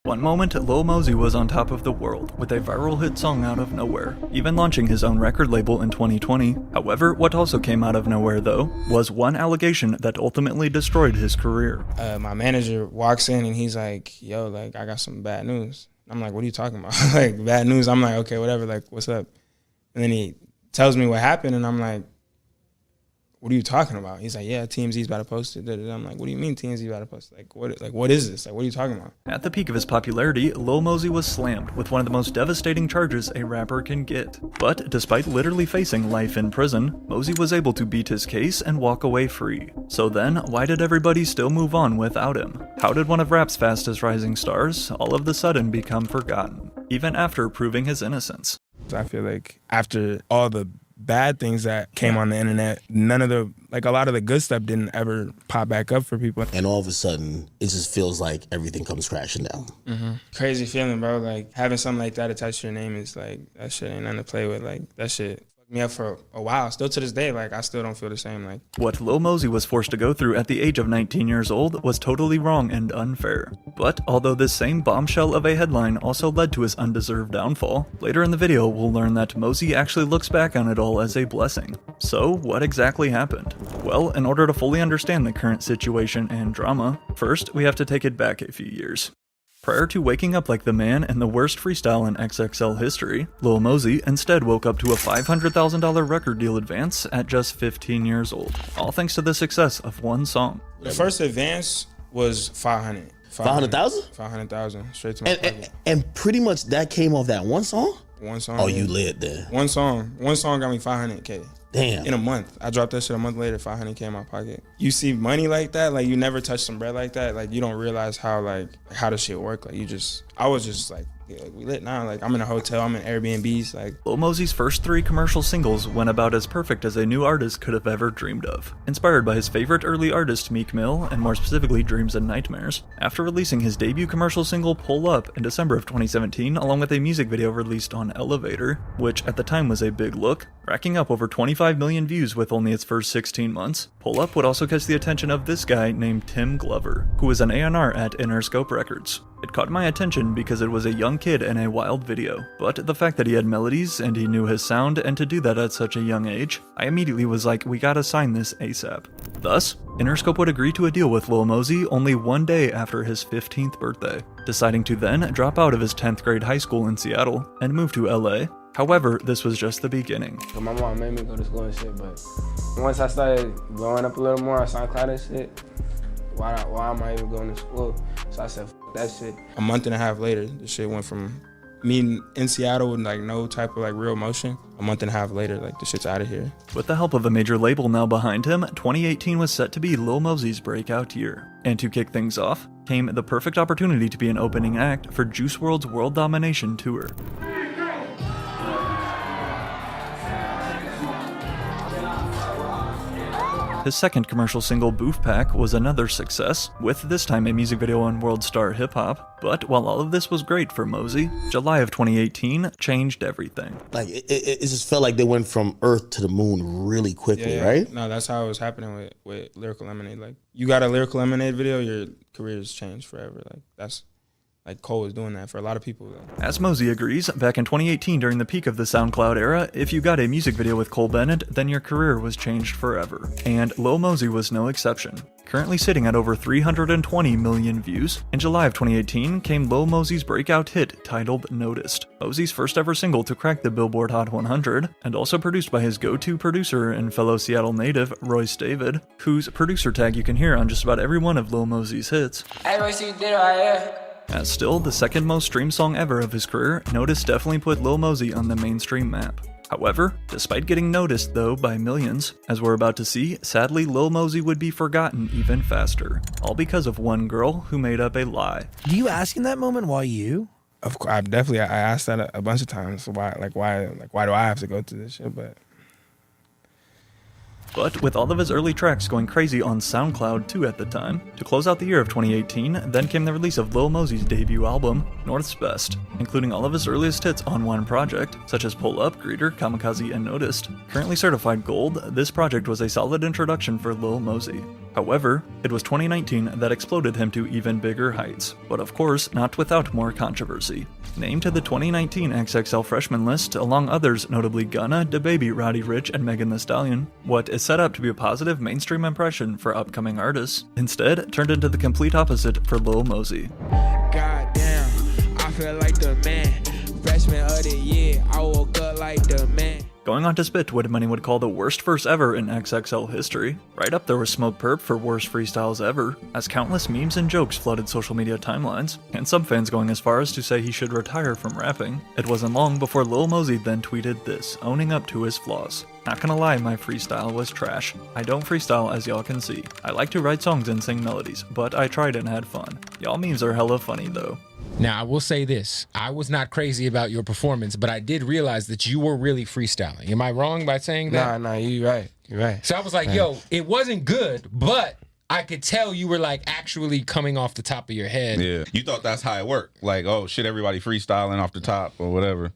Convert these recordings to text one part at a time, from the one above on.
One moment, Lil Mosey was on top of the world, with a viral hit song out of nowhere, even launching his own record label in 2020. However, what also came out of nowhere though, was one allegation that ultimately destroyed his career. My manager walks in and he's like, yo, like, I got some bad news. I'm like, what are you talking about? Like, bad news? I'm like, okay, whatever, like, what's up? And then he tells me what happened, and I'm like, what are you talking about? He's like, yeah, TMZ's about to post it. I'm like, what do you mean TMZ's about to post it? What is this? Like, what are you talking about? At the peak of his popularity, Lil Mosey was slammed with one of the most devastating charges a rapper can get. But despite literally facing life in prison, Mosey was able to beat his case and walk away free. So then, why did everybody still move on without him? How did one of rap's fastest rising stars all of the sudden become forgotten, even after proving his innocence? I feel like after all the bad things that came on the internet, a lot of the good stuff didn't ever pop back up for people. And all of a sudden, it just feels like everything comes crashing down. Mm-hmm. Crazy feeling, bro. Like, having something like that attached to your name is like, that shit ain't nothing to play with. Like, that shit fucked me up for a while. Still to this day, like, I still don't feel the same. Like, what Lil Mosey was forced to go through at the age of 19 years old was totally wrong and unfair. But although this same bombshell of a headline also led to his undeserved downfall, later in the video we'll learn that Mosey actually looks back on it all as a blessing. So what exactly happened? Well, in order to fully understand the current situation and drama, first we have to take it back a few years. Prior to waking up like the man in the worst freestyle in XXL history, Lil Mosey instead woke up to a $500,000 record deal advance at just 15 years old, all thanks to the success of one song. The first advance was 500. 500,000? 500,000 straight to my pocket. And pretty much that came off that one song? One song. Oh, you lit there. One song got me 500K. Damn. In a month. I dropped that shit a month later, 500K in my pocket. You see money like that, like, you never touch some bread like that, like, you don't realize how the shit work. Like, I was just like, yeah, we lit now. Like, I'm in a hotel, I'm in Airbnbs. Like, Lil Mosey's first 3 commercial singles went about as perfect as a new artist could have ever dreamed of. Inspired by his favorite early artist Meek Mill, and more specifically Dreams and Nightmares, after releasing his debut commercial single Pull Up in December of 2017, along with a music video released on Elevator, which at the time was a big look, racking up over 25 million views with only its first 16 months, Pull Up would also catch the attention of this guy named Tim Glover, who was an A&R at Interscope Records. It caught my attention because it was a young kid in a wild video, but the fact that he had melodies and he knew his sound, and to do that at such a young age, I immediately was like, we gotta sign this ASAP. Thus, Interscope would agree to a deal with Lil Mosey only one day after his 15th birthday, deciding to then drop out of his 10th grade high school in Seattle and move to LA. However, this was just the beginning. My mom made me go to school and shit, but once I started blowing up a little more on SoundCloud and shit, why am I even going to school? So I said, f that shit. A month and a half later, the shit went from me in Seattle with like no type of like real motion. A month and a half later, like, the shit's out of here. With the help of a major label now behind him, 2018 was set to be Lil Mosey's breakout year. And to kick things off, came the perfect opportunity to be an opening act for Juice WRLD's World Domination Tour. His second commercial single, Boof Pack, was another success, with this time a music video on World Star Hip Hop. But while all of this was great for Mosey, July of 2018 changed everything. Like, it just felt like they went from Earth to the moon really quickly, right? No, that's how it was happening with Lyrical Lemonade. Like, you got a Lyrical Lemonade video, your career's changed forever. Like, that's... Like, Cole was doing that for a lot of people, though. As Mosey agrees, back in 2018 during the peak of the SoundCloud era, if you got a music video with Cole Bennett, then your career was changed forever. And Lil Mosey was no exception. Currently sitting at over 320 million views, in July of 2018 came Lil Mosey's breakout hit titled Noticed, Mosey's first ever single to crack the Billboard Hot 100, and also produced by his go-to producer and fellow Seattle native, Royce David, whose producer tag you can hear on just about every one of Lil Mosey's hits. Hey, Royce, you did it right here. As still the second most streamed song ever of his career, Noticed definitely put Lil Mosey on the mainstream map. However, despite getting noticed though by millions, as we're about to see, sadly Lil Mosey would be forgotten even faster, all because of one girl who made up a lie. Do you ask in that moment why you? Of course, I asked that a bunch of times. Why do I have to go through this shit? But But with all of his early tracks going crazy on SoundCloud too at the time, to close out the year of 2018, then came the release of Lil Mosey's debut album, North's Best, including all of his earliest hits on one project, such as Pull Up, Greeter, Kamikaze, and Noticed. Currently certified gold, this project was a solid introduction for Lil Mosey. However, it was 2019 that exploded him to even bigger heights, but of course not without more controversy. Named to the 2019 XXL Freshman list, along others notably Gunna, DaBaby, Roddy Ricch, and Megan Thee Stallion, what is set up to be a positive mainstream impression for upcoming artists, instead turned into the complete opposite for Lil Mosey. Goddamn, I feel like the man. Freshman of the year, I woke up like the man. Going on to spit what many would call the worst verse ever in XXL history. Right up there with Smoke Perp for worst freestyles ever, as countless memes and jokes flooded social media timelines, and some fans going as far as to say he should retire from rapping. It wasn't long before Lil Mosey then tweeted this, owning up to his flaws. Not gonna lie, my freestyle was trash. I don't freestyle as y'all can see. I like to write songs and sing melodies, but I tried and had fun. Y'all memes are hella funny though. Now, I will say this. I was not crazy about your performance, but I did realize that you were really freestyling. Am I wrong by saying that? Nah, you right. You right. So I was like, yo, it wasn't good, but I could tell you were like actually coming off the top of your head. Yeah. You thought that's how it worked. Like, oh shit, everybody freestyling off the top or whatever.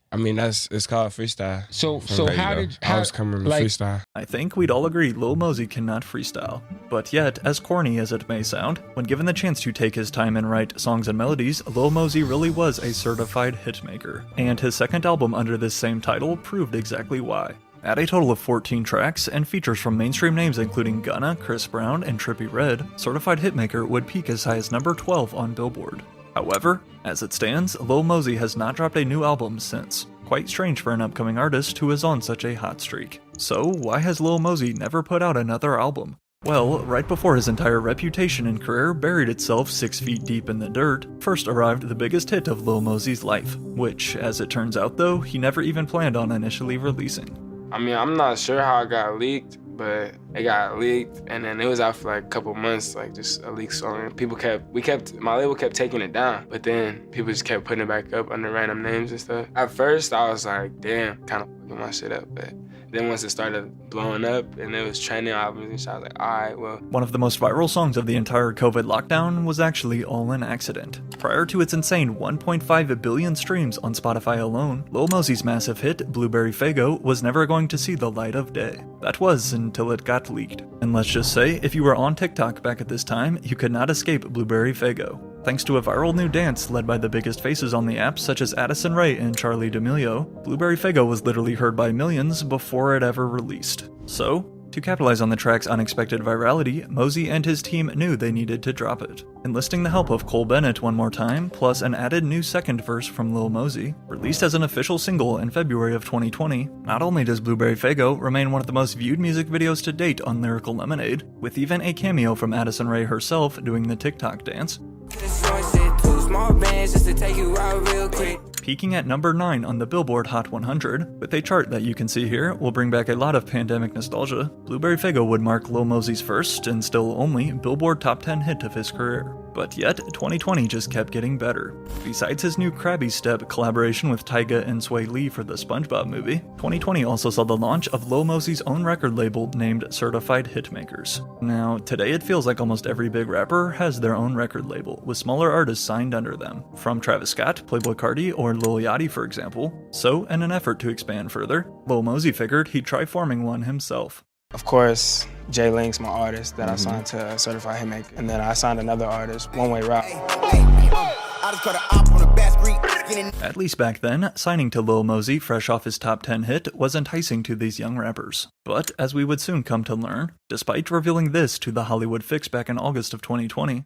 I mean, it's called freestyle. So I was coming to freestyle. I think we'd all agree Lil Mosey cannot freestyle. But yet, as corny as it may sound, when given the chance to take his time and write songs and melodies, Lil Mosey really was a certified hitmaker. And his second album under this same title proved exactly why. At a total of 14 tracks and features from mainstream names including Gunna, Chris Brown, and Trippie Redd, Certified Hitmaker would peak as high as number 12 on Billboard. However, as it stands, Lil Mosey has not dropped a new album since. Quite strange for an upcoming artist who is on such a hot streak. So why has Lil Mosey never put out another album? Well, right before his entire reputation and career buried itself 6 feet deep in the dirt, first arrived the biggest hit of Lil Mosey's life, which, as it turns out though, he never even planned on initially releasing. I mean, I'm not sure how it got leaked, but it got leaked, and then it was out for like a couple months, like just a leaked song. And my label kept taking it down, but then people just kept putting it back up under random names and stuff. At first, I was like, damn, kind of fucking my shit up, but then once it started blowing up and it was trending, obviously, I was like, all right, well. One of the most viral songs of the entire COVID lockdown was actually All an Accident. Prior to its insane 1.5 billion streams on Spotify alone, Lil Mosey's massive hit, Blueberry Faygo, was never going to see the light of day. That was until it got leaked. And let's just say, if you were on TikTok back at this time, you could not escape Blueberry Faygo. Thanks to a viral new dance led by the biggest faces on the app such as Addison Rae and Charli D'Amelio, Blueberry Faygo was literally heard by millions before it ever released. So, to capitalize on the track's unexpected virality, Mosey and his team knew they needed to drop it. Enlisting the help of Cole Bennett one more time, plus an added new second verse from Lil Mosey, released as an official single in February of 2020, not only does Blueberry Faygo remain one of the most viewed music videos to date on Lyrical Lemonade, with even a cameo from Addison Rae herself doing the TikTok dance, peaking at number 9 on the Billboard Hot 100, with a chart that you can see here will bring back a lot of pandemic nostalgia. Blueberry Faygo would mark Lil Mosey's first, and still only, Billboard Top 10 hit of his career. But yet, 2020 just kept getting better. Besides his new Krabby Step collaboration with Tyga and Sway Lee for the SpongeBob movie, 2020 also saw the launch of Lil Mosey's own record label named Certified Hitmakers. Now, today it feels like almost every big rapper has their own record label, with smaller artists signed under them, from Travis Scott, Playboi Carti, or Lil Yachty for example. So, in an effort to expand further, Lil Mosey figured he'd try forming one himself. Of course, Jay Link's my artist that I signed to Certified Hitmaker. And then I signed another artist, One Way Route. At least back then, signing to Lil Mosey fresh off his top 10 hit was enticing to these young rappers. But as we would soon come to learn, despite revealing this to The Hollywood Fix back in August of 2020.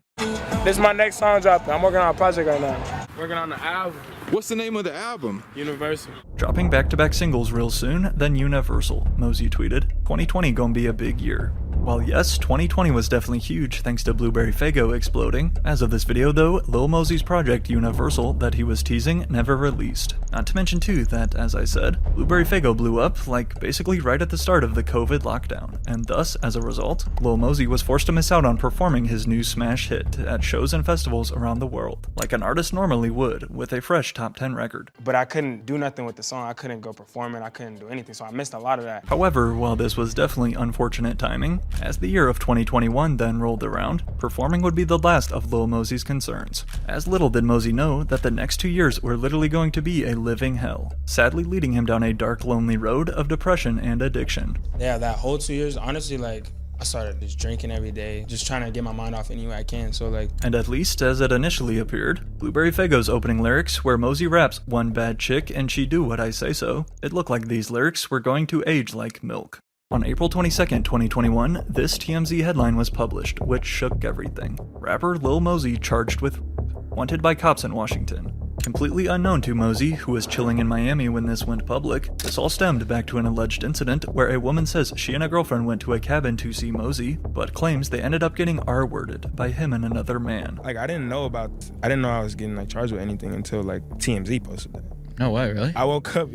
This is my next song dropping. I'm working on a project right now. Working on the album. What's the name of the album? Universal. Dropping back-to-back singles real soon, then Universal, Mosey tweeted, 2020 gonna be a big year. While yes, 2020 was definitely huge thanks to Blueberry Faygo exploding, as of this video though, Lil Mosey's project Universal that he was teasing never released. Not to mention too that, as I said, Blueberry Faygo blew up like basically right at the start of the COVID lockdown, and thus, as a result, Lil Mosey was forced to miss out on performing his new smash hit at shows and festivals around the world, like an artist normally would, with a fresh top 10 record. But I couldn't do nothing with the song. I couldn't go perform it. I couldn't do anything, so I missed a lot of that. However, while this was definitely unfortunate timing, as the year of 2021 then rolled around, performing would be the last of Lil Mosey's concerns. As little did Mosey know that the next 2 years were literally going to be a living hell, sadly leading him down a dark, lonely road of depression and addiction. Yeah, that whole 2 years, honestly, like, I started just drinking every day, just trying to get my mind off any way I can, so like... And at least as it initially appeared, Blueberry Faygo's opening lyrics, where Mosey raps "one bad chick and she do what I say so," it looked like these lyrics were going to age like milk. On April 22nd, 2021, this TMZ headline was published, which shook everything. Rapper Lil Mosey charged with wanted by cops in Washington. Completely unknown to Mosey, who was chilling in Miami when this went public, this all stemmed back to an alleged incident where a woman says she and a girlfriend went to a cabin to see Mosey, but claims they ended up getting R-worded by him and another man. Like, I didn't know I was getting like charged with anything until like TMZ posted that. No way, really? I woke up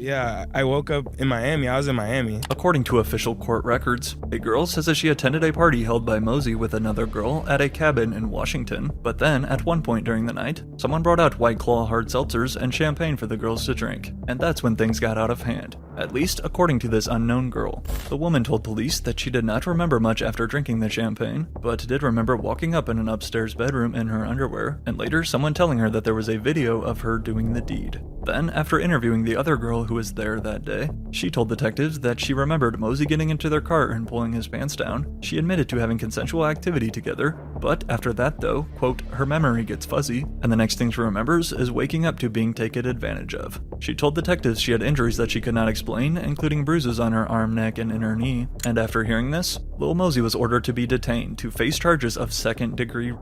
in Miami. I was in Miami. According to official court records, a girl says that she attended a party held by Mosey with another girl at a cabin in Washington, but then, at one point during the night, someone brought out White Claw hard seltzers and champagne for the girls to drink, and that's when things got out of hand. At least, according to this unknown girl. The woman told police that she did not remember much after drinking the champagne, but did remember walking up in an upstairs bedroom in her underwear, and later someone telling her that there was a video of her doing the deed. Then, after interviewing the other girl who was there that day, she told detectives that she remembered Mosey getting into their car and pulling his pants down. She admitted to having consensual activity together, but after that though, quote, her memory gets fuzzy, and the next thing she remembers is waking up to being taken advantage of. She told detectives she had injuries that she could not explain, including bruises on her arm, neck, and inner knee, and after hearing this, Lil Mosey was ordered to be detained to face charges of second-degree.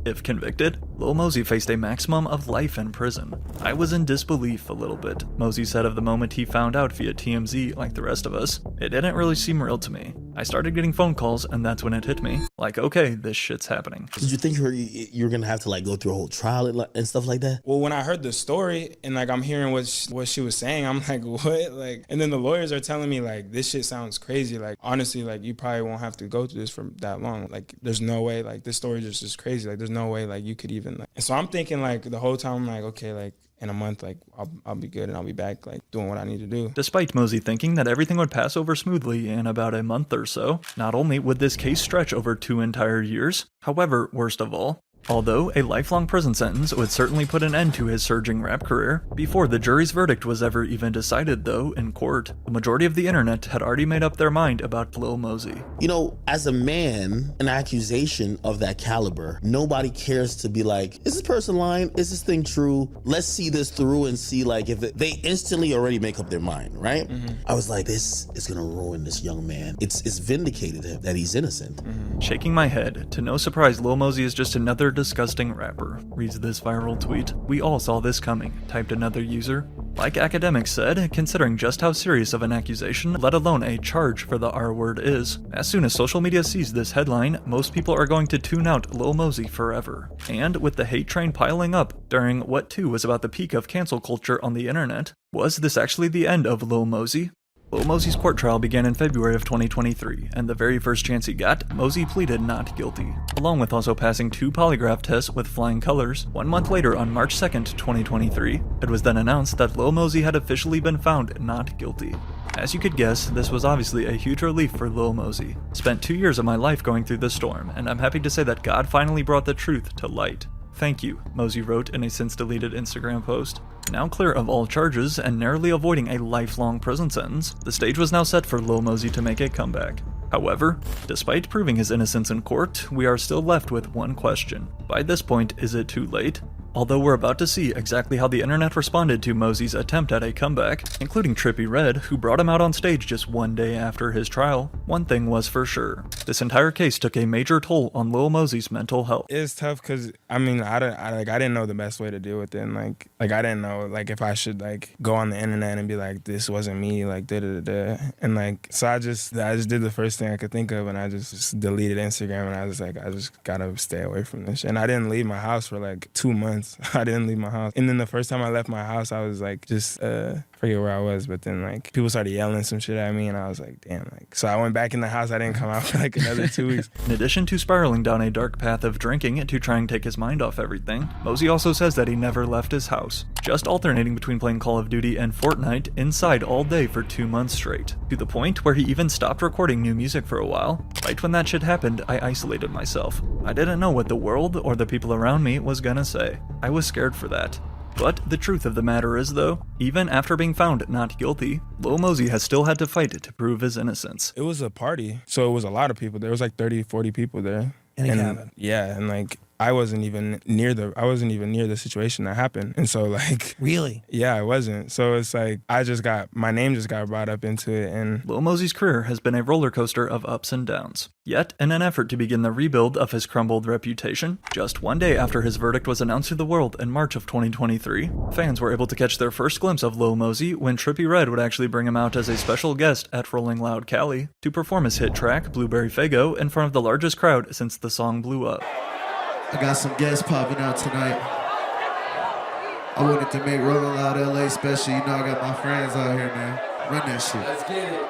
If convicted, Lil Mosey faced a maximum of life in prison. I was in disbelief a little bit, Mosey said of the moment he found out via TMZ like the rest of us. It didn't really seem real to me. I started getting phone calls and that's when it hit me. Like, okay, this shit's happening. Did you think you were gonna have to like go through a whole trial and stuff like that? Well, when I heard the story and like I'm hearing what she was saying, I'm like, what? Like, and then the lawyers are telling me like, this shit sounds crazy. Like, honestly, like you probably won't have to go through this for that long. Like, there's no way. Like, this story just is crazy. Like, there's no way like you could even like. And so I'm thinking like the whole time, I'm like, okay, like in a month, like I'll be good and I'll be back like doing what I need to do. Despite Mosey thinking that everything would pass over smoothly in about a month or so, not only would this case stretch over 2 entire years, however, worst of all, although a lifelong prison sentence would certainly put an end to his surging rap career, before the jury's verdict was ever even decided though in court, the majority of the internet had already made up their mind about Lil Mosey. You know, as a man, an accusation of that caliber, nobody cares to be like, is this person lying? Is this thing true? Let's see this through and see like if they instantly already make up their mind, right? Mm-hmm. I was like, this is gonna ruin this young man. It's vindicated him that he's innocent. Mm-hmm. Shaking my head, to no surprise, Lil Mosey is just another disgusting rapper, reads this viral tweet. We all saw this coming, typed another user. Like academics said, considering just how serious of an accusation, let alone a charge for the R word is, as soon as social media sees this headline, most people are going to tune out Lil Mosey forever. And with the hate train piling up during what too was about the peak of cancel culture on the internet, was this actually the end of Lil Mosey? Lil Mosey's court trial began in February of 2023, and the very first chance he got, Mosey pleaded not guilty, along with also passing 2 polygraph tests with flying colors. 1 month later, on March 2nd, 2023, it was then announced that Lil Mosey had officially been found not guilty. As you could guess, this was obviously a huge relief for Lil Mosey. Spent 2 years of my life going through the storm, and I'm happy to say that God finally brought the truth to light. Thank you, Mosey wrote in a since-deleted Instagram post. Now clear of all charges and narrowly avoiding a lifelong prison sentence, the stage was now set for Lil Mosey to make a comeback. However, despite proving his innocence in court, we are still left with one question. By this point, is it too late? Although we're about to see exactly how the internet responded to Mosey's attempt at a comeback, including Trippie Redd, who brought him out on stage just one day after his trial, one thing was for sure. This entire case took a major toll on Lil Mosey's mental health. It's tough because, I mean, I didn't know the best way to deal with it. And like I didn't know, like, if I should, like, go on the internet and be like, this wasn't me, like, da-da-da-da. And, like, so I just did the first thing I could think of, and I just deleted Instagram, and I was like, I just gotta stay away from this shit. And I didn't leave my house for, like, 2 months. I didn't leave my house. And then the first time I left my house, I was, like, just, forget where I was, but then, like, people started yelling some shit at me, and I was like, damn, like, so I went back in the house. I didn't come out for, like, another 2 weeks. In addition to spiraling down a dark path of drinking to try and take his mind off everything, Mosey also says that he never left his house, just alternating between playing Call of Duty and Fortnite inside all day for 2 months straight, to the point where he even stopped recording new music for a while. Right when that shit happened, I isolated myself. I didn't know what the world or the people around me was gonna say. I was scared for that. But the truth of the matter is, though, even after being found not guilty, Lil Mosey has still had to fight to prove his innocence. It was a party, so it was a lot of people. There was like 30, 40 people there. In a cabin. Yeah, and like I wasn't even near the situation that happened. And so like Really? Yeah, I wasn't. So it's like my name just got brought up into it. And Lil Mosey's career has been a roller coaster of ups and downs. Yet, in an effort to begin the rebuild of his crumbled reputation, just one day after his verdict was announced to the world in March of 2023, fans were able to catch their first glimpse of Lil Mosey when Trippie Redd would actually bring him out as a special guest at Rolling Loud Cali to perform his hit track, Blueberry Faygo, in front of the largest crowd since the song blew up. I got some guests popping out tonight. I wanted to make Rolling Loud LA special. You know I got my friends out here, man. Run that shit. Let's get it.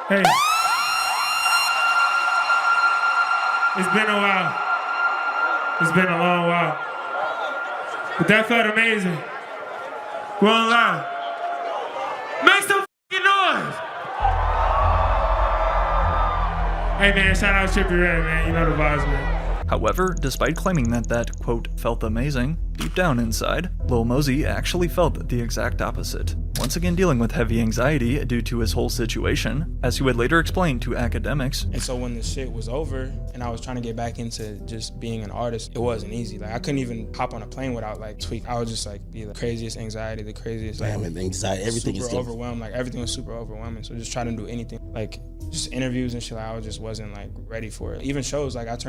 Hey. It's been a while. It's been a long while. But that felt amazing. Rolling Loud. Make some fucking noise! Hey man, shout out Trippie Redd, man. You know the vibes, man. However, despite claiming that, quote, felt amazing, deep down inside, Lil Mosey actually felt the exact opposite. Once again dealing with heavy anxiety due to his whole situation, as he would later explain to academics. And so when the shit was over and I was trying to get back into just being an artist, it wasn't easy. Like I couldn't even hop on a plane without like tweak. I would just like be the craziest anxiety, the craziest like anxiety, everything super is overwhelmed. Like everything was super overwhelming. So just trying to do anything, like just interviews and shit, like, I just wasn't like ready for it. Even shows, like I was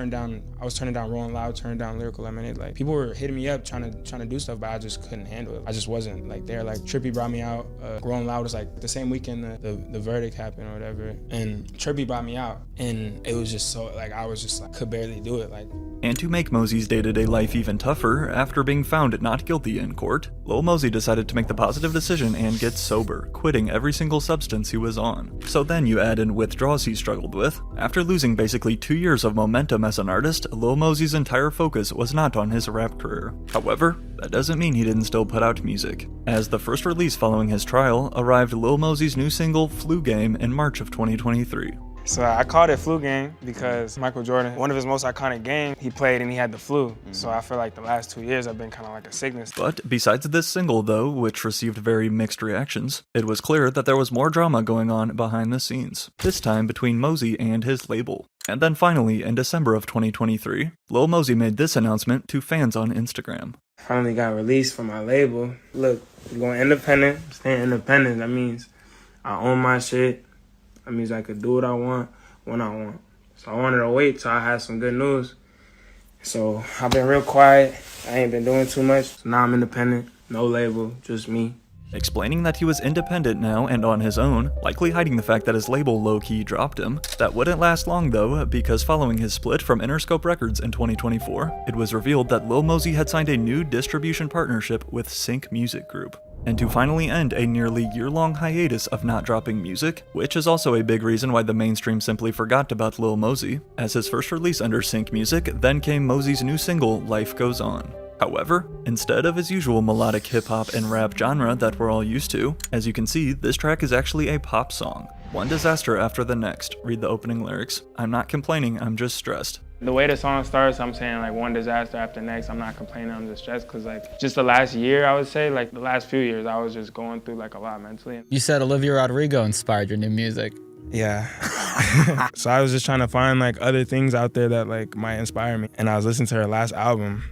turning down Rolling Loud, turned down Lyrical Lemonade. Like people were hitting me up trying to do stuff, but I just couldn't handle it. I just wasn't like there. Like Trippie brought me out. Rolling Loud was like the same weekend the verdict happened or whatever, and Trippie brought me out, and it was just so like I was just like could barely do it. Like. And to make Mosey's day-to-day life even tougher, after being found not guilty in court, Lil Mosey decided to make the positive decision and get sober, quitting every single substance he was on. So then you add in withdrawals he struggled with. After losing basically 2 years of momentum as an artist, Lil Mosey's entire focus was not on his rap career. However, that doesn't mean he didn't still put out music. As the first release following his trial arrived Lil Mosey's new single, Flu Game, in March of 2023. So I called it Flu Game because Michael Jordan, one of his most iconic games, he played and he had the flu. So I feel like the last 2 years I've been kind of like a sickness. But besides this single though, which received very mixed reactions, it was clear that there was more drama going on behind the scenes, this time between Mosey and his label. And then finally, in December of 2023, Lil Mosey made this announcement to fans on Instagram. Finally got released from my label. Look, I'm going independent, staying independent. That means I own my shit. That means I could do what I want, when I want. So I wanted to wait till I had some good news. So I've been real quiet. I ain't been doing too much. So now I'm independent, no label, just me. Explaining that he was independent now and on his own, likely hiding the fact that his label low-key dropped him. That wouldn't last long though, because following his split from Interscope Records in 2024, it was revealed that Lil Mosey had signed a new distribution partnership with Sync Music Group. And to finally end a nearly year-long hiatus of not dropping music, which is also a big reason why the mainstream simply forgot about Lil Mosey, as his first release under Sync Music then came Mosey's new single, Life Goes On. However, instead of his usual melodic hip-hop and rap genre that we're all used to, as you can see, this track is actually a pop song. One disaster after the next. Read the opening lyrics. I'm not complaining, I'm just stressed. The way the song starts, I'm saying like one disaster after next. I'm not complaining, I'm just stressed, because like just the last year, I would say, like the last few years, I was just going through like a lot mentally. You said Olivia Rodrigo inspired your new music. Yeah. So I was just trying to find like other things out there that like might inspire me. And I was listening to her last album,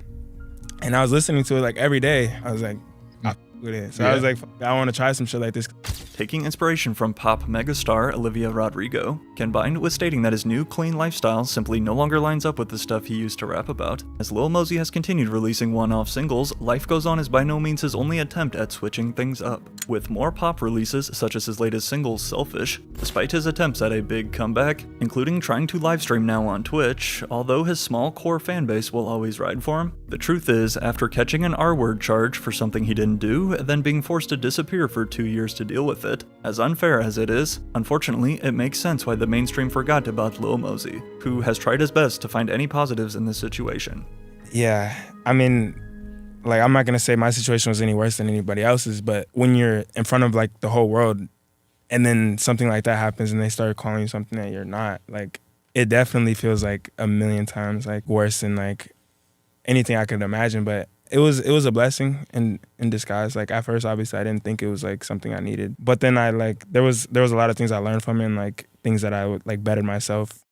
and I was listening to it like every day. I was like, I f- with it. So I was like, I want to try some shit like this. Taking inspiration from pop megastar Olivia Rodrigo, combined with stating that his new clean lifestyle simply no longer lines up with the stuff he used to rap about. As Lil Mosey has continued releasing one-off singles, Life Goes On is by no means his only attempt at switching things up. With more pop releases such as his latest single, Selfish, despite his attempts at a big comeback, including trying to livestream now on Twitch, although his small core fanbase will always ride for him, the truth is, after catching an R-word charge for something he didn't do, then being forced to disappear for 2 years to deal with it, as unfair as it is, unfortunately, it makes sense why the mainstream forgot about Lil Mosey, who has tried his best to find any positives in this situation. Yeah, I mean, like, I'm not gonna say my situation was any worse than anybody else's, but when you're in front of like the whole world and then something like that happens and they start calling you something that you're not, like, it definitely feels like a million times like worse than like anything I could imagine. But it was a blessing in disguise. Like, at first, obviously, I didn't think it was like something I needed, but then I like there was a lot of things I learned from it, and like things that I would like bettered myself.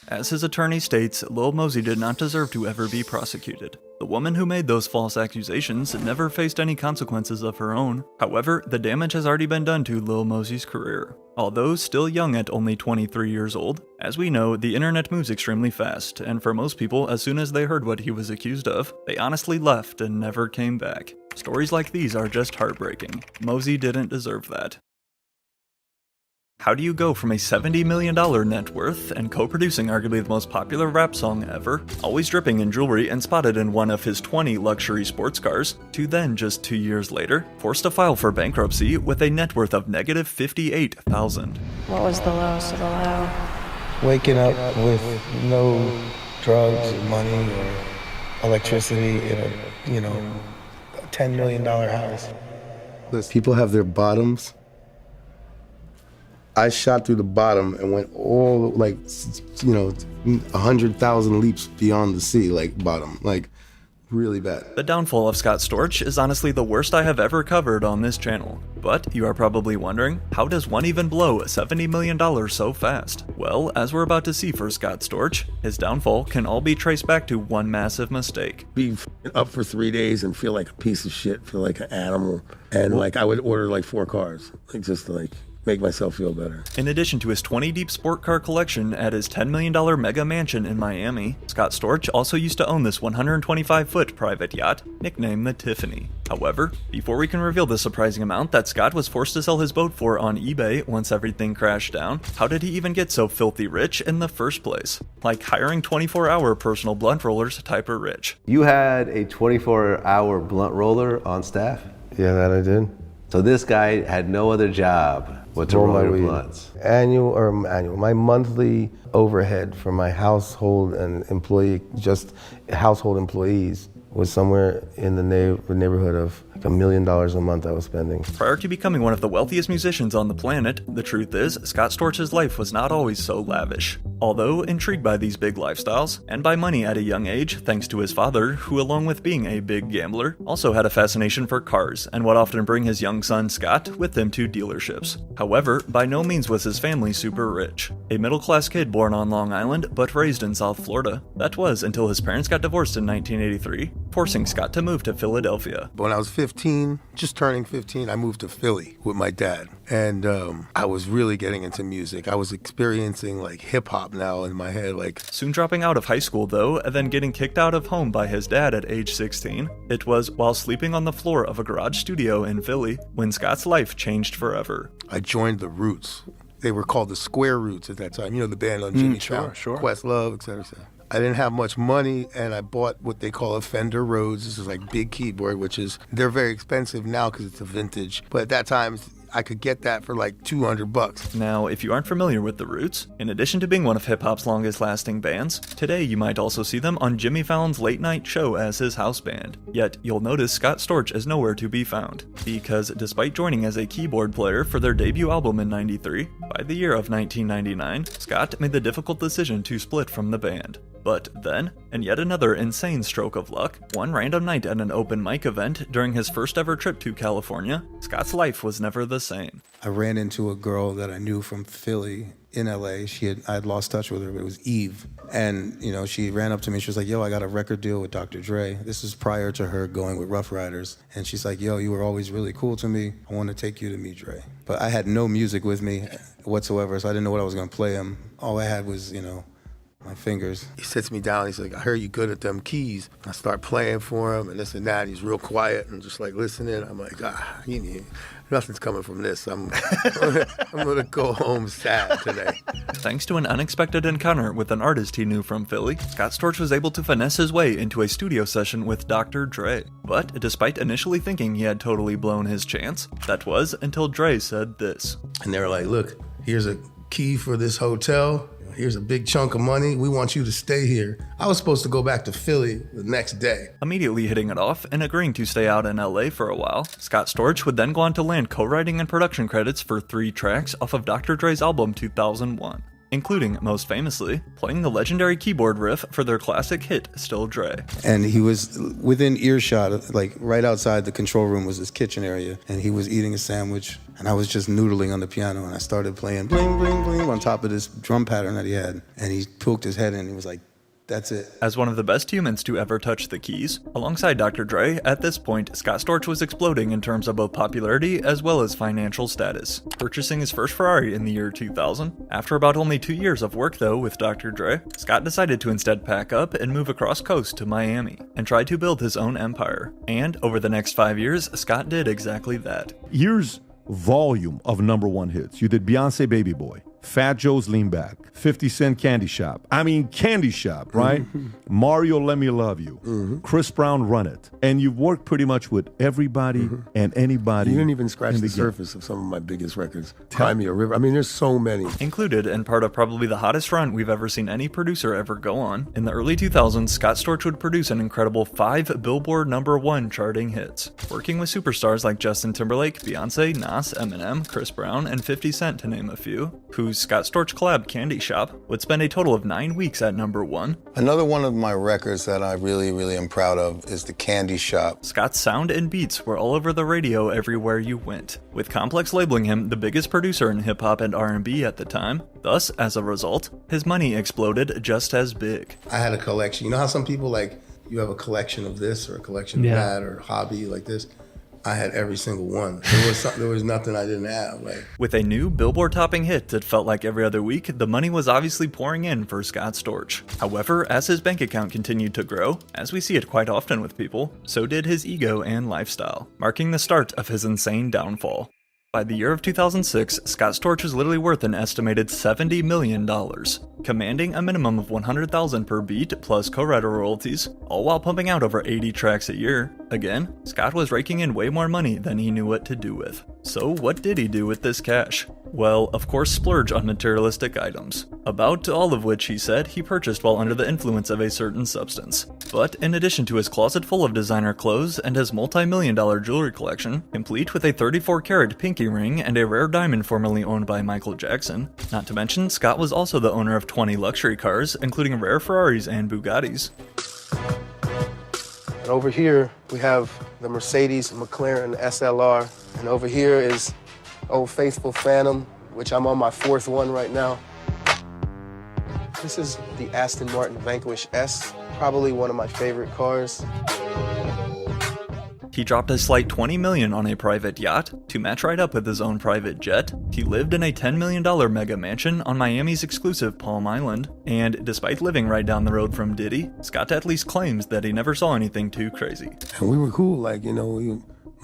As his attorney states, Lil Mosey did not deserve to ever be prosecuted. The woman who made those false accusations never faced any consequences of her own. However, the damage has already been done to Lil Mosey's career. Although still young at only 23 years old, as we know, the internet moves extremely fast, and for most people, as soon as they heard what he was accused of, they honestly left and never came back. Stories like these are just heartbreaking. Mosey didn't deserve that. How do you go from a $70 million net worth and co-producing arguably the most popular rap song ever, always dripping in jewelry and spotted in one of his 20 luxury sports cars, to then just 2 years later, forced to file for bankruptcy with a net worth of negative $58,000? What was the lowest of the low? Waking up with no drugs or money or electricity in a, $10 million house. Listen, people have their bottoms. I shot through the bottom and went all 100,000 leaps beyond the sea, like bottom, like really bad. The downfall of Scott Storch is honestly the worst I have ever covered on this channel. But you are probably wondering, how does one even blow $70 million so fast? Well, as we're about to see for Scott Storch, his downfall can all be traced back to one massive mistake. Be up for 3 days and feel like a piece of shit, feel like an animal. And like I would order like 4 cars, like just to like make myself feel better. In addition to his 20 deep sport car collection at his $10 million mega mansion in Miami, Scott Storch also used to own this 125-foot private yacht, nicknamed the Tiffany. However, before we can reveal the surprising amount that Scott was forced to sell his boat for on eBay once everything crashed down, how did he even get so filthy rich in the first place? Like hiring 24-hour personal blunt rollers type of rich. You had a 24-hour blunt roller on staff? Yeah, that I did. So this guy had no other job but to roll your blunts. My monthly overhead for my household and household employees was somewhere in the neighborhood of like $1 million a month I was spending. Prior to becoming one of the wealthiest musicians on the planet, the truth is, Scott Storch's life was not always so lavish. Although intrigued by these big lifestyles, and by money at a young age thanks to his father, who along with being a big gambler, also had a fascination for cars, and would often bring his young son Scott with him to dealerships. However, by no means was his family super rich. A middle-class kid born on Long Island, but raised in South Florida. That was until his parents got divorced in 1983, forcing Scott to move to Philadelphia. When I was 15, just turning 15, I moved to Philly with my dad. And I was really getting into music. I was experiencing like hip hop now in my head. Like soon dropping out of high school though, and then getting kicked out of home by his dad at age 16. It was while sleeping on the floor of a garage studio in Philly when Scott's life changed forever. I joined the Roots. They were called the Square Roots at that time. You know, the band on Jimmy Fallon, Questlove, et cetera, et cetera. I didn't have much money, and I bought what they call a Fender Rhodes. This is like big keyboard, they're very expensive now because it's a vintage. But at that time, I could get that for like $200. Now, if you aren't familiar with the Roots, in addition to being one of hip-hop's longest-lasting bands, today you might also see them on Jimmy Fallon's late-night show as his house band. Yet, you'll notice Scott Storch is nowhere to be found, because despite joining as a keyboard player for their debut album in '93, by the year of 1999, Scott made the difficult decision to split from the band. But then, in yet another insane stroke of luck, one random night at an open mic event during his first ever trip to California, Scott's life was never the same. I ran into a girl that I knew from Philly in LA. I had lost touch with her, but it was Eve. And, you know, she ran up to me. She was like, yo, I got a record deal with Dr. Dre. This is prior to her going with Rough Riders. And she's like, yo, you were always really cool to me. I want to take you to meet Dre. But I had no music with me whatsoever, so I didn't know what I was going to play him. All I had was, you know, my fingers. He sits me down. He's like, I heard you good at them keys. I start playing for him and this and that. He's real quiet and just like listening. I'm like, nothing's coming from this. I'm gonna go home sad today. Thanks to an unexpected encounter with an artist he knew from Philly, Scott Storch was able to finesse his way into a studio session with Dr. Dre. But despite initially thinking he had totally blown his chance, that was until Dre said this. And they were like, look, here's a key for this hotel. Here's a big chunk of money. We want you to stay here. I was supposed to go back to Philly the next day. Immediately hitting it off and agreeing to stay out in LA for a while, Scott Storch would then go on to land co-writing and production credits for 3 tracks off of Dr. Dre's album 2001, including, most famously, playing the legendary keyboard riff for their classic hit, Still Dre. And he was within earshot, like right outside the control room was his kitchen area, and he was eating a sandwich, and I was just noodling on the piano, and I started playing bling, bling, bling on top of this drum pattern that he had, and he poked his head in, and he was like, that's it. As one of the best humans to ever touch the keys, alongside Dr. Dre, at this point, Scott Storch was exploding in terms of both popularity as well as financial status, purchasing his first Ferrari in the year 2000. After about only 2 years of work though with Dr. Dre, Scott decided to instead pack up and move across coast to Miami, and try to build his own empire. And over the next 5 years, Scott did exactly that. Here's volume of #1 hits. You did Beyonce Baby Boy, Fat Joe's Lean Back, 50 Cent Candy Shop. I mean, Candy Shop, right? Mario, Let Me Love You. Chris Brown, Run It. And you've worked pretty much with everybody and anybody. You didn't even scratch the surface of some of my biggest records. Cry Me a River. I mean, there's so many. Included and part of probably the hottest run we've ever seen any producer ever go on. In the early 2000s, Scott Storch would produce an incredible 5 Billboard #1 charting hits, working with superstars like Justin Timberlake, Beyonce, Nas, Eminem, Chris Brown, and 50 Cent to name a few, whose Scott Storch collab Candy Shop would spend a total of 9 weeks at #1. Another one of my records that I really am proud of is the Candy Shop. Scott's sound and beats were all over the radio everywhere you went, with Complex labeling him the biggest producer in hip-hop and R&B at the time. Thus, as a result, his money exploded just as big. I had a collection. You know how some people, like, you have a collection of this or a collection of that or hobby like this? I had every single one. There was nothing I didn't have. Like, with a new Billboard-topping hit that felt like every other week, the money was obviously pouring in for Scott Storch. However, as his bank account continued to grow, as we see it quite often with people, so did his ego and lifestyle, marking the start of his insane downfall. By the year of 2006, Scott Storch was literally worth an estimated $70 million, commanding a minimum of $100,000 per beat plus co-writer royalties, all while pumping out over 80 tracks a year. Again, Scott was raking in way more money than he knew what to do with. So what did he do with this cash? Well, of course, splurge on materialistic items, about all of which he said he purchased while under the influence of a certain substance. But in addition to his closet full of designer clothes and his multi-million-dollar jewelry collection, complete with a 34-karat pinky ring and a rare diamond formerly owned by Michael Jackson, not to mention Scott was also the owner of 20 luxury cars, including rare Ferraris and Bugattis. And over here, we have the Mercedes McLaren SLR, and over here is Old Faithful Phantom, which I'm on my 4th one right now. This is the Aston Martin Vanquish S, probably one of my favorite cars. He dropped a slight $20 million on a private yacht to match right up with his own private jet. He lived in a $10 million mega mansion on Miami's exclusive Palm Island. And despite living right down the road from Diddy, Scott at least claims that he never saw anything too crazy. And we were cool, like, you know,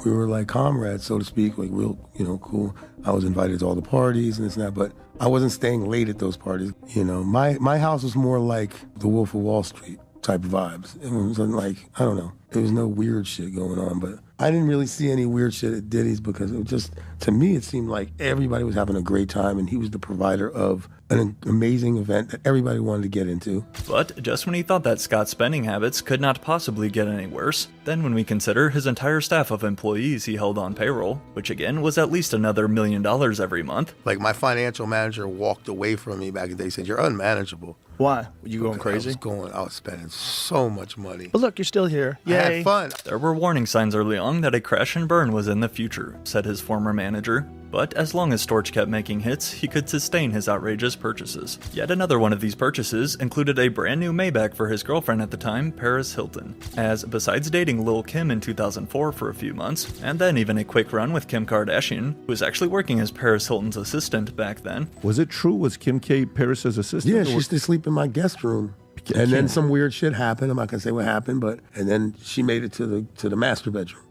we were like comrades, so to speak, like real, you know, cool. I was invited to all the parties and this and that, but I wasn't staying late at those parties. You know, my house was more like the Wolf of Wall Street type vibes. It wasn't like, I don't know, there was no weird shit going on, but I didn't really see any weird shit at Diddy's because it was just, to me, it seemed like everybody was having a great time and he was the provider of an amazing event that everybody wanted to get into. But just when he thought that Scott's spending habits could not possibly get any worse, then when we consider his entire staff of employees he held on payroll, which again was at least another $1 million every month. Like, my financial manager walked away from me back in the day, said, "You're unmanageable." Why? Were you going crazy? I was spending so much money. But look, you're still here. I had fun. There were warning signs early on that a crash and burn was in the future, said his former manager. But as long as Storch kept making hits, he could sustain his outrageous purchases. Yet another one of these purchases included a brand new Maybach for his girlfriend at the time, Paris Hilton. As besides dating Lil' Kim in 2004 for a few months, and then even a quick run with Kim Kardashian, who was actually working as Paris Hilton's assistant back then. Was it true? Was Kim K Paris's assistant? Yeah, she used to sleep in my guest room. And then some weird shit happened. I'm not gonna say what happened, and then she made it to the master bedroom.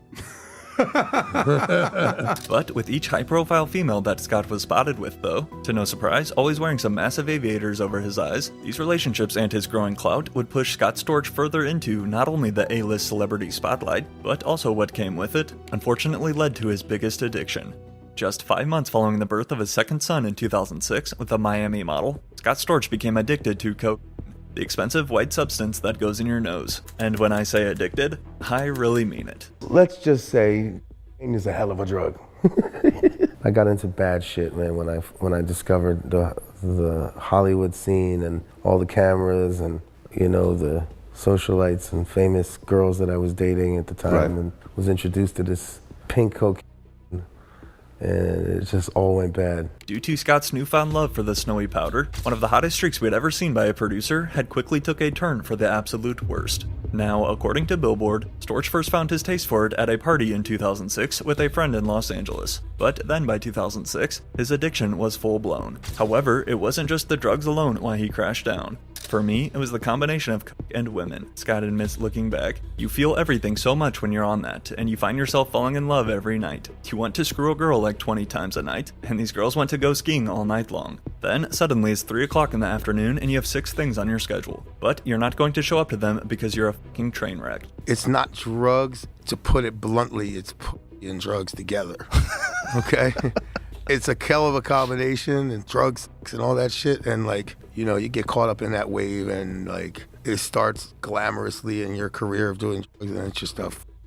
But with each high-profile female that Scott was spotted with, though, to no surprise, always wearing some massive aviators over his eyes, these relationships and his growing clout would push Scott Storch further into not only the A-list celebrity spotlight, but also what came with it, unfortunately led to his biggest addiction. Just 5 months following the birth of his second son in 2006 with a Miami model, Scott Storch became addicted to coke, the expensive white substance that goes in your nose. And when I say addicted, I really mean it. Let's just say cocaine is a hell of a drug. I got into bad shit, man, when I discovered the Hollywood scene and all the cameras and, you know, the socialites and famous girls that I was dating at the time, and was introduced to this pink cocaine. And it just all went bad. Due to Scott's newfound love for the snowy powder, one of the hottest streaks we had ever seen by a producer had quickly took a turn for the absolute worst. Now, according to Billboard, Storch first found his taste for it at a party in 2006 with a friend in Los Angeles. But then by 2006, his addiction was full-blown. However, it wasn't just the drugs alone why he crashed down. For me, it was the combination of coke and women, Scott admits looking back. You feel everything so much when you're on that, and you find yourself falling in love every night. You want to screw a girl like 20 times a night, and these girls want to go skiing all night long. Then, suddenly it's 3 o'clock in the afternoon and you have 6 things on your schedule. But you're not going to show up to them because you're a fucking train wreck. It's not drugs, to put it bluntly, it's pussy and drugs together. Okay? It's a hell of a combination, and drugs and all that shit, and like, you know, you get caught up in that wave, and like, it starts glamorously in your career of doing drugs, and it's just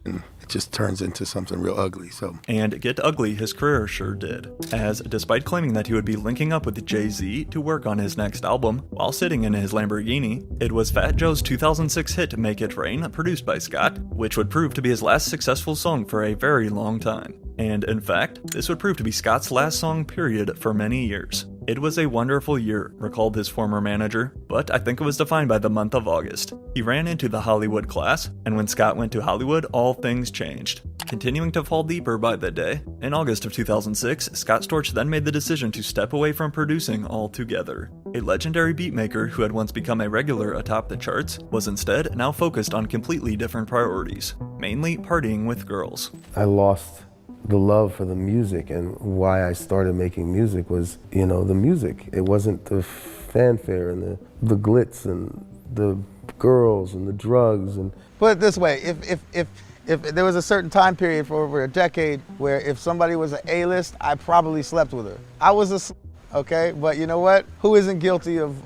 and it just turns into something real ugly. So, and get ugly his career sure did, as despite claiming that he would be linking up with Jay-Z to work on his next album while sitting in his Lamborghini, it was Fat Joe's 2006 hit Make It Rain, produced by Scott, which would prove to be his last successful song for a very long time. And in fact, this would prove to be Scott's last song period for many years. It was a wonderful year, recalled his former manager, but I think it was defined by the month of August. He ran into the Hollywood class, and when Scott went to Hollywood, all things changed. Continuing to fall deeper by the day, in August of 2006, Scott Storch then made the decision to step away from producing altogether. A legendary beatmaker who had once become a regular atop the charts was instead now focused on completely different priorities, mainly partying with girls. I lost the love for the music, and why I started making music was, you know, the music. It wasn't the fanfare and the glitz and the girls and the drugs. And put it this way, if there was a certain time period for over a decade where if somebody was an A-list, I probably slept with her. I was okay, but you know what? Who isn't guilty of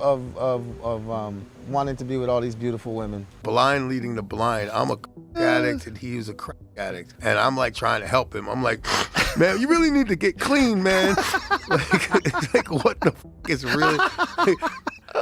wanting to be with all these beautiful women? Blind leading the blind. I'm a addict and he was a crack addict, and I'm like trying to help him. I'm like, man, you really need to get clean, man. like what the fuck is really?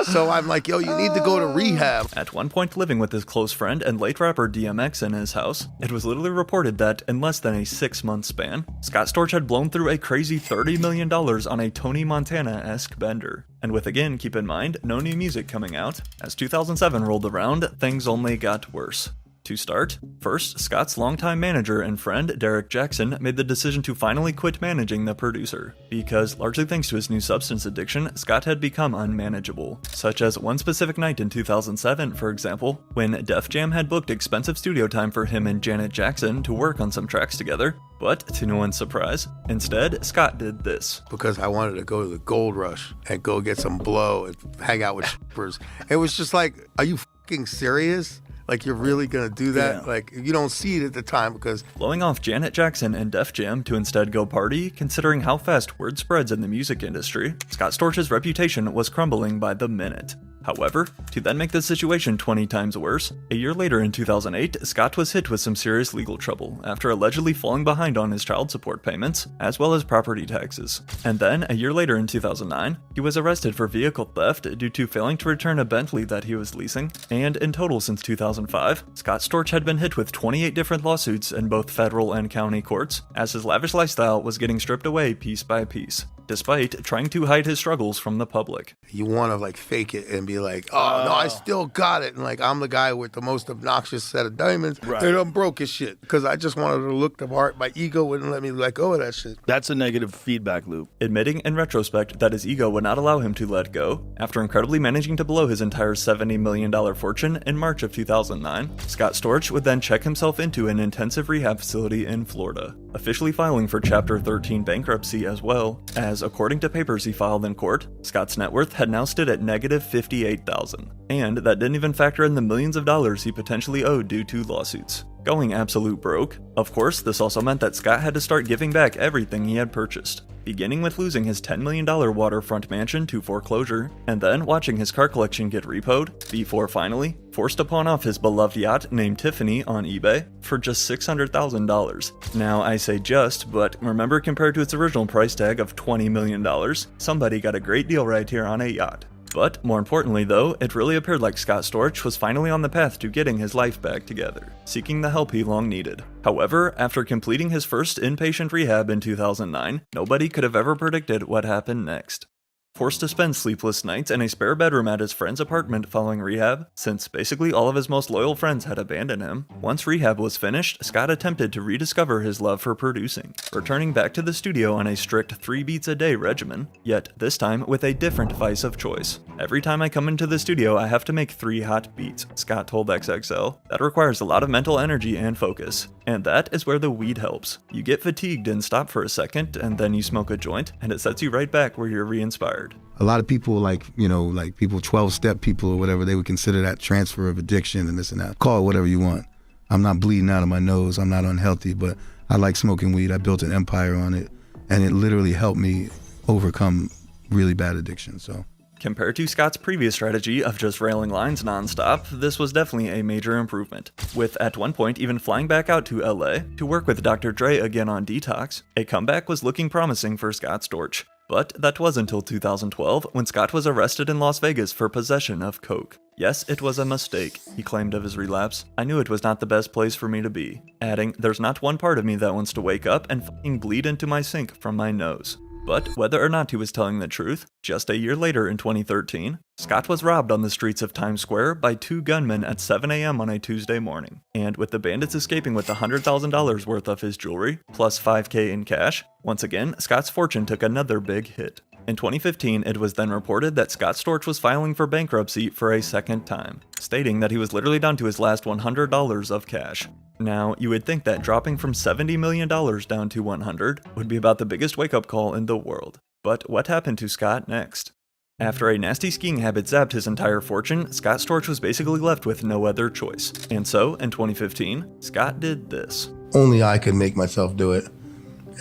So I'm like, yo, you need to go to rehab. At one point living with his close friend and late rapper DMX in his house, it was literally reported that in less than a 6-month span, Scott Storch had blown through a crazy $30 million on a Tony Montana-esque bender. And with, again, keep in mind, no new music coming out, as 2007 rolled around, things only got worse. To start, first, Scott's longtime manager and friend, Derek Jackson, made the decision to finally quit managing the producer, because largely thanks to his new substance addiction, Scott had become unmanageable. Such as one specific night in 2007, for example, when Def Jam had booked expensive studio time for him and Janet Jackson to work on some tracks together, but to no one's surprise, instead, Scott did this. Because I wanted to go to the Gold Rush and go get some blow and hang out with strippers. It was just like, are you fucking serious? Like, you're really gonna do that? Yeah. Like, you don't see it at the time because Blowing off Janet Jackson and Def Jam to instead go party, considering how fast word spreads in the music industry, Scott Storch's reputation was crumbling by the minute. However, to then make the situation 20 times worse, a year later in 2008, Scott was hit with some serious legal trouble after allegedly falling behind on his child support payments, as well as property taxes. And then, a year later in 2009, he was arrested for vehicle theft due to failing to return a Bentley that he was leasing, and in total since 2005, Scott Storch had been hit with 28 different lawsuits in both federal and county courts, as his lavish lifestyle was getting stripped away piece by piece, despite trying to hide his struggles from the public. you want to like fake it and be like, oh no, I still got it. And like, I'm the guy with the most obnoxious set of diamonds. Right. And I'm broke as shit. Because I just wanted to look the part. My ego wouldn't let me let go of that shit. That's a negative feedback loop. Admitting in retrospect that his ego would not allow him to let go, after incredibly managing to blow his entire $70 million fortune in March of 2009, Scott Storch would then check himself into an intensive rehab facility in Florida, officially filing for Chapter 13 bankruptcy as well, as according to papers he filed in court, Scott's net worth had now stood at negative $58,000, and that didn't even factor in the millions of dollars he potentially owed due to lawsuits. Going absolute broke. Of course, this also meant that Scott had to start giving back everything he had purchased, beginning with losing his $10 million waterfront mansion to foreclosure, and then watching his car collection get repoed, before finally forced to pawn off his beloved yacht named Tiffany on eBay for just $600,000. Now, I say just, but remember, compared to its original price tag of $20 million, somebody got a great deal right here on a yacht. But more importantly though, it really appeared like Scott Storch was finally on the path to getting his life back together, seeking the help he long needed. However, after completing his first inpatient rehab in 2009, nobody could have ever predicted what happened next. Forced to spend sleepless nights in a spare bedroom at his friend's apartment following rehab, since basically all of his most loyal friends had abandoned him. Once rehab was finished, Scott attempted to rediscover his love for producing, returning back to the studio on a strict 3 beats a day regimen, yet this time with a different device of choice. Every time I come into the studio, I have to make 3 hot beats, Scott told XXL. That requires a lot of mental energy and focus. And that is where the weed helps. You get fatigued and stop for a second, and then you smoke a joint, and it sets you right back where you're re-inspired. A lot of people, like, you know, like people 12-step people or whatever, they would consider that transfer of addiction and this and that. Call it whatever you want. I'm not bleeding out of my nose. I'm not unhealthy, but I like smoking weed. I built an empire on it, and it literally helped me overcome really bad addiction, so. Compared to Scott's previous strategy of just railing lines nonstop, this was definitely a major improvement, with at one point even flying back out to LA to work with Dr. Dre again on Detox. A comeback was looking promising for Scott Storch. But that was until 2012, when Scott was arrested in Las Vegas for possession of coke. Yes, it was a mistake, he claimed of his relapse. I knew it was not the best place for me to be, adding, there's not one part of me that wants to wake up and fucking bleed into my sink from my nose. But whether or not he was telling the truth, just a year later in 2013, Scott was robbed on the streets of Times Square by 2 gunmen at 7 a.m. on a Tuesday morning. And with the bandits escaping with $100,000 worth of his jewelry, plus $5,000 in cash, once again, Scott's fortune took another big hit. In 2015, it was then reported that Scott Storch was filing for bankruptcy for a second time, stating that he was literally down to his last $100 of cash. Now, you would think that dropping from $70 million down to $100 would be about the biggest wake-up call in the world. But what happened to Scott next? After a nasty skiing habit zapped his entire fortune, Scott Storch was basically left with no other choice. And so, in 2015, Scott did this. Only I could make myself do it.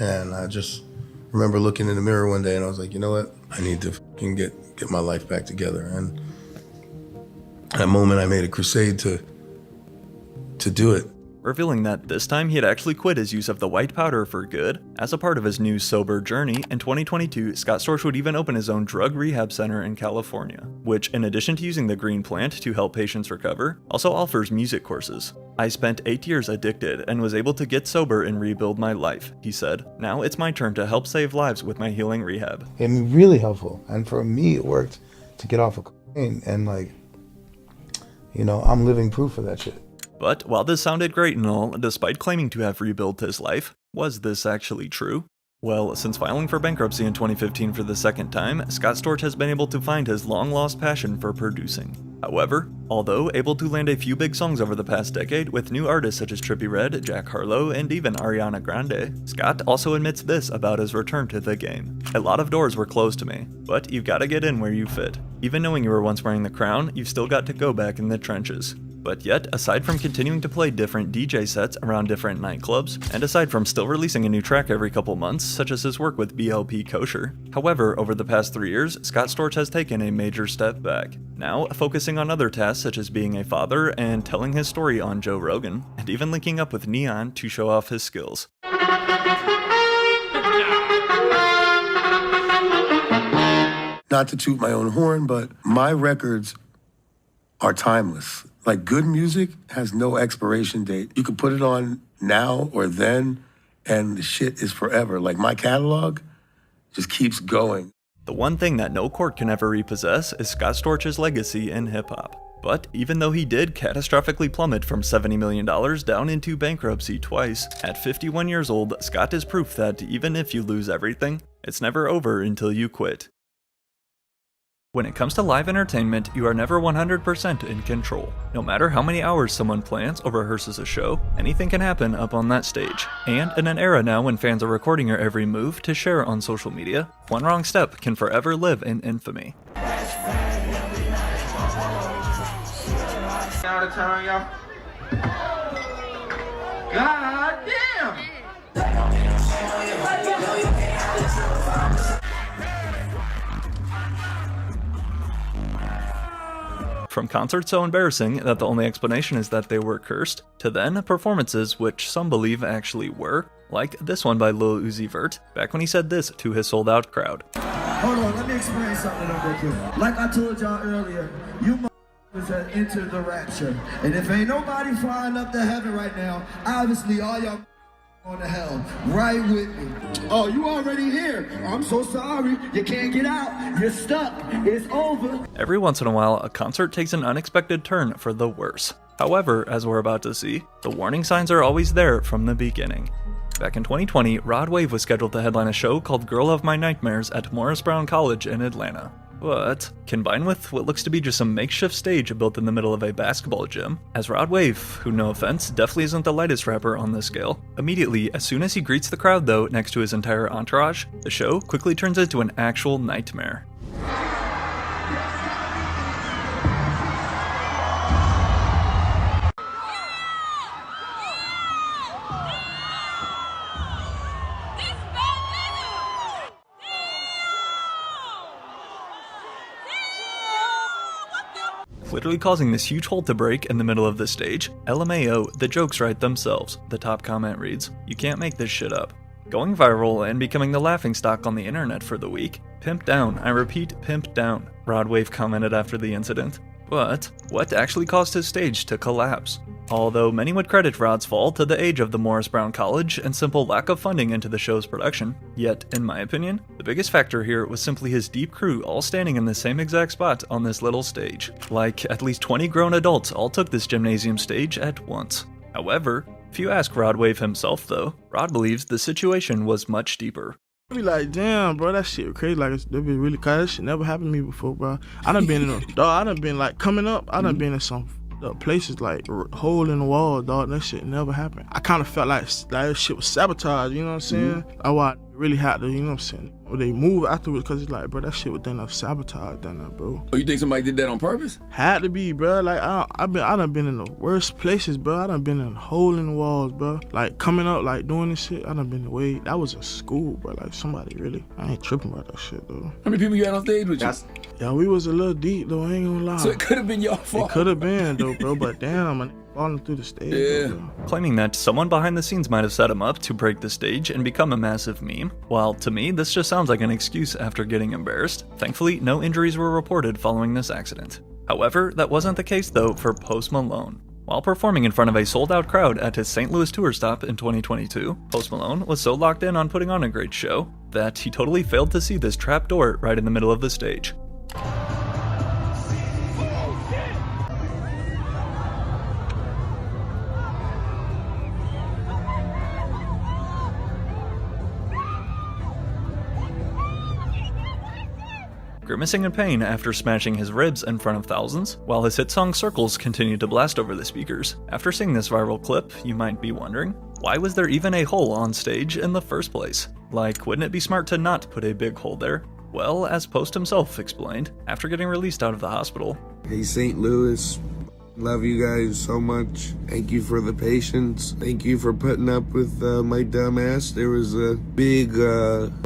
And I just remember looking in the mirror one day and I was like, you know what? I need to fucking get my life back together. And at that moment I made a crusade to do it. Revealing that this time he had actually quit his use of the white powder for good. As a part of his new sober journey, in 2022, Scott Storch would even open his own drug rehab center in California, which, in addition to using the green plant to help patients recover, also offers music courses. I spent 8 years addicted and was able to get sober and rebuild my life, he said. Now it's my turn to help save lives with my healing rehab. It was really helpful. And for me, it worked to get off of cocaine. And like, you know, I'm living proof of that shit. But while this sounded great and all, despite claiming to have rebuilt his life, was this actually true? Well, since filing for bankruptcy in 2015 for the second time, Scott Storch has been able to find his long-lost passion for producing. However, although able to land a few big songs over the past decade with new artists such as Trippie Redd, Jack Harlow, and even Ariana Grande, Scott also admits this about his return to the game. A lot of doors were closed to me, but you've got to get in where you fit. Even knowing you were once wearing the crown, you've still got to go back in the trenches. But yet, aside from continuing to play different DJ sets around different nightclubs, and aside from still releasing a new track every couple months, such as his work with BLP Kosher. However, over the past 3 years, Scott Storch has taken a major step back, now focusing on other tasks such as being a father and telling his story on Joe Rogan, and even linking up with Neon to show off his skills. Not to toot my own horn, but my records are timeless. Like, good music has no expiration date. You can put it on now or then, and the shit is forever. Like, my catalog just keeps going. The one thing that no court can ever repossess is Scott Storch's legacy in hip-hop. But even though he did catastrophically plummet from $70 million down into bankruptcy twice, at 51 years old, Scott is proof that even if you lose everything, it's never over until you quit. When it comes to live entertainment, you are never 100% in control. No matter how many hours someone plans or rehearses a show, anything can happen up on that stage. And in an era now when fans are recording your every move to share on social media, one wrong step can forever live in infamy. Out of town, y'all. God damn! From concerts so embarrassing that the only explanation is that they were cursed, to then performances which some believe actually were, like this one by Lil Uzi Vert, back when he said this to his sold-out crowd. Hold on, let me explain something real quick. Like I told y'all earlier, you motherfuckers have entered the rapture. And if ain't nobody flying up to heaven right now, obviously all y'all on to hell, right with me. Oh, you already here. I'm so sorry. You can't get out. You're stuck. It's over. Every once in a while, a concert takes an unexpected turn for the worse. However, as we're about to see, the warning signs are always there from the beginning. Back in 2020, Rod Wave was scheduled to headline a show called Girl of My Nightmares at Morris Brown College in Atlanta. But, combined with what looks to be just some makeshift stage built in the middle of a basketball gym, as Rod Wave, who no offense, definitely isn't the lightest rapper on this scale, immediately, as soon as he greets the crowd though next to his entire entourage, the show quickly turns into an actual nightmare. Literally causing this huge hole to break in the middle of the stage. LMAO, the jokes write themselves. The top comment reads, "You can't make this shit up." Going viral and becoming the laughingstock on the internet for the week. "Pimp down, I repeat, pimp down," Rod Wave commented after the incident. But what actually caused his stage to collapse? Although many would credit Rod's fall to the age of the Morris Brown College and simple lack of funding into the show's production, yet, in my opinion, the biggest factor here was simply his deep crew all standing in the same exact spot on this little stage. Like, at least 20 grown adults all took this gymnasium stage at once. However, if you ask Rod Wave himself though, Rod believes the situation was much deeper. I be like, damn, bro, that shit crazy. Like, that be really, cause that shit never happened to me before, bro. I done been in a, dog, I done been like, coming up, I done been in some places like hole in the wall, dog. That shit never happened. I kind of felt like that shit was sabotaged, you know what I'm saying? That's why I really had to, you know what I'm saying? Or they move afterwards, cause it's like, bro, that shit was done up sabotaged, done up, bro. Oh, you think somebody did that on purpose? Had to be, bro. Like, I done been in the worst places, bro. I done been in hole in the walls, bro. Like, coming up, like, doing this shit, I done been away. That was a school, bro. Like, somebody really, I ain't tripping about that shit, though. How many people you had on stage with you? Yeah, we was a little deep, though, I ain't gonna lie. So it could have been your fault. It could have been, though, bro, but damn, I'm falling through the stage. Yeah. Bro. Claiming that someone behind the scenes might have set him up to break the stage and become a massive meme. While to me, this just sounds like an excuse after getting embarrassed. Thankfully, no injuries were reported following this accident. However, that wasn't the case though for Post Malone. While performing in front of a sold-out crowd at his St. Louis tour stop in 2022, Post Malone was so locked in on putting on a great show that he totally failed to see this trap door right in the middle of the stage. Grimacing in pain after smashing his ribs in front of thousands, while his hit song Circles continued to blast over the speakers. After seeing this viral clip, you might be wondering, why was there even a hole on stage in the first place? Like, wouldn't it be smart to not put a big hole there? Well, as Post himself explained, after getting released out of the hospital. Hey, St. Louis, Love you guys so much. Thank you for the patience. Thank you for putting up with my dumb ass. There was a big,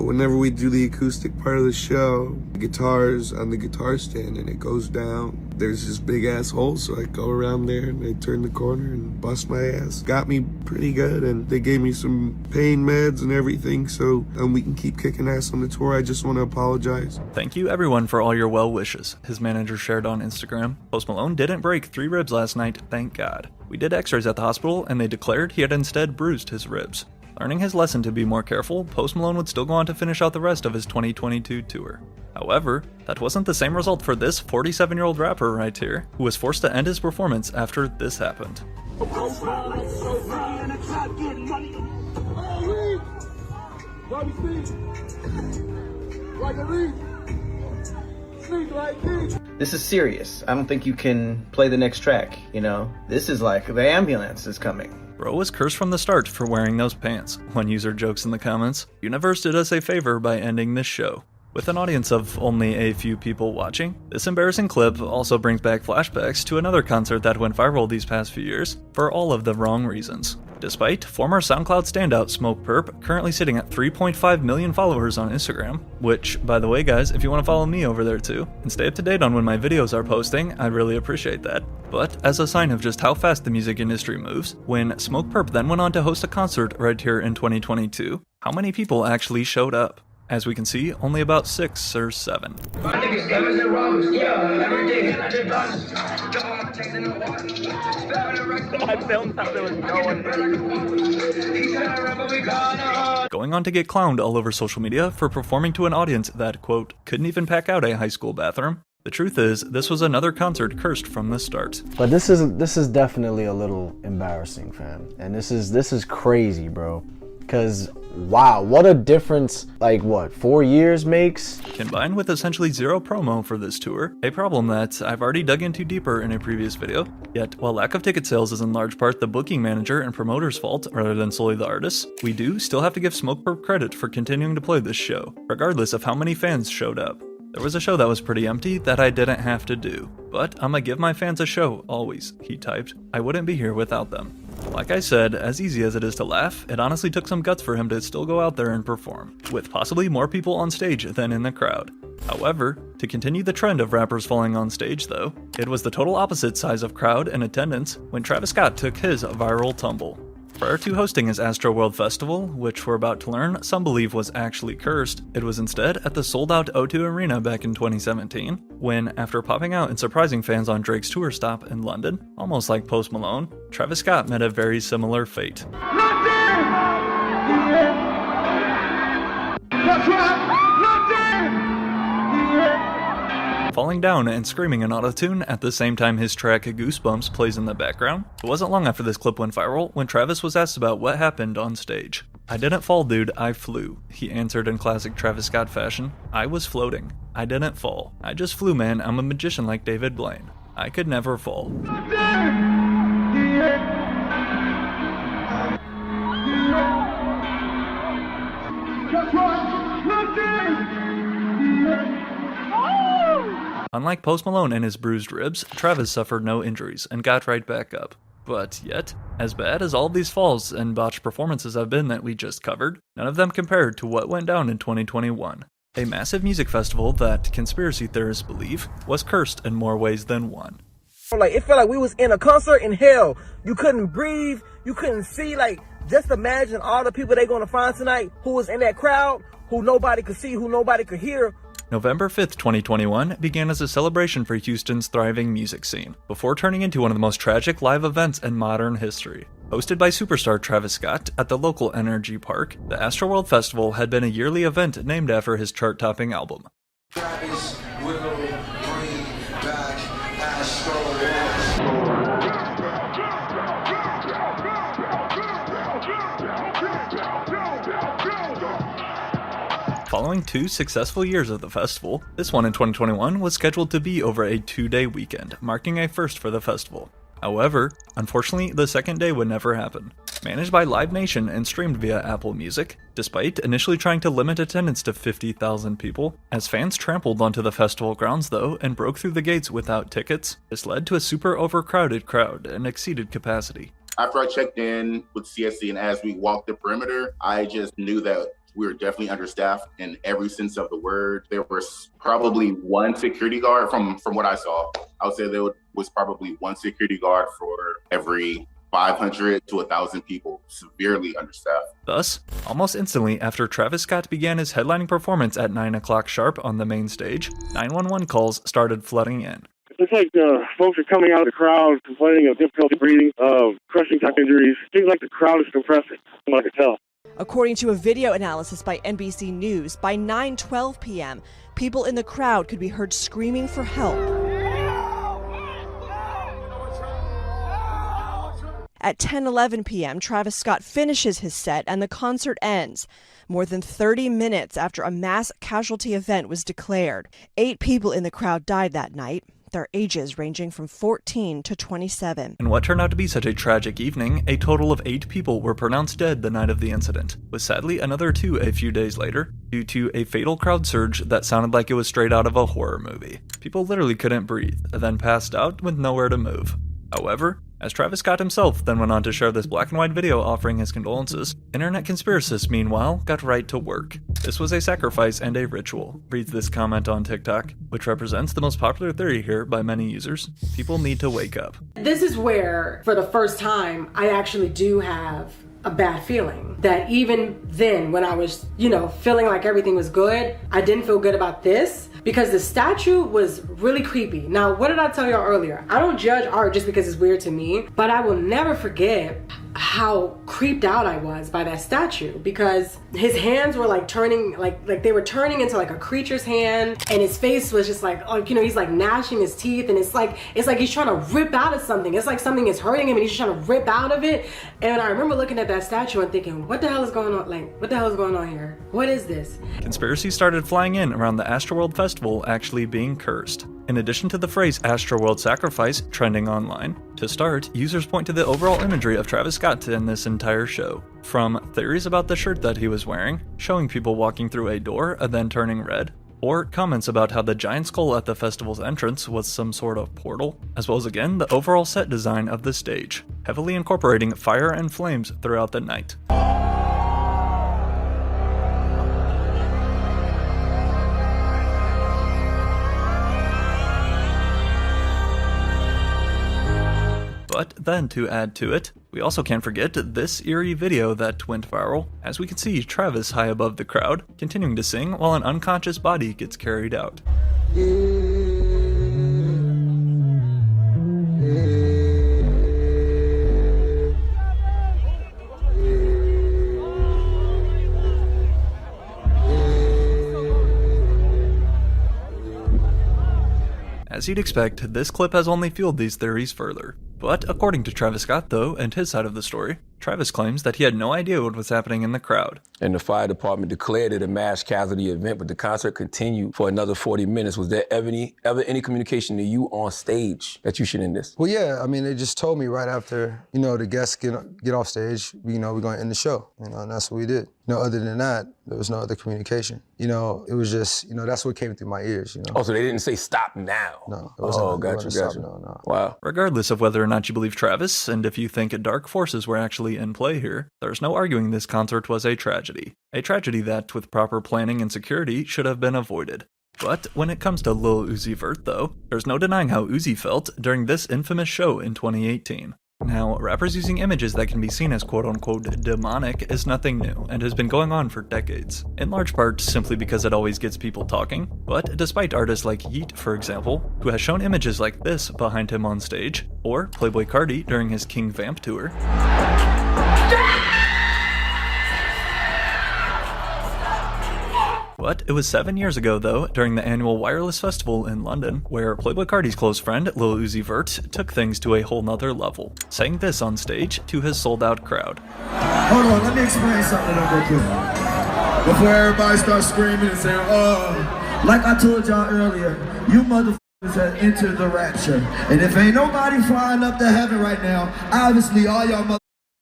whenever we do the acoustic part of the show, guitars on the guitar stand and it goes down. There's this big ass hole, so I go around there and I turn the corner and bust my ass. Got me pretty good, and they gave me some pain meds and everything, so we can keep kicking ass on the tour. I just want to apologize. Thank you everyone for all your well wishes, his manager shared on Instagram. Post Malone didn't break 3 ribs last night, thank God. We did x-rays at the hospital and they declared he had instead bruised his ribs. Learning his lesson to be more careful, Post Malone would still go on to finish out the rest of his 2022 tour. However, that wasn't the same result for this 47-year-old rapper right here, who was forced to end his performance after this happened. This is serious. I don't think you can play the next track, you know? This is like the ambulance is coming. Bro was cursed from the start for wearing those pants. One user jokes in the comments. Universe did us a favor by ending this show. With an audience of only a few people watching, this embarrassing clip also brings back flashbacks to another concert that went viral these past few years for all of the wrong reasons. Despite former SoundCloud standout Smoke Perp currently sitting at 3.5 million followers on Instagram, which, by the way guys, if you want to follow me over there too, and stay up to date on when my videos are posting, I'd really appreciate that. But as a sign of just how fast the music industry moves, when Smoke Perp then went on to host a concert right here in 2022, how many people actually showed up? As we can see, only about 6 or 7. Going on to get clowned all over social media for performing to an audience that, quote, couldn't even pack out a high school bathroom. The truth is, this was another concert cursed from the start. But this is definitely a little embarrassing, fam. And this is crazy, bro. Because, wow, what a difference, 4 years makes? Combined with essentially zero promo for this tour, a problem that I've already dug into deeper in a previous video. Yet, while lack of ticket sales is in large part the booking manager and promoter's fault rather than solely the artists, we do still have to give Smoke Perp credit for continuing to play this show, regardless of how many fans showed up. There was a show that was pretty empty that I didn't have to do. But I'ma give my fans a show, always, he typed. I wouldn't be here without them. Like I said, as easy as it is to laugh, it honestly took some guts for him to still go out there and perform, with possibly more people on stage than in the crowd. However, to continue the trend of rappers falling on stage though, it was the total opposite size of crowd and attendance when Travis Scott took his viral tumble. Prior to hosting his Astroworld Festival, which we're about to learn some believe was actually cursed, it was instead at the sold-out O2 Arena back in 2017, when, after popping out and surprising fans on Drake's tour stop in London, almost like Post Malone, Travis Scott met a very similar fate. Falling down and screaming in autotune at the same time his track Goosebumps plays in the background. It wasn't long after this clip went viral when Travis was asked about what happened on stage. I didn't fall, dude, I flew, he answered in classic Travis Scott fashion. I was floating. I didn't fall. I just flew, man. I'm a magician like David Blaine. I could never fall. Unlike Post Malone and his bruised ribs, Travis suffered no injuries and got right back up. But yet, as bad as all of these falls and botched performances have been that we just covered, none of them compared to what went down in 2021. A massive music festival that, conspiracy theorists believe, was cursed in more ways than one. It felt like we was in a concert in hell. You couldn't breathe, you couldn't see, just imagine all the people they're gonna find tonight who was in that crowd, who nobody could see, who nobody could hear. November 5th, 2021 began as a celebration for Houston's thriving music scene, before turning into one of the most tragic live events in modern history. Hosted by superstar Travis Scott at the local Energy Park, the Astroworld Festival had been a yearly event named after his chart-topping album. Travis will bring back Astroworld. Following 2 successful years of the festival, this one in 2021 was scheduled to be over a 2-day weekend, marking a first for the festival. However, unfortunately, the second day would never happen. managed by Live Nation and streamed via Apple Music, despite initially trying to limit attendance to 50,000 people. As fans trampled onto the festival grounds, though, and broke through the gates without tickets, this led to a super overcrowded crowd and exceeded capacity. After I checked in with CSC and as we walked the perimeter, I just knew that we were definitely understaffed in every sense of the word. There was probably one security guard from what I saw. I would say there was probably one security guard for every 500 to 1,000 people, severely understaffed. Thus, almost instantly after Travis Scott began his headlining performance at 9 o'clock sharp on the main stage, 911 calls started flooding in. It's like folks are coming out of the crowd complaining of difficulty breathing, of crushing type injuries. Seems like the crowd is compressing, from what I could tell. According to a video analysis by NBC News, by 9:12 p.m., people in the crowd could be heard screaming for help. At 10:11 p.m., Travis Scott finishes his set and the concert ends. More than 30 minutes after a mass casualty event was declared. 8 people in the crowd died that night, their ages ranging from 14 to 27. In what turned out to be such a tragic evening, a total of 8 people were pronounced dead the night of the incident, with sadly another 2 a few days later, due to a fatal crowd surge that sounded like it was straight out of a horror movie. People literally couldn't breathe, and then passed out with nowhere to move. However, as Travis Scott himself then went on to share this black and white video offering his condolences, internet conspiracists meanwhile got right to work. This was a sacrifice and a ritual, reads this comment on TikTok, which represents the most popular theory here by many users. People need to wake up. This is where, for the first time, I actually do have a bad feeling. That even then, when I was, feeling like everything was good, I didn't feel good about this because the statue was really creepy. Now, what did I tell y'all earlier? I don't judge art just because it's weird to me, but I will never forget how creeped out I was by that statue because his hands were like turning, like they were turning into like a creature's hand, and his face was just like, he's like gnashing his teeth, and it's like he's trying to rip out of something. It's like something is hurting him and he's trying to rip out of it. And I remember looking at that statue and thinking, what the hell is going on? Like, what the hell is going on here? What is this? Conspiracies started flying in around the Astroworld Festival actually being cursed. In addition to the phrase Astroworld Sacrifice trending online, to start, users point to the overall imagery of Travis Scott in this entire show. From theories about the shirt that he was wearing, showing people walking through a door and then turning red, or comments about how the giant skull at the festival's entrance was some sort of portal, as well as again the overall set design of the stage, heavily incorporating fire and flames throughout the night. But then to add to it, we also can't forget this eerie video that went viral, as we can see Travis high above the crowd, continuing to sing while an unconscious body gets carried out. As you'd expect, this clip has only fueled these theories further. But according to Travis Scott though, and his side of the story, Travis claims that he had no idea what was happening in the crowd. And the fire department declared it a mass casualty event, but the concert continued for another 40 minutes. Was there ever any communication to you on stage that you should end this? Well, yeah, I mean, they just told me right after, the guests get off stage, we're going to end the show, and that's what we did. Other than that, there was no other communication. It was just, that's what came through my ears, Oh, so they didn't say stop now? No, it wasn't. Gotcha. No. Wow. Regardless of whether or not you believe Travis, and if you think dark forces were actually in play here, there's no arguing this concert was a tragedy. A tragedy that, with proper planning and security, should have been avoided. But when it comes to Lil Uzi Vert though, there's no denying how Uzi felt during this infamous show in 2018. Now, rappers using images that can be seen as quote-unquote demonic is nothing new, and has been going on for decades, in large part simply because it always gets people talking. But despite artists like Yeet, for example, who has shown images like this behind him on stage, or Playboi Carti during his King Vamp tour, but it was 7 years ago though, during the annual Wireless Festival in London, where Playboi Carti's close friend, Lil Uzi Vert, took things to a whole nother level, saying this on stage to his sold-out crowd. Hold on, let me explain something real quick. Before everybody starts screaming and saying, like I told y'all earlier, you motherfuckers have entered the rapture. And if ain't nobody flying up to heaven right now, obviously all y'all motherfuckers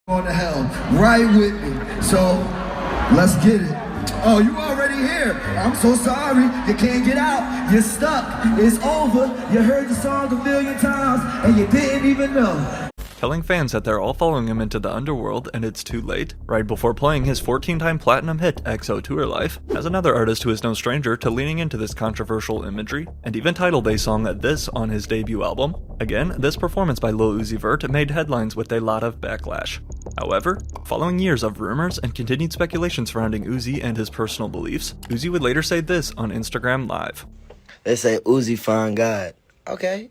going to hell right with me. So let's get it. Oh, you already here. I'm so sorry. You can't get out. You're stuck. It's over. You heard the song a million times and you didn't even know. Telling fans that they're all following him into the underworld and it's too late, right before playing his 14-time platinum hit XO Tour Life, as another artist who is no stranger to leaning into this controversial imagery, and even titled a song This on his debut album. Again, this performance by Lil Uzi Vert made headlines with a lot of backlash. However, following years of rumors and continued speculation surrounding Uzi and his personal beliefs, Uzi would later say this on Instagram Live. They say Uzi find God. Okay,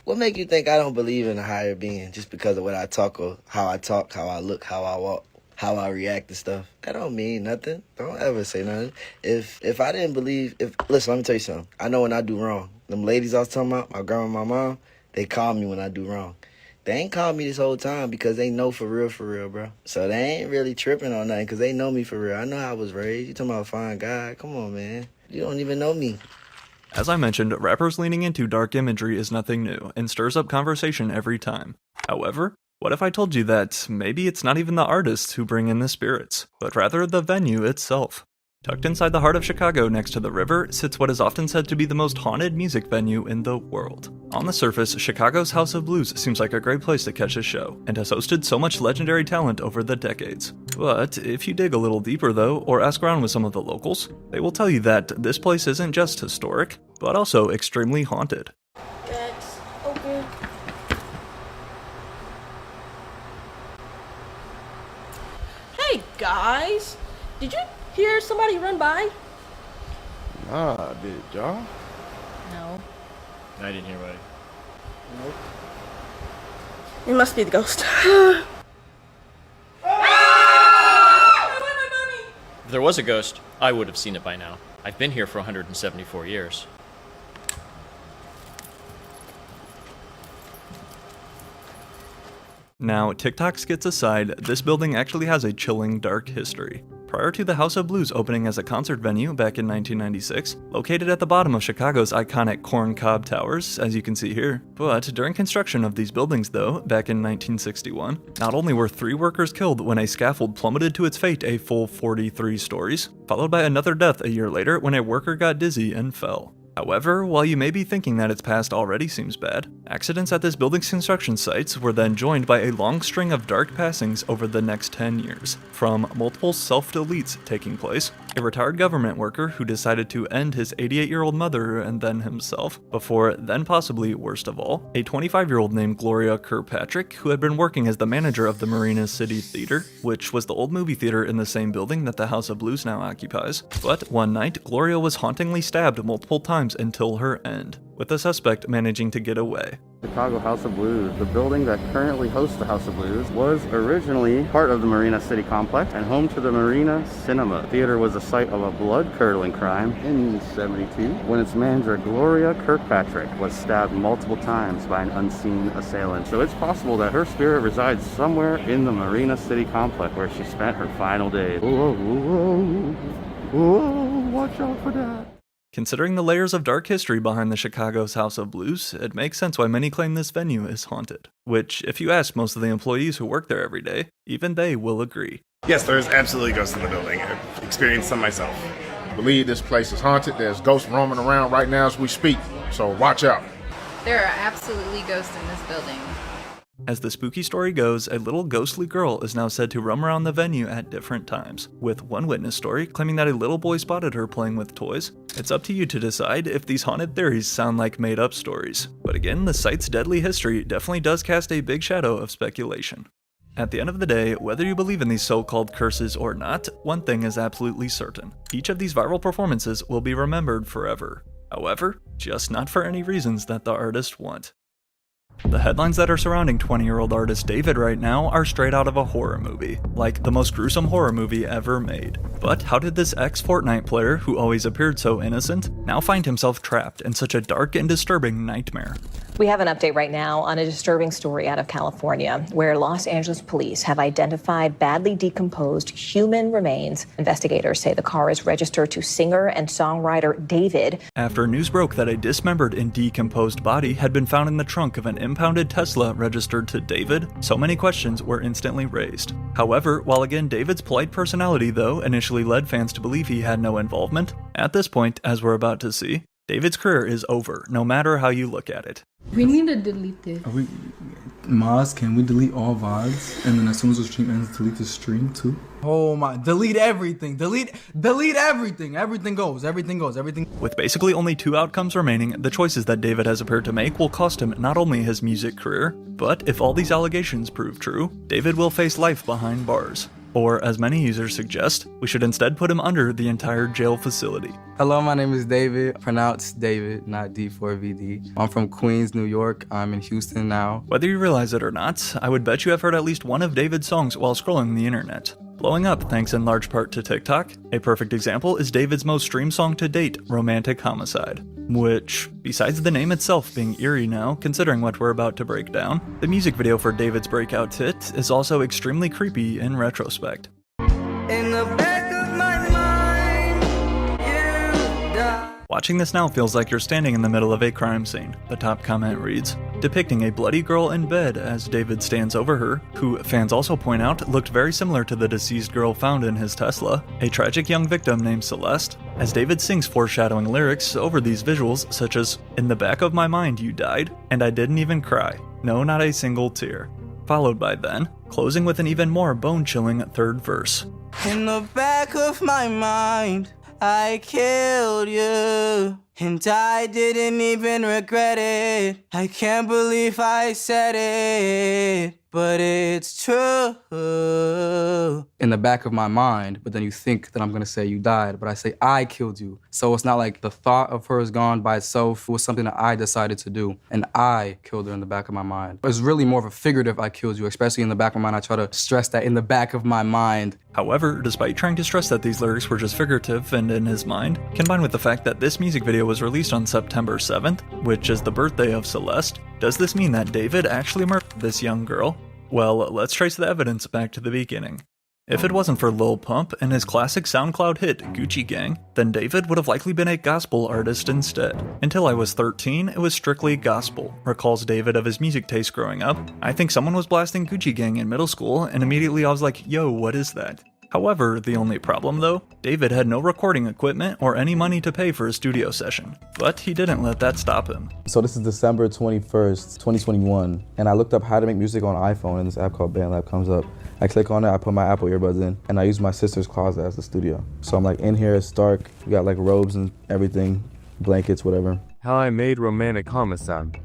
what make you think I don't believe in a higher being just because of what I talk or how I talk, how I look, how I walk, how I react to stuff? That don't mean nothing. Don't ever say nothing. If I didn't believe, listen, let me tell you something. I know when I do wrong. Them ladies I was talking about, my grandma and my mom, they call me when I do wrong. They ain't called me this whole time because they know for real, bro. So they ain't really tripping on nothing because they know me for real. I know how I was raised. You talking about fine God? Come on, man. You don't even know me. As I mentioned, rappers leaning into dark imagery is nothing new, and stirs up conversation every time. However, what if I told you that maybe it's not even the artists who bring in the spirits, but rather the venue itself? Tucked inside the heart of Chicago next to the river sits what is often said to be the most haunted music venue in the world. On the surface, Chicago's House of Blues seems like a great place to catch a show, and has hosted so much legendary talent over the decades. But if you dig a little deeper though, or ask around with some of the locals, they will tell you that this place isn't just historic, but also extremely haunted. That's open. Hey guys, did you hear somebody run by? Nah, did y'all? No. I didn't hear anybody. Nope. It must be the ghost. If there was a ghost, I would have seen it by now. I've been here for 174 years. Now, TikTok skits aside, this building actually has a chilling dark history. Prior to the House of Blues opening as a concert venue back in 1996, located at the bottom of Chicago's iconic Corn Cob Towers, as you can see here. But during construction of these buildings though, back in 1961, not only were 3 workers killed when a scaffold plummeted to its fate a full 43 stories, followed by another death a year later when a worker got dizzy and fell. However, while you may be thinking that its past already seems bad, accidents at this building's construction sites were then joined by a long string of dark passings over the next 10 years, from multiple self-deletes taking place, a retired government worker who decided to end his 88-year-old mother and then himself, before then possibly, worst of all, a 25-year-old named Gloria Kirkpatrick who had been working as the manager of the Marina City Theater, which was the old movie theater in the same building that the House of Blues now occupies. But one night, Gloria was hauntingly stabbed multiple times until her end, with the suspect managing to get away. Chicago House of Blues. The building that currently hosts the House of Blues was originally part of the Marina City Complex and home to the Marina Cinema. The theater was the site of a blood-curdling crime in '72 when its manager Gloria Kirkpatrick was stabbed multiple times by an unseen assailant. So it's possible that her spirit resides somewhere in the Marina City Complex where she spent her final days. Whoa, whoa, whoa, watch out for that. Considering the layers of dark history behind the Chicago's House of Blues, it makes sense why many claim this venue is haunted. Which, if you ask most of the employees who work there every day, even they will agree. Yes, there's absolutely ghosts in the building. I've experienced some myself. I believe this place is haunted. There's ghosts roaming around right now as we speak, so watch out. There are absolutely ghosts in this building. As the spooky story goes, a little ghostly girl is now said to roam around the venue at different times, with one witness story claiming that a little boy spotted her playing with toys. It's up to you to decide if these haunted theories sound like made-up stories. But again, the site's deadly history definitely does cast a big shadow of speculation. At the end of the day, whether you believe in these so-called curses or not, one thing is absolutely certain. Each of these viral performances will be remembered forever. However, just not for any reasons that the artist want. The headlines that are surrounding 20-year-old artist David right now are straight out of a horror movie, like the most gruesome horror movie ever made. But how did this ex-Fortnite player, who always appeared so innocent, now find himself trapped in such a dark and disturbing nightmare? We have an update right now on a disturbing story out of California where Los Angeles police have identified badly decomposed human remains. Investigators say the car is registered to singer and songwriter David. After news broke that a dismembered and decomposed body had been found in the trunk of an impounded Tesla registered to David, so many questions were instantly raised. However, while again David's polite personality though initially led fans to believe he had no involvement, at this point, as we're about to see, David's career is over, no matter how you look at it. We need to delete this. Maz, can we delete all VODs? And then as soon as the stream ends, delete the stream too? Oh my, delete everything. Delete everything. Everything goes. With basically only 2 outcomes remaining, the choices that David has appeared to make will cost him not only his music career, but if all these allegations prove true, David will face life behind bars. Or, as many users suggest, we should instead put him under the entire jail facility. Hello, my name is David, pronounced David, not D4VD. I'm from Queens, New York. I'm in Houston now. Whether you realize it or not, I would bet you have heard at least one of David's songs while scrolling the internet. Blowing up thanks in large part to TikTok. A perfect example is David's most streamed song to date, Romantic Homicide. Which, besides the name itself being eerie now, considering what we're about to break down, the music video for David's breakout hit is also extremely creepy in retrospect. In the back of my mind, you die. Watching this now feels like you're standing in the middle of a crime scene, the top comment reads, depicting a bloody girl in bed as David stands over her, who fans also point out looked very similar to the deceased girl found in his Tesla, a tragic young victim named Celeste, as David sings foreshadowing lyrics over these visuals such as, in the back of my mind you died, and I didn't even cry, no not a single tear, followed by then, closing with an even more bone-chilling third verse. In the back of my mind, I killed you, and I didn't even regret it. I can't believe I said it, but it's true. In the back of my mind, but then you think that I'm gonna say you died, but I say I killed you. So it's not like the thought of her is gone by itself. It was something that I decided to do, and I killed her in the back of my mind. It's really more of a figurative I killed you, especially in the back of my mind. I try to stress that in the back of my mind. However, despite trying to stress that these lyrics were just figurative and in his mind, combined with the fact that this music video was released on September 7th, which is the birthday of Celeste, does this mean that David actually murdered this young girl? Well, let's trace the evidence back to the beginning. If it wasn't for Lil Pump and his classic SoundCloud hit, Gucci Gang, then David would have likely been a gospel artist instead. Until I was 13, it was strictly gospel, recalls David of his music taste growing up. I think someone was blasting Gucci Gang in middle school, and immediately I was like, yo, what is that? However, the only problem though, David had no recording equipment or any money to pay for a studio session, but he didn't let that stop him. So this is December 21st, 2021, and I looked up how to make music on iPhone, and this app called BandLab comes up. I click on it, I put my Apple earbuds in, and I use my sister's closet as the studio. So I'm like in here, it's dark, we got like robes and everything, blankets, whatever. How I made Romantic Homicide.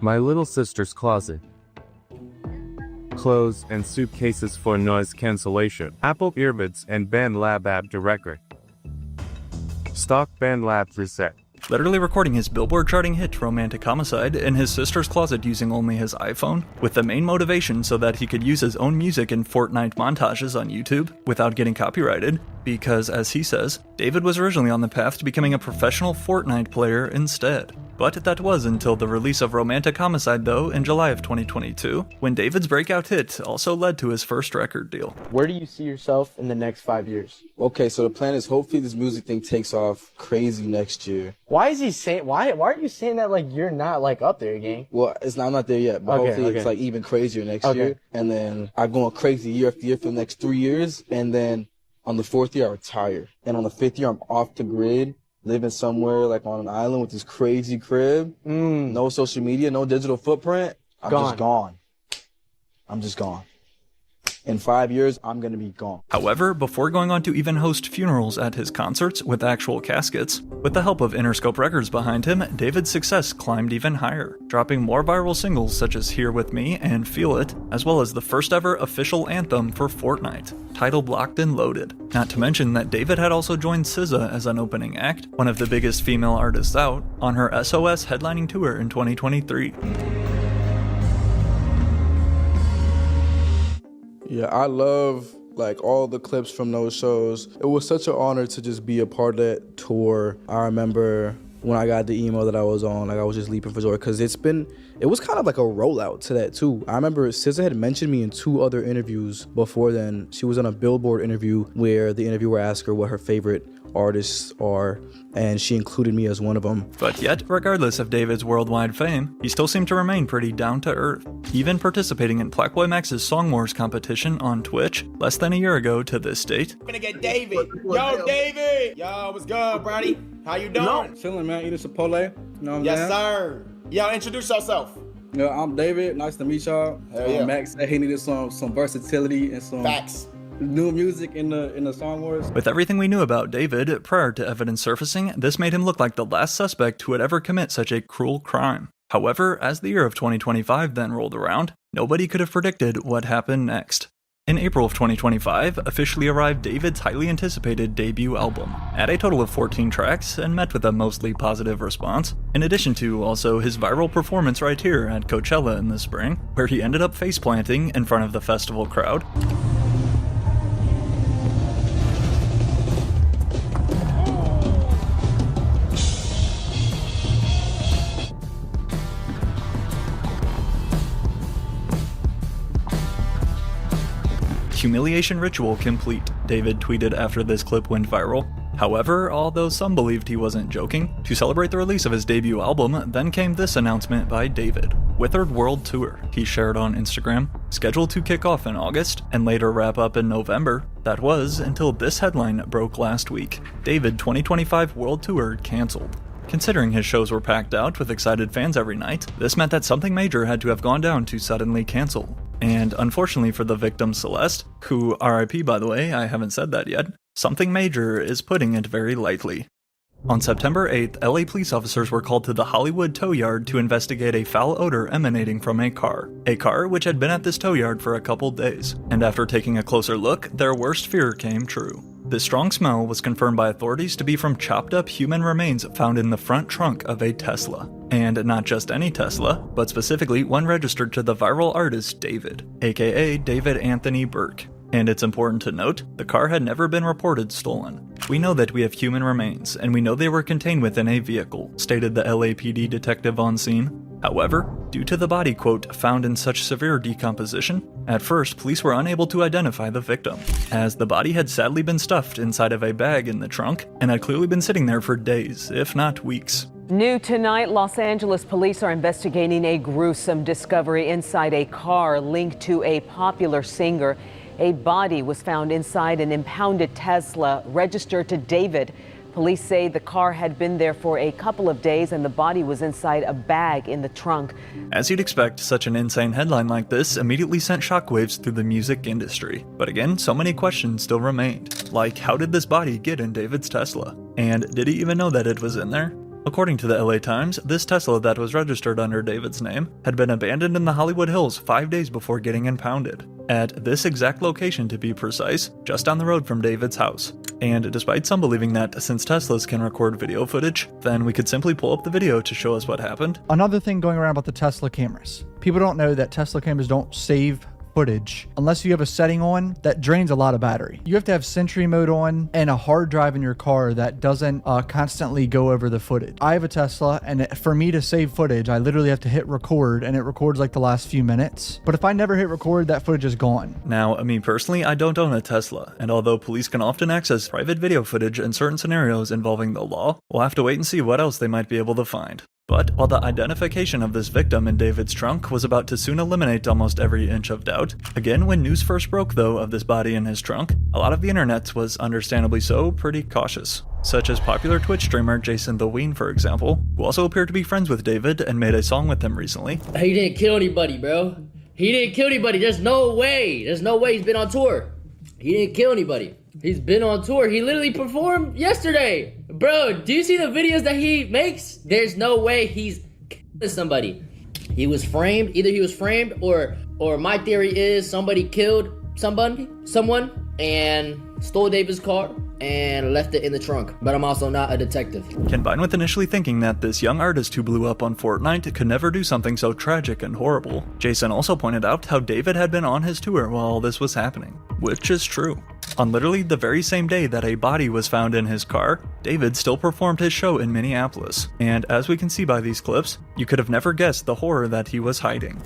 My little sister's closet. Clothes and suitcases for noise cancellation. Apple earbuds and BandLab app directory. Stock BandLab preset. Literally recording his Billboard charting hit Romantic Homicide in his sister's closet using only his iPhone, with the main motivation so that he could use his own music in Fortnite montages on YouTube without getting copyrighted, because as he says, David was originally on the path to becoming a professional Fortnite player instead. But that was until the release of Romantic Homicide though in July of 2022, when David's breakout hit also led to his first record deal. Where do you see yourself in the next 5 years? Okay, so the plan is hopefully this music thing takes off crazy next year. Why is he saying, why are you saying that like you're not like up there, gang? Well, I'm not there yet, but hopefully it's like even crazier next year. And then I'm going crazy year after year for the next 3 years. And then on the 4th year, I retire. And on the 5th year, I'm off the grid, living somewhere like on an island with this crazy crib. No social media, no digital footprint. I'm just gone. I'm just gone. In 5 years, I'm gonna be gone. However, before going on to even host funerals at his concerts with actual caskets, with the help of Interscope Records behind him, David's success climbed even higher, dropping more viral singles such as Here With Me and Feel It, as well as the first ever official anthem for Fortnite, titled Locked and Loaded. Not to mention that David had also joined SZA as an opening act, one of the biggest female artists out, on her SOS headlining tour in 2023. Yeah, I love like all the clips from those shows. It was such an honor to just be a part of that tour. I remember when I got the email that I was on. Like, I was just leaping for joy because it was kind of like a rollout to that too. I remember SZA had mentioned me in 2 other interviews before then. She was on a Billboard interview where the interviewer asked her what her favorite artists are, and she included me as one of them. But yet, regardless of David's worldwide fame, he still seemed to remain pretty down to earth, even participating in Plaqueboy Max's Song Wars competition on Twitch less than a year ago to this date. I'm gonna get David. Yo, David! Yo, what's good, buddy? How you doing? Chilling, man. Eating Chipotle. You know what I'm Yes, sir. Yo, introduce yourself. Yeah, I'm David. Nice to meet y'all. Hell yeah. Max said he needed some versatility and some facts. New music in the Song Wars. With everything we knew about David prior to evidence surfacing, this made him look like the last suspect who would ever commit such a cruel crime. However, as the year of 2025 then rolled around, nobody could have predicted what happened next. In April of 2025, officially arrived David's highly anticipated debut album, at a total of 14 tracks and met with a mostly positive response, in addition to also his viral performance right here at Coachella in the spring, where he ended up face-planting in front of the festival crowd. Humiliation ritual complete, David tweeted after this clip went viral. However, although some believed he wasn't joking, to celebrate the release of his debut album, then came this announcement by David. Withered World Tour, he shared on Instagram, scheduled to kick off in August and later wrap up in November. That was until this headline broke last week. David 2025 World Tour cancelled. Considering his shows were packed out with excited fans every night, this meant that something major had to have gone down to suddenly cancel. And unfortunately for the victim Celeste, who RIP by the way, I haven't said that yet, something major is putting it very lightly. On September 8th, LA police officers were called to the Hollywood tow yard to investigate a foul odor emanating from a car which had been at this tow yard for a couple days, and after taking a closer look, their worst fear came true. This strong smell was confirmed by authorities to be from chopped up human remains found in the front trunk of a Tesla. And not just any Tesla, but specifically one registered to the viral artist David, aka David Anthony Burke. And it's important to note, the car had never been reported stolen. We know that we have human remains, and we know they were contained within a vehicle, stated the LAPD detective on scene. However, due to the body, quote, found in such severe decomposition, at first police were unable to identify the victim, as the body had sadly been stuffed inside of a bag in the trunk and had clearly been sitting there for days, if not weeks. New tonight, Los Angeles police are investigating a gruesome discovery inside a car linked to a popular singer. A body was found inside an impounded Tesla registered to David. Police say the car had been there for a couple of days and the body was inside a bag in the trunk. As you'd expect, such an insane headline like this immediately sent shockwaves through the music industry. But again, so many questions still remained. Like, how did this body get in David's Tesla? And did he even know that it was in there? According to the LA Times, this Tesla that was registered under David's name had been abandoned in the Hollywood Hills 5 days before getting impounded. At this exact location to be precise, just down the road from David's house. And despite some believing that since Teslas can record video footage, then we could simply pull up the video to show us what happened. Another thing going around about the Tesla cameras. People don't know that Tesla cameras don't save footage unless you have a setting on that drains a lot of battery. You have to have Sentry mode on and a hard drive in your car that doesn't constantly go over the footage. I have a Tesla, and for me to save footage, I literally have to hit record, and it records like the last few minutes. But if I never hit record, that footage is gone. Now, me personally, I don't own a Tesla, and although police can often access private video footage in certain scenarios involving the law, we'll have to wait and see what else they might be able to find. But while the identification of this victim in David's trunk was about to soon eliminate almost every inch of doubt, again, when news first broke though of this body in his trunk, a lot of the internet was understandably so pretty cautious. Such as popular Twitch streamer Jason the Ween, for example, who also appeared to be friends with David and made a song with him recently. He didn't kill anybody, bro. He didn't kill anybody. There's no way. There's no way he's been on tour. He didn't kill anybody. He's been on tour. He literally performed yesterday. Bro, do you see the videos that he makes? There's no way he's killing somebody. He was framed. Either he was framed or my theory is somebody killed someone and stole David's car and left it in the trunk. But I'm also not a detective. Combined with initially thinking that this young artist who blew up on Fortnite could never do something so tragic and horrible, Jason also pointed out how David had been on his tour while all this was happening, which is true. On literally the very same day that a body was found in his car, David still performed his show in Minneapolis. And as we can see by these clips, you could have never guessed the horror that he was hiding.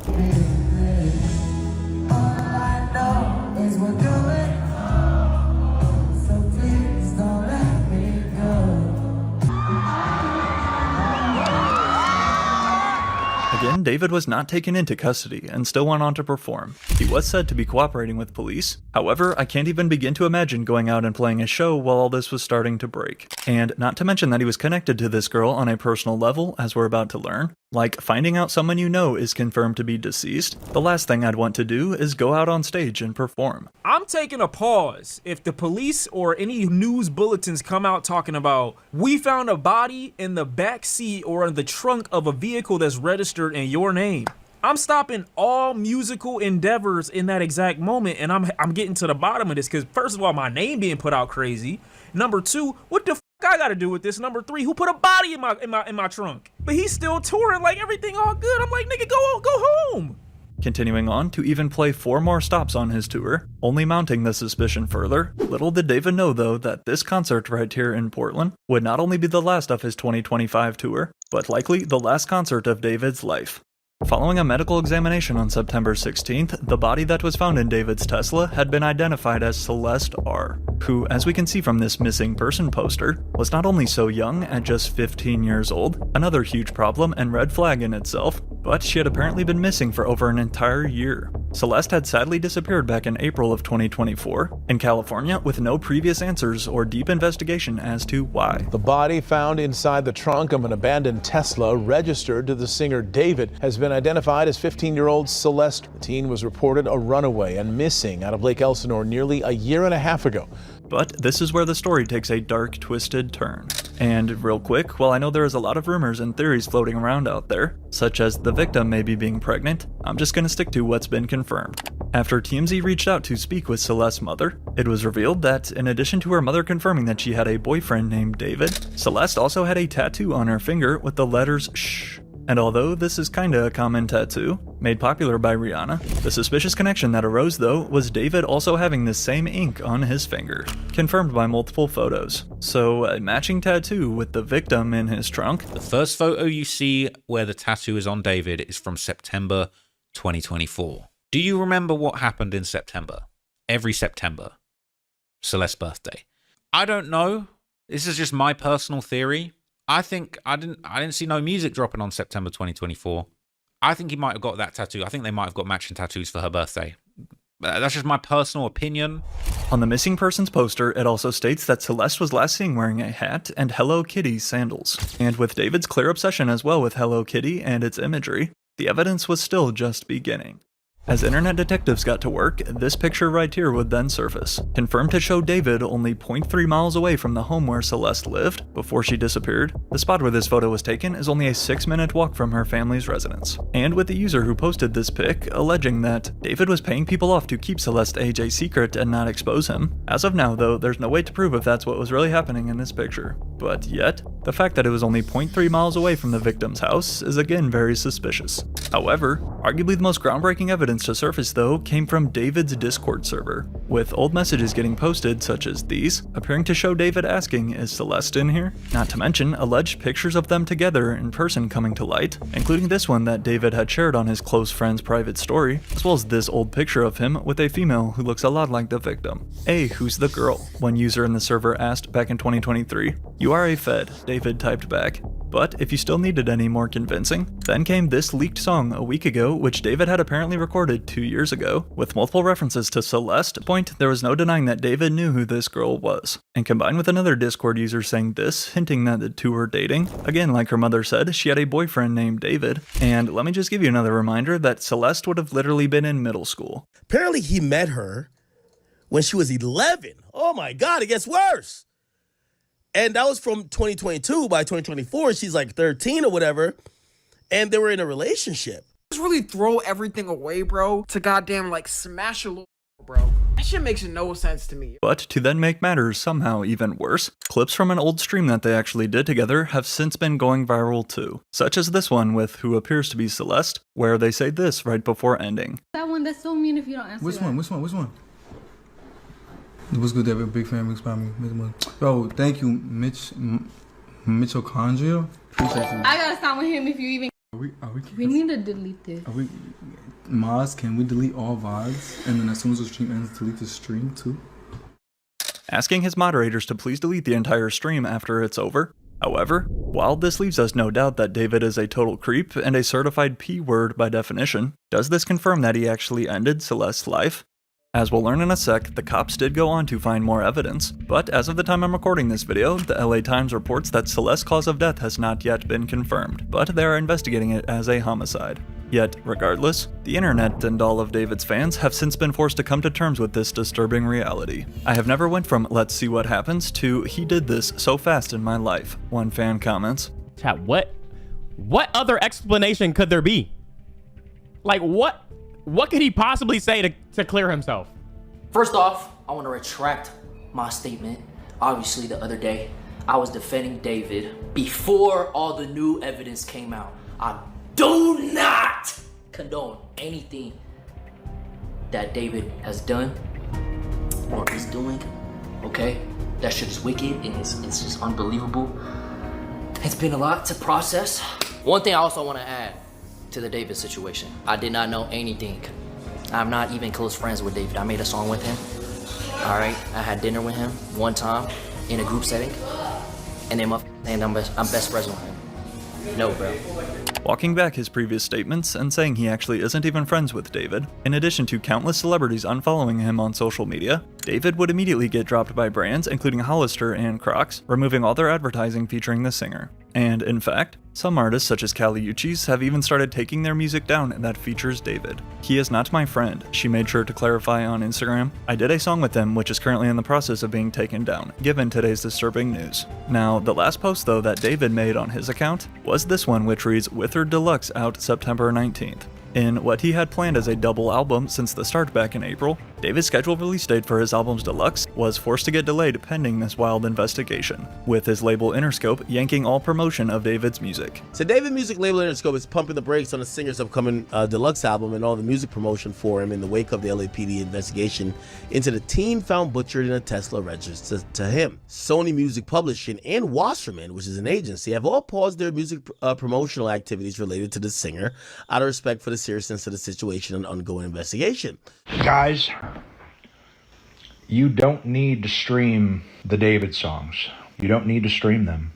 Again, David was not taken into custody and still went on to perform. He was said to be cooperating with police. However, I can't even begin to imagine going out and playing a show while all this was starting to break. And not to mention that he was connected to this girl on a personal level, as we're about to learn. Like, finding out someone you know is confirmed to be deceased, the last thing I'd want to do is go out on stage and perform. I'm taking a pause. If the police or any news bulletins come out talking about, we found a body in the back seat or in the trunk of a vehicle that's registered in your name, I'm stopping all musical endeavors in that exact moment, and I'm getting to the bottom of this, because first of all, my name being put out crazy. Number two, what the f I gotta do with this? Number three, who put a body in my trunk? But he's still touring like everything all good. I'm like, nigga, go home. Continuing on to even play 4 more stops on his tour, only mounting the suspicion further. Little did David know though that this concert right here in Portland would not only be the last of his 2025 tour, but likely the last concert of David's life. Following a medical examination on September 16th, the body that was found in David's Tesla had been identified as Celeste R., who, as we can see from this missing person poster, was not only so young at just 15 years old, another huge problem and red flag in itself, but she had apparently been missing for over an entire year. Celeste had sadly disappeared back in April of 2024 in California with no previous answers or deep investigation as to why. The body found inside the trunk of an abandoned Tesla registered to the singer David has been identified as 15-year-old Celeste. The teen was reported a runaway and missing out of Lake Elsinore nearly a year and a half ago. But this is where the story takes a dark, twisted turn. And real quick, while I know there is a lot of rumors and theories floating around out there, such as the victim maybe being pregnant, I'm just gonna stick to what's been confirmed. After TMZ reached out to speak with Celeste's mother, it was revealed that in addition to her mother confirming that she had a boyfriend named David, Celeste also had a tattoo on her finger with the letters SH. And although this is kinda a common tattoo, made popular by Rihanna, the suspicious connection that arose though was David also having the same ink on his finger, confirmed by multiple photos. So a matching tattoo with the victim in his trunk. The first photo you see where the tattoo is on David is from September 2024. Do you remember what happened in September? Every September. Celeste's birthday. I don't know. This is just my personal theory. I think I didn't see no music dropping on September 2024. I think he might have got that tattoo. I think they might have got matching tattoos for her birthday. That's just my personal opinion. On the missing persons poster, it also states that Celeste was last seen wearing a hat and Hello Kitty sandals. And with David's clear obsession as well with Hello Kitty and its imagery, the evidence was still just beginning. As internet detectives got to work, this picture right here would then surface, confirmed to show David only 0.3 miles away from the home where Celeste lived before she disappeared. The spot where this photo was taken is only a 6-minute walk from her family's residence. And with the user who posted this pic alleging that David was paying people off to keep Celeste's age a secret and not expose him. As of now though, there's no way to prove if that's what was really happening in this picture. But yet, the fact that it was only 0.3 miles away from the victim's house is again very suspicious. However, arguably the most groundbreaking evidence to surface though came from David's Discord server, with old messages getting posted such as these, appearing to show David asking, "Is Celeste in here?" Not to mention alleged pictures of them together in person coming to light, including this one that David had shared on his close friend's private story, as well as this old picture of him with a female who looks a lot like the victim. "Hey, who's the girl?" one user in the server asked back in 2023. "You are a Fed," David typed back. But if you still needed any more convincing, then came this leaked song a week ago, which David had apparently recorded 2 years ago, with multiple references to Celeste. Point, there was no denying that David knew who this girl was. And combined with another Discord user saying this, hinting that the two were dating. Again, like her mother said, she had a boyfriend named David. And let me just give you another reminder that Celeste would have literally been in middle school. Apparently he met her when she was 11. Oh my God, it gets worse. And that was from 2022. By 2024, she's like 13 or whatever. And they were in a relationship. Just really throw everything away, bro, to goddamn like smash a little, bro. That shit makes no sense to me. But to then make matters somehow even worse, clips from an old stream that they actually did together have since been going viral too. Such as this one with who appears to be Celeste, where they say this right before ending. That one, that's so mean if you don't answer Which one? What's good, David? Big fan, big spot. Yo, thank you, Mitochondria. Appreciate you. I gotta stop with him if you even. We need to delete this. Maz, can we delete all VODs? And then as soon as the stream ends, delete the stream too? Asking his moderators to please delete the entire stream after it's over. However, while this leaves us no doubt that David is a total creep and a certified P-word by definition, does this confirm that he actually ended Celeste's life? As we'll learn in a sec, the cops did go on to find more evidence, but as of the time I'm recording this video, the LA Times reports that Celeste's cause of death has not yet been confirmed, but they are investigating it as a homicide. Yet, regardless, the internet and all of David's fans have since been forced to come to terms with this disturbing reality. I have never went from let's see what happens to he did this so fast in my life, one fan comments. Chat, what other explanation could there be? Like what could he possibly say to clear himself? First off, I want to retract my statement. Obviously, the other day, I was defending David before all the new evidence came out. I do not condone anything that David has done or is doing, okay? That shit is wicked and it's just unbelievable. It's been a lot to process. One thing I also want to add to the David situation. I did not know anything. I'm not even close friends with David. I made a song with him. All right, I had dinner with him one time in a group setting, and then I'm best friends with him. No, bro. Walking back his previous statements and saying he actually isn't even friends with David, in addition to countless celebrities unfollowing him on social media, David would immediately get dropped by brands including Hollister and Crocs, removing all their advertising featuring the singer. And in fact, some artists such as Kali Uchis have even started taking their music down that features David. He is not my friend, she made sure to clarify on Instagram. I did a song with him which is currently in the process of being taken down, given today's disturbing news. Now, the last post though that David made on his account was this one, which reads Withered Deluxe out September 19th. In what he had planned as a double album since the start back in April, David's scheduled release date for his album's deluxe was forced to get delayed pending this wild investigation, with his label Interscope yanking all promotion of David's music. So David music label Interscope is pumping the brakes on the singer's upcoming deluxe album and all the music promotion for him in the wake of the LAPD investigation into the teen found butchered in a Tesla registered to him. Sony Music Publishing and Wasserman, which is an agency, have all paused their music promotional activities related to the singer out of respect for the seriousness of the situation and ongoing investigation. Guys, you don't need to stream the David songs. You don't need to stream them.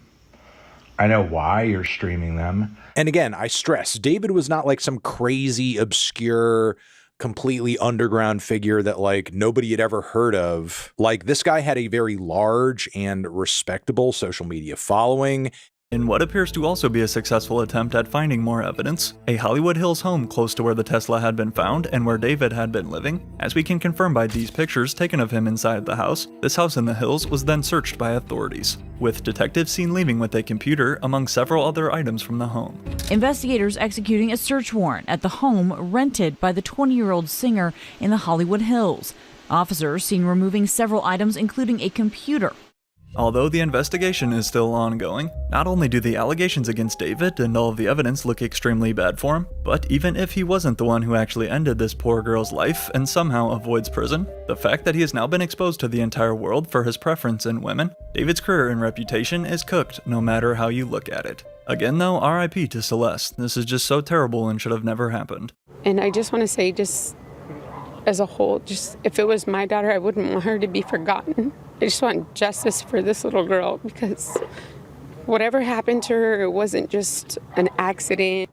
I know why you're streaming them. And again, I stress, David was not like some crazy, obscure, completely underground figure that like nobody had ever heard of. Like this guy had a very large and respectable social media following. In what appears to also be a successful attempt at finding more evidence, a Hollywood Hills home close to where the Tesla had been found and where David had been living, as we can confirm by these pictures taken of him inside the house, this house in the hills was then searched by authorities, with detectives seen leaving with a computer among several other items from the home. Investigators executing a search warrant at the home rented by the 20-year-old singer in the Hollywood Hills. Officers seen removing several items including a computer. Although the investigation is still ongoing, not only do the allegations against David and all of the evidence look extremely bad for him, but even if he wasn't the one who actually ended this poor girl's life and somehow avoids prison, the fact that he has now been exposed to the entire world for his preference in women, David's career and reputation is cooked no matter how you look at it. Again though, RIP to Celeste. This is just so terrible and should have never happened. And I just want to say, just as a whole, just if it was my daughter, I wouldn't want her to be forgotten. I just want justice for this little girl because whatever happened to her, it wasn't just an accident.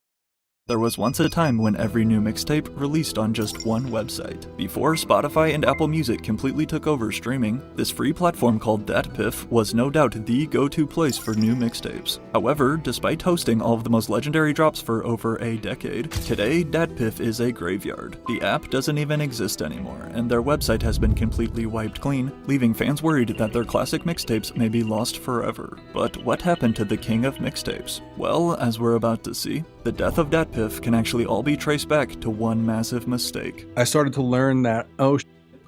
There was once a time when every new mixtape released on just one website. Before Spotify and Apple Music completely took over streaming, this free platform called DatPiff was no doubt the go-to place for new mixtapes. However, despite hosting all of the most legendary drops for over a decade, today DatPiff is a graveyard. The app doesn't even exist anymore, and their website has been completely wiped clean, leaving fans worried that their classic mixtapes may be lost forever. But what happened to the king of mixtapes? Well, as we're about to see, the death of DatPiff can actually all be traced back to one massive mistake. I started to learn that, oh,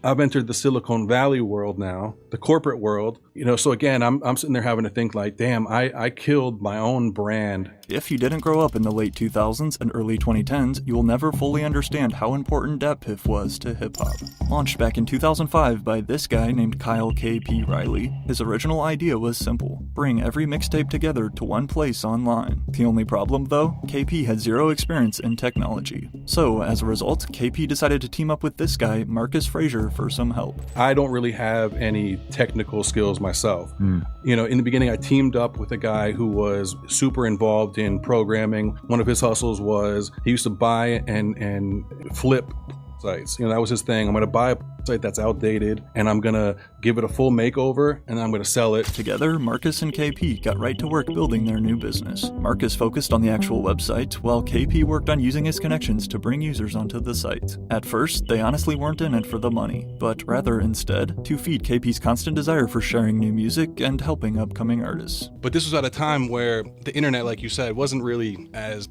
I've entered the Silicon Valley world now, the corporate world, so again, I'm sitting there having to think like, damn, I killed my own brand. If you didn't grow up in the late 2000s and early 2010s, you will never fully understand how important DatPiff was to hip-hop. Launched back in 2005 by this guy named Kyle K.P. Riley, his original idea was simple: bring every mixtape together to one place online. The only problem though, KP had zero experience in technology. So as a result, KP decided to team up with this guy, Marcus Frazier, for some help. I don't really have any technical skills myself. In the beginning, I teamed up with a guy who was super involved in programming. One of his hustles was he used to buy and flip sites. That was his thing. I'm going to buy a site that's outdated and I'm going to give it a full makeover and I'm going to sell it. Together, Marcus and KP got right to work building their new business. Marcus focused on the actual website, while KP worked on using his connections to bring users onto the site. At first, they honestly weren't in it for the money, but rather instead to feed KP's constant desire for sharing new music and helping upcoming artists. But this was at a time where the internet, like you said, wasn't really as,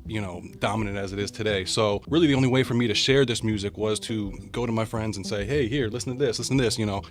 dominant as it is today. So really the only way for me to share this music was to go to my friends and say, hey, here, listen to this,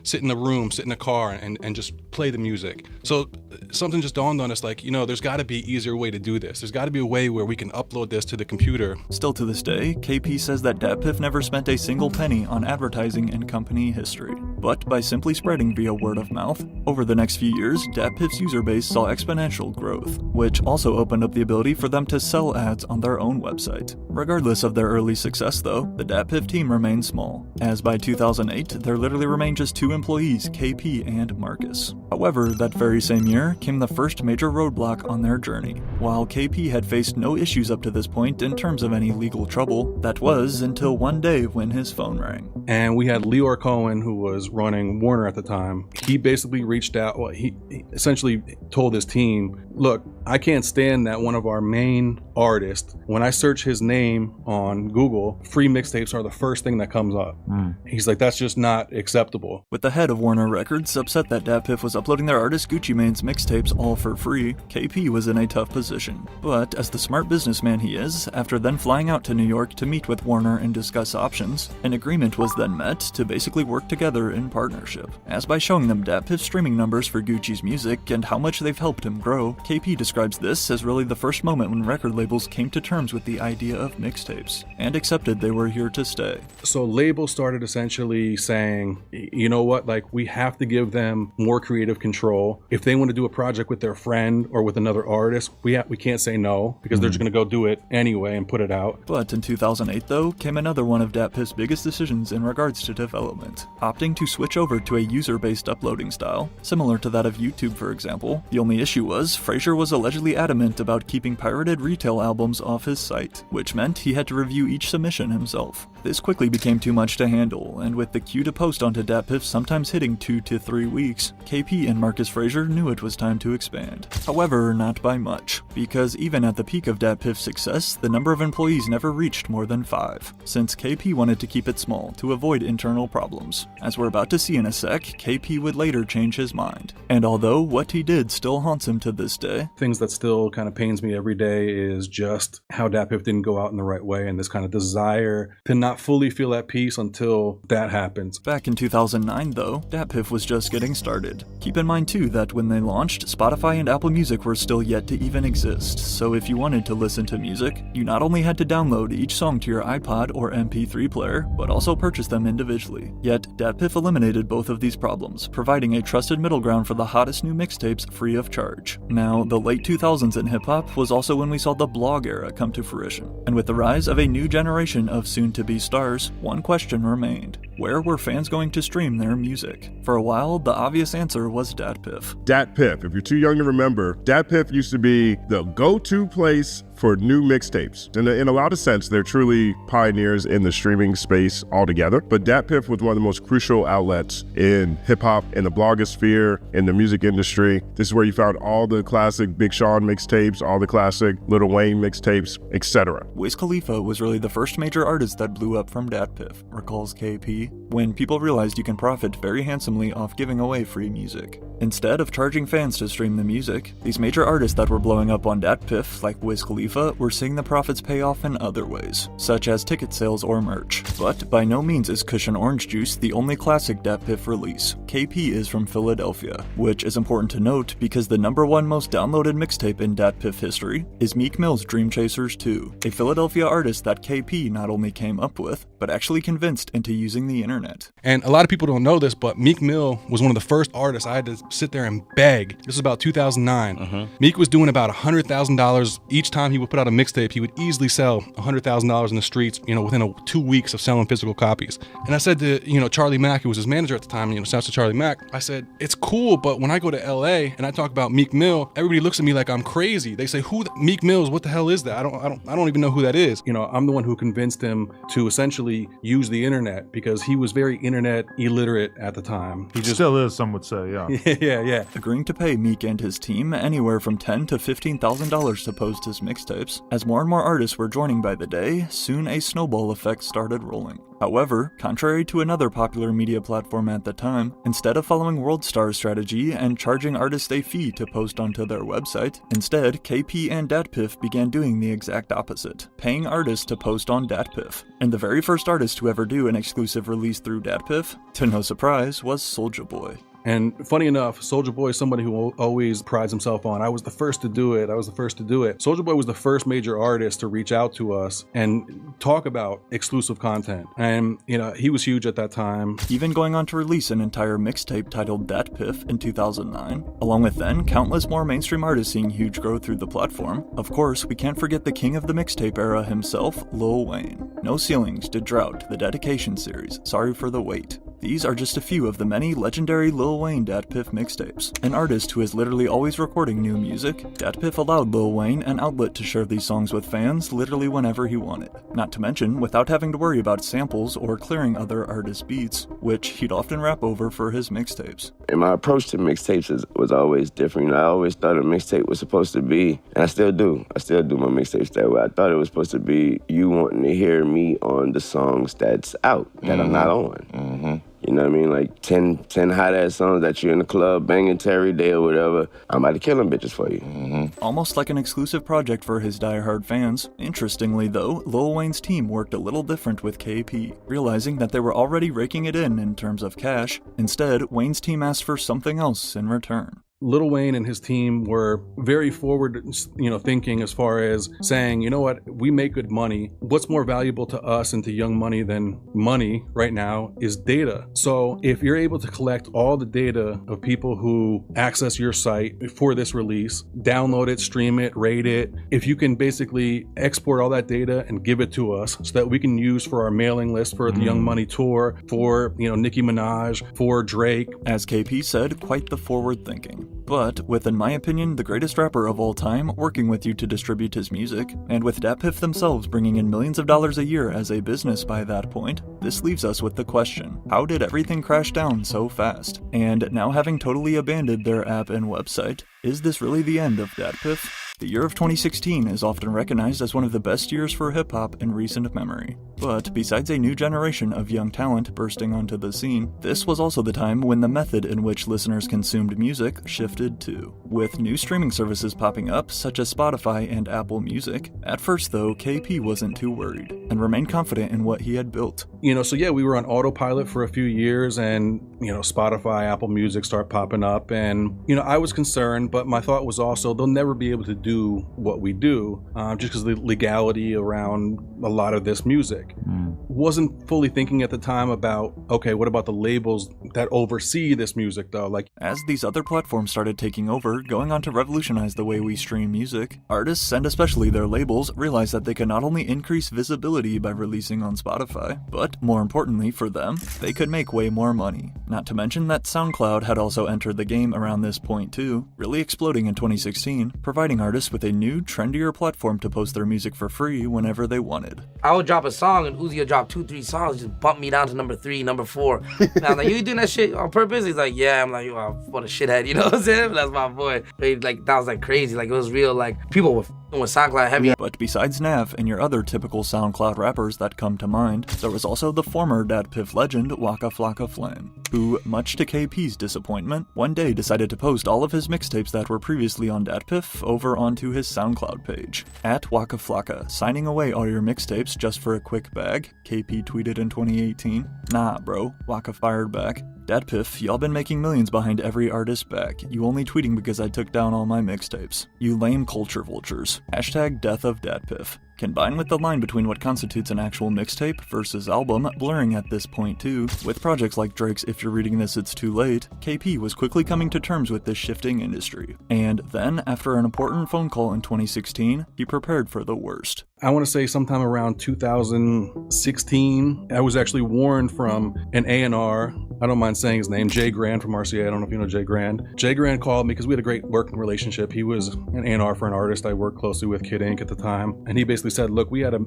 sit in a room, sit in a car and just play the music. So something just dawned on us like, there's got to be an easier way to do this. There's got to be a way where we can upload this to the computer. Still to this day, KP says that DatPiff never spent a single penny on advertising in company history. But by simply spreading via word of mouth, over the next few years, DatPiff's user base saw exponential growth, which also opened up the ability for them to sell ads on their own website. Regardless of their early success though, the DatPiff team remained small, as by 2008, there literally remained just 2 employees, KP and Marcus. However, that very same year came the first major roadblock on their journey. While KP had faced no issues up to this point in terms of any legal trouble, that was until one day when his phone rang. And we had Leor Cohen, who was running Warner at the time. He basically reached out, he essentially told his team, look, I can't stand that one of our main artists, when I search his name on Google, free mixtapes are the first thing that comes up. He's like, that's just not acceptable. With the head of Warner Records upset that DatPiff was uploading their artist Gucci Mane's mixtapes all for free, KP was in a tough position. But as the smart businessman he is, after then flying out to New York to meet with Warner and discuss options, an agreement was then met to basically work together in partnership. As by showing them DatPiff's streaming numbers for Gucci's music and how much they've helped him grow, KP describes this as really the first moment when record labels came to terms with the idea of mixtapes, and accepted they were here to stay. So labels started essentially saying, you know what, like we have to give them more creative control. If they want to do a project with their friend or with another artist, we can't say no, because they're just going to go do it anyway and put it out. But in 2008 though, came another one of DatPiff's biggest decisions in regards to development, opting to switch over to a user-based uploading style, similar to that of YouTube for example. The only issue was, Frazier was allegedly adamant about keeping pirated retail albums off his site, which meant he had to review each submission himself. This quickly became too much to handle, and with the queue to post onto DatPiff sometimes hitting 2 to 3 weeks, KP and Marcus Frazier knew it was time to expand. However, not by much, because even at the peak of DatPiff's success, the number of employees never reached more than 5, since KP wanted to keep it small to avoid internal problems. As we're about to see in a sec, KP would later change his mind. And although what he did still haunts him to this day, things that still kind of pains me every day is just how DatPiff didn't go out in the right way, and this kind of desire to not fully feel at peace until that happens. Back in 2009 though, DatPiff was just getting started. Keep in mind too that when they launched, Spotify and Apple Music were still yet to even exist, so if you wanted to listen to music, you not only had to download each song to your iPod or MP3 player, but also purchase them individually. Yet, DatPiff eliminated both of these problems, providing a trusted middle ground for the hottest new mixtapes free of charge. Now, the late 2000s in hip-hop was also when we saw the blog era come to fruition, and with the rise of a new generation of soon-to-be stars, one question remained: where were fans going to stream their music? For a while, the obvious answer was DatPiff. DatPiff, if you're too young to remember, DatPiff used to be the go-to place for new mixtapes. In a lot of sense, they're truly pioneers in the streaming space altogether, but DatPiff was one of the most crucial outlets in hip-hop, in the blogosphere, in the music industry. This is where you found all the classic Big Sean mixtapes, all the classic Lil Wayne mixtapes, etc. Wiz Khalifa was really the first major artist that blew up from DatPiff, recalls KP. KP, when people realized you can profit very handsomely off giving away free music. Instead of charging fans to stream the music, these major artists that were blowing up on DatPiff, like Wiz Khalifa, were seeing the profits pay off in other ways, such as ticket sales or merch. But by no means is Cushion Orange Juice the only classic DatPiff release. KP is from Philadelphia, which is important to note because the #1 most downloaded mixtape in DatPiff history is Meek Mill's Dream Chasers 2, a Philadelphia artist that KP not only came up with, but actually convinced into using the internet. And a lot of people don't know this, but Meek Mill was one of the first artists I had to sit there and beg. This was about 2009. Meek was doing about $100,000 each time he would put out a mixtape. He would easily sell $100,000 in the streets, within 2 weeks of selling physical copies. And I said to, Charlie Mack, who was his manager at the time, shouts to Charlie Mack, I said, it's cool, but when I go to LA and I talk about Meek Mill, everybody looks at me like I'm crazy. They say, Meek Mills, what the hell is that? I don't even know who that is. I'm the one who convinced him to essentially use the internet because he was very internet illiterate at the time. He just still is, some would say, yeah. Yeah. Agreeing to pay Meek and his team anywhere from $10,000 to $15,000 to post his mixtapes. As more and more artists were joining by the day, soon a snowball effect started rolling. However, contrary to another popular media platform at the time, instead of following WorldStar's strategy and charging artists a fee to post onto their website, instead, KP and DatPiff began doing the exact opposite, paying artists to post on DatPiff. And the very first artist to ever do an exclusive release through DatPiff, to no surprise, was Soulja Boy. And funny enough, Soulja Boy is somebody who always prides himself on, I was the first to do it. Soulja Boy was the first major artist to reach out to us and talk about exclusive content. And, he was huge at that time. Even going on to release an entire mixtape titled DatPiff in 2009, along with then countless more mainstream artists seeing huge growth through the platform. Of course, we can't forget the king of the mixtape era himself, Lil Wayne. No Ceilings, Did Drought, The Dedication Series, Sorry for the Wait. These are just a few of the many legendary Lil Wayne DatPiff mixtapes. An artist who is literally always recording new music, DatPiff allowed Lil Wayne an outlet to share these songs with fans literally whenever he wanted. Not to mention, without having to worry about samples or clearing other artists' beats, which he'd often rap over for his mixtapes. And my approach to mixtapes was always different. I always thought a mixtape was supposed to be, and I still do my mixtapes that way. I thought it was supposed to be you wanting to hear me on the songs that's out, that I'm not on. You know what I mean? Like 10 hot-ass songs that you're in the club banging Terry Day or whatever. I'm about to kill them bitches for you. Almost like an exclusive project for his diehard fans. Interestingly though, Lil Wayne's team worked a little different with KP. Realizing that they were already raking it in terms of cash, instead, Wayne's team asked for something else in return. Lil Wayne and his team were very forward, thinking as far as saying, you know what, we make good money. What's more valuable to us and to Young Money than money right now is data. So if you're able to collect all the data of people who access your site for this release, download it, stream it, rate it, if you can basically export all that data and give it to us so that we can use for our mailing list for the Young Money tour, for, Nicki Minaj, for Drake. As KP said, quite the forward thinking. But, with in my opinion, the greatest rapper of all time working with you to distribute his music, and with DatPiff themselves bringing in millions of dollars a year as a business by that point, this leaves us with the question, how did everything crash down so fast? And now having totally abandoned their app and website, is this really the end of DatPiff? The year of 2016 is often recognized as one of the best years for hip-hop in recent memory. But besides a new generation of young talent bursting onto the scene, this was also the time when the method in which listeners consumed music shifted too. With new streaming services popping up, such as Spotify and Apple Music, at first though, KP wasn't too worried, and remained confident in what he had built. We were on autopilot for a few years, and, Spotify, Apple Music start popping up, and, I was concerned, but my thought was also, they'll never be able to do what we do, just because of the legality around a lot of this music. Wasn't fully thinking at the time about, okay, what about the labels that oversee this music though? As these other platforms started taking over, going on to revolutionize the way we stream music, artists, and especially their labels, realized that they could not only increase visibility by releasing on Spotify, but more importantly for them, they could make way more money. Not to mention that SoundCloud had also entered the game around this point too, really exploding in 2016, providing artists with a new, trendier platform to post their music for free whenever they wanted. I would drop a song and Uzi would drop drop 2-3 songs, just bump me down to number 3, number 4. And I'm like, you doing that shit on purpose? He's like, yeah. I'm like, oh, what a shithead, you know what I'm saying? That's my boy. But like, that was like crazy. Like, it was real, like, people were f***ing with SoundCloud heavy. But besides Nav and your other typical SoundCloud rappers that come to mind, there was also the former DatPiff legend Waka Flocka Flame, who, much to KP's disappointment, one day decided to post all of his mixtapes that were previously on DatPiff over onto his SoundCloud page. At Waka Flocka, signing away all your mixtapes just for a quick bag, KP tweeted in 2018. Nah, bro, Waka fired back. DatPiff, y'all been making millions behind every artist back. You only tweeting because I took down all my mixtapes. You lame culture vultures. Hashtag death of DatPiff. Combined with the line between what constitutes an actual mixtape versus album blurring at this point too, with projects like Drake's If You're Reading This It's Too Late, KP was quickly coming to terms with this shifting industry. And then, after an important phone call in 2016, he prepared for the worst. I want to say sometime around 2016, I was actually warned from an A&R. I don't mind saying his name, Jay Grand from RCA. I don't know if you know Jay Grand. Jay Grand called me because we had a great working relationship. He was an A&R for an artist I worked closely with, Kid Ink, at the time. And he basically said, look, we had a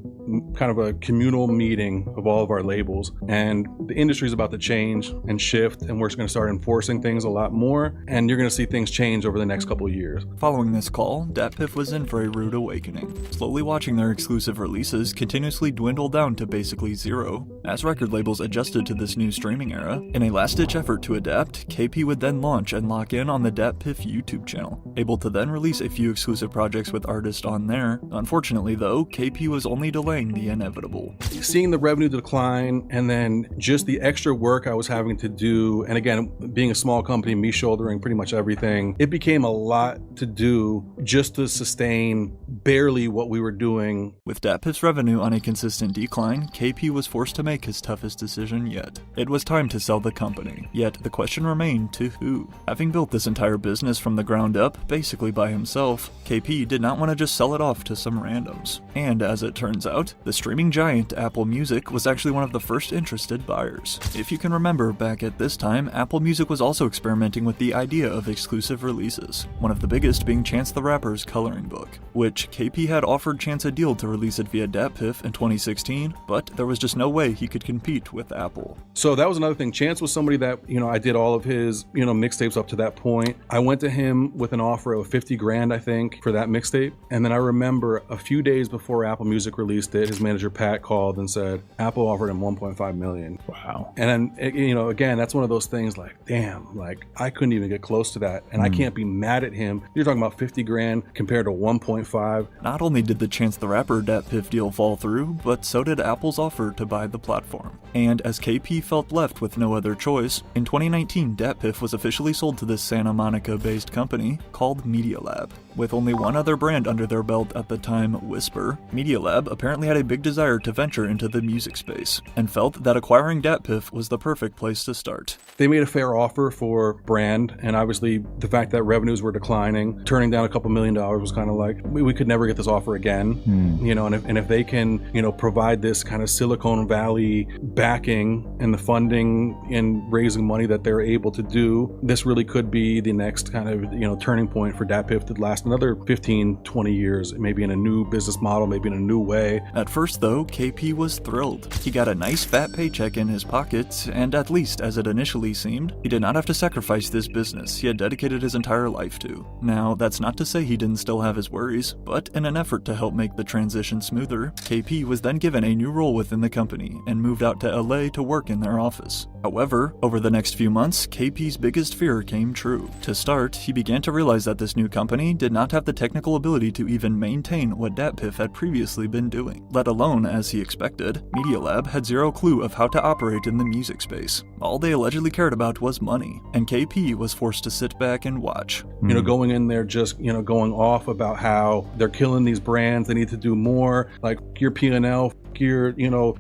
kind of a communal meeting of all of our labels, and the industry is about to change and shift, and we're going to start enforcing things a lot more, and you're going to see things change over the next couple of years. Following this call, DatPiff was in for a rude awakening, slowly watching their exclusive releases continuously dwindle down to basically zero. As record labels adjusted to this new streaming era, in a last-ditch effort to adapt, KP would then launch and lock in on the DatPiff YouTube channel, able to then release a few exclusive projects with artists on there. Unfortunately though, KP was only delaying the inevitable. Seeing the revenue decline, and then just the extra work I was having to do, and again, being a small company, me shouldering pretty much everything, it became a lot to do just to sustain barely what we were doing. With DatPiff's revenue on a consistent decline, KP was forced to make his toughest decision yet. It was time to sell the company, yet the question remained to who? Having built this entire business from the ground up, basically by himself, KP did not want to just sell it off to some randoms. And as it turns out, the streaming giant Apple Music was actually one of the first interested buyers. If you can remember, back at this time, Apple Music was also experimenting with the idea of exclusive releases, one of the biggest being Chance the Rapper's coloring book, which KP had offered Chance a deal to release it via DatPiff in 2016, but there was just no way he could compete with Apple. So that was another thing. Chance was somebody that, I did all of his, mixtapes up to that point. I went to him with an offer of 50 grand, I think, for that mixtape. And then I remember a few days before Apple Music released it, his manager Pat called and said Apple offered him 1.5 million. Wow. And then, again, that's one of those things like, damn, like I couldn't even get close to that. And I can't be mad at him. You're talking about 50 grand compared to 1.5. Not only did the Chance the Rapper DatPiff deal fall through, but so did Apple's offer to buy the platform. And as KP felt left with no other choice, in 2019, DatPiff was officially sold to this Santa Monica-based company called Media Lab. With only one other brand under their belt at the time, Whisper, Media Lab apparently had a big desire to venture into the music space, and felt that acquiring DatPiff was the perfect place to start. They made a fair offer for brand, and obviously the fact that revenues were declining, turning down a couple $1 million was kind of like, we could never get this offer again. And if they can, provide this kind of Silicon Valley backing and the funding and raising money that they're able to do, this really could be the next kind of, turning point for DatPiff to last another 15, 20 years, maybe in a new business model, maybe in a new way. At first though, KP was thrilled. He got a nice fat paycheck in his pocket, and at least as it initially seemed, he did not have to sacrifice this business he had dedicated his entire life to. Now, that's not to say he didn't still have his worries, but in an effort to help make the transition smoother, KP was then given a new role within the company and moved out to LA to work in their office. However, over the next few months, KP's biggest fear came true. To start, he began to realize that this new company did not have the technical ability to even maintain what DatPiff had previously been doing, let alone, as he expected, Media Lab had zero clue of how to operate in the music space. All they allegedly cared about was money, and KP was forced to sit back and watch. Going in there just, going off about how they're killing these brands, they need to do more, like your P&L, your,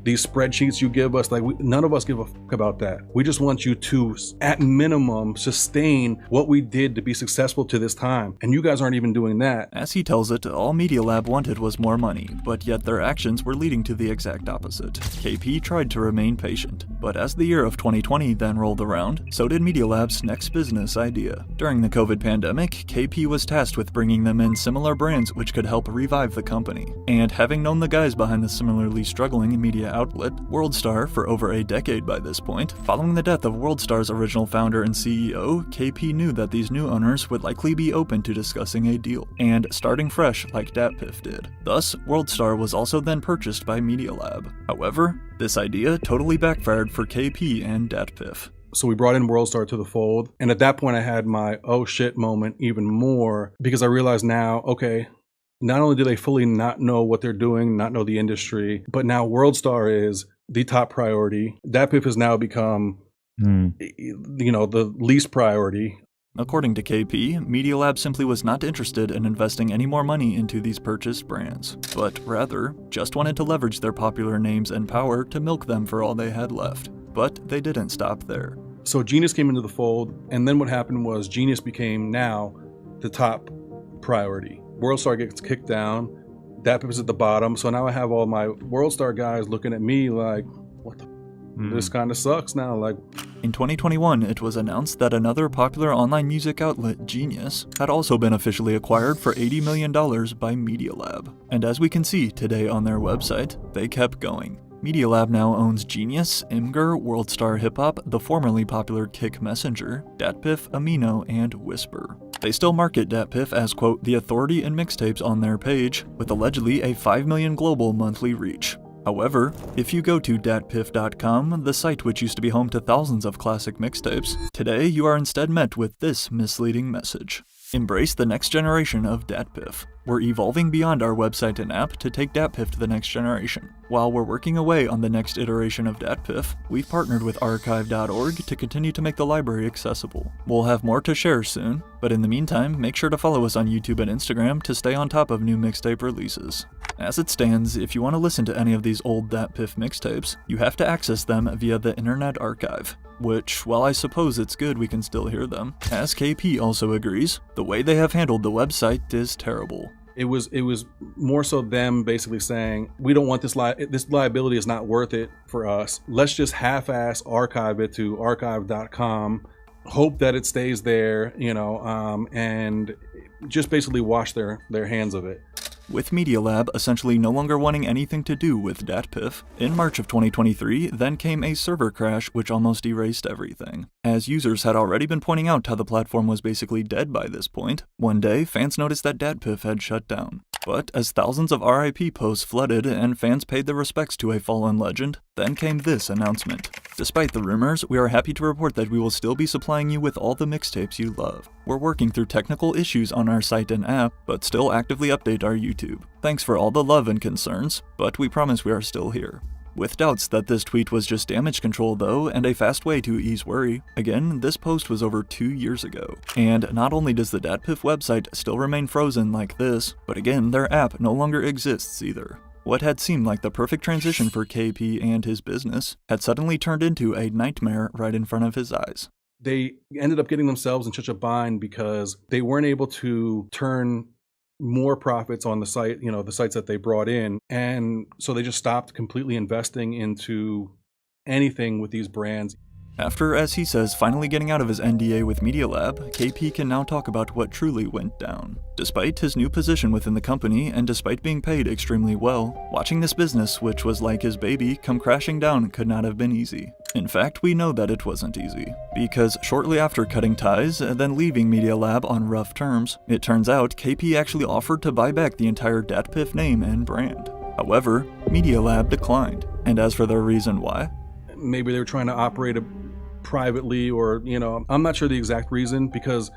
these spreadsheets you give us, like none of us give a fuck about that. that. We just want you to, at minimum, sustain what we did to be successful to this time. And you guys aren't even doing that. As he tells it, all Media Lab wanted was more money, but yet their actions were leading to the exact opposite. KP tried to remain patient, but as the year of 2020 then rolled around, so did Media Lab's next business idea. During the COVID pandemic, KP was tasked with bringing them in similar brands which could help revive the company. And having known the guys behind the similarly struggling media outlet, WorldStar, for over a decade by this point, following the death of WorldStar's original founder and CEO, KP knew that these new owners would likely be open to discussing a deal, and starting fresh like DatPiff did. Thus, WorldStar was also then purchased by Media Lab. However, this idea totally backfired for KP and DatPiff. So we brought in WorldStar to the fold. And at that point, I had my oh shit moment even more, because I realized now, okay, not only do they fully not know what they're doing, not know the industry, but now WorldStar is the top priority. DatPiff has now become, the least priority. According to KP, Media Lab simply was not interested in investing any more money into these purchased brands, but rather just wanted to leverage their popular names and power to milk them for all they had left. But they didn't stop there. So Genius came into the fold, and then what happened was Genius became now the top priority. WorldStar gets kicked down, DatPiff is at the bottom, so now I have all my WorldStar guys looking at me like, what the this kind of sucks now. Like, in 2021, it was announced that another popular online music outlet, Genius, had also been officially acquired for $80 million by Media Lab. And as we can see today on their website, they kept going. Media Lab now owns Genius, Imgur, WorldStar Hip Hop, the formerly popular Kick Messenger, DatPiff, Amino, and Whisper. They still market DatPiff as, quote, the authority in mixtapes on their page, with allegedly a 5 million global monthly reach. However, if you go to datpiff.com, the site which used to be home to thousands of classic mixtapes, today you are instead met with this misleading message. Embrace the next generation of DatPiff. We're evolving beyond our website and app to take DatPiff to the next generation. While we're working away on the next iteration of DatPiff, we've partnered with archive.org to continue to make the library accessible. We'll have more to share soon, but in the meantime, make sure to follow us on YouTube and Instagram to stay on top of new mixtape releases. As it stands, if you want to listen to any of these old DatPiff mixtapes, you have to access them via the Internet Archive. Which, while I suppose it's good we can still hear them, as KP also agrees, the way they have handled the website is terrible. It was more so them basically saying, we don't want this liability is not worth it for us. Let's just half-ass archive it to archive.com, hope that it stays there, and just basically wash their hands of it. With Media Lab essentially no longer wanting anything to do with DatPiff, in March of 2023 then came a server crash which almost erased everything. As users had already been pointing out how the platform was basically dead by this point, one day fans noticed that DatPiff had shut down. But as thousands of RIP posts flooded and fans paid their respects to a fallen legend, then came this announcement. Despite the rumors, we are happy to report that we will still be supplying you with all the mixtapes you love. We're working through technical issues on our site and app, but still actively update our YouTube. Thanks for all the love and concerns, but we promise we are still here. With doubts that this tweet was just damage control though, and a fast way to ease worry, again, this post was over 2 years ago. And not only does the DatPiff website still remain frozen like this, but again, their app no longer exists either. What had seemed like the perfect transition for KP and his business had suddenly turned into a nightmare right in front of his eyes. They ended up getting themselves in such a bind because they weren't able to turn more profits on the site, the sites that they brought in. And so they just stopped completely investing into anything with these brands. After, as he says, finally getting out of his NDA with Media Lab, KP can now talk about what truly went down. Despite his new position within the company, and despite being paid extremely well, watching this business, which was like his baby, come crashing down could not have been easy. In fact, we know that it wasn't easy, because shortly after cutting ties and then leaving Media Lab on rough terms, it turns out KP actually offered to buy back the entire DatPiff name and brand. However, Media Lab declined, and as for their reason why, maybe they were trying to operate privately, or I'm not sure the exact reason, because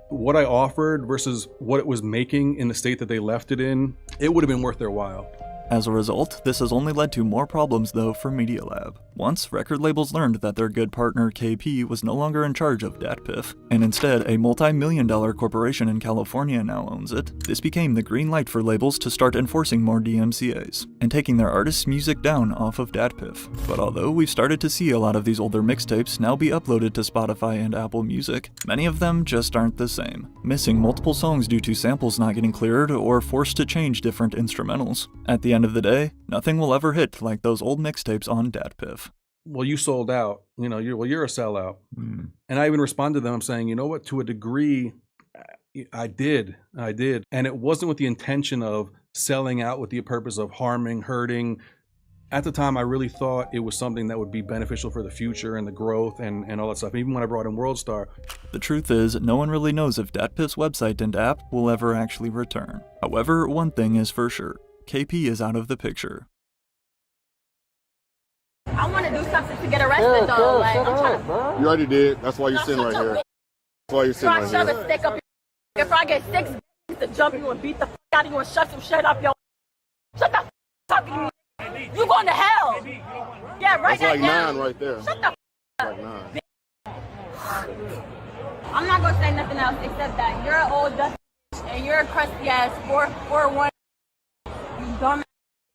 what I offered versus what it was making in the state that they left it in, it would have been worth their while. As a result, this has only led to more problems though for Media Lab. Once, record labels learned that their good partner KP was no longer in charge of DatPiff, and instead a multi-million-dollar corporation in California now owns it, this became the green light for labels to start enforcing more DMCAs, and taking their artists' music down off of DatPiff. But although we've started to see a lot of these older mixtapes now be uploaded to Spotify and Apple Music, many of them just aren't the same, missing multiple songs due to samples not getting cleared or forced to change different instrumentals. At the end of the day, nothing will ever hit like those old mixtapes on DatPiff. Well, you sold out. You know, you're a sellout. And I even responded to them saying, you know what, to a degree, I did. And it wasn't with the intention of selling out with the purpose of harming, hurting. At the time, I really thought it was something that would be beneficial for the future and the growth and all that stuff. Even when I brought in WorldStar. The truth is, no one really knows if DatPiff's website and app will ever actually return. However, one thing is for sure. KP is out of the picture. I want to do something to get arrested though. Like, I'm trying to... You already did. That's why you're sitting right here. That's why you're sitting right shove here. a stick up your... If I get 6 to jump you and beat the out of you and shove some shit up your... Shut the talking to me. You going to hell. Yeah, right That's like now. 9 right there. Shut the up. Like 9. I'm not going to say nothing else except that you're an old dusty and you're a crusty ass 4'1". You dumb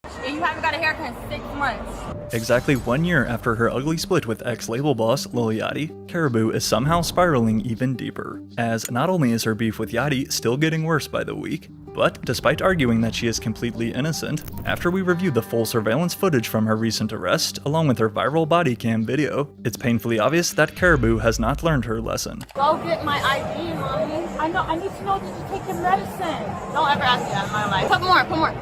ass. And you haven't got a haircut in 6 months. Exactly 1 year after her ugly split with ex-label boss Lil Yachty, Caribou is somehow spiraling even deeper, as not only is her beef with Yachty still getting worse by the week, but despite arguing that she is completely innocent, after we reviewed the full surveillance footage from her recent arrest, along with her viral body cam video, it's painfully obvious that Caribou has not learned her lesson. Go get my ID, mommy. I know, I need to know that you take your medicine. Don't ever ask me that in my life. Put more.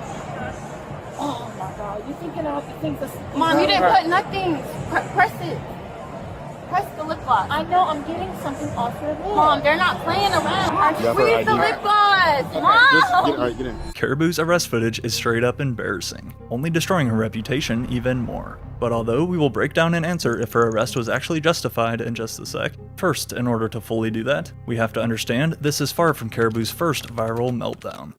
Oh my God, you thinking about the things that's... Mom, you didn't put nothing. Press it. Press the lip gloss. I know, I'm getting something off your lip. Mom, they're not playing around. Squeeze the lip gloss. Mom! Get in. Caribou's arrest footage is straight up embarrassing, only destroying her reputation even more. But although we will break down and answer if her arrest was actually justified in just a sec, first, in order to fully do that, we have to understand this is far from Caribou's first viral meltdown.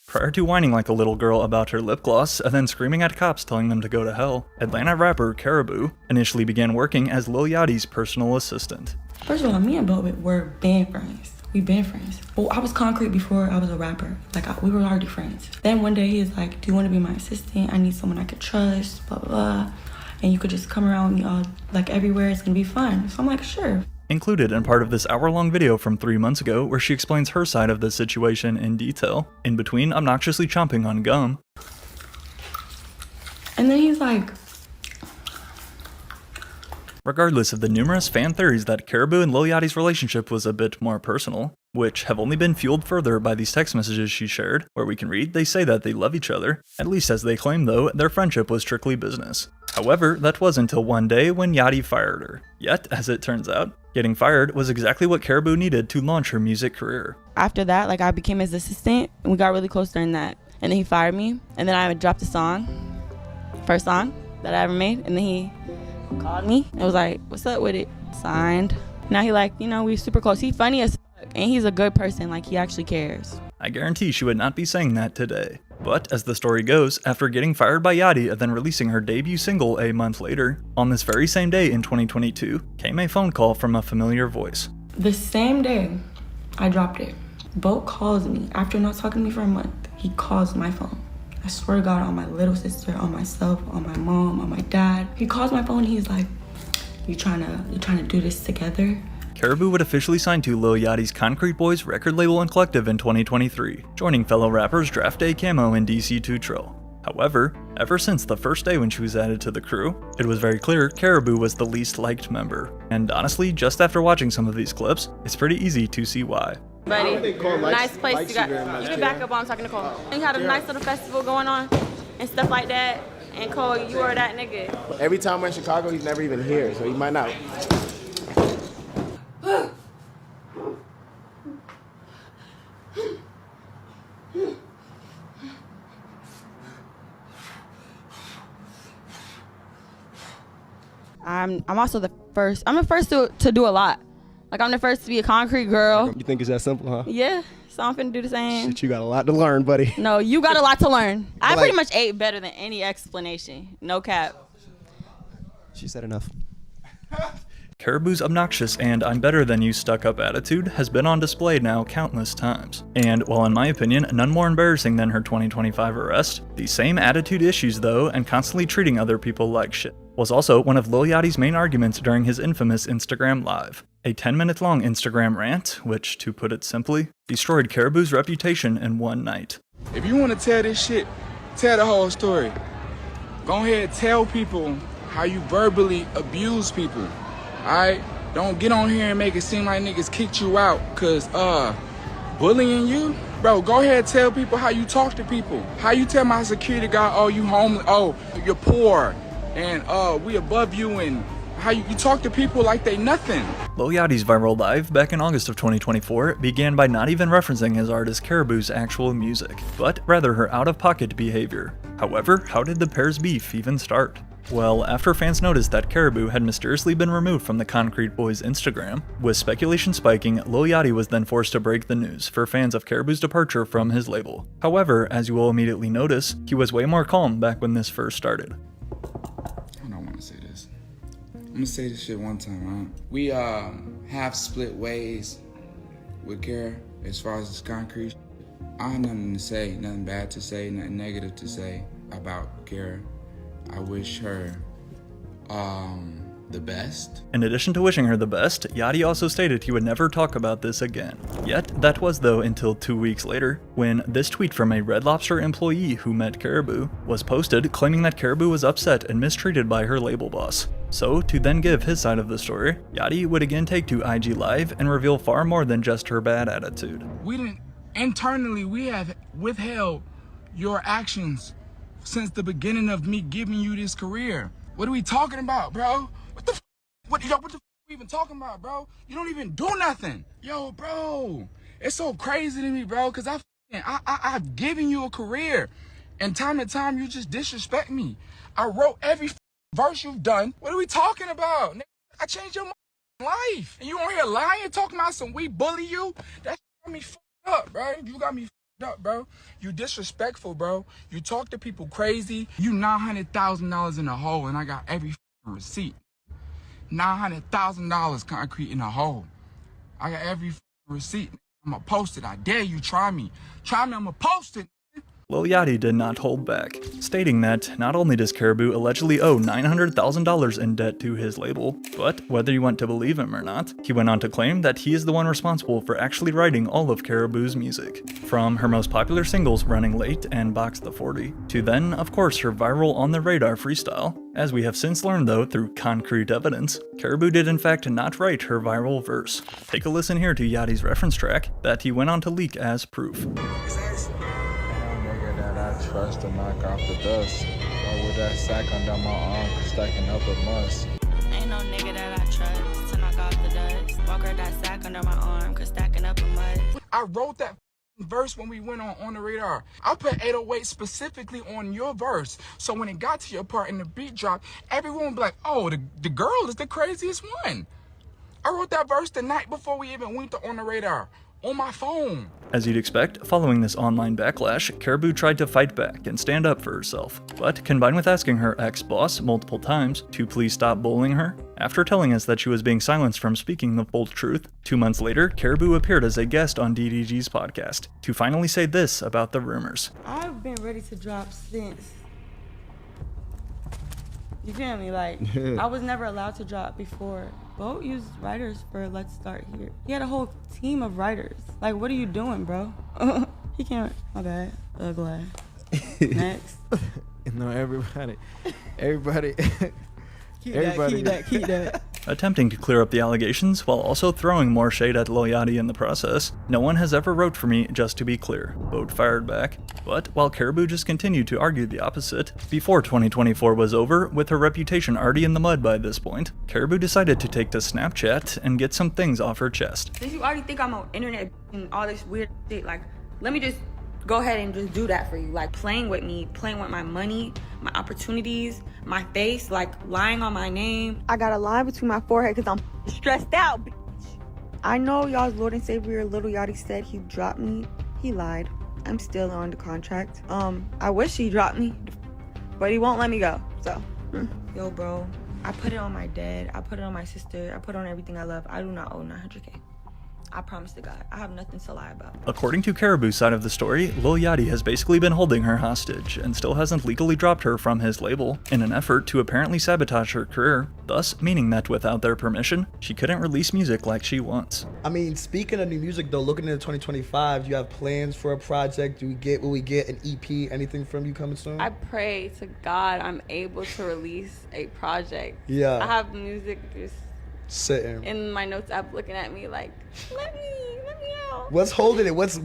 Prior to whining like a little girl about her lip gloss and then screaming at cops telling them to go to hell, Atlanta rapper Caribou initially began working as Lil Yachty's personal assistant. First of all, me and Bo were band friends. We been friends. Well, I was concrete before I was a rapper. We were already friends. Then one day he's like, do you want to be my assistant? I need someone I could trust, blah, blah, blah. And you could just come around with me all, everywhere. It's gonna be fun. So I'm like, sure. Included in part of this hour-long video from 3 months ago where she explains her side of the situation in detail, in between obnoxiously chomping on gum. And then he's like... Regardless of the numerous fan theories that Caribou and Lil Yachty's relationship was a bit more personal, which have only been fueled further by these text messages she shared, where we can read they say that they love each other. At least as they claim though, their friendship was strictly business. However, that was until one day when Yachty fired her. Yet, as it turns out, getting fired was exactly what Caribou needed to launch her music career. After that, I became his assistant, and we got really close during that. And then he fired me, and then I dropped a song, first song that I ever made, and then he called me and was like, what's up with it? Signed. Now he we super close. He funny as fuck, and he's a good person, he actually cares. I guarantee she would not be saying that today. But as the story goes, after getting fired by Yachty and then releasing her debut single a month later, on this very same day in 2022, came a phone call from a familiar voice. The same day I dropped it, Bo calls me after not talking to me for a month. He calls my phone. I swear to God, on my little sister, on myself, on my mom, on my dad. He calls my phone and he's like, you trying to do this together? Caribou would officially sign to Lil Yachty's Concrete Boys record label and collective in 2023, joining fellow rappers Draft Day Camo and DC2 Trill. However, ever since the first day when she was added to the crew, it was very clear Caribou was the least liked member. And honestly, just after watching some of these clips, it's pretty easy to see why. Buddy, nice place you got. You can back up while I'm talking to Cole. You had a nice little festival going on and stuff like that. And Cole, you were that nigga. Every time we're in Chicago, he's never even here, so he might not. I'm also the first to do a lot. Like, I'm the first to be a concrete girl. You think it's that simple, huh? Yeah, so I'm finna do the same. Shit, you got a lot to learn, buddy. No, you got a lot to learn. I Like- pretty much ate better than any explanation. No cap. She said enough. Caribou's obnoxious and I'm better than you stuck-up attitude has been on display now countless times. And while in my opinion, none more embarrassing than her 2025 arrest, the same attitude issues though, and constantly treating other people like shit, was also one of Lil Yachty's main arguments during his infamous Instagram Live. A 10-minute long Instagram rant, which, to put it simply, destroyed Caribou's reputation in one night. If you want to tell this shit, tell the whole story. Go ahead, tell people how you verbally abuse people. Alright? Don't get on here and make it seem like niggas kicked you out cause bullying you. Bro, go ahead, tell people how you talk to people. How you tell my security guard, oh, you homeless, oh, you're poor, and we above you, and how you talk to people like they nothing. Lil Yachty's viral live back in August of 2024 began by not even referencing his artist Caribou's actual music, but rather her out-of-pocket behavior. However, how did the pair's beef even start? Well, after fans noticed that Caribou had mysteriously been removed from the Concrete Boys' Instagram, with speculation spiking, Lil Yachty was then forced to break the news for fans of Caribou's departure from his label. However, as you will immediately notice, he was way more calm back when this first started. I don't want to say this. I'm gonna say this shit one time, right? We have split ways with Kara as far as this Concrete. I have nothing to say, nothing bad to say, nothing negative to say about Kara. I wish her the best. In addition to wishing her the best, Yachty also stated he would never talk about this again. Yet, that was though until 2 weeks later, when this tweet from a Red Lobster employee who met Caribou was posted claiming that Caribou was upset and mistreated by her label boss. So, to then give his side of the story, Yachty would again take to IG Live and reveal far more than just her bad attitude. Internally, we have withheld your actions since the beginning of me giving you this career. What are we talking about, bro? What the we even talking about, bro? You don't even do nothing. Yo, bro, it's so crazy to me, bro, because I've given you a career, and time to time you just disrespect me. I wrote every verse you've done. What are we talking about? I changed your life, and you on here lying, talking about some we bully you? That got me fucked up, bro. You got me up, bro. You disrespectful, bro. You talk to people crazy. You $900,000 in a hole, and I got every receipt. $900,000 Concrete in a hole. I got every receipt. I'ma post it. I dare you. Try me. Try me. I'ma post it. Lil Yachty did not hold back, stating that not only does Caribou allegedly owe $900,000 in debt to his label, but whether you want to believe him or not, he went on to claim that he is the one responsible for actually writing all of Caribou's music. From her most popular singles Running Late and Box the 40, to then, of course, her viral On the Radar freestyle. As we have since learned though through concrete evidence, Caribou did in fact not write her viral verse. Take a listen here to Yachty's reference track that he went on to leak as proof. Trust to knock off the dust. Or with that sack under my arm, stacking up a must. Ain't no nigga that I trust to knock off the dust. Walk her that sack under my arm, cause stacking up a must. I wrote that verse when we went on the radar. I put 808 specifically on your verse. So when it got to your part and the beat dropped, everyone would be like, oh, the girl is the craziest one. I wrote that verse the night before we even went on the radar. On my phone. As you'd expect, following this online backlash, Caribou tried to fight back and stand up for herself. But combined with asking her ex-boss multiple times to please stop bullying her, after telling us that she was being silenced from speaking the full truth, 2 months later, Caribou appeared as a guest on DDG's podcast to finally say this about the rumors. I've been ready to drop since. You feel me? Like, I was never allowed to drop before. Boat used writers for Let's Start Here. He had a whole team of writers. Like, what are you doing, bro? He can't. My bad. Ugly. Next. No, everybody. Keep that. Attempting to clear up the allegations while also throwing more shade at Lil Yachty in the process. No one has ever wrote for me, just to be clear. Boat fired back. But while Caribou just continued to argue the opposite, before 2024 was over, with her reputation already in the mud by this point, Caribou decided to take to Snapchat and get some things off her chest. Since you already think I'm on internet and all this weird shit, like, let me just go ahead and just do that for you. Like, playing with me, playing with my money, my opportunities, my face, like lying on my name. I got a line between my forehead because I'm stressed out, bitch. I know y'all's Lord and Savior Lil Yachty said he dropped me. He lied. I'm still on the contract. I wish he dropped me, but he won't let me go. So, yo, bro, I put it on my dad. I put it on my sister. I put it on everything I love. I do not owe 900K. I promise to God, I have nothing to lie about. According to Caribou's side of the story, Lil Yachty has basically been holding her hostage and still hasn't legally dropped her from his label in an effort to apparently sabotage her career, thus meaning that without their permission, she couldn't release music like she wants. I mean, speaking of new music though, looking into 2025, do you have plans for a project? Will we get an EP, anything from you coming soon? I pray to God I'm able to release a project. Yeah. I have music just sitting in my notes app looking at me like, let me out. What's holding it? What's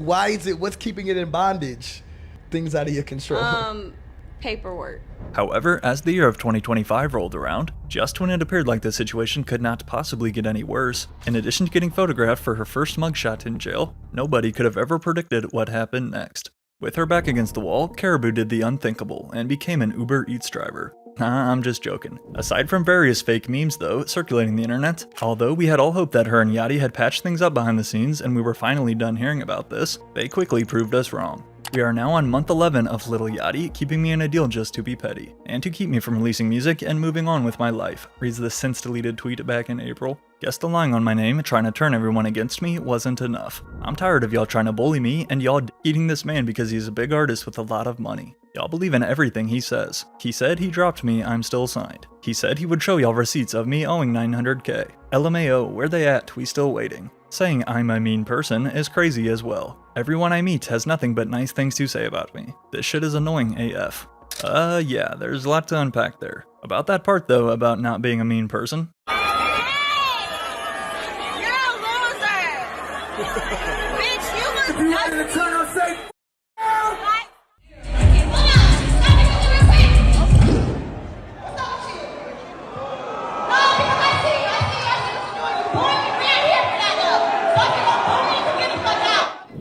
keeping it in bondage? Things out of your control. Paperwork. However, as the year of 2025 rolled around, just when it appeared like the situation could not possibly get any worse, in addition to getting photographed for her first mugshot in jail, nobody could have ever predicted what happened next. With her back against the wall, Caribou did the unthinkable and became an Uber Eats driver. Nah, I'm just joking. Aside from various fake memes though, circulating the internet, although we had all hoped that her and Yachty had patched things up behind the scenes and we were finally done hearing about this, they quickly proved us wrong. We are now on month 11 of Lil Yachty keeping me in a deal just to be petty, and to keep me from releasing music and moving on with my life, reads the since deleted tweet back in April. Guess the lying on my name, trying to turn everyone against me, wasn't enough. I'm tired of y'all trying to bully me and y'all eating this man because he's a big artist with a lot of money. Y'all believe in everything he says. He said he dropped me, I'm still signed. He said he would show y'all receipts of me owing 900K. LMAO, where they at? We still waiting. Saying I'm a mean person is crazy as well. Everyone I meet has nothing but nice things to say about me. This shit is annoying AF. Yeah, there's a lot to unpack there. About that part though, about not being a mean person.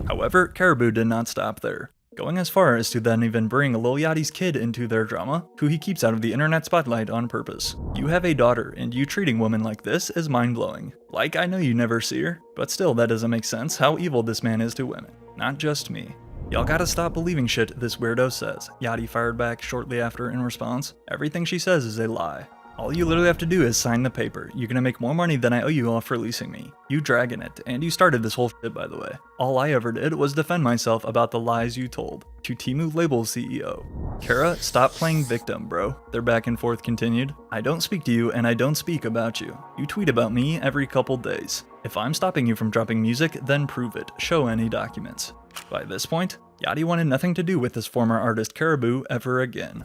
However, Caribou did not stop there, going as far as to then even bring Lil Yachty's kid into their drama, who he keeps out of the internet spotlight on purpose. You have a daughter, and you treating women like this is mind-blowing. Like, I know you never see her, but still that doesn't make sense how evil this man is to women. Not just me. Y'all gotta stop believing shit this weirdo says, Yachty fired back shortly after in response. Everything she says is a lie. All you literally have to do is sign the paper. You're gonna make more money than I owe you off releasing me. You dragging it, and you started this whole shit by the way. All I ever did was defend myself about the lies you told. To Temu Label CEO. Kara, stop playing victim, bro. Their back and forth continued. I don't speak to you and I don't speak about you. You tweet about me every couple days. If I'm stopping you from dropping music, then prove it. Show any documents. By this point, Yachty wanted nothing to do with this former artist Caribou ever again.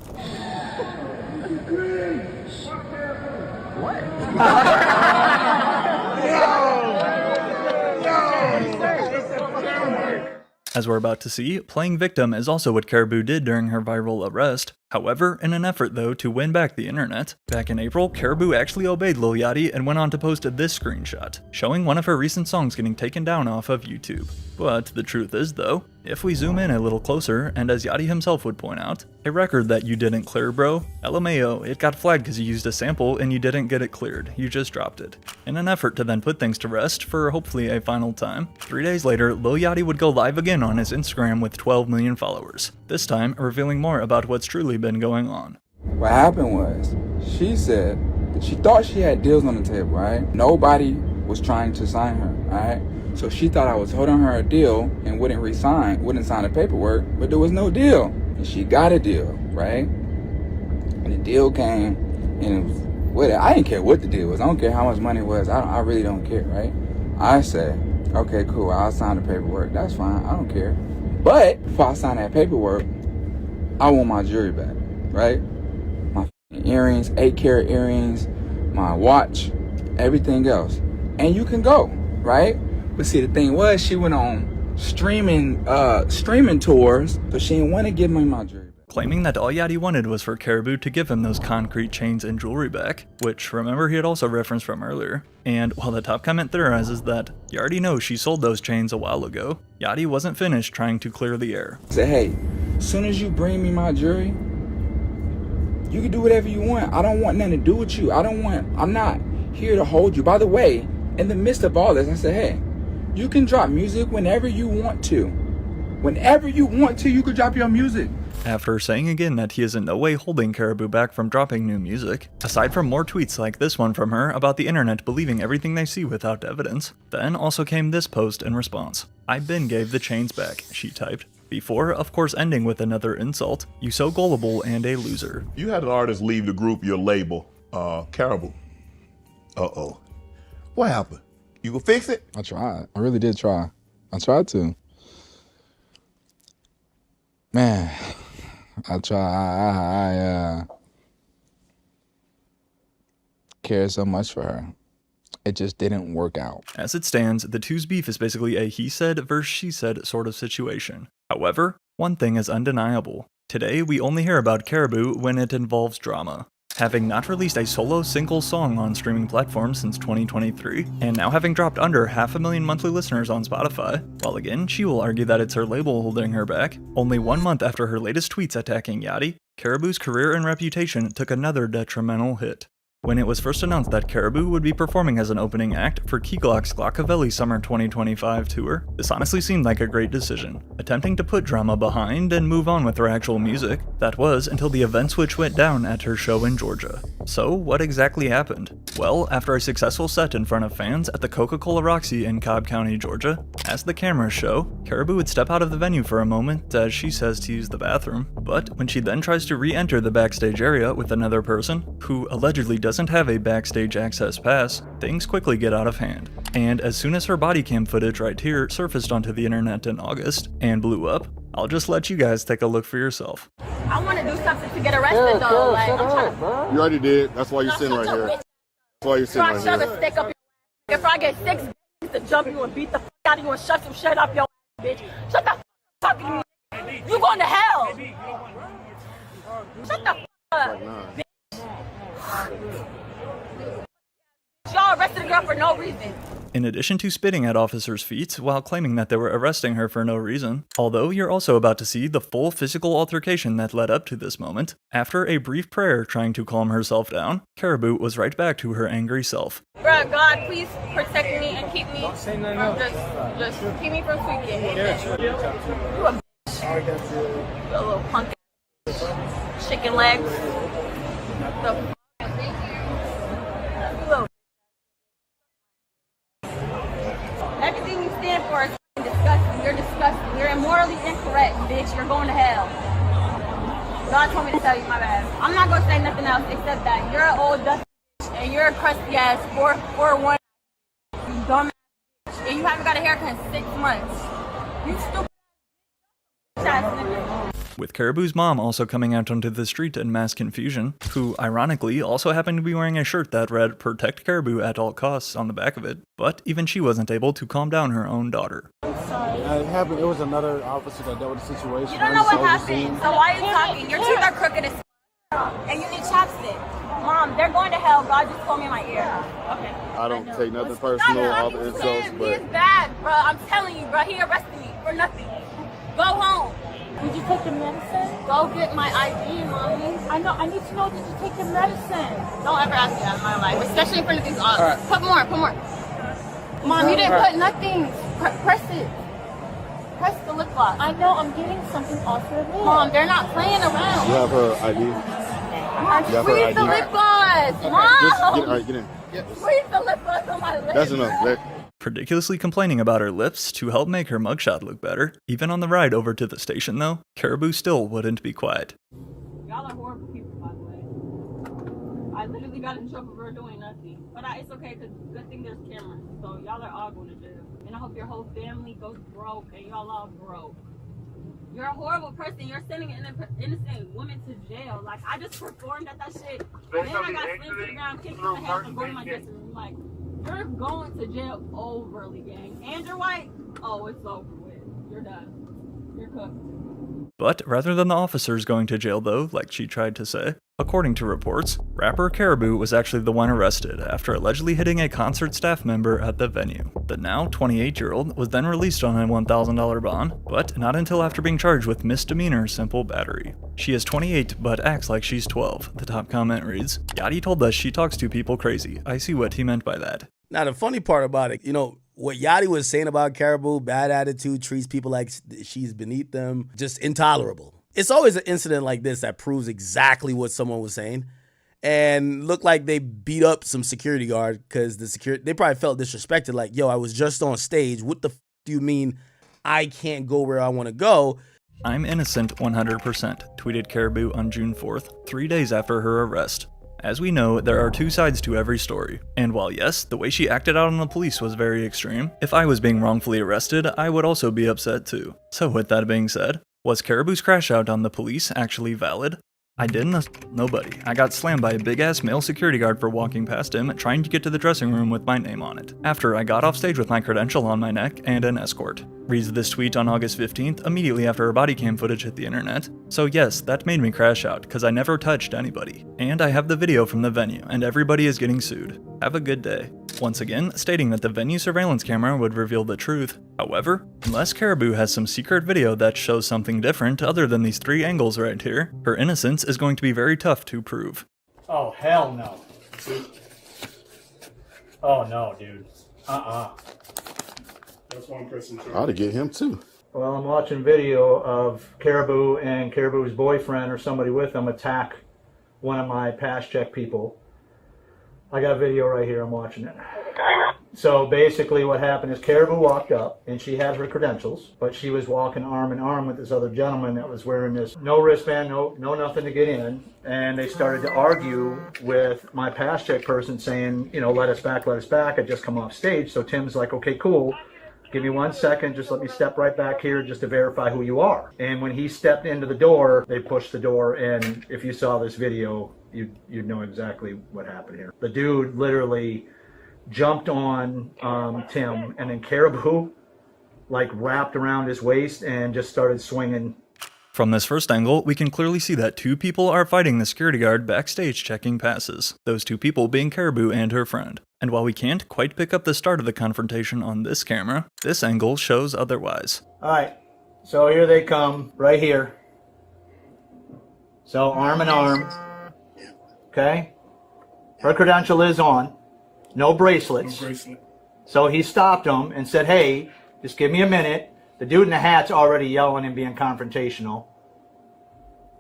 As we're about to see, playing victim is also what Caribou did during her viral arrest. However, in an effort though to win back the internet, back in April, Caribou actually obeyed Lil Yachty and went on to post this screenshot, showing one of her recent songs getting taken down off of YouTube. But the truth is though, if we zoom in a little closer, and as Yachty himself would point out, a record that you didn't clear, bro. LMAO, it got flagged because you used a sample and you didn't get it cleared, you just dropped it. In an effort to then put things to rest for hopefully a final time, 3 days later, Lil Yachty would go live again on his Instagram with 12 million followers, this time revealing more about what's truly been going on. What happened was, she said that she thought she had deals on the table, right? Nobody was trying to sign her, right? So she thought I was holding her a deal and wouldn't sign the paperwork, but there was no deal. And she got a deal, right? And the deal came, and it was, I didn't care what the deal was. I don't care how much money it was. I really don't care, right? I said, okay, cool, I'll sign the paperwork. That's fine, I don't care. But before I sign that paperwork, I want my jewelry back, right? My earrings, 8-carat earrings, my watch, everything else. And you can go, right? But see, the thing was, she went on streaming tours, so she didn't want to give me my jewelry back. Claiming that all Yachty wanted was for Caribou to give him those concrete chains and jewelry back, which remember he had also referenced from earlier. And while the top comment theorizes that you already know she sold those chains a while ago, Yachty wasn't finished trying to clear the air. Say, hey, as soon as you bring me my jewelry, you can do whatever you want. I don't want nothing to do with you. I'm not here to hold you. By the way, in the midst of all this, I said, hey, you can drop music whenever you want to. Whenever you want to, you could drop your music. After saying again that he is in no way holding Caribou back from dropping new music, aside from more tweets like this one from her about the internet believing everything they see without evidence, then also came this post in response. "I been gave the chains back," she typed. Before, of course, ending with another insult. "You so gullible and a loser." You had an artist leave the group, your label, Caribou. Uh-oh. What happened? You gonna fix it? I tried. I really did try. I tried to. Man, I cared so much for her. It just didn't work out. As it stands, the two's beef is basically a he said versus she said sort of situation. However, one thing is undeniable. Today, we only hear about Caribou when it involves drama. Having not released a solo single song on streaming platforms since 2023, and now having dropped under 500,000 monthly listeners on Spotify, while again, she will argue that it's her label holding her back, only 1 month after her latest tweets attacking Yachty, Caribou's career and reputation took another detrimental hit. When it was first announced that Caribou would be performing as an opening act for Key Glock's Glockavelli Summer 2025 tour, this honestly seemed like a great decision. Attempting to put drama behind and move on with her actual music, that was until the event switch went down at her show in Georgia. So what exactly happened? Well, after a successful set in front of fans at the Coca-Cola Roxy in Cobb County, Georgia, as the cameras show, Caribou would step out of the venue for a moment as she says to use the bathroom, but when she then tries to re-enter the backstage area with another person, who allegedly doesn't have a backstage access pass, things quickly get out of hand. And as soon as her body cam footage right here surfaced onto the internet in August and blew up, I'll just let you guys take a look for yourself. I want to do something to get arrested though. Like, I'm trying to. You already did. That's why you're sitting right here. That's why you're sitting Try to shove right a here. stick up your. If I get 6 to jump you and beat the out of you and shove some shit up your bitch. Shut the talking to me. You going to hell. Shut the up, bitch. Y'all arrested the girl for no reason. In addition to spitting at officers' feet while claiming that they were arresting her for no reason, although you're also about to see the full physical altercation that led up to this moment, after a brief prayer trying to calm herself down, Caribou was right back to her angry self. Bruh, God, please protect me and keep me from just keep me from tweaking. You a bitch. You a little punk ass. Chicken legs. The everything you stand for is disgusting. You're disgusting. You're immorally incorrect, bitch. You're going to hell. God told me to tell you, my bad. I'm not going to say nothing else except that you're an old dusty bitch and you're a crusty ass 4'1", you dumb ass bitch, and you haven't got a haircut in 6 months. You stupid ass nigga. With Caribou's mom also coming out onto the street in mass confusion, who ironically also happened to be wearing a shirt that read "Protect Caribou at all costs" on the back of it, but even she wasn't able to calm down her own daughter. It happened. It was another officer that dealt with the situation. You don't know what happened, so why are you talking? Your teeth are crooked as and you need chapstick. Mom, they're going to hell. God just told me in my ear. Okay. I don't take nothing personal off the insults, He but is bad, bro. I'm telling you, bro. He arrested me for nothing. Go home. Did you take your medicine? Go get my ID, mommy. I know. I need to know. Did you take your medicine? Don't ever ask me that in my life, especially in front of these odds. Right. Put more. Mom, you didn't put nothing. Press it. Press the lip gloss. I know. I'm getting something off your lip. Mom, they're not playing around. you have her ID. Mom, breathe the lip gloss. Mom. Get in. Breathe the lip gloss on my lips. That's enough. Ridiculously complaining about her lips to help make her mugshot look better. Even on the ride over to the station though, Caribou still wouldn't be quiet. Y'all are horrible people, by the way. I literally got in trouble for doing nothing. But it's okay, because good thing there's cameras. So y'all are all going to jail. And I hope your whole family goes broke and y'all all broke. You're a horrible person. You're sending an innocent woman to jail. Like, I just performed at that shit. And then I got slammed to the ground, kicked in the head, and go to my dressing room. Like, you're going to jail overly, gang. And you're white. Oh, it's over with. You're done. You're cooked. But rather than the officers going to jail though, like she tried to say, according to reports, rapper Caribou was actually the one arrested after allegedly hitting a concert staff member at the venue. The now 28-year-old was then released on a $1,000 bond, but not until after being charged with misdemeanor simple battery. She is 28 but acts like she's 12, the top comment reads. Yachty told us she talks to people crazy. I see what he meant by that. Now, the funny part about it, what Yachty was saying about Caribou, bad attitude, treats people like she's beneath them, just intolerable. It's always an incident like this that proves exactly what someone was saying. And looked like they beat up some security guard because they probably felt disrespected. Like, yo, I was just on stage. What the do you mean I can't go where I want to go? I'm innocent 100%, tweeted Caribou on June 4th, 3 days after her arrest. As we know, there are two sides to every story. And while yes, the way she acted out on the police was very extreme, if I was being wrongfully arrested, I would also be upset too. So with that being said, was Caribou's crash out on the police actually valid? I didn't. Nobody. I got slammed by a big-ass male security guard for walking past him, trying to get to the dressing room with my name on it, after I got off stage with my credential on my neck and an escort. Reads this tweet on August 15th, immediately after her body cam footage hit the internet. So yes, that made me crash out, cause I never touched anybody. And I have the video from the venue, and everybody is getting sued. Have a good day. Once again, stating that the venue surveillance camera would reveal the truth. However, unless Caribou has some secret video that shows something different other than these 3 angles right here, her innocence is going to be very tough to prove. Oh, hell no. Oh, no, dude. That's one person. I ought to get him too. Well, I'm watching video of Caribou and Caribou's boyfriend or somebody with them attack one of my pass check people. I got a video right here, I'm watching it. So basically what happened is Caribou walked up and she had her credentials, but she was walking arm in arm with this other gentleman that was wearing this no wristband, no nothing to get in. And they started to argue with my pass check person saying, let us back, I just come off stage. So Tim's like, okay, cool. Give me 1 second, just let me step right back here just to verify who you are. And when he stepped into the door, they pushed the door, and if you saw this video, you'd know exactly what happened here. The dude literally jumped on Tim, and then Caribou wrapped around his waist and just started swinging. From this first angle, we can clearly see that 2 people are fighting the security guard backstage checking passes, those 2 people being Caribou and her friend. And while we can't quite pick up the start of the confrontation on this camera, this angle shows otherwise. Alright, so here they come, right here. So arm in arm, okay? Her credential is on, no bracelets. So he stopped him and said, hey, just give me a minute. The dude in the hat's already yelling and being confrontational.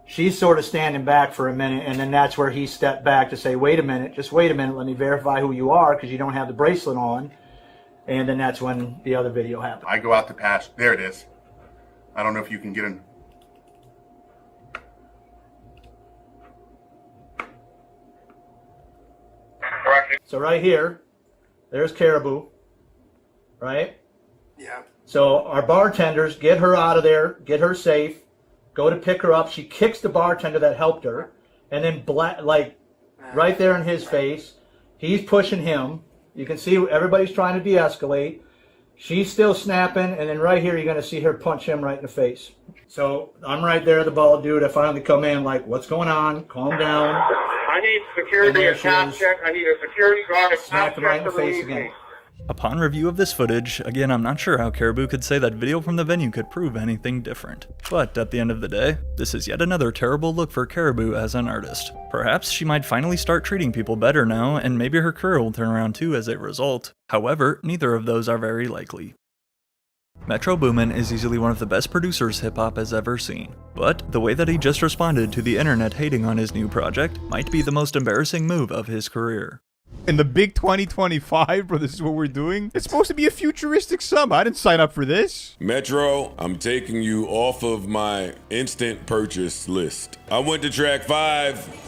She's sort of standing back for a minute, and then that's where he stepped back to say, wait a minute, just wait a minute, let me verify who you are because you don't have the bracelet on. And then that's when the other video happened. I go out to pass. There it is. I don't know if you can get in. So right here, there's Caribou, right? Yeah. So our bartenders get her out of there, get her safe, go to pick her up. She kicks the bartender that helped her, and then right there in his face, he's pushing him. You can see everybody's trying to de-escalate. She's still snapping, and then right here you're going to see her punch him right in the face. So I'm right there, the bald dude. I finally come in like, what's going on? Calm down. I need security at top check. I need a security guard at top Smacked him right in check the to face relieve again. me. Upon review of this footage, again I'm not sure how Caribou could say that video from the venue could prove anything different. But at the end of the day, this is yet another terrible look for Caribou as an artist. Perhaps she might finally start treating people better now, and maybe her career will turn around too as a result. However, neither of those are very likely. Metro Boomin is easily one of the best producers hip-hop has ever seen, but the way that he just responded to the internet hating on his new project might be the most embarrassing move of his career. In the big 2025, bro, this is what we're doing? It's supposed to be a futuristic sum. I didn't sign up for this. Metro, I'm taking you off of my instant purchase list. I went to track 5.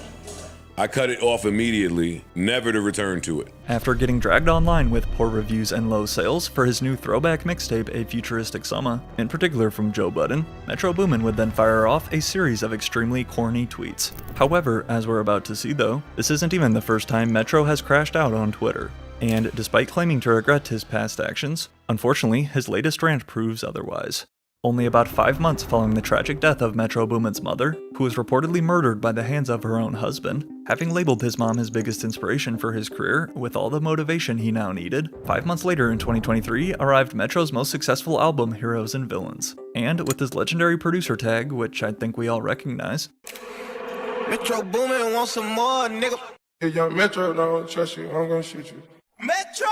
I cut it off immediately, never to return to it. After getting dragged online with poor reviews and low sales for his new throwback mixtape A Futuristic Summer, in particular from Joe Budden, Metro Boomin would then fire off a series of extremely corny tweets. However, as we're about to see though, this isn't even the first time Metro has crashed out on Twitter. And despite claiming to regret his past actions, unfortunately his latest rant proves otherwise. Only about 5 months following the tragic death of Metro Boomin's mother, who was reportedly murdered by the hands of her own husband, having labeled his mom his biggest inspiration for his career with all the motivation he now needed, 5 months later in 2023 arrived Metro's most successful album, Heroes and Villains. And with his legendary producer tag, which I think we all recognize, Metro Boomin want some more, nigga. Hey, young Metro, don't trust you. I'm gonna shoot you. Metro!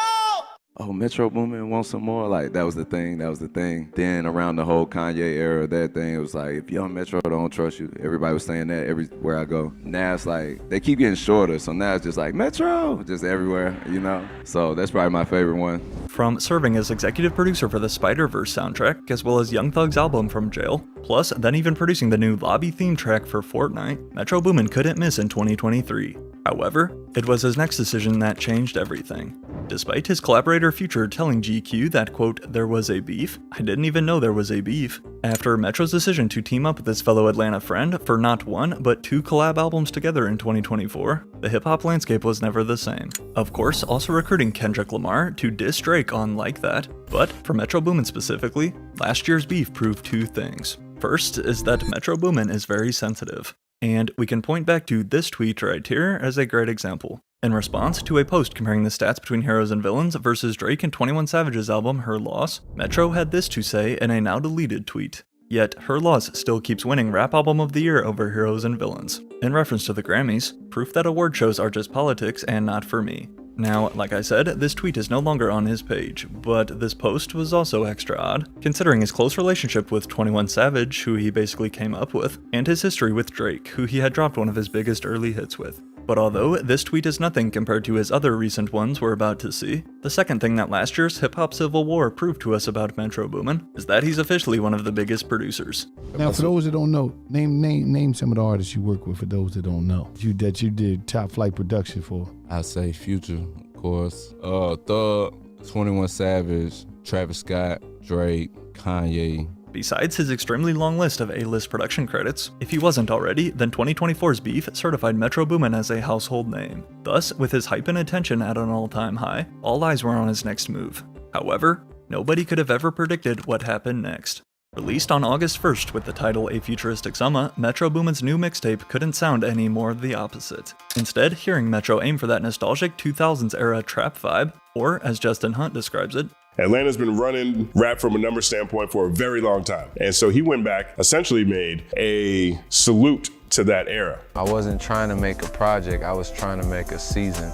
oh, Metro Boomin want some more? Like, that was the thing. Then around the whole Kanye era, that thing, it was like, if Young Metro don't trust you, everybody was saying that everywhere I go. Now it's like, they keep getting shorter, so now it's just like, Metro, just everywhere, you know? So that's probably my favorite one. From serving as executive producer for the Spider-Verse soundtrack, as well as Young Thug's album From Jail, plus then even producing the new Lobby theme track for Fortnite, Metro Boomin couldn't miss in 2023. However, it was his next decision that changed everything. Despite his collaborator Future telling GQ that, quote, there was a beef, I didn't even know there was a beef. After Metro's decision to team up with his fellow Atlanta friend for not one, but 2 collab albums together in 2024, the hip-hop landscape was never the same. Of course, also recruiting Kendrick Lamar to diss Drake on Like That, but for Metro Boomin specifically, last year's beef proved 2 things. First is that Metro Boomin is very sensitive. And we can point back to this tweet right here as a great example. In response to a post comparing the stats between heroes and villains versus Drake and 21 Savage's album Her Loss, Metro had this to say in a now deleted tweet. Yet, Her Loss still keeps winning Rap Album of the Year over Heroes and Villains. In reference to the Grammys, proof that award shows are just politics and not for me. Now, like I said, this tweet is no longer on his page, but this post was also extra odd, considering his close relationship with 21 Savage, who he basically came up with, and his history with Drake, who he had dropped one of his biggest early hits with. But although this tweet is nothing compared to his other recent ones we're about to see, the second thing that last year's hip-hop civil war proved to us about Metro Boomin is that he's officially one of the biggest producers. Now, for those that don't know, name some of the artists you work with. For those that don't know, that you did top flight production for. I say Future, of course. Thug, 21 Savage, Travis Scott, Drake, Kanye. Besides his extremely long list of A-list production credits, if he wasn't already, then 2024's beef certified Metro Boomin as a household name. Thus, with his hype and attention at an all-time high, all eyes were on his next move. However, nobody could have ever predicted what happened next. Released on August 1st with the title A Futuristic Summer, Metro Boomin's new mixtape couldn't sound any more the opposite. Instead, hearing Metro aim for that nostalgic 2000s era trap vibe, or as Justin Hunt describes it, Atlanta's been running rap from a number standpoint for a very long time. And so he went back, essentially made a salute to that era. I wasn't trying to make a project, I was trying to make a season.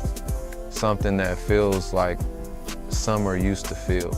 Something that feels like summer used to feel.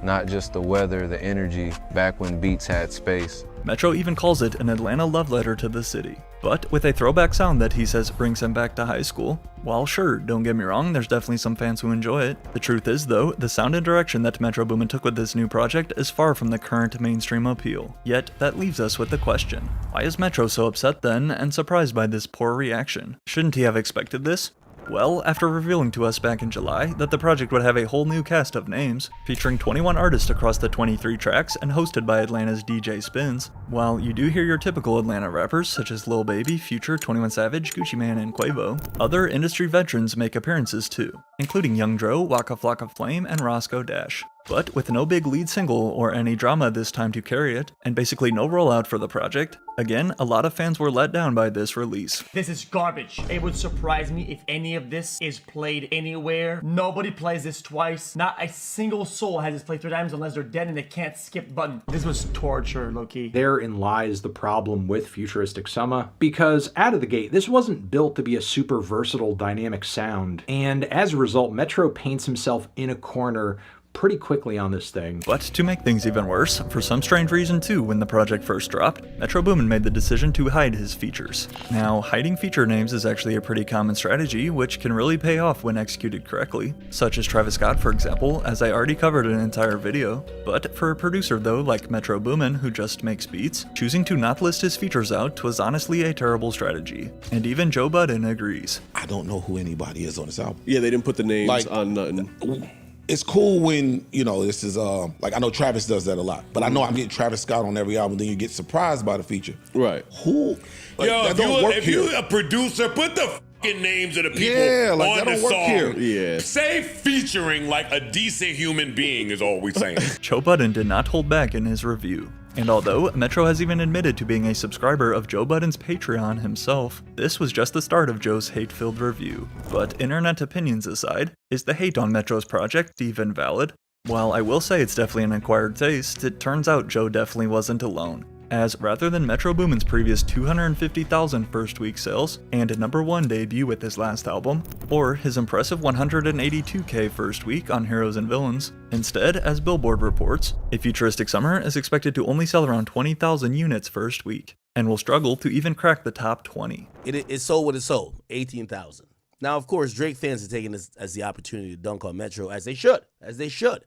Not just the weather, the energy, back when beats had space. Metro even calls it an Atlanta love letter to the city, but with a throwback sound that he says brings him back to high school. While sure, don't get me wrong, there's definitely some fans who enjoy it. The truth is though, the sound and direction that Metro Boomin took with this new project is far from the current mainstream appeal. Yet, that leaves us with the question, why is Metro so upset then and surprised by this poor reaction? Shouldn't he have expected this? Well, after revealing to us back in July that the project would have a whole new cast of names, featuring 21 artists across the 23 tracks and hosted by Atlanta's DJ Spins, while you do hear your typical Atlanta rappers such as Lil Baby, Future, 21 Savage, Gucci Mane, and Quavo, other industry veterans make appearances too, including Young Dro, Waka Flocka Flame, and Roscoe Dash. But with no big lead single or any drama this time to carry it, and basically no rollout for the project, again, a lot of fans were let down by this release. This is garbage. It would surprise me if any of this is played anywhere. Nobody plays this twice. Not a single soul has this played 3 times unless they're dead and they can't skip the button. This was torture, low-key. Therein lies the problem with Futuristic Summer, because out of the gate, this wasn't built to be a super versatile dynamic sound, and as a result, Metro paints himself in a corner pretty quickly on this thing. But to make things even worse, for some strange reason too, when the project first dropped, Metro Boomin made the decision to hide his features. Now, hiding feature names is actually a pretty common strategy, which can really pay off when executed correctly, such as Travis Scott for example, as I already covered in an entire video. But for a producer though, like Metro Boomin, who just makes beats, choosing to not list his features out was honestly a terrible strategy. And even Joe Budden agrees. I don't know who anybody is on this album. Yeah, they didn't put the names on nothing. It's cool when, you know, this is, like, I know Travis does that a lot, but I know I'm getting Travis Scott on every album, then you get surprised by the feature. Right. Who? Like, yo, that don't work if here. you're a producer, put the fucking names of the people Yeah, like, on that the don't work song. here. Yeah. Say featuring like a decent human being is all we saying. Joe Budden did not hold back in his review. And although Metro has even admitted to being a subscriber of Joe Budden's Patreon himself, this was just the start of Joe's hate-filled review. But internet opinions aside, is the hate on Metro's project even valid? While I will say it's definitely an acquired taste, it turns out Joe definitely wasn't alone. as rather than Metro Boomin's previous 250,000 first-week sales and #1 debut with his last album, or his impressive 182K first week on Heroes and Villains, instead, as Billboard reports, A Futuristic Summer is expected to only sell around 20,000 units first week, and will struggle to even crack the top 20. It sold what it sold, 18,000. Now, of course, Drake fans are taking this as the opportunity to dunk on Metro, as they should.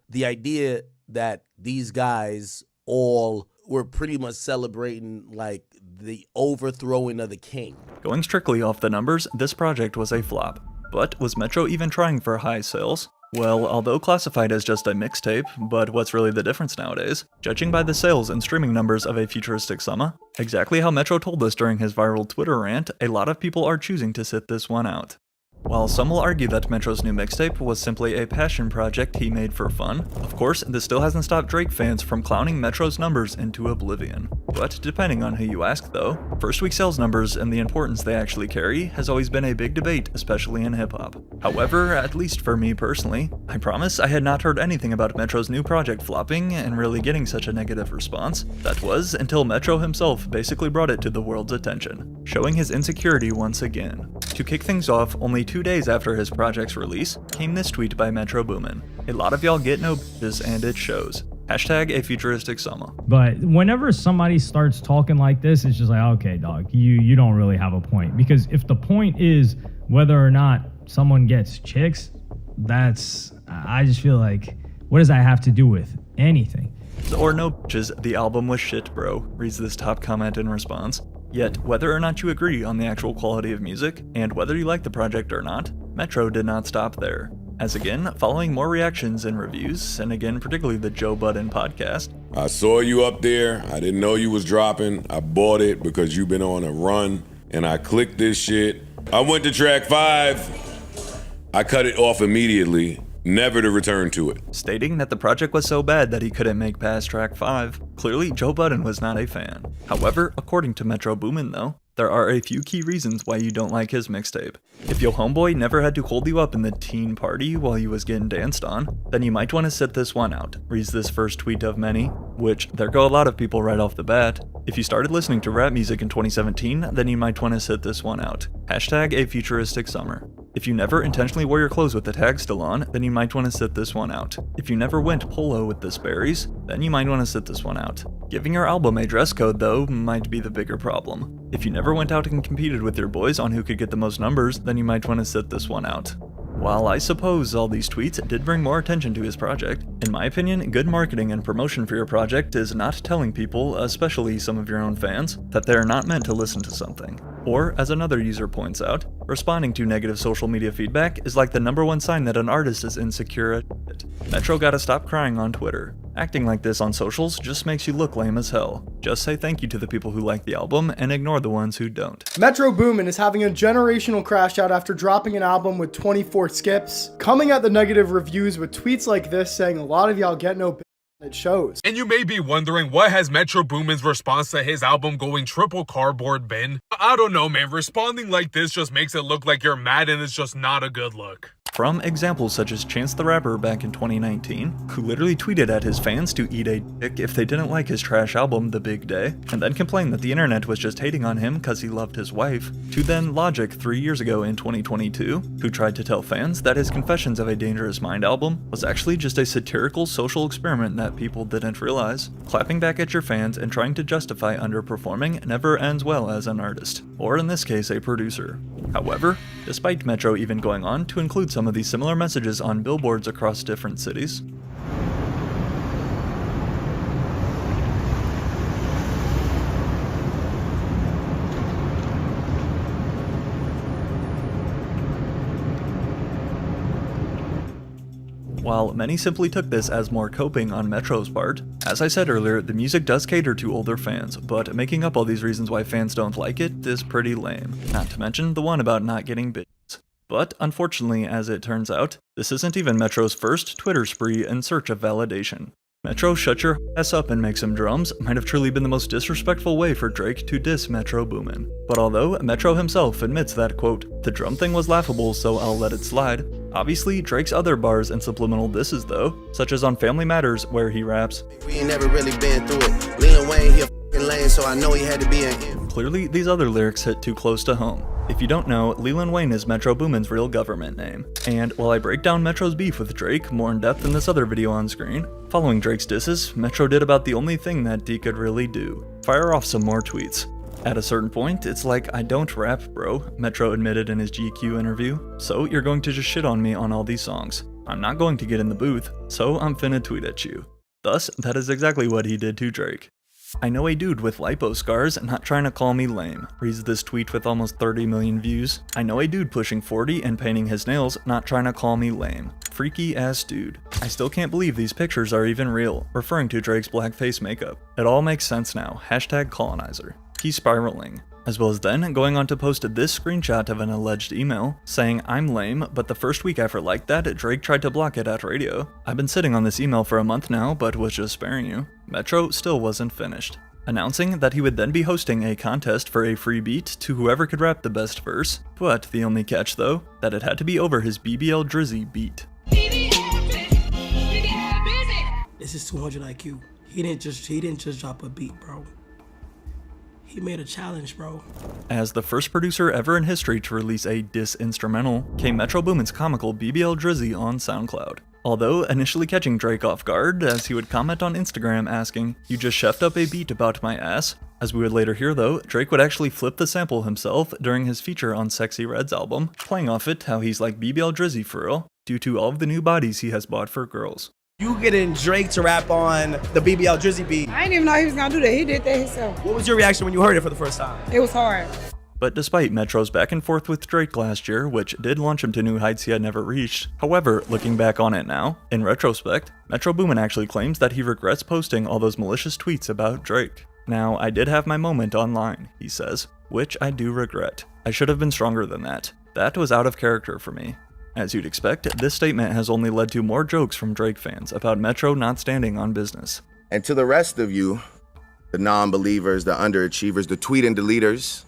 The idea that these guys all were pretty much celebrating like the overthrowing of the king. Going strictly off the numbers, this project was a flop. But was Metro even trying for high sales? Well, although classified as just a mixtape, but what's really the difference nowadays? Judging by the sales and streaming numbers of A Futuristic Summer, exactly how Metro told us during his viral Twitter rant, a lot of people are choosing to sit this one out. While some will argue that Metro's new mixtape was simply a passion project he made for fun, of course, this still hasn't stopped Drake fans from clowning Metro's numbers into oblivion. But depending on who you ask though, first week sales numbers and the importance they actually carry has always been a big debate, especially in hip-hop. However, at least for me personally, I promise I had not heard anything about Metro's new project flopping and really getting such a negative response. That was until Metro himself basically brought it to the world's attention, showing his insecurity once again. To kick things off, only 2 days after his project's release, came this tweet by Metro Boomin. A lot of y'all get no bitches and it shows. Hashtag A Futuristic Summer. But whenever somebody starts talking like this, it's just like, okay, dog, you don't really have a point. Because if the point is whether or not someone gets chicks, I just feel like, what does that have to do with anything? Or no bitches, the album was shit, bro, reads this top comment in response. Yet, whether or not you agree on the actual quality of music, and whether you like the project or not, Metro did not stop there. As again, following more reactions and reviews, and again particularly the Joe Budden podcast. I saw you up there, I didn't know you was dropping, I bought it because you've been on a run, and I clicked this shit. I went to track 5, I cut it off immediately, never to return to it. Stating that the project was so bad that he couldn't make past track 5. Clearly, Joe Budden was not a fan. However, according to Metro Boomin though, there are a few key reasons why you don't like his mixtape. If your homeboy never had to hold you up in the teen party while you was getting danced on, then you might want to sit this one out, reads this first tweet of many, which there go a lot of people right off the bat. If you started listening to rap music in 2017, then you might want to sit this one out. Hashtag A Futuristic Summer. If you never intentionally wore your clothes with the tag still on, then you might want to sit this one out. If you never went polo with the Sperry's, then you might want to sit this one out. Giving your album a dress code though might be the bigger problem. If you never went out and competed with your boys on who could get the most numbers, then you might want to sit this one out. While I suppose all these tweets did bring more attention to his project, in my opinion, good marketing and promotion for your project is not telling people, especially some of your own fans, that they are not meant to listen to something. Or, as another user points out, responding to negative social media feedback is like the #1 sign that an artist is insecure at it. Metro gotta stop crying on Twitter. Acting like this on socials just makes you look lame as hell. Just say thank you to the people who like the album and ignore the ones who don't. Metro Boomin is having a generational crash out after dropping an album with 24 skips, coming at the negative reviews with tweets like this saying a lot of y'all get no it shows. And you may be wondering, what has Metro Boomin's response to his album going triple cardboard been? I don't know, man. Responding like this just makes it look like you're mad, and it's just not a good look. From examples such as Chance the Rapper back in 2019, who literally tweeted at his fans to eat a dick if they didn't like his trash album The Big Day, and then complained that the internet was just hating on him cause he loved his wife, to then Logic 3 years ago in 2022, who tried to tell fans that his Confessions of a Dangerous Mind album was actually just a satirical social experiment that people didn't realize. Clapping back at your fans and trying to justify underperforming never ends well as an artist, or in this case a producer. However, despite Metro even going on to include some of these similar messages on billboards across different cities, while many simply took this as more coping on Metro's part, as I said earlier, the music does cater to older fans, but making up all these reasons why fans don't like it is pretty lame. Not to mention the one about not getting bitches. But unfortunately, as it turns out, this isn't even Metro's first Twitter spree in search of validation. Metro Shut Your Ass Up and Make Some Drums might have truly been the most disrespectful way for Drake to diss Metro Boomin. But although Metro himself admits that, quote, the drum thing was laughable so I'll let it slide, obviously Drake's other bars and subliminal disses though, such as on Family Matters where he raps, We ain't never really been through it. Lil Wayne here lane, so I know he had to be in. Clearly, these other lyrics hit too close to home. If you don't know, Leland Wayne is Metro Boomin's real government name. And while I break down Metro's beef with Drake more in depth in this other video on screen, following Drake's disses, Metro did about the only thing that D could really do: fire off some more tweets. At a certain point, it's like, I don't rap, bro, Metro admitted in his GQ interview, so you're going to just shit on me on all these songs. I'm not going to get in the booth, so I'm finna tweet at you. Thus, that is exactly what he did to Drake. I know a dude with lipo scars not trying to call me lame, reads this tweet with almost 30 million views. I know a dude pushing 40 and painting his nails not trying to call me lame. Freaky ass dude. I still can't believe these pictures are even real, referring to Drake's blackface makeup. It all makes sense now, hashtag colonizer. He's spiraling. As well as then going on to post this screenshot of an alleged email saying, I'm lame, but the first week after like that, Drake tried to block it at radio. I've been sitting on this email for a month now, but was just sparing you. Metro still wasn't finished. Announcing that he would then be hosting a contest for a free beat to whoever could rap the best verse, but the only catch though, that it had to be over his BBL Drizzy beat. This is 200 IQ. He didn't just drop a beat, bro. He made a challenge, bro. As the first producer ever in history to release a diss instrumental, came Metro Boomin's comical BBL Drizzy on SoundCloud. Although initially catching Drake off guard, as he would comment on Instagram asking, "You just chefed up a beat about my ass?" As we would later hear though, Drake would actually flip the sample himself during his feature on Sexy Red's album, playing off it how he's like BBL Drizzy for real, due to all of the new bodies he has bought for girls. You getting Drake to rap on the BBL Drizzy beat. I didn't even know he was gonna do that. He did that himself. What was your reaction when you heard it for the first time? It was hard. But despite Metro's back and forth with Drake last year, which did launch him to new heights he had never reached, however, looking back on it now, in retrospect, Metro Boomin actually claims that he regrets posting all those malicious tweets about Drake. Now, I did have my moment online, he says, which I do regret. I should have been stronger than that. That was out of character for me. As you'd expect, this statement has only led to more jokes from Drake fans about Metro not standing on business. And to the rest of you, the non-believers, the underachievers, the tweet and deleters,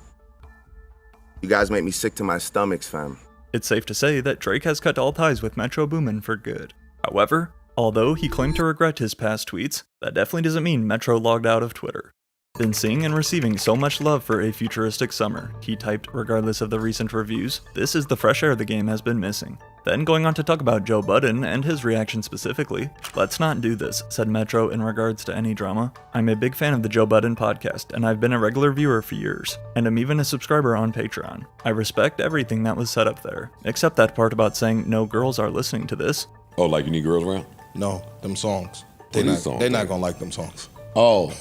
you guys make me sick to my stomachs, fam. It's safe to say that Drake has cut all ties with Metro Boomin for good. However, although he claimed to regret his past tweets, that definitely doesn't mean Metro logged out of Twitter. Been seeing and receiving so much love for a futuristic summer, he typed regardless of the recent reviews. This is the fresh air the game has been missing. Then going on to talk about Joe Budden and his reaction specifically. Let's not do this, said Metro in regards to any drama. I'm a big fan of the Joe Budden podcast, and I've been a regular viewer for years, and I'm even a subscriber on Patreon. I respect everything that was said up there, except that part about saying no girls are listening to this. Oh, like you need girls around? No, them songs. They're not gonna like them songs. Oh.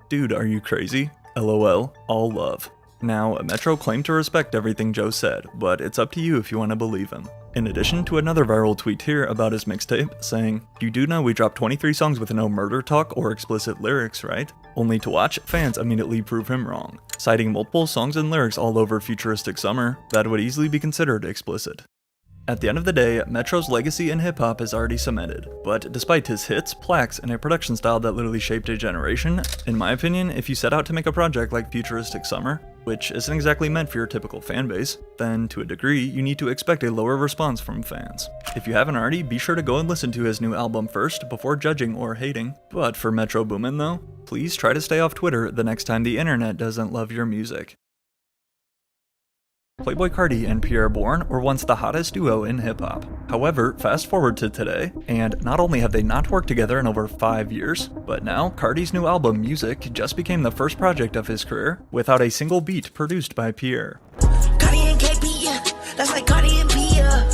Dude, are you crazy? LOL, all love. Now, Metro claimed to respect everything Joe said, but it's up to you if you want to believe him. In addition to another viral tweet here about his mixtape, saying, "You do know we dropped 23 songs with no murder talk or explicit lyrics, right?" Only to watch, fans immediately prove him wrong, citing multiple songs and lyrics all over Futuristic Summer that would easily be considered explicit. At the end of the day, Metro's legacy in hip-hop is already cemented, but despite his hits, plaques, and a production style that literally shaped a generation, in my opinion, if you set out to make a project like Futuristic Summer, which isn't exactly meant for your typical fanbase, then to a degree, you need to expect a lower response from fans. If you haven't already, be sure to go and listen to his new album first before judging or hating. But for Metro Boomin though, please try to stay off Twitter the next time the internet doesn't love your music. Playboi Carti and Pierre Bourne were once the hottest duo in hip-hop. However, fast forward to today, and not only have they not worked together in over 5 years, but now Carti's new album, Music, just became the first project of his career without a single beat produced by Pierre. That's like Cardi and Pia.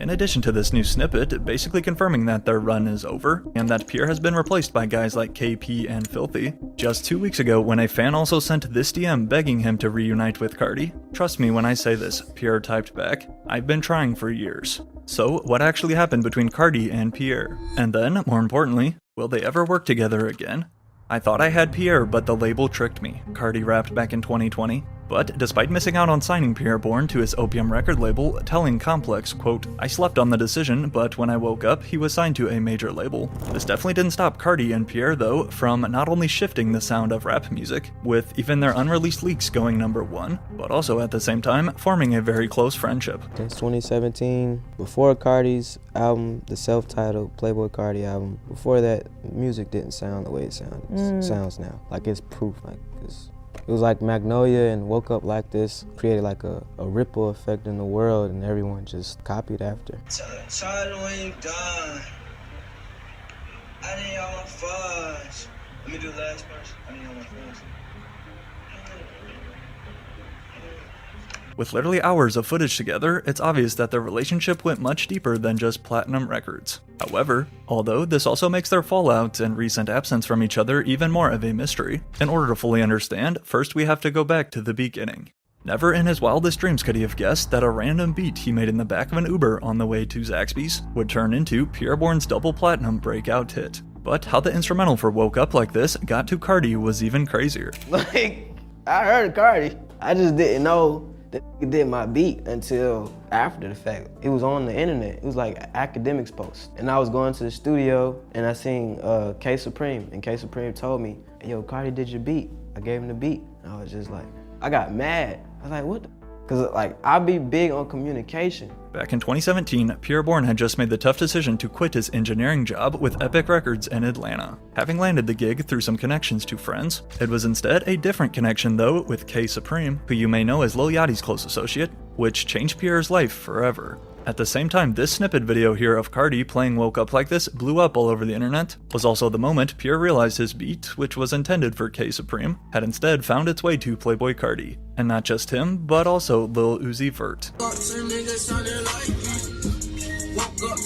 In addition to this new snippet, basically confirming that their run is over, and that Pierre has been replaced by guys like KP and Filthy, just 2 weeks ago when a fan also sent this DM begging him to reunite with Carti. Trust me when I say this, Pierre typed back, "I've been trying for years." So, what actually happened between Carti and Pierre? And then, more importantly, will they ever work together again? "I thought I had Pierre, but the label tricked me," Carti rapped back in 2020. But despite missing out on signing Pierre Bourne to his Opium record label, telling Complex, quote, "I slept on the decision, but when I woke up, he was signed to a major label." This definitely didn't stop Cardi and Pierre, though, from not only shifting the sound of rap music, with even their unreleased leaks going #1, but also at the same time forming a very close friendship. Since 2017, before Cardi's album, the self-titled Playboy Cardi album, before that, music didn't sound the way it sounds now. Like it's proof, like it was like Magnolia and Woke Up Like This created like a ripple effect in the world, and everyone just copied after. Let me do the last verse. I need all my friends. With literally hours of footage together, it's obvious that their relationship went much deeper than just platinum records. However, although this also makes their fallout and recent absence from each other even more of a mystery, in order to fully understand, first we have to go back to the beginning. Never in his wildest dreams could he have guessed that a random beat he made in the back of an Uber on the way to Zaxby's would turn into Pierre Bourne's double platinum breakout hit. But how the instrumental for Woke Up Like This got to Cardi was even crazier. Like, I heard Cardi, I just didn't know that he did my beat until after the fact. It was on the internet. It was like academics post. And I was going to the studio and I seen K Supreme, and K Supreme told me, "Yo, Cardi did your beat." I gave him the beat. And I was just like, I got mad. I was like, what the? Cause like, I be big on communication. Back in 2017, Pierre Bourne had just made the tough decision to quit his engineering job with Epic Records in Atlanta. Having landed the gig through some connections to friends, it was instead a different connection though with K Supreme, who you may know as Lil Yachty's close associate, which changed Pierre's life forever. At the same time, this snippet video here of Cardi playing Woke Up Like This blew up all over the internet was also the moment Pierre realized his beat, which was intended for K Supreme, had instead found its way to Playboy Cardi. And not just him, but also Lil Uzi Vert.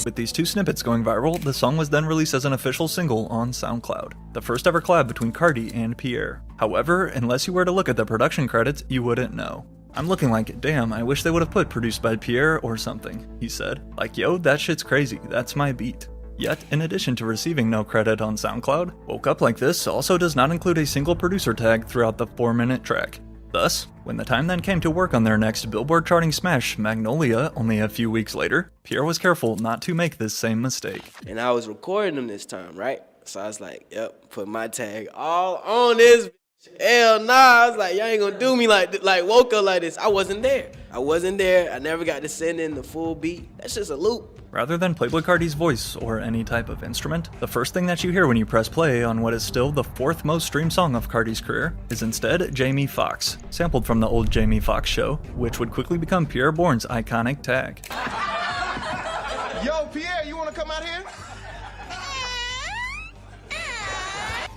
With these two snippets going viral, the song was then released as an official single on SoundCloud, the first ever collab between Cardi and Pierre. However, unless you were to look at the production credits, you wouldn't know. "I'm looking like, damn, I wish they would have put produced by Pierre or something," he said. Like, yo, that shit's crazy, that's my beat. Yet, in addition to receiving no credit on SoundCloud, Woke Up Like This also does not include a single producer tag throughout the 4-minute track. Thus, when the time then came to work on their next Billboard charting smash, Magnolia, only a few weeks later, Pierre was careful not to make this same mistake. And I was recording them this time, right? So I was like, yep, put my tag all on this. Hell nah, I was like, y'all ain't gonna do me like Woke Up Like This. I wasn't there. I never got to send in the full beat. That's just a loop. Rather than Playboy Cardi's voice or any type of instrument, the first thing that you hear when you press play on what is still the 4th most streamed song of Cardi's career is instead Jamie Foxx, sampled from the old Jamie Foxx show, which would quickly become Pierre Bourne's iconic tag. Yo, Pierre, you wanna come out here?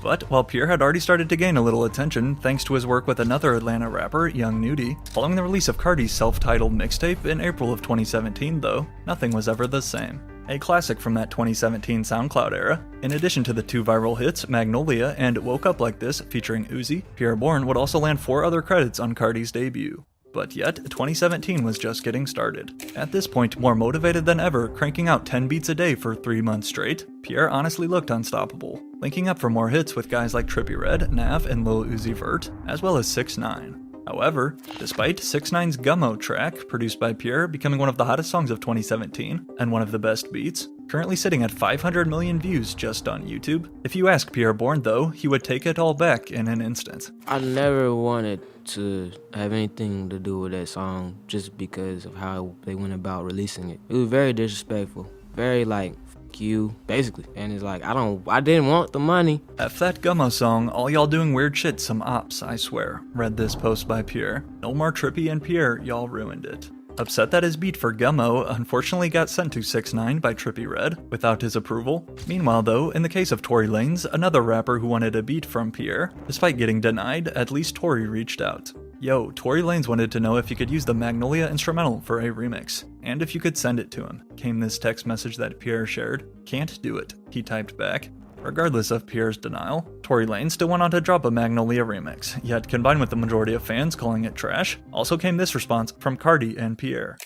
But while Pierre had already started to gain a little attention thanks to his work with another Atlanta rapper, Young Nudie, following the release of Cardi's self-titled mixtape in April of 2017 though, nothing was ever the same. A classic from that 2017 SoundCloud era, in addition to the 2 viral hits, Magnolia and Woke Up Like This featuring Uzi, Pierre Bourne would also land 4 other credits on Cardi's debut. But yet, 2017 was just getting started. At this point, more motivated than ever, cranking out 10 beats a day for 3 months straight, Pierre honestly looked unstoppable, linking up for more hits with guys like Trippie Redd, Nav, and Lil Uzi Vert, as well as 6ix9ine. However, despite 6ix9ine's Gummo track, produced by Pierre, becoming one of the hottest songs of 2017, and one of the best beats, currently sitting at 500 million views just on YouTube, if you ask Pierre Bourne though, he would take it all back in an instant. I never wanted to have anything to do with that song just because of how they went about releasing it. It was very disrespectful, very like, fuck you, basically. And it's like, I didn't want the money. F that Gummo song, all y'all doing weird shit, some ops, I swear, read this post by Pierre. No more Trippie and Pierre, y'all ruined it. Upset that his beat for Gummo unfortunately got sent to 6ix9ine by Trippie Redd without his approval. Meanwhile though, in the case of Tory Lanez, another rapper who wanted a beat from Pierre, despite getting denied, at least Tory reached out. Yo, Tory Lanez wanted to know if he could use the Magnolia instrumental for a remix, and if you could send it to him, came this text message that Pierre shared. Can't do it, he typed back. Regardless of Pierre's denial, Tory Lanez still went on to drop a Magnolia remix, yet combined with the majority of fans calling it trash, also came this response from Cardi and Pierre.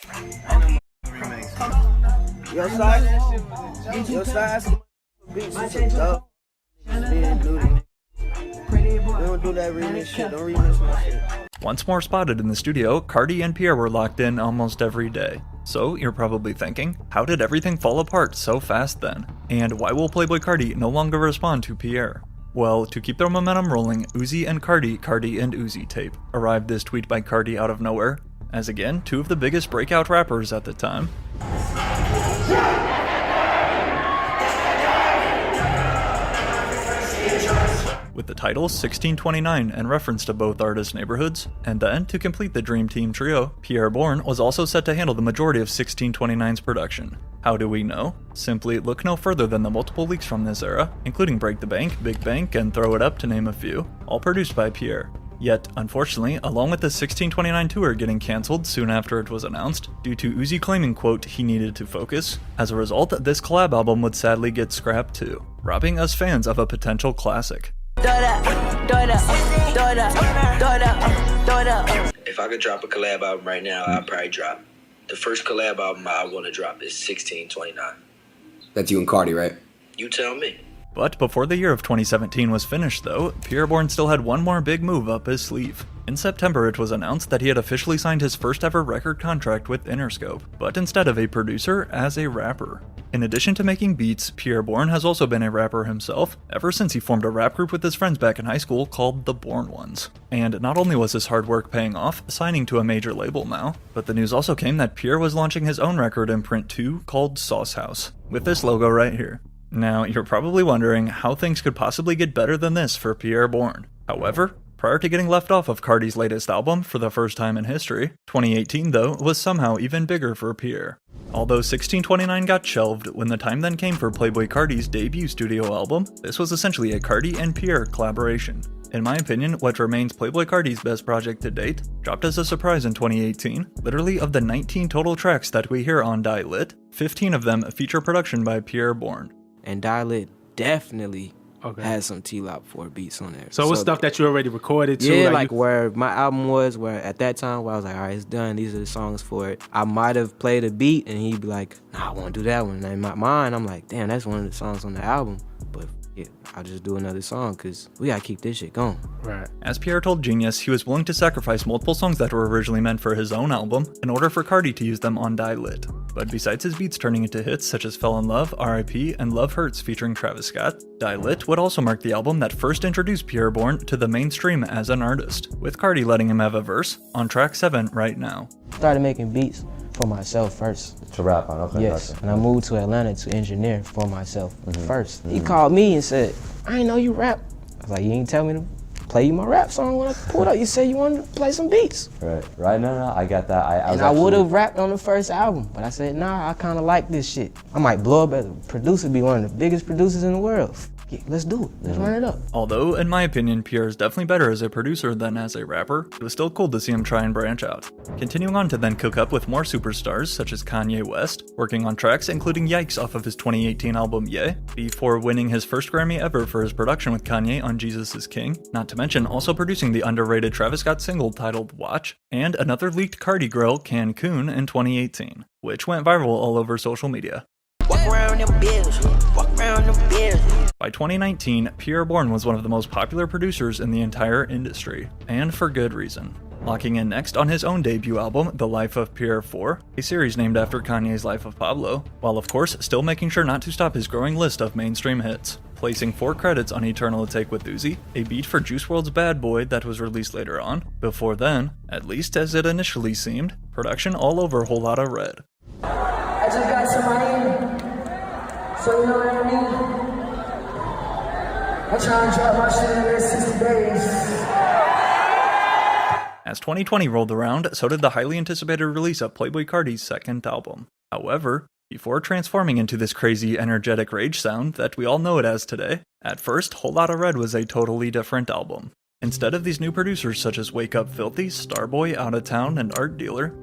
Your size, beats is dope. We don't do do that remix shit. Don't remix my shit. Once more spotted in the studio, Cardi and Pierre were locked in almost every day. So you're probably thinking, how did everything fall apart so fast then? And why will Playboi Carti no longer respond to Pierre? Well, to keep their momentum rolling, Uzi and Cardi and Uzi tape arrived this tweet by Cardi out of nowhere, as again, two of the biggest breakout rappers at the time. With the title 1629 and reference to both artists' neighborhoods, and then, to complete the Dream Team trio, Pierre Bourne was also set to handle the majority of 1629's production. How do we know? Simply look no further than the multiple leaks from this era, including Break the Bank, Big Bank, and Throw It Up to name a few, all produced by Pierre. Yet, unfortunately, along with the 1629 tour getting cancelled soon after it was announced, due to Uzi claiming, quote, he needed to focus, as a result, this collab album would sadly get scrapped too, robbing us fans of a potential classic. If I could drop a collab album right now, I'd probably drop. The first collab album I want to drop is 1629. That's you and Cardi, right? You tell me. But before the year of 2017 was finished though, Pierre Bourne still had one more big move up his sleeve. In September it was announced that he had officially signed his first ever record contract with Interscope, but instead of a producer, as a rapper. In addition to making beats, Pierre Bourne has also been a rapper himself, ever since he formed a rap group with his friends back in high school called The Bourne Ones. And not only was his hard work paying off, signing to a major label now, but the news also came that Pierre was launching his own record imprint too, called Sauce House, with this logo right here. Now, you're probably wondering how things could possibly get better than this for Pierre Bourne. However, prior to getting left off of Cardi's latest album for the first time in history, 2018 though was somehow even bigger for Pierre. Although 1629 got shelved, when the time then came for Playboi Carti's debut studio album, this was essentially a Cardi and Pierre collaboration. In my opinion, what remains Playboi Carti's best project to date, dropped as a surprise in 2018. Literally, of the 19 total tracks that we hear on Die Lit, 15 of them feature production by Pierre Bourne. And Die Lit definitely has some T-Lop 4 beats on there. So it was stuff that you already recorded too? Yeah, like where my album was, where at that time where I was like, all right, it's done, these are the songs for it. I might have played a beat and he'd be like, nah, I want to do that one. And in my mind, I'm like, damn, that's one of the songs on the album. But yeah, I'll just do another song because we gotta keep this shit going. Right. As Pierre told Genius, he was willing to sacrifice multiple songs that were originally meant for his own album in order for Cardi to use them on Die Lit. But besides his beats turning into hits such as Fell in Love, R.I.P., and Love Hurts featuring Travis Scott, Die Lit would also mark the album that first introduced Pierre Bourne to the mainstream as an artist, with Cardi letting him have a verse on track 7 right now. Started making beats for myself first. To rap on, okay. Yes, gotcha. and I moved to Atlanta to engineer for myself first. He called me and said, I didn't know you rap. I was like, you didn't tell me to play you my rap song when I pulled up. You said you wanted to play some beats. Right, no, I got that. I would have rapped on the first album, but I said, nah, I kind of like this shit. I might blow up as a producer, be one of the biggest producers in the world. Yeah, let's do it. Let's run it up. Although, in my opinion, Pierre is definitely better as a producer than as a rapper, it was still cool to see him try and branch out. Continuing on to then cook up with more superstars such as Kanye West, working on tracks including Yikes off of his 2018 album Ye, before winning his first Grammy ever for his production with Kanye on Jesus is King, not to mention also producing the underrated Travis Scott single titled Watch, and another leaked Cardi girl, Cancun, in 2018, which went viral all over social media. Walk around them bills. Walk around them bills. By 2019, Pierre Bourne was one of the most popular producers in the entire industry, and for good reason. Locking in next on his own debut album, The Life of Pierre 4, a series named after Kanye's Life of Pablo, while of course still making sure not to stop his growing list of mainstream hits. Placing 4 credits on Eternal Take with Uzi, a beat for Juice WRLD's Bad Boy that was released later on. Before then, at least as it initially seemed, production all over Whole Lotta Red. I just got some money, so you know what I mean? I'm trying to drop my shit in the next 60 days. As 2020 rolled around, so did the highly anticipated release of Playboi Carti's second album. However, before transforming into this crazy, energetic rage sound that we all know it as today, at first, Whole Lotta Red was a totally different album. Instead of these new producers such as Wake Up Filthy, Starboy, Out of Town, and Art Dealer,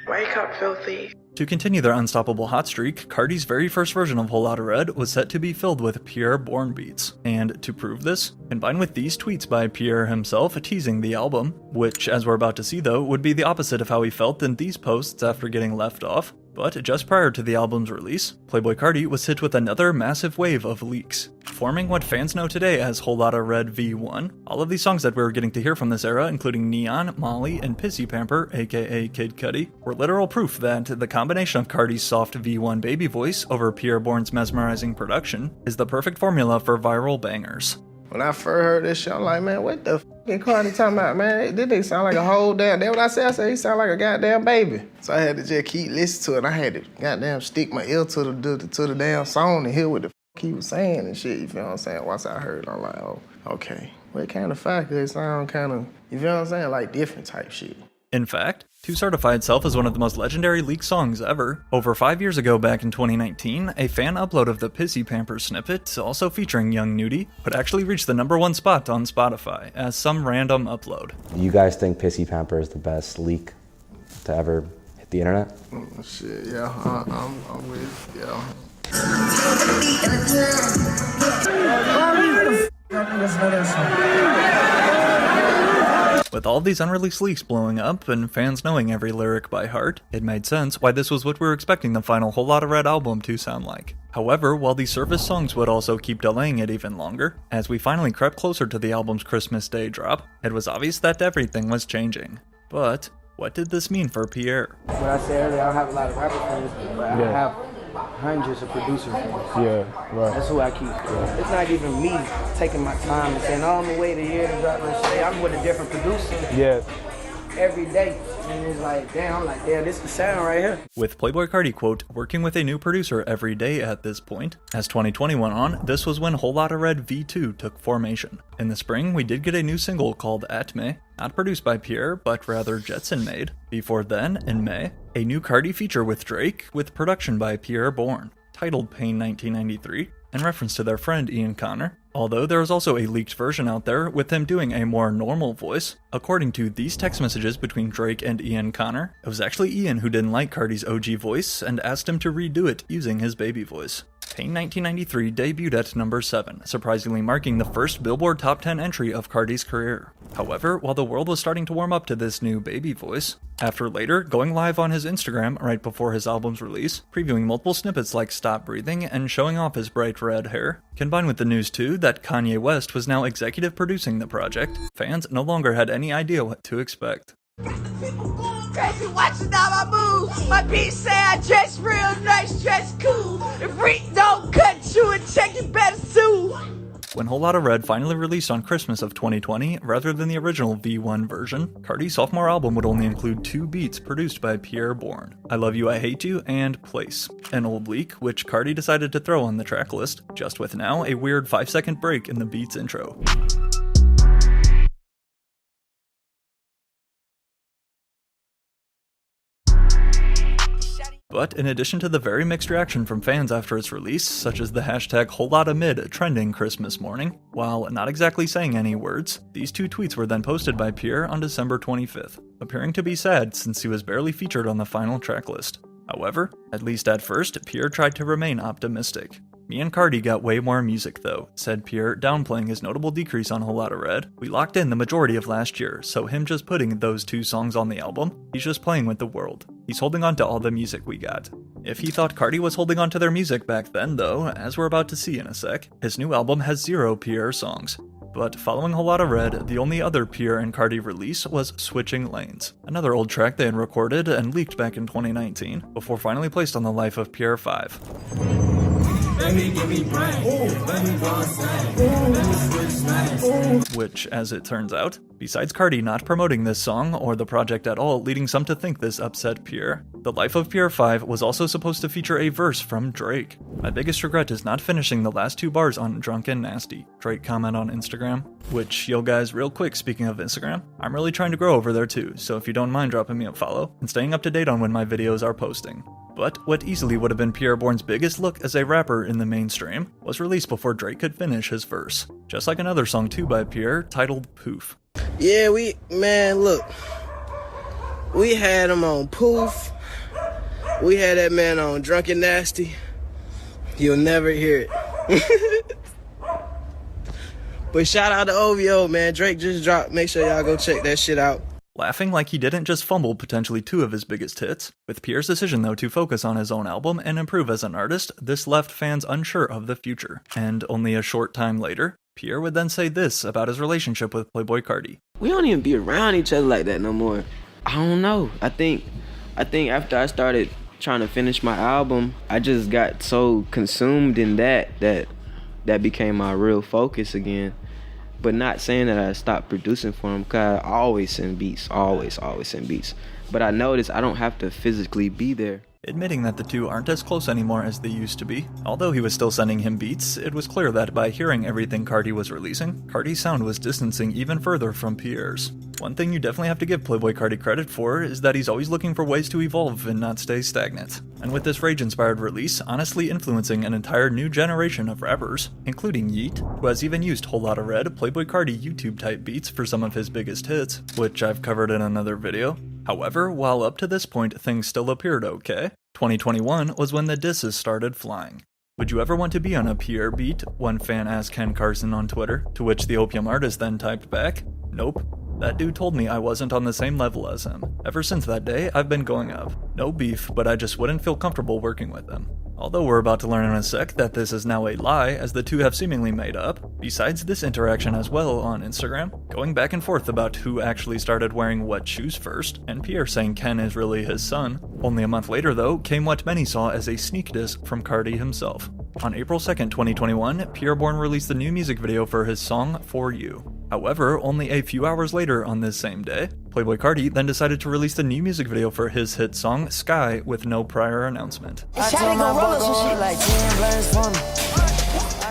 Wake up, filthy. To continue their unstoppable hot streak, Carti's very first version of Whole Lotta Red was set to be filled with Pierre Bourne beats, and to prove this, combined with these tweets by Pierre himself teasing the album, which, as we're about to see though, would be the opposite of how he felt in these posts after getting left off, But just prior to the album's release, Playboi Carti was hit with another massive wave of leaks, forming what fans know today as Whole Lotta Red V1. All of these songs that we were getting to hear from this era, including Neon, Molly, and Pissy Pamper, aka Kid Cudi, were literal proof that the combination of Carti's soft V1 baby voice over Pierre Bourne's mesmerizing production is the perfect formula for viral bangers. When I first heard this shit, I'm like, man, what the f***ing Carti talking about, man? This nigga sound like a whole damn... That's what I said. I said he sound like a goddamn baby. So I had to just keep listening to it. I had to goddamn stick my ear to the damn song and hear what the f*** he was saying and shit, you feel what I'm saying? Once I heard it, I'm like, oh, okay. Well, it kind of fact it sound kind of, you feel what I'm saying? Like different type shit. In fact, To Certify itself is one of the most legendary leaked songs ever. Over 5 years ago, back in 2019, a fan upload of the Pissy Pamper snippet, also featuring Young Nudie, would actually reach the #1 spot on Spotify as some random upload. You guys think Pissy Pamper is the best leak to ever hit the internet? Shit, yeah, I'm with, yeah. With all these unreleased leaks blowing up and fans knowing every lyric by heart, it made sense why this was what we were expecting the final Whole Lotta Red album to sound like. However, while these surface songs would also keep delaying it even longer, as we finally crept closer to the album's Christmas Day drop, it was obvious that everything was changing. But what did this mean for Pierre? What I said earlier, I don't have a lot of rapper friends, but I have hundreds of producer friends. Yeah, right. That's who I keep. Yeah. It's not even me taking my time and saying, oh, I'm gonna wait a year to drop this shit. I'm with a different producer. Yeah. Every day. And it's like, damn, I'm like, yeah, this is the sound right here. With Playboi Carti, quote, working with a new producer every day at this point. As 2020 went on, this was when Whole Lotta Red V2 took formation. In the spring, we did get a new single called At Me, not produced by Pierre, but rather Jetson made. Before then, in May, a new Carti feature with Drake, with production by Pierre Bourne, titled Pain 1993, in reference to their friend Ian Connor. Although there is also a leaked version out there with him doing a more normal voice. According to these text messages between Drake and Ian Connor, it was actually Ian who didn't like Carti's OG voice and asked him to redo it using his baby voice. Pain 1993 debuted at #7, surprisingly marking the first Billboard Top 10 entry of Carti's career. However, while the world was starting to warm up to this new baby voice, after later going live on his Instagram right before his album's release, previewing multiple snippets like Stop Breathing and showing off his bright red hair, combined with the news too that Kanye West was now executive producing the project, fans no longer had any idea what to expect. Crazy watching all my moves. My bitch say I dress real nice, dress cool. If Rick don't cut you and check, you better sue. When Whole Lotta Red finally released on Christmas of 2020, rather than the original V1 version, Carti's sophomore album would only include 2 beats produced by Pierre Bourne, I Love You, I Hate You, and Place, an old leak which Carti decided to throw on the track list, just with now a weird 5-second break in the beat's intro. But in addition to the very mixed reaction from fans after its release, such as the hashtag WholeLottaMid trending Christmas morning, while not exactly saying any words, these 2 tweets were then posted by Pierre on December 25th, appearing to be sad since he was barely featured on the final track list. However, at least at first, Pierre tried to remain optimistic. Me and Carti got way more music though, said Pierre, downplaying his notable decrease on Whole Lotta Red. We locked in the majority of last year, so him just putting those 2 songs on the album, he's just playing with the world. He's holding on to all the music we got. If he thought Carti was holding on to their music back then though, as we're about to see in a sec, his new album has 0 Pierre songs. But following Whole Lotta Red, the only other Pierre and Carti release was Switching Lanes, another old track they had recorded and leaked back in 2019, before finally placed on the Life of Pierre 5. Which, as it turns out, besides Carti not promoting this song or the project at all, leading some to think this upset Pierre, the Life of Pierre 5 was also supposed to feature a verse from Drake. My biggest regret is not finishing the last 2 bars on Drunk and Nasty, Drake comment on Instagram. Which, yo guys, real quick, speaking of Instagram, I'm really trying to grow over there too, so if you don't mind dropping me a follow and staying up to date on when my videos are posting. But what easily would have been Pierre Bourne's biggest look as a rapper in the mainstream was released before Drake could finish his verse. Just like another song too by Pierre, titled Poof. Yeah, look. We had him on Poof. We had that man on Drunk and Nasty. You'll never hear it. But shout out to OVO, man. Drake just dropped. Make sure y'all go check that shit out. laughing like he didn't just fumble potentially 2 of his biggest hits. With Pierre's decision though to focus on his own album and improve as an artist, this left fans unsure of the future. And only a short time later, Pierre would then say this about his relationship with Playboi Carti. We don't even be around each other like that no more. I don't know. I think after I started trying to finish my album, I just got so consumed in that became my real focus again. But not saying that I stopped producing for him, because I always send beats, always send beats. But I noticed I don't have to physically be there. Admitting that the two aren't as close anymore as they used to be. Although he was still sending him beats, it was clear that by hearing everything Carti was releasing, Carti's sound was distancing even further from Pierre's. One thing you definitely have to give Playboi Carti credit for is that he's always looking for ways to evolve and not stay stagnant. And with this rage-inspired release, honestly influencing an entire new generation of rappers, including Yeet, who has even used Whole Lotta Red, Playboi Carti YouTube-type beats for some of his biggest hits, which I've covered in another video. However, while up to this point things still appeared okay, 2021 was when the disses started flying. Would you ever want to be on a Pierre beat? One fan asked Ken Carson on Twitter, to which the Opium artist then typed back, "Nope. That dude told me I wasn't on the same level as him. Ever since that day, I've been going up. No beef, but I just wouldn't feel comfortable working with him." Although we're about to learn in a sec that this is now a lie, as the two have seemingly made up, besides this interaction as well on Instagram, going back and forth about who actually started wearing what shoes first, and Pierre saying Ken is really his son. Only a month later though, came what many saw as a sneak diss from Carti himself. On April 2nd, 2021, Pierre Bourne released the new music video for his song, For You. However, only a few hours later on this same day, Playboi Carti then decided to release the new music video for his hit song, Sky, with no prior announcement.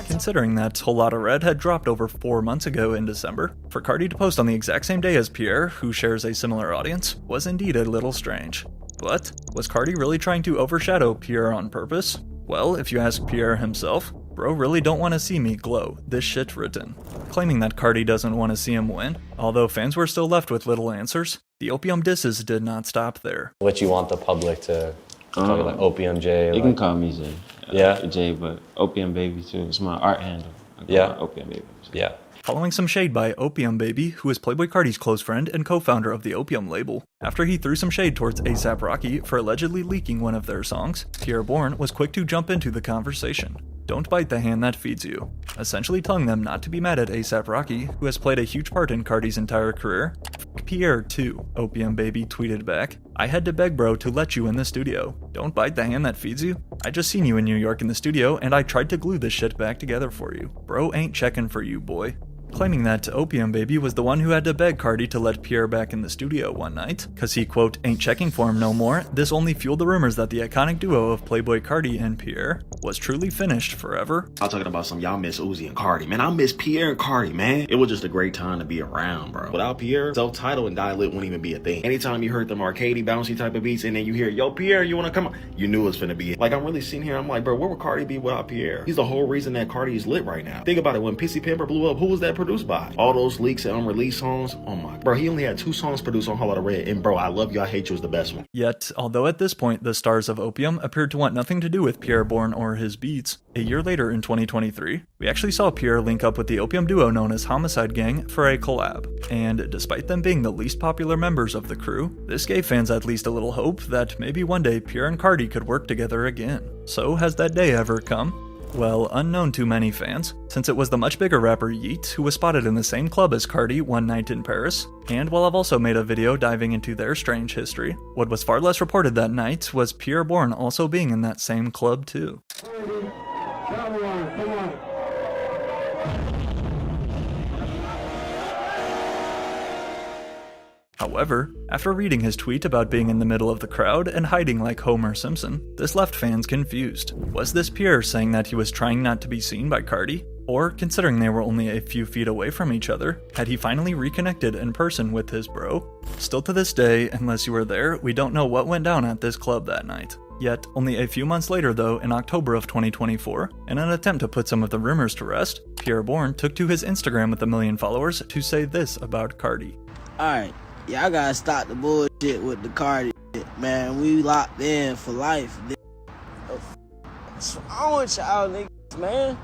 Considering that Whole Lotta Red had dropped over 4 months ago in December, for Carti to post on the exact same day as Pierre, who shares a similar audience, was indeed a little strange. But, was Carti really trying to overshadow Pierre on purpose? Well, if you ask Pierre himself, "Bro really don't want to see me glow, this shit written." Claiming that Carti doesn't want to see him win, although fans were still left with little answers, the Opium disses did not stop there. What you want the public to call you, like Opium J? You can call me Jay. Yeah? Jay, but Opium Baby too. It's my art handle. Yeah? Opium Baby. Yeah. Following some shade by Opium Baby, who is Playboi Carti's close friend and co-founder of the Opium label, after he threw some shade towards A$AP Rocky for allegedly leaking one of their songs, Pierre Bourne was quick to jump into the conversation. Don't bite the hand that feeds you, essentially telling them not to be mad at A$AP Rocky, who has played a huge part in Carti's entire career. "F*** Pierre too," Opium Baby tweeted back. "I had to beg bro to let you in the studio. Don't bite the hand that feeds you. I just seen you in New York in the studio and I tried to glue this shit back together for you. Bro ain't checking for you, boy." Claiming that Opium Baby was the one who had to beg Carti to let Pierre back in the studio one night, cause he quote, "ain't checking for him no more," this only fueled the rumors that the iconic duo of Playboi Carti and Pierre was truly finished forever. I'm talking about some y'all miss Uzi and Carti. Man, I miss Pierre and Carti, man. It was just a great time to be around, bro. Without Pierre, self-titled and Die Lit wouldn't even be a thing. Anytime you heard them arcadey, bouncy type of beats and then you hear, "Yo, Pierre, you wanna come on?" You knew it was finna be it. Like, I'm really sitting here, I'm like, bro, where would Carti be without Pierre? He's the whole reason that Carti is lit right now. Think about it, when Pissy Pamper blew up, who was that produced by? All those leaks and unreleased songs, oh my, bro, he only had 2 songs produced on Whole Lotta Red, and bro, I Love You, I Hate You was the best one. Yet, although at this point the stars of Opium appeared to want nothing to do with Pierre Bourne or his beats, a year later in 2023, we actually saw Pierre link up with the Opium duo known as Homicide Gang for a collab. And despite them being the least popular members of the crew, this gave fans at least a little hope that maybe one day Pierre and Carti could work together again. So has that day ever come? Well, unknown to many fans, since it was the much bigger rapper Yeet who was spotted in the same club as Carti one night in Paris, and while I've also made a video diving into their strange history, what was far less reported that night was Pierre Bourne also being in that same club too. However, after reading his tweet about being in the middle of the crowd and hiding like Homer Simpson, this left fans confused. Was this Pierre saying that he was trying not to be seen by Carti? Or, considering they were only a few feet away from each other, had he finally reconnected in person with his bro? Still to this day, unless you were there, we don't know what went down at this club that night. Yet, only a few months later though, in October of 2024, in an attempt to put some of the rumors to rest, Pierre Bourne took to his Instagram with 1 million followers to say this about Carti. Alright, y'all gotta stop the bullshit with the Carti shit, man. We locked in for life. What's wrong with y'all niggas, man?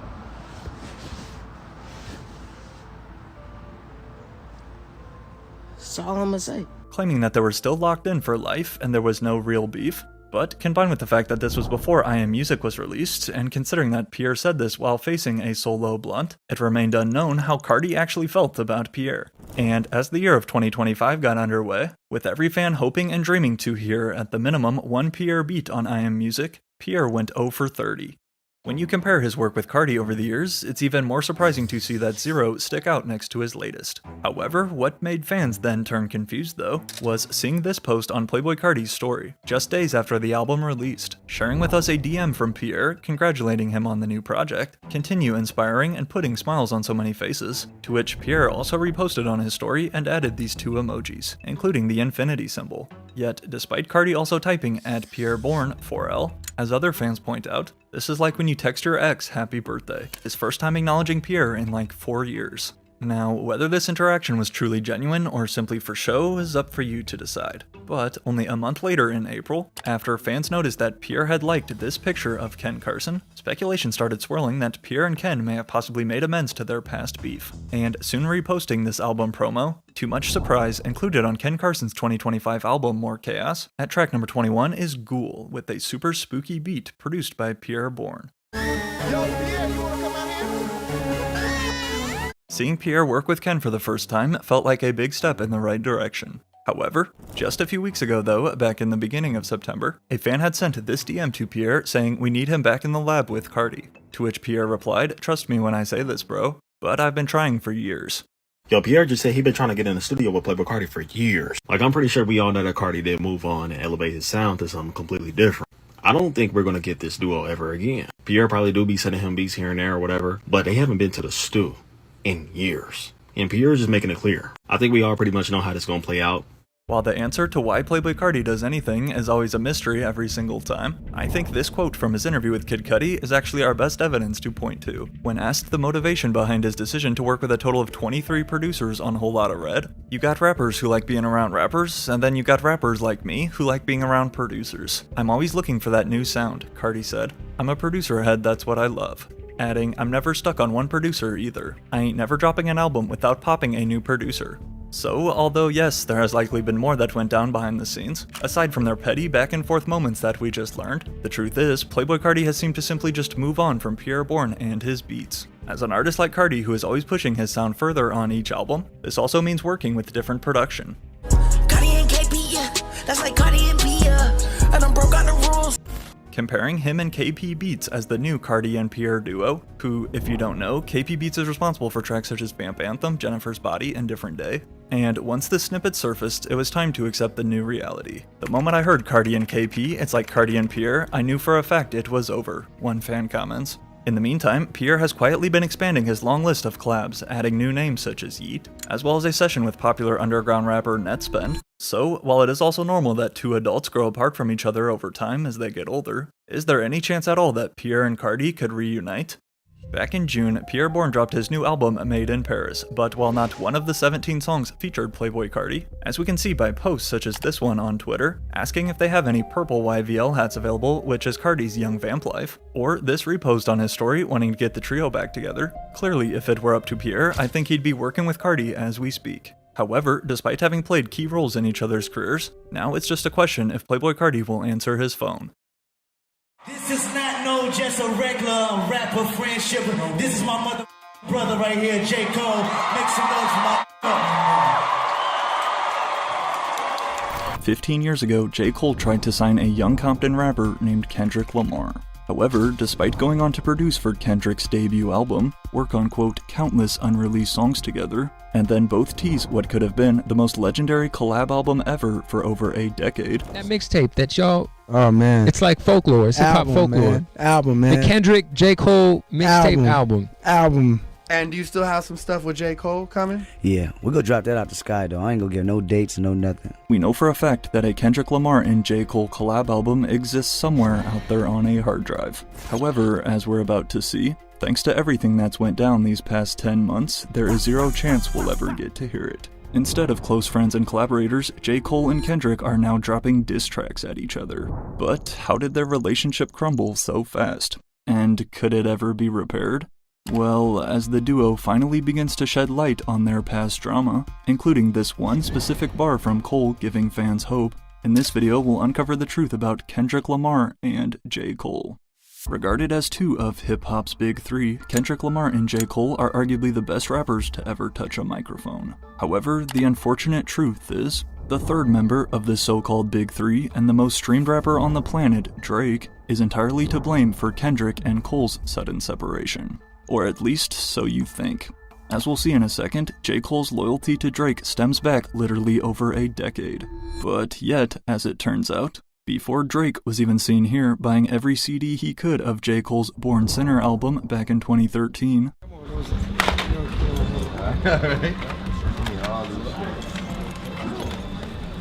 That's all I'm gonna say. claiming that they were still locked in for life and there was no real beef. But combined with the fact that this was before I Am Music was released, and considering that Pierre said this while facing a solo blunt, it remained unknown how Cardi actually felt about Pierre. And as the year of 2025 got underway, with every fan hoping and dreaming to hear at the minimum one Pierre beat on I Am Music, Pierre went 0 for 30. When you compare his work with Cardi over the years, it's even more surprising to see that 0 stick out next to his latest. However, what made fans then turn confused though, was seeing this post on Playboi Carti's story, just days after the album released, sharing with us a DM from Pierre, congratulating him on the new project, continue inspiring and putting smiles on so many faces, to which Pierre also reposted on his story and added these 2 emojis, including the infinity symbol. Yet, despite Cardi also typing @PierreBorn 4L, as other fans point out, this is like when you text your ex happy birthday, his first time acknowledging Pierre in like 4 years. Now, whether this interaction was truly genuine or simply for show is up for you to decide. But only a month later in April, after fans noticed that Pierre had liked this picture of Ken Carson, speculation started swirling that Pierre and Ken may have possibly made amends to their past beef, and soon reposting this album promo, to much surprise, included on Ken Carson's 2025 album More Chaos, at track number 21 is Ghoul, with a super spooky beat produced by Pierre Bourne. Seeing Pierre work with Ken for the first time felt like a big step in the right direction. However, just a few weeks ago though, back in the beginning of September, a fan had sent this DM to Pierre saying we need him back in the lab with Cardi, to which Pierre replied, "Trust me when I say this, bro, but I've been trying for years." Yo, Pierre just said he been trying to get in the studio with Playboi Carti for years. Like, I'm pretty sure we all know that Carti did move on and elevate his sound to something completely different. I don't think we're gonna get this duo ever again. Pierre probably do be sending him beats here and there or whatever, but they haven't been to the stew in years. And Pierre's just making it clear. I think we all pretty much know how this is gonna play out. While the answer to why Playboi Carti does anything is always a mystery every single time, I think this quote from his interview with Kid Cudi is actually our best evidence to point to. When asked the motivation behind his decision to work with a total of 23 producers on Whole Lotta Red, you got rappers who like being around rappers, and then you got rappers like me who like being around producers. I'm always looking for that new sound, Carti said. I'm a producer head, that's what I love. Adding, I'm never stuck on one producer either. I ain't never dropping an album without popping a new producer. So, although yes, there has likely been more that went down behind the scenes, aside from their petty back and forth moments that we just learned, the truth is, Playboi Carti has seemed to simply just move on from Pierre Bourne and his beats. As an artist like Carti who is always pushing his sound further on each album, this also means working with different production. Cardi and KP, yeah. That's like Cardi and P, yeah. And I'm broke on the rules. Comparing him and KP Beats as the new Carti and Pierre duo, who, if you don't know, KP Beats is responsible for tracks such as Vamp Anthem, Jennifer's Body, and Different Day. And once the snippet surfaced, it was time to accept the new reality. The moment I heard Carti and KP, it's like Carti and Pierre, I knew for a fact it was over, one fan comments. In the meantime, Pierre has quietly been expanding his long list of collabs, adding new names such as Yeet, as well as a session with popular underground rapper Netspend. So, while it is also normal that 2 adults grow apart from each other over time as they get older, is there any chance at all that Pierre and Carti could reunite? Back in June, Pierre Bourne dropped his new album Made in Paris, but while not one of the 17 songs featured Playboi Carti, as we can see by posts such as this one on Twitter, asking if they have any purple YVL hats available, which is Carti's Young Vamp Life, or this repost on his story wanting to get the trio back together. Clearly, if it were up to Pierre, I think he'd be working with Carti as we speak. However, despite having played key roles in each other's careers, now it's just a question if Playboi Carti will answer his phone. This is not just a regular rapper friendship. This is my mother brother right here, J. Cole. Make some noise for my 15 years ago, J. Cole tried to sign a young Compton rapper named Kendrick Lamar. However, despite going on to produce for Kendrick's debut album, work on quote, countless unreleased songs together, and then both tease what could have been the most legendary collab album ever for over a decade. That mixtape that y'all, oh man, it's like folklore, it's hip-hop folklore. Album, man. The Kendrick, J. Cole mixtape album. And do you still have some stuff with J. Cole coming? Yeah, we're gonna drop that out the sky though. I ain't gonna give no dates, no nothing. We know for a fact that a Kendrick Lamar and J. Cole collab album exists somewhere out there on a hard drive. However, as we're about to see, thanks to everything that's went down these past 10 months, there is zero chance we'll ever get to hear it. Instead of close friends and collaborators, J. Cole and Kendrick are now dropping diss tracks at each other. But how did their relationship crumble so fast? And could it ever be repaired? Well, as the duo finally begins to shed light on their past drama, including this one specific bar from Cole giving fans hope, in this video we'll uncover the truth about Kendrick Lamar and J. Cole. Regarded as two of hip-hop's big three, Kendrick Lamar and J. Cole are arguably the best rappers to ever touch a microphone. However, the unfortunate truth is, the third member of the so-called big three and the most streamed rapper on the planet, Drake, is entirely to blame for Kendrick and Cole's sudden separation. Or at least, so you think. As we'll see in a second, J. Cole's loyalty to Drake stems back literally over a decade. But yet, as it turns out, before Drake was even seen here buying every CD he could of J. Cole's Born Sinner album back in 2013,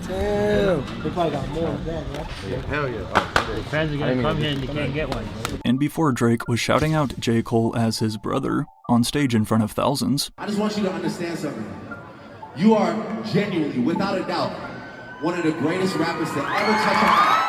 Damn. They probably got more than that, right? Yeah, hell yeah. Fans are gonna come here and you can't get one. and before Drake was shouting out J. Cole as his brother, on stage in front of thousands, I just want you to understand something. You are genuinely, without a doubt, one of the greatest rappers to ever touch a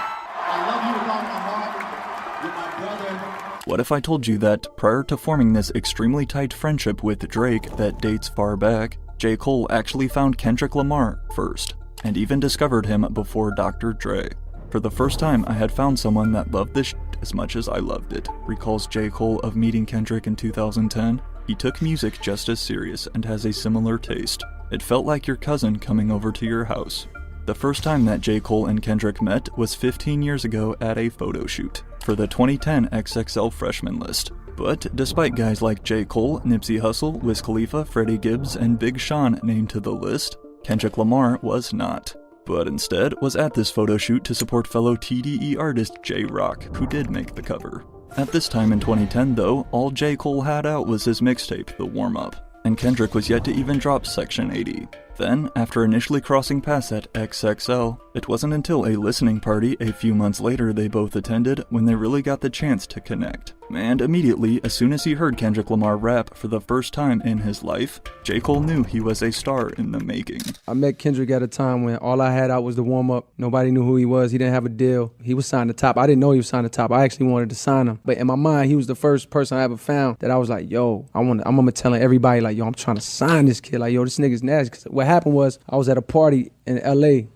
I love you with all my heart, with my brother. what if I told you that prior to forming this extremely tight friendship with Drake that dates far back, J. Cole actually found Kendrick Lamar first, and even discovered him before Dr. Dre. For the first time, I had found someone that loved this shit as much as I loved it, recalls J. Cole of meeting Kendrick in 2010. He took music just as serious and has a similar taste. It felt like your cousin coming over to your house. The first time that J. Cole and Kendrick met was 15 years ago at a photo shoot for the 2010 XXL Freshman List. But despite guys like J. Cole, Nipsey Hussle, Wiz Khalifa, Freddie Gibbs, and Big Sean named to the list, Kendrick Lamar was not, but instead was at this photo shoot to support fellow TDE artist J-Rock, who did make the cover. At this time in 2010 though, all J. Cole had out was his mixtape, The Warm Up, and Kendrick was yet to even drop Section 80. Then, after initially crossing paths at XXL, it wasn't until a listening party a few months later they both attended when they really got the chance to connect. And immediately, as soon as he heard Kendrick Lamar rap for the first time in his life, J. Cole knew he was a star in the making. I met Kendrick at a time when all I had out was the warm-up. Nobody knew who he was. He didn't have a deal. He was signed to Top. I didn't know he was signed to Top. I actually wanted to sign him. But in my mind, he was the first person I ever found that I was like, yo, I'm telling everybody, like, yo, I'm trying to sign this kid. Like, yo, this nigga's nasty. Because what happened was I was at a party in LA,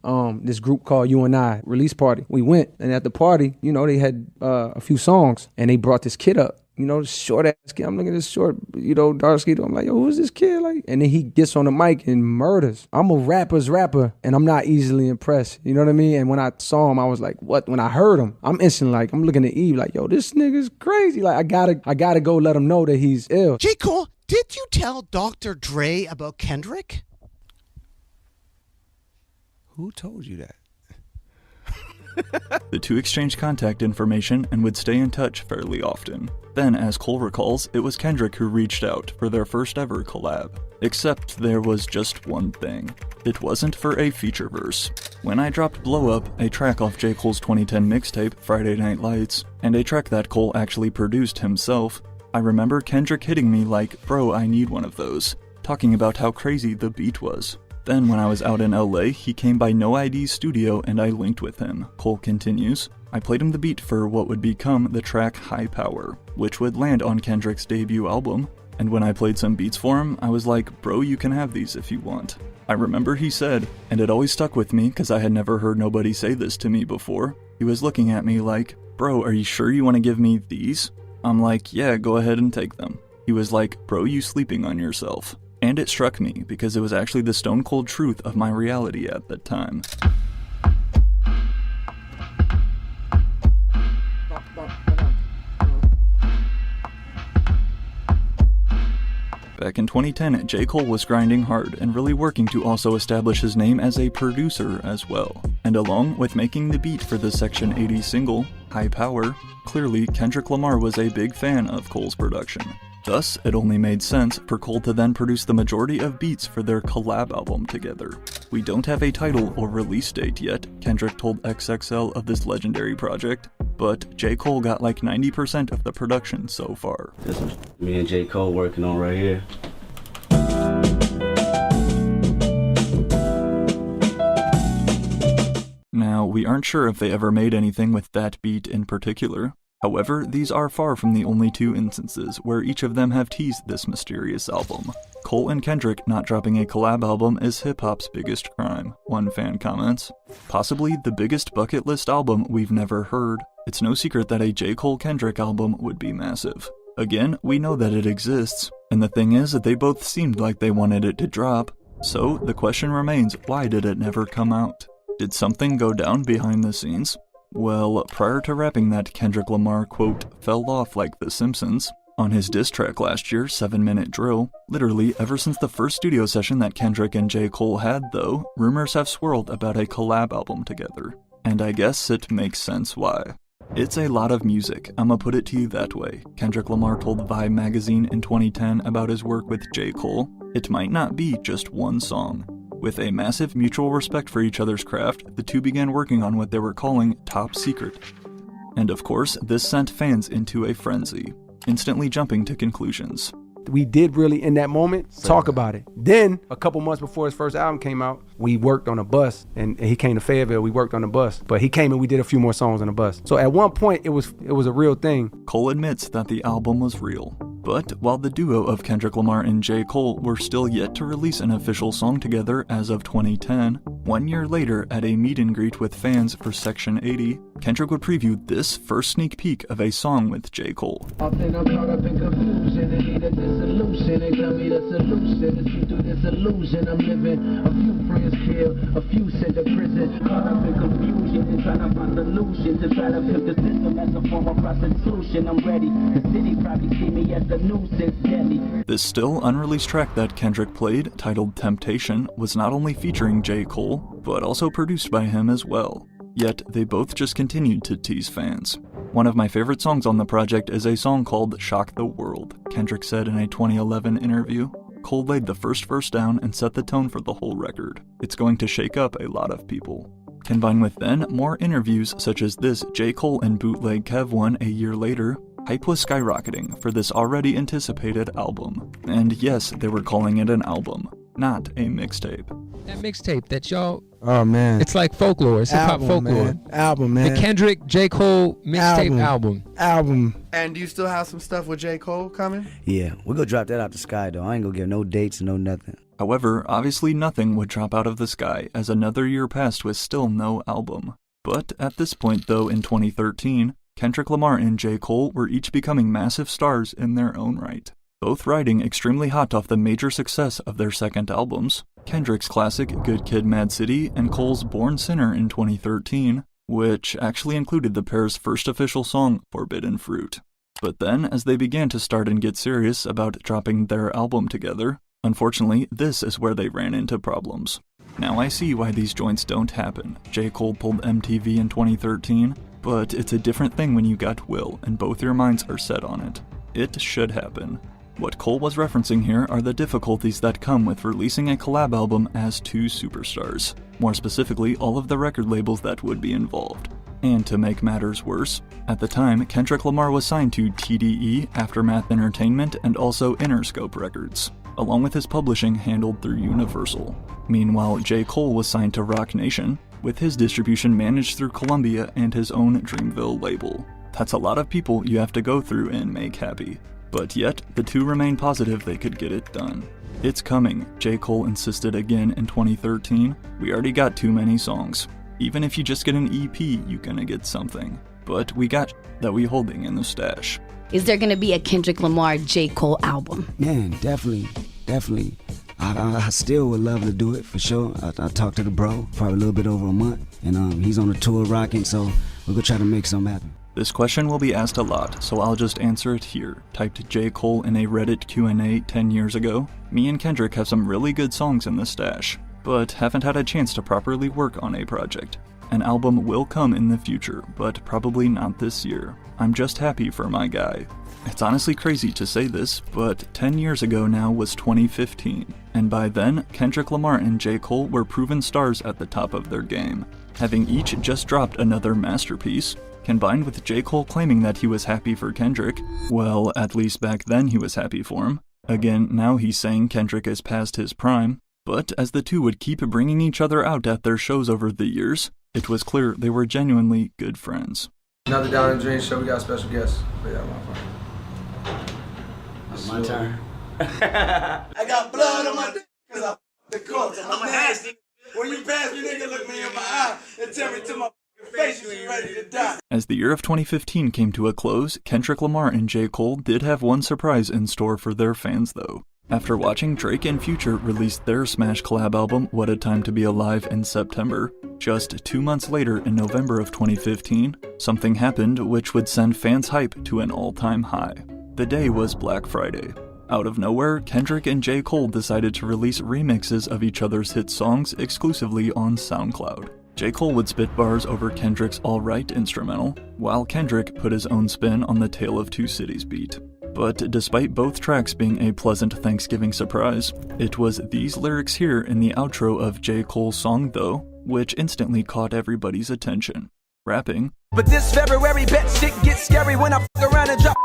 this group called You and I, release party. We went, and at the party, you know, they had a few songs, and they brought this kid up. You know, this short ass kid. I'm looking at this short, you know, dark skin. I'm like, yo, who's this kid? Like, and then he gets on the mic and murders. I'm a rapper's rapper, and I'm not easily impressed. You know what I mean? And when I saw him, I was like, what? When I heard him, I'm instantly like, I'm looking at Eve like, yo, this nigga's crazy. Like, I gotta go let him know that he's ill. J. Cole, did you tell Dr. Dre about Kendrick? Who told you that? The two exchanged contact information and would stay in touch fairly often. Then, as Cole recalls, it was Kendrick who reached out for their first ever collab. Except there was just one thing. It wasn't for a feature verse. When I dropped Blow Up, a track off J. Cole's 2010 mixtape, Friday Night Lights, and a track that Cole actually produced himself, I remember Kendrick hitting me like, bro, I need one of those, talking about how crazy the beat was. Then when I was out in LA, he came by No ID's studio and I linked with him. Cole continues, I played him the beat for what would become the track High Power, which would land on Kendrick's debut album, and when I played some beats for him, I was like, bro, you can have these if you want. I remember he said, and it always stuck with me because I had never heard nobody say this to me before, he was looking at me like, bro, are you sure you want to give me these? I'm like, yeah, go ahead and take them. He was like, bro, you sleeping on yourself. And it struck me because it was actually the stone cold truth of my reality at that time. Back in 2010, J. Cole was grinding hard and really working to also establish his name as a producer as well. And along with making the beat for the Section 80 single, High Power, clearly Kendrick Lamar was a big fan of Cole's production. Thus, it only made sense for Cole to then produce the majority of beats for their collab album together. We don't have a title or release date yet, Kendrick told XXL of this legendary project, but J. Cole got like 90% of the production so far. This is me and J. Cole working on right here. Now, we aren't sure if they ever made anything with that beat in particular. However, these are far from the only two instances where each of them have teased this mysterious album. Cole and Kendrick not dropping a collab album is hip-hop's biggest crime, one fan comments. Possibly the biggest bucket list album we've never heard. It's no secret that a J. Cole-Kendrick album would be massive. Again, we know that it exists, and the thing is that they both seemed like they wanted it to drop. So the question remains, why did it never come out? Did something go down behind the scenes? Well, prior to rapping that Kendrick Lamar, quote, fell off like The Simpsons, on his diss track last year, 7 Minute Drill, literally ever since the first studio session that Kendrick and J. Cole had though, rumors have swirled about a collab album together. And I guess it makes sense why. It's a lot of music, I'ma put it to you that way. Kendrick Lamar told Vibe magazine in 2010 about his work with J. Cole. It might not be just one song. With a massive mutual respect for each other's craft, the two began working on what they were calling Top Secret. And of course, this sent fans into a frenzy, instantly jumping to conclusions. We did really, in that moment, talk about it. Then, a couple months before his first album came out, we worked on a bus, and he came to Fayetteville, we worked on the bus. But he came and we did a few more songs on the bus. So at one point, it was a real thing. Cole admits that the album was real. But while the duo of Kendrick Lamar and J. Cole were still yet to release an official song together as of 2010, 1 year later at a meet and greet with fans for Section 80, Kendrick would preview this first sneak peek of a song with J. Cole. Often I'm caught up in confusion and need a dissolution. They tell me the solution is see through this illusion. I'm living, a few friends killed, a few sent to prison. Caught up in confusion and trying to find solutions to try to pimp the system as a form of prostitution. I'm ready. The city probably see me as the nuisance deadly. This still unreleased track that Kendrick played, titled Temptation, was not only featuring J. Cole, but also produced by him as well. Yet, they both just continued to tease fans. One of my favorite songs on the project is a song called Shock the World, Kendrick said in a 2011 interview. Cole laid the first verse down and set the tone for the whole record. It's going to shake up a lot of people. Combined with then more interviews such as this J. Cole and Bootleg Kev one a year later, hype was skyrocketing for this already anticipated album. And yes, they were calling it an album, not a mixtape. That mixtape that y'all... Oh man. It's like folklore. It's hip-hop folklore. Album, man. The Kendrick, J. Cole mixtape album. And do you still have some stuff with J. Cole coming? Yeah, we're gonna drop that out the sky though. I ain't gonna give no dates, no nothing. However, obviously nothing would drop out of the sky as another year passed with still no album. But at this point though, in 2013, Kendrick Lamar and J. Cole were each becoming massive stars in their own right, both riding extremely hot off the major success of their second albums, Kendrick's classic Good Kid Mad City and Cole's Born Sinner in 2013, which actually included the pair's first official song, Forbidden Fruit. But then, as they began to start and get serious about dropping their album together, unfortunately, this is where they ran into problems. Now I see why these joints don't happen. J. Cole pulled MTV in 2013, but it's a different thing when you got Will and both your minds are set on it. It should happen. What Cole was referencing here are the difficulties that come with releasing a collab album as two superstars. More specifically, all of the record labels that would be involved. And to make matters worse, at the time, Kendrick Lamar was signed to TDE, Aftermath Entertainment, and also Interscope Records, along with his publishing handled through Universal. Meanwhile, J. Cole was signed to Roc Nation, with his distribution managed through Columbia and his own Dreamville label. That's a lot of people you have to go through and make happy. But yet, the two remain positive they could get it done. It's coming, J. Cole insisted again in 2013. We already got too many songs. Even if you just get an EP, you gonna get something. But we got that we holding in the stash. Is there gonna be a Kendrick Lamar J. Cole album? Man, definitely. I still would love to do it for sure. I talked to the bro, probably a little bit over a month, and he's on the tour rocking, so we're gonna try to make something happen. This question will be asked a lot, so I'll just answer it here. Typed J. Cole in a Reddit Q&A 10 years ago. Me and Kendrick have some really good songs in the stash, but haven't had a chance to properly work on a project. An album will come in the future, but probably not this year. I'm just happy for my guy. It's honestly crazy to say this, but 10 years ago now was 2015, and by then, Kendrick Lamar and J. Cole were proven stars at the top of their game, having each just dropped another masterpiece. Combined with J. Cole claiming that he was happy for Kendrick, well, at least back then he was happy for him. Again, now he's saying Kendrick is past his prime. But as the two would keep bringing each other out at their shows over the years, it was clear they were genuinely good friends. Another Down and Dream show. We got a special guest. It's my turn. I got blood on my dick because I the coach. I'm nasty. When you pass me, nigga, look me in my eye and tell me to my face you ain't ready to die. As the year of 2015 came to a close, Kendrick Lamar and J. Cole did have one surprise in store for their fans though. After watching Drake and Future release their smash collab album What a Time to Be Alive in September, just 2 months later in November of 2015, something happened which would send fans' hype to an all-time high. The day was Black Friday. Out of nowhere, Kendrick and J. Cole decided to release remixes of each other's hit songs exclusively on SoundCloud. J. Cole would spit bars over Kendrick's Alright instrumental, while Kendrick put his own spin on the Tale of Two Cities beat. But despite both tracks being a pleasant Thanksgiving surprise, it was these lyrics here in the outro of J. Cole's song though, which instantly caught everybody's attention. Rapping, But this February bet shit gets scary when I fuck around and drop.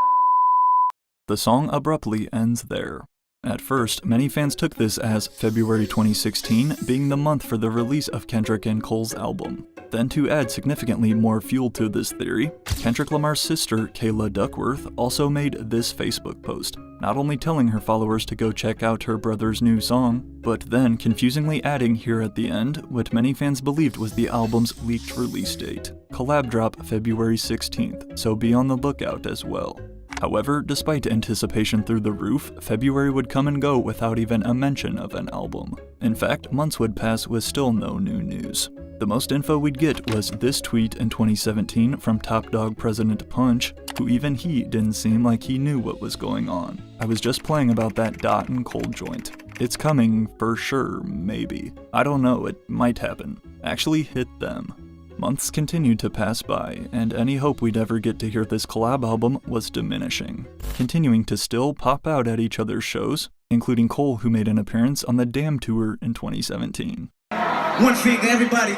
The song abruptly ends there. At first, many fans took this as February 2016 being the month for the release of Kendrick and Cole's album. Then to add significantly more fuel to this theory, Kendrick Lamar's sister, Kayla Duckworth, also made this Facebook post, not only telling her followers to go check out her brother's new song, but then confusingly adding here at the end what many fans believed was the album's leaked release date. Collab drop February 16th, so be on the lookout as well. However, despite anticipation through the roof, February would come and go without even a mention of an album. In fact, months would pass with still no new news. The most info we'd get was this tweet in 2017 from Top Dog President Punch, who even he didn't seem like he knew what was going on. I was just playing about that Dot and Cold joint. It's coming, for sure, maybe. I don't know, it might happen. Actually hit them. Months continued to pass by, and any hope we'd ever get to hear this collab album was diminishing, continuing to still pop out at each other's shows, including Cole, who made an appearance on the Damn Tour in 2017. One finger, everybody.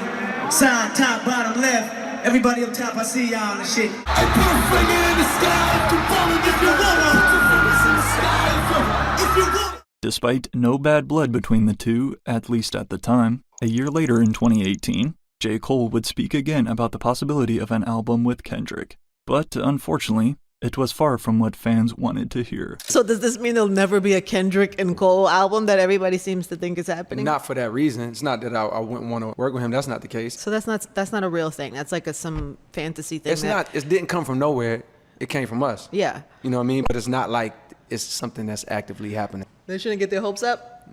Side, top, bottom, left. Everybody up top, I see y'all and shit. I put a finger in the sky if you want it, if you want it. If you want it. Despite no bad blood between the two, at least at the time, a year later in 2018, J. Cole would speak again about the possibility of an album with Kendrick. But unfortunately, it was far from what fans wanted to hear. So does this mean there'll never be a Kendrick and Cole album that everybody seems to think is happening? Not for that reason. It's not that I wouldn't want to work with him. That's not the case. So that's not a real thing. That's like some fantasy thing. It's not. It didn't come from nowhere. It came from us. Yeah. You know what I mean? But it's not like it's something that's actively happening. They shouldn't get their hopes up?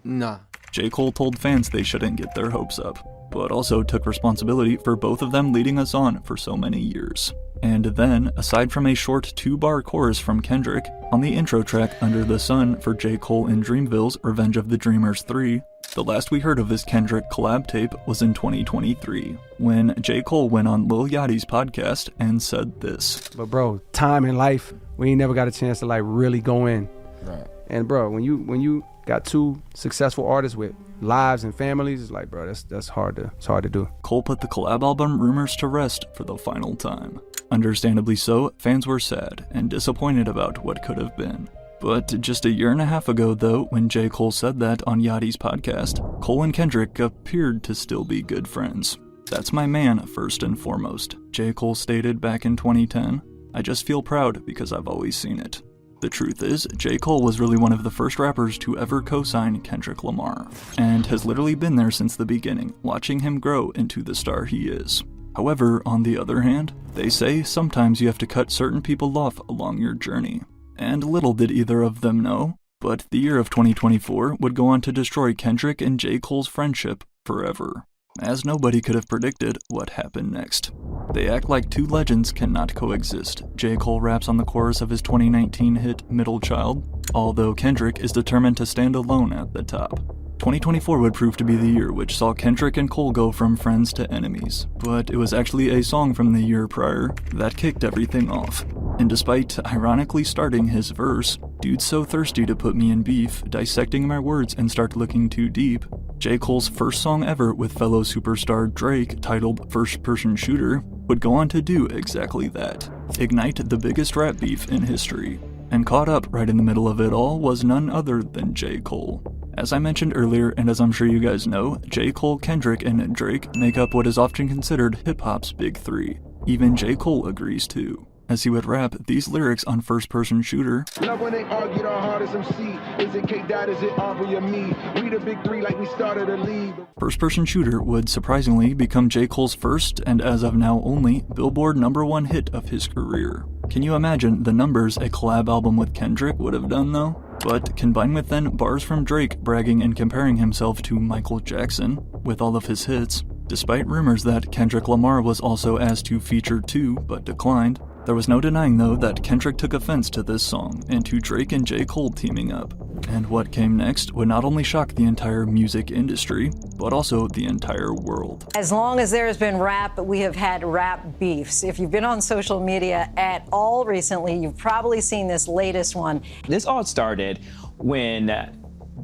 Nah. J. Cole told fans they shouldn't get their hopes up, but also took responsibility for both of them leading us on for so many years. And then, aside from a short 2-bar chorus from Kendrick, on the intro track Under the Sun for J. Cole and Dreamville's Revenge of the Dreamers 3, the last we heard of this Kendrick collab tape was in 2023, when J. Cole went on Lil Yachty's podcast and said this. But bro, time in life, we ain't never got a chance to like really go in. Right. And bro, when you got two successful artists with lives and families, it's like, bro, that's hard to do. Cole put the collab album rumors to rest for the final time. Understandably so, fans were sad and disappointed about what could have been. But just a year and a half ago though, when J. Cole said that on Yachty's podcast, Cole and Kendrick appeared to still be good friends. That's my man, first and foremost, J. Cole stated back in 2010. I just feel proud because I've always seen it. The truth is, J. Cole was really one of the first rappers to ever co-sign Kendrick Lamar, and has literally been there since the beginning, watching him grow into the star he is. However, on the other hand, they say sometimes you have to cut certain people off along your journey. And little did either of them know, but the year of 2024 would go on to destroy Kendrick and J. Cole's friendship forever, as nobody could have predicted what happened next. They act like two legends cannot coexist. J. Cole raps on the chorus of his 2019 hit Middle Child, although Kendrick is determined to stand alone at the top. 2024 would prove to be the year which saw Kendrick and Cole go from friends to enemies, but it was actually a song from the year prior that kicked everything off. And despite ironically starting his verse, "Dude's so thirsty to put me in beef, dissecting my words and start looking too deep," J. Cole's first song ever with fellow superstar Drake, titled First Person Shooter, would go on to do exactly that, ignite the biggest rap beef in history. And caught up right in the middle of it all was none other than J. Cole. As I mentioned earlier, and as I'm sure you guys know, J. Cole, Kendrick, and Drake make up what is often considered hip-hop's big three. Even J. Cole agrees too, as he would rap these lyrics on First Person Shooter. Love when they argue the hardest MC. Is it K-Dot, is it Aubrey or me? We the big three like we started a league. First Person Shooter would surprisingly become J. Cole's first, and as of now only, Billboard #1 hit of his career. Can you imagine the numbers a collab album with Kendrick would have done though? But combined with then bars from Drake bragging and comparing himself to Michael Jackson with all of his hits, despite rumors that Kendrick Lamar was also asked to feature too but declined, there was no denying though that Kendrick took offense to this song and to Drake and J. Cole teaming up. And what came next would not only shock the entire music industry, but also the entire world. As long as there has been rap, we have had rap beefs. If you've been on social media at all recently, you've probably seen this latest one. This all started when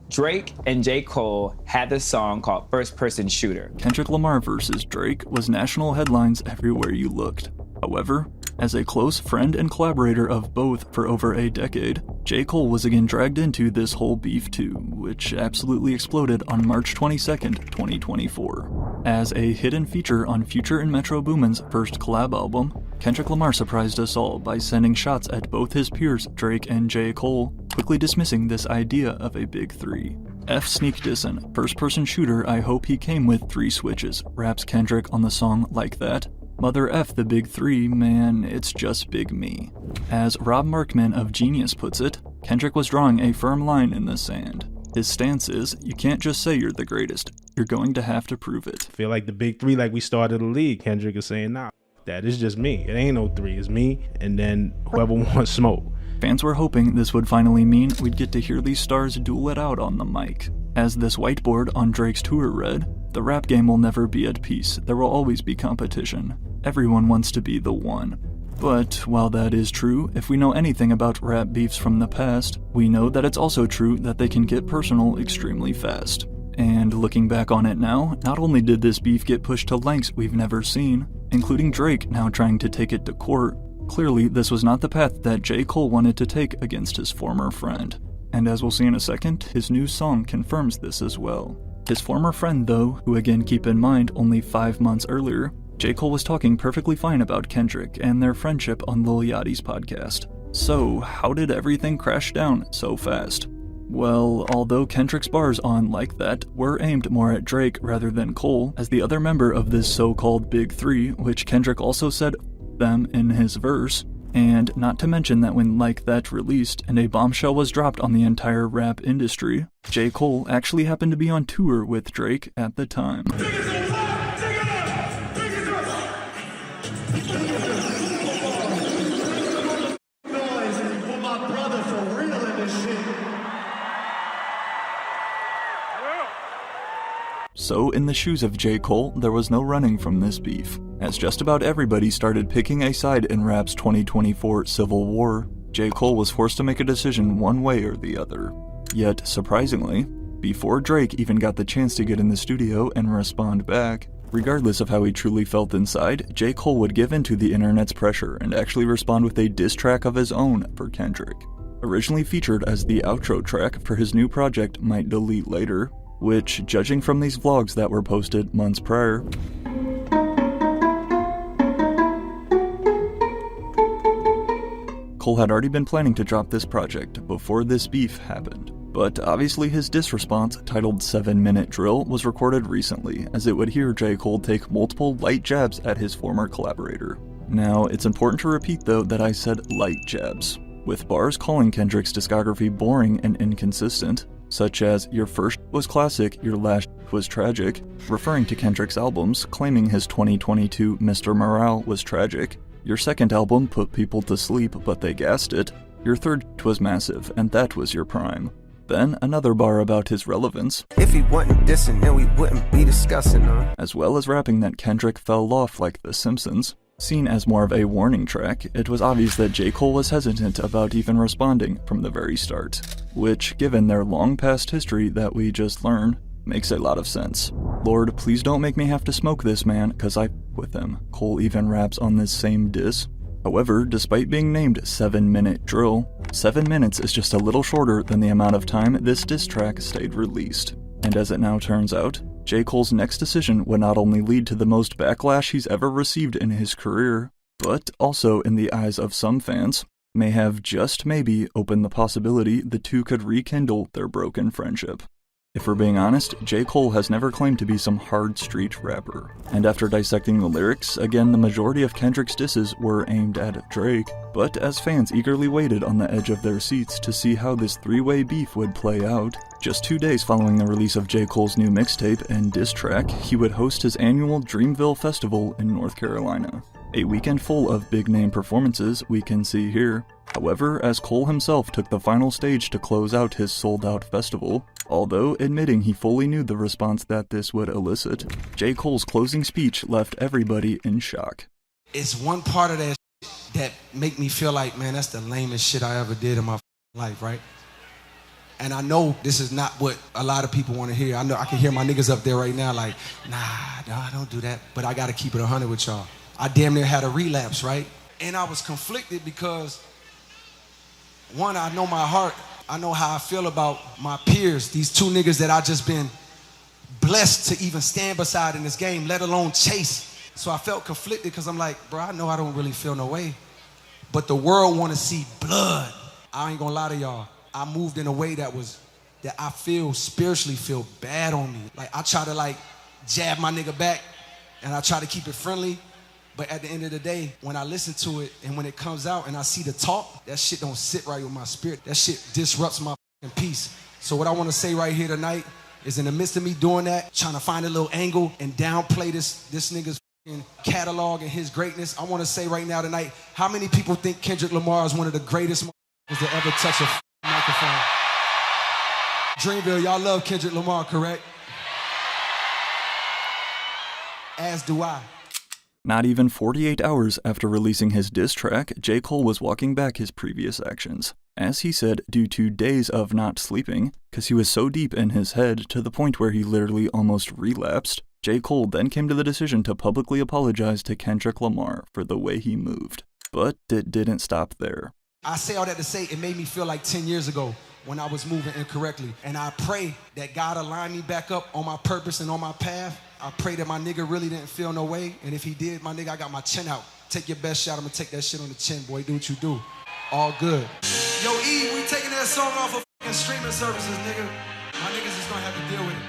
Drake and J. Cole had this song called First Person Shooter. Kendrick Lamar versus Drake was national headlines everywhere you looked. However, as a close friend and collaborator of both for over a decade, J. Cole was again dragged into this whole beef too, which absolutely exploded on March 22nd, 2024. As a hidden feature on Future and Metro Boomin's first collab album, Kendrick Lamar surprised us all by sending shots at both his peers Drake and J. Cole, quickly dismissing this idea of a big three. F Sneak Dissin, First Person Shooter, I hope he came with 3 switches, raps Kendrick on the song Like That. Mother F the big three, man, it's just big me. As Rob Markman of Genius puts it, Kendrick was drawing a firm line in the sand. His stance is, you can't just say you're the greatest, you're going to have to prove it. Feel like the big three, like we started the league. Kendrick is saying, nah, that is just me. It ain't no 3, it's me, and then whoever wants smoke. Fans were hoping this would finally mean we'd get to hear these stars duel it out on the mic. As this whiteboard on Drake's tour read, the rap game will never be at peace, there will always be competition. Everyone wants to be the one. But while that is true, if we know anything about rap beefs from the past, we know that it's also true that they can get personal extremely fast. And looking back on it now, not only did this beef get pushed to lengths we've never seen, including Drake now trying to take it to court, clearly this was not the path that J. Cole wanted to take against his former friend. And as we'll see in a second, his new song confirms this as well. His former friend though, who again keep in mind only 5 months earlier, J. Cole was talking perfectly fine about Kendrick and their friendship on Lil Yachty's podcast. So how did everything crash down so fast? Well, although Kendrick's bars on Like That were aimed more at Drake rather than Cole, as the other member of this so-called Big Three, which Kendrick also said them in his verse, and not to mention that when Like That released and a bombshell was dropped on the entire rap industry, J. Cole actually happened to be on tour with Drake at the time. So in the shoes of J. Cole, there was no running from this beef. As just about everybody started picking a side in rap's 2024 Civil War, J. Cole was forced to make a decision one way or the other. Yet, surprisingly, before Drake even got the chance to get in the studio and respond back, regardless of how he truly felt inside, J. Cole would give in to the internet's pressure and actually respond with a diss track of his own for Kendrick. Originally featured as the outro track for his new project Might Delete Later, which, judging from these vlogs that were posted months prior, Cole had already been planning to drop this project before this beef happened. But obviously his diss response, titled 7 Minute Drill, was recorded recently, as it would hear J. Cole take multiple light jabs at his former collaborator. Now, it's important to repeat though that I said light jabs, with bars calling Kendrick's discography boring and inconsistent, such as your first was classic, your last was tragic, referring to Kendrick's albums, claiming his 2022 Mr. Morale was tragic, your second album put people to sleep but they gassed it, your third was massive and that was your prime. Then another bar about his relevance, if he wasn't dissing then we wouldn't be discussing, as well as rapping that Kendrick fell off like The Simpsons. Seen as more of a warning track, it was obvious that J. Cole was hesitant about even responding from the very start, which, given their long past history that we just learned, makes a lot of sense. Lord, please don't make me have to smoke this man, cause I with him. Cole even raps on this same diss. However, despite being named 7 Minute Drill, 7 minutes is just a little shorter than the amount of time this diss track stayed released. And as it now turns out, J. Cole's next decision would not only lead to the most backlash he's ever received in his career, but also, in the eyes of some fans, may have just maybe opened the possibility the two could rekindle their broken friendship. If we're being honest, J. Cole has never claimed to be some hard street rapper. And after dissecting the lyrics, again the majority of Kendrick's disses were aimed at Drake, but as fans eagerly waited on the edge of their seats to see how this three-way beef would play out, just 2 days following the release of J. Cole's new mixtape and diss track, he would host his annual Dreamville Festival in North Carolina. A weekend full of big-name performances we can see here. However, as Cole himself took the final stage to close out his sold-out festival, although admitting he fully knew the response that this would elicit, J. Cole's closing speech left everybody in shock. It's one part of that that make me feel like, man, that's the lamest shit I ever did in my life, right? And I know this is not what a lot of people want to hear. I know I can hear my niggas up there right now like, nah, don't do that. But I got to keep it 100 with y'all. I damn near had a relapse, right? And I was conflicted because, one, I know my heart. I know how I feel about my peers, these two niggas that I just been blessed to even stand beside in this game, let alone chase. So I felt conflicted because I'm like, bro, I know I don't really feel no way. But the world want to see blood. I ain't gonna lie to y'all. I moved in a way that I feel spiritually feel bad on me. Like I try to like jab my nigga back and I try to keep it friendly. But at the end of the day, when I listen to it and when it comes out and I see the talk, that shit don't sit right with my spirit. That shit disrupts my peace. So what I want to say right here tonight is in the midst of me doing that, trying to find a little angle and downplay this nigga's catalog and his greatness, I want to say right now tonight, how many people think Kendrick Lamar is one of the greatest to ever touch a microphone? Dreamville, y'all love Kendrick Lamar, correct? As do I. Not even 48 hours after releasing his diss track, J. Cole was walking back his previous actions. As he said, due to days of not sleeping, because he was so deep in his head to the point where he literally almost relapsed, J. Cole then came to the decision to publicly apologize to Kendrick Lamar for the way he moved. But it didn't stop there. I say all that to say it made me feel like 10 years ago when I was moving incorrectly. And I pray that God align me back up on my purpose and on my path. I pray that my nigga really didn't feel no way. And if he did, my nigga, I got my chin out. Take your best shot. I'm gonna take that shit on the chin, boy. Do what you do. All good. Yo, E, we taking that song off of fucking streaming services, nigga. My niggas is gonna have to deal with it.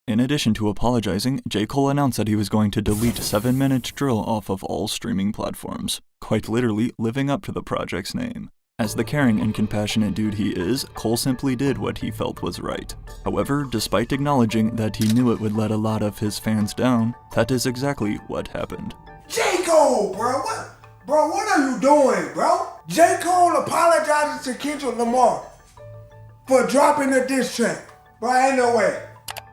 In addition to apologizing, J. Cole announced that he was going to delete 7-Minute Drill off of all streaming platforms, quite literally living up to the project's name. As the caring and compassionate dude he is, Cole simply did what he felt was right. However, despite acknowledging that he knew it would let a lot of his fans down, that is exactly what happened. J. Cole, bro, what are you doing, bro? J. Cole apologizes to Kendrick Lamar for dropping a diss track. Bro, ain't no way.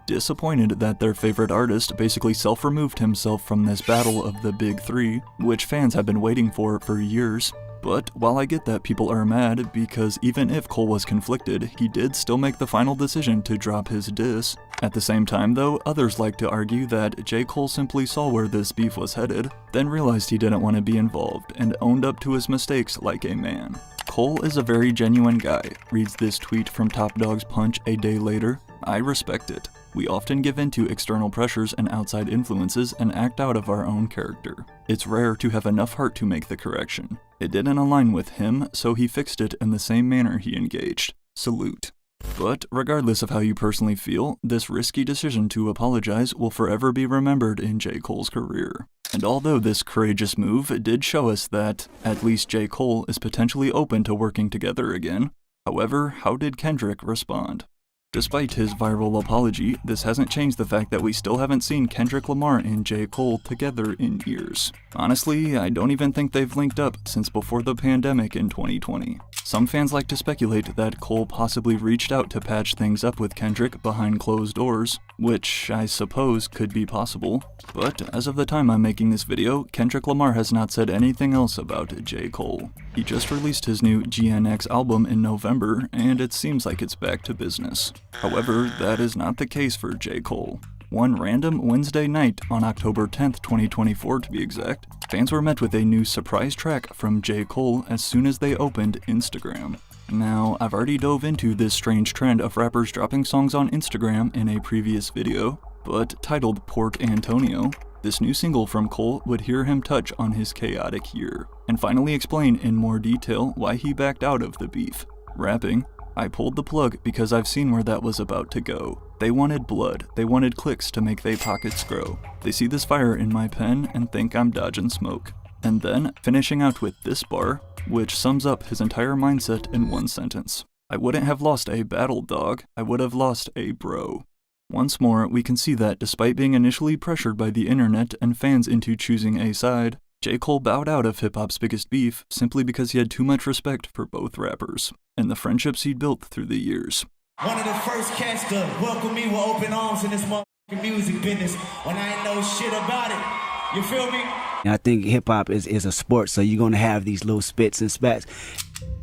Disappointed that their favorite artist basically self-removed himself from this battle of the big three, which fans have been waiting for years. But while I get that people are mad because even if Cole was conflicted, he did still make the final decision to drop his diss. At the same time though, others like to argue that J. Cole simply saw where this beef was headed, then realized he didn't want to be involved, and owned up to his mistakes like a man. Cole is a very genuine guy, reads this tweet from Top Dog's Punch a day later. I respect it. We often give in to external pressures and outside influences and act out of our own character. It's rare to have enough heart to make the correction. It didn't align with him, so he fixed it in the same manner he engaged. Salute. But regardless of how you personally feel, this risky decision to apologize will forever be remembered in J. Cole's career. And although this courageous move did show us that at least J. Cole is potentially open to working together again, however, how did Kendrick respond? Despite his viral apology, this hasn't changed the fact that we still haven't seen Kendrick Lamar and J. Cole together in years. Honestly, I don't even think they've linked up since before the pandemic in 2020. Some fans like to speculate that Cole possibly reached out to patch things up with Kendrick behind closed doors, which I suppose could be possible. But as of the time I'm making this video, Kendrick Lamar has not said anything else about J. Cole. He just released his new GNX album in November, and it seems like it's back to business. However, that is not the case for J. Cole. One random Wednesday night on October 10th, 2024 to be exact, fans were met with a new surprise track from J. Cole as soon as they opened Instagram. Now, I've already dove into this strange trend of rappers dropping songs on Instagram in a previous video, But titled Pork Antonio, this new single from Cole would hear him touch on his chaotic year, and finally explain in more detail why he backed out of the beef, rapping, "I pulled the plug because I've seen where that was about to go. They wanted blood, they wanted clicks to make they pockets grow. They see this fire in my pen and think I'm dodging smoke." And then finishing out with this bar, which sums up his entire mindset in one sentence. "I wouldn't have lost a battle dog, I would have lost a bro." Once more, we can see that despite being initially pressured by the internet and fans into choosing a side, J. Cole bowed out of hip-hop's biggest beef simply because he had too much respect for both rappers, and the friendships he'd built through the years. One of the first cats to welcome me with open arms in this motherfucking music business when I ain't know shit about it. You feel me? I think hip-hop is a sport, so you're gonna have these little spits and spats.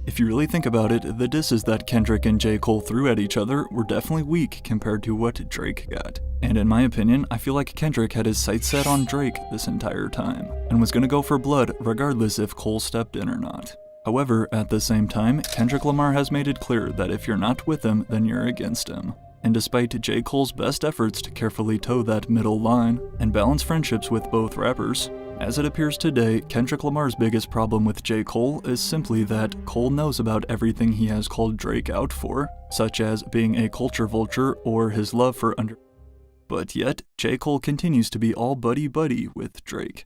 If you really think about it, the disses that Kendrick and J. Cole threw at each other were definitely weak compared to what Drake got. And in my opinion, I feel like Kendrick had his sights set on Drake this entire time, and was gonna go for blood regardless if Cole stepped in or not. However, at the same time, Kendrick Lamar has made it clear that if you're not with him, then you're against him. And despite J. Cole's best efforts to carefully toe that middle line and balance friendships with both rappers, as it appears today, Kendrick Lamar's biggest problem with J. Cole is simply that Cole knows about everything he has called Drake out for, such as being a culture vulture or his love for But yet, J. Cole continues to be all buddy-buddy with Drake.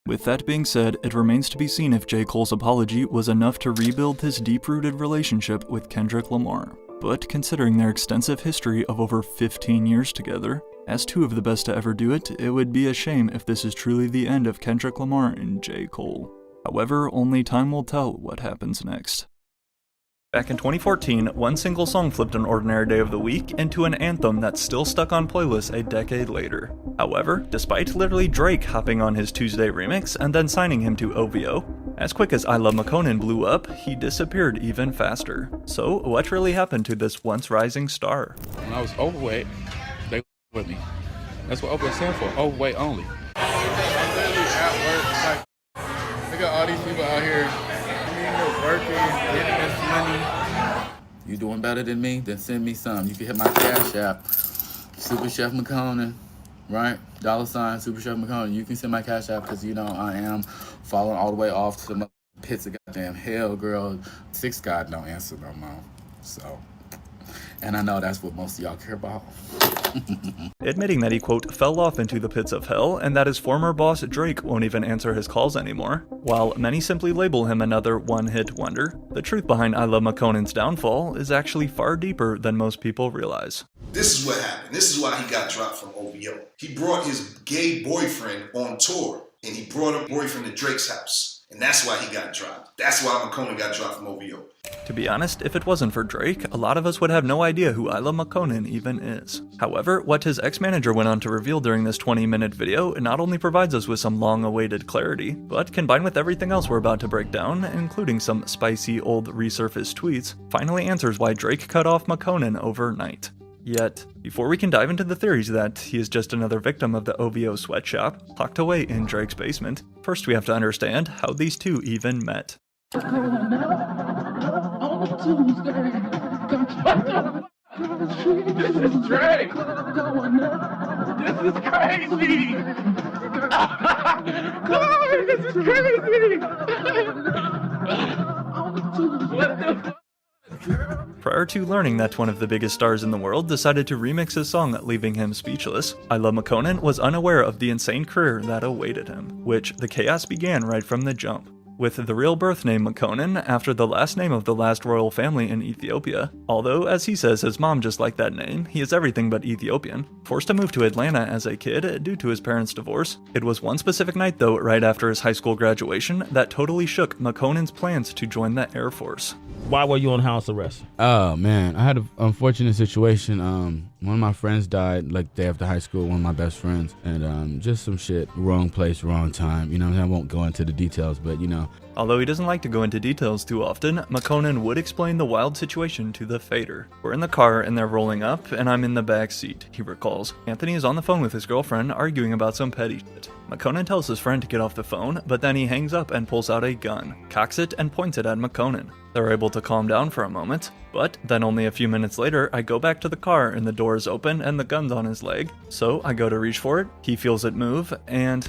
With that being said, it remains to be seen if J. Cole's apology was enough to rebuild his deep-rooted relationship with Kendrick Lamar. But considering their extensive history of over 15 years together, as two of the best to ever do it, it would be a shame if this is truly the end of Kendrick Lamar and J. Cole. However, only time will tell what happens next. Back in 2014, one single song flipped an ordinary day of the week into an anthem that's still stuck on playlists a decade later. However, despite literally Drake hopping on his Tuesday remix and then signing him to OVO, as quick as I Love McConan blew up, he disappeared even faster. So, what really happened to this once rising star? When I was overweight, they with me. That's what overweight stands for, overweight only. I'm literally at work, like, look at all these people out here. Working, getting this money. You doing better than me? Then send me some. You can hit my Cash App, Super Chef McConan, right? $ Super Chef McConan. You can send my Cash App because you know I am falling all the way off to the pits of goddamn hell, girl. 6 God don't answer no more. So, and I know that's what most of y'all care about. Admitting that he, quote, fell off into the pits of hell, and that his former boss Drake won't even answer his calls anymore. While many simply label him another one-hit wonder, the truth behind I Love McConan's downfall is actually far deeper than most people realize. This is what happened. This is why he got dropped from OVO. He brought his gay boyfriend on tour, and he brought a boyfriend to Drake's house. And that's why he got dropped. That's why McConan got dropped from OVO. To be honest, if it wasn't for Drake, a lot of us would have no idea who I Love McConan even is. However, what his ex-manager went on to reveal during this 20-minute video not only provides us with some long-awaited clarity, but combined with everything else we're about to break down, including some spicy old resurfaced tweets, finally answers why Drake cut off McConan overnight. Yet, before we can dive into the theories that he is just another victim of the OVO sweatshop, locked away in Drake's basement, first we have to understand how these two even met. This is Drake! This is crazy! God, this is crazy! What the fuck? Prior to learning that one of the biggest stars in the world decided to remix his song, leaving him speechless, I Love McConan was unaware of the insane career that awaited him, which the chaos began right from the jump. With the real birth name McConan after the last name of the last royal family in Ethiopia, although as he says his mom just liked that name, he is everything but Ethiopian. Forced to move to Atlanta as a kid due to his parents' divorce, it was one specific night though right after his high school graduation that totally shook McConan's plans to join the Air Force. Why were you on house arrest? Oh man, I had an unfortunate situation. One of my friends died like day after high school, one of my best friends, and just some shit, wrong place, wrong time. You know what I'm saying? I won't go into the details, but you know, Although he doesn't like to go into details too often, McConan would explain the wild situation to the fader. We're in the car and they're rolling up, and I'm in the back seat, he recalls. Anthony is on the phone with his girlfriend, arguing about some petty shit. McConan tells his friend to get off the phone, but then he hangs up and pulls out a gun, cocks it, and points it at McConan. They're able to calm down for a moment, but then only a few minutes later, I go back to the car and the door is open and the gun's on his leg. So I go to reach for it, he feels it move, and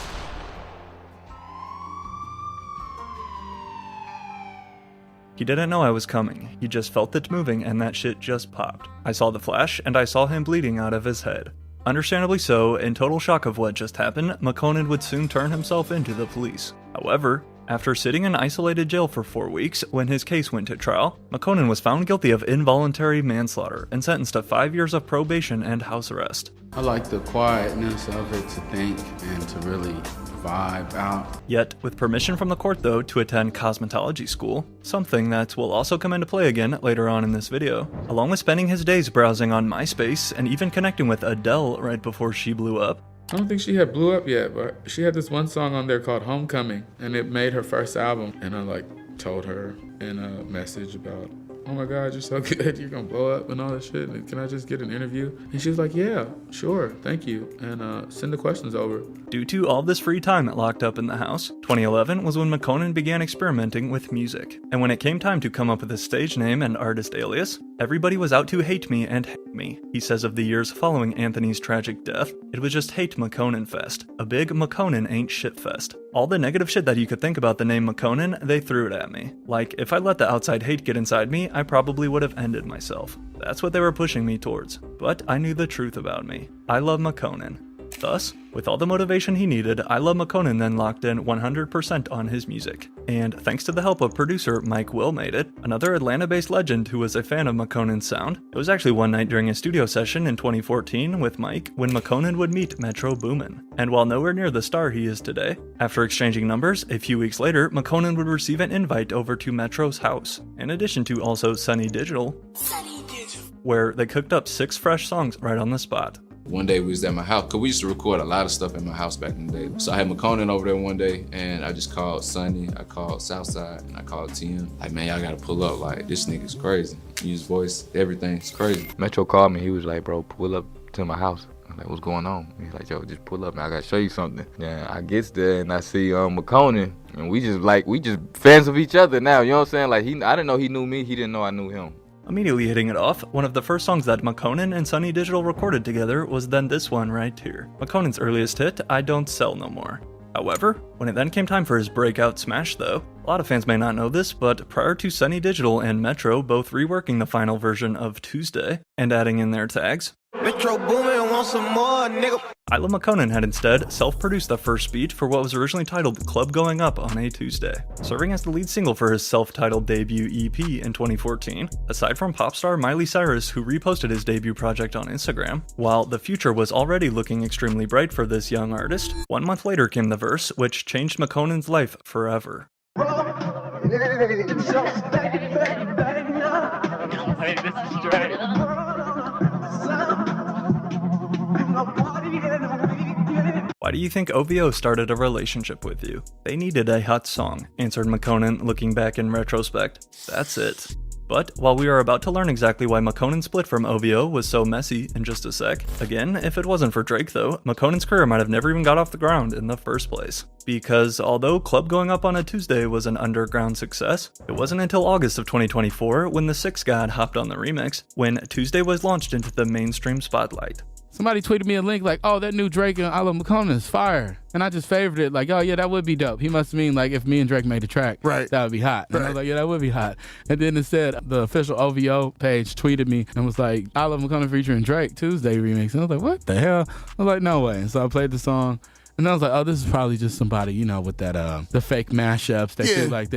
he didn't know I was coming. He just felt it moving and that shit just popped. I saw the flash and I saw him bleeding out of his head. Understandably so, in total shock of what just happened, McConan would soon turn himself into the police. However, after sitting in isolated jail for 4 weeks, when his case went to trial, McConan was found guilty of involuntary manslaughter and sentenced to 5 years of probation and house arrest. I like the quietness of it to think and to really vibe out. Yet, with permission from the court though to attend cosmetology school, something that will also come into play again later on in this video, along with spending his days browsing on MySpace and even connecting with Adele right before she blew up. I don't think she had blew up yet, but she had this one song on there called Homecoming, and it made her first album. And I told her in a message about, oh my God, you're so good, you're gonna blow up and all that shit. And can I just get an interview? And she was like, yeah, sure, thank you. And send the questions over. Due to all this free time locked up in the house, 2011 was when McConan began experimenting with music. And when it came time to come up with a stage name and artist alias, everybody was out to hate me and hate me. He says of the years following Anthony's tragic death, it was just hate McConan fest. A big McConan ain't shit fest. All the negative shit that you could think about the name McConan, they threw it at me. Like, if I let the outside hate get inside me, I probably would have ended myself. That's what they were pushing me towards. But I knew the truth about me. I love McConan. Thus, with all the motivation he needed, I Love McConan then locked in 100% on his music. And thanks to the help of producer Mike Will Made It, another Atlanta-based legend who was a fan of McConan's sound, it was actually one night during a studio session in 2014 with Mike when McConan would meet Metro Boomin. And while nowhere near the star he is today, after exchanging numbers, a few weeks later, McConan would receive an invite over to Metro's house, in addition to also Sunny Digital, where they cooked up 6 fresh songs right on the spot. One day we was at my house, because we used to record a lot of stuff in my house back in the day. So I had McConan over there one day, and I just called Sunny, I called Southside, and I called TM. Like, man, y'all gotta pull up, like, this nigga's crazy. Use voice, everything's crazy. Metro called me, he was like, bro, pull up to my house. I'm like, what's going on? He's like, yo, just pull up, man, I gotta show you something. Yeah, I gets there, and I see McConan, and we just fans of each other now, you know what I'm saying? Like, I didn't know he knew me, he didn't know I knew him. Immediately hitting it off, one of the first songs that McConan and Sunny Digital recorded together was then this one right here. McConan's earliest hit, I Don't Sell No More. However, when it then came time for his breakout smash though, a lot of fans may not know this, but prior to Sunny Digital and Metro both reworking the final version of Tuesday and adding in their tags, Metro Boomin' want some more, nigga. I Love McConan had instead self-produced the first beat for what was originally titled Club Going Up on a Tuesday, serving as the lead single for his self-titled debut EP in 2014, aside from pop star Miley Cyrus, who reposted his debut project on Instagram. While the future was already looking extremely bright for this young artist, 1 month later came the verse, which changed McConan's life forever. Why do you think OVO started a relationship with you? They needed a hot song, answered McConan, looking back in retrospect. That's it. But while we are about to learn exactly why McConan split from OVO was so messy in just a sec, again, if it wasn't for Drake though, McConan's career might have never even got off the ground in the first place. Because although Club Going Up on a Tuesday was an underground success, it wasn't until August of 2024 when the Six God hopped on the remix, when Tuesday was launched into the mainstream spotlight. Somebody tweeted me a link like, oh, that new Drake and I Love McConan is fire. And I just favored it like, oh yeah, that would be dope. He must mean like if me and Drake made a track, right, that would be hot. And I was like, yeah, that would be hot. And then it said the official OVO page tweeted me and was like, I Love McConan featuring Drake, Tuesday remix. And I was like, what the hell? I was like, no way. And so I played the song. And I was like, oh, this is probably just somebody, you know, with that, the fake mashups. They do like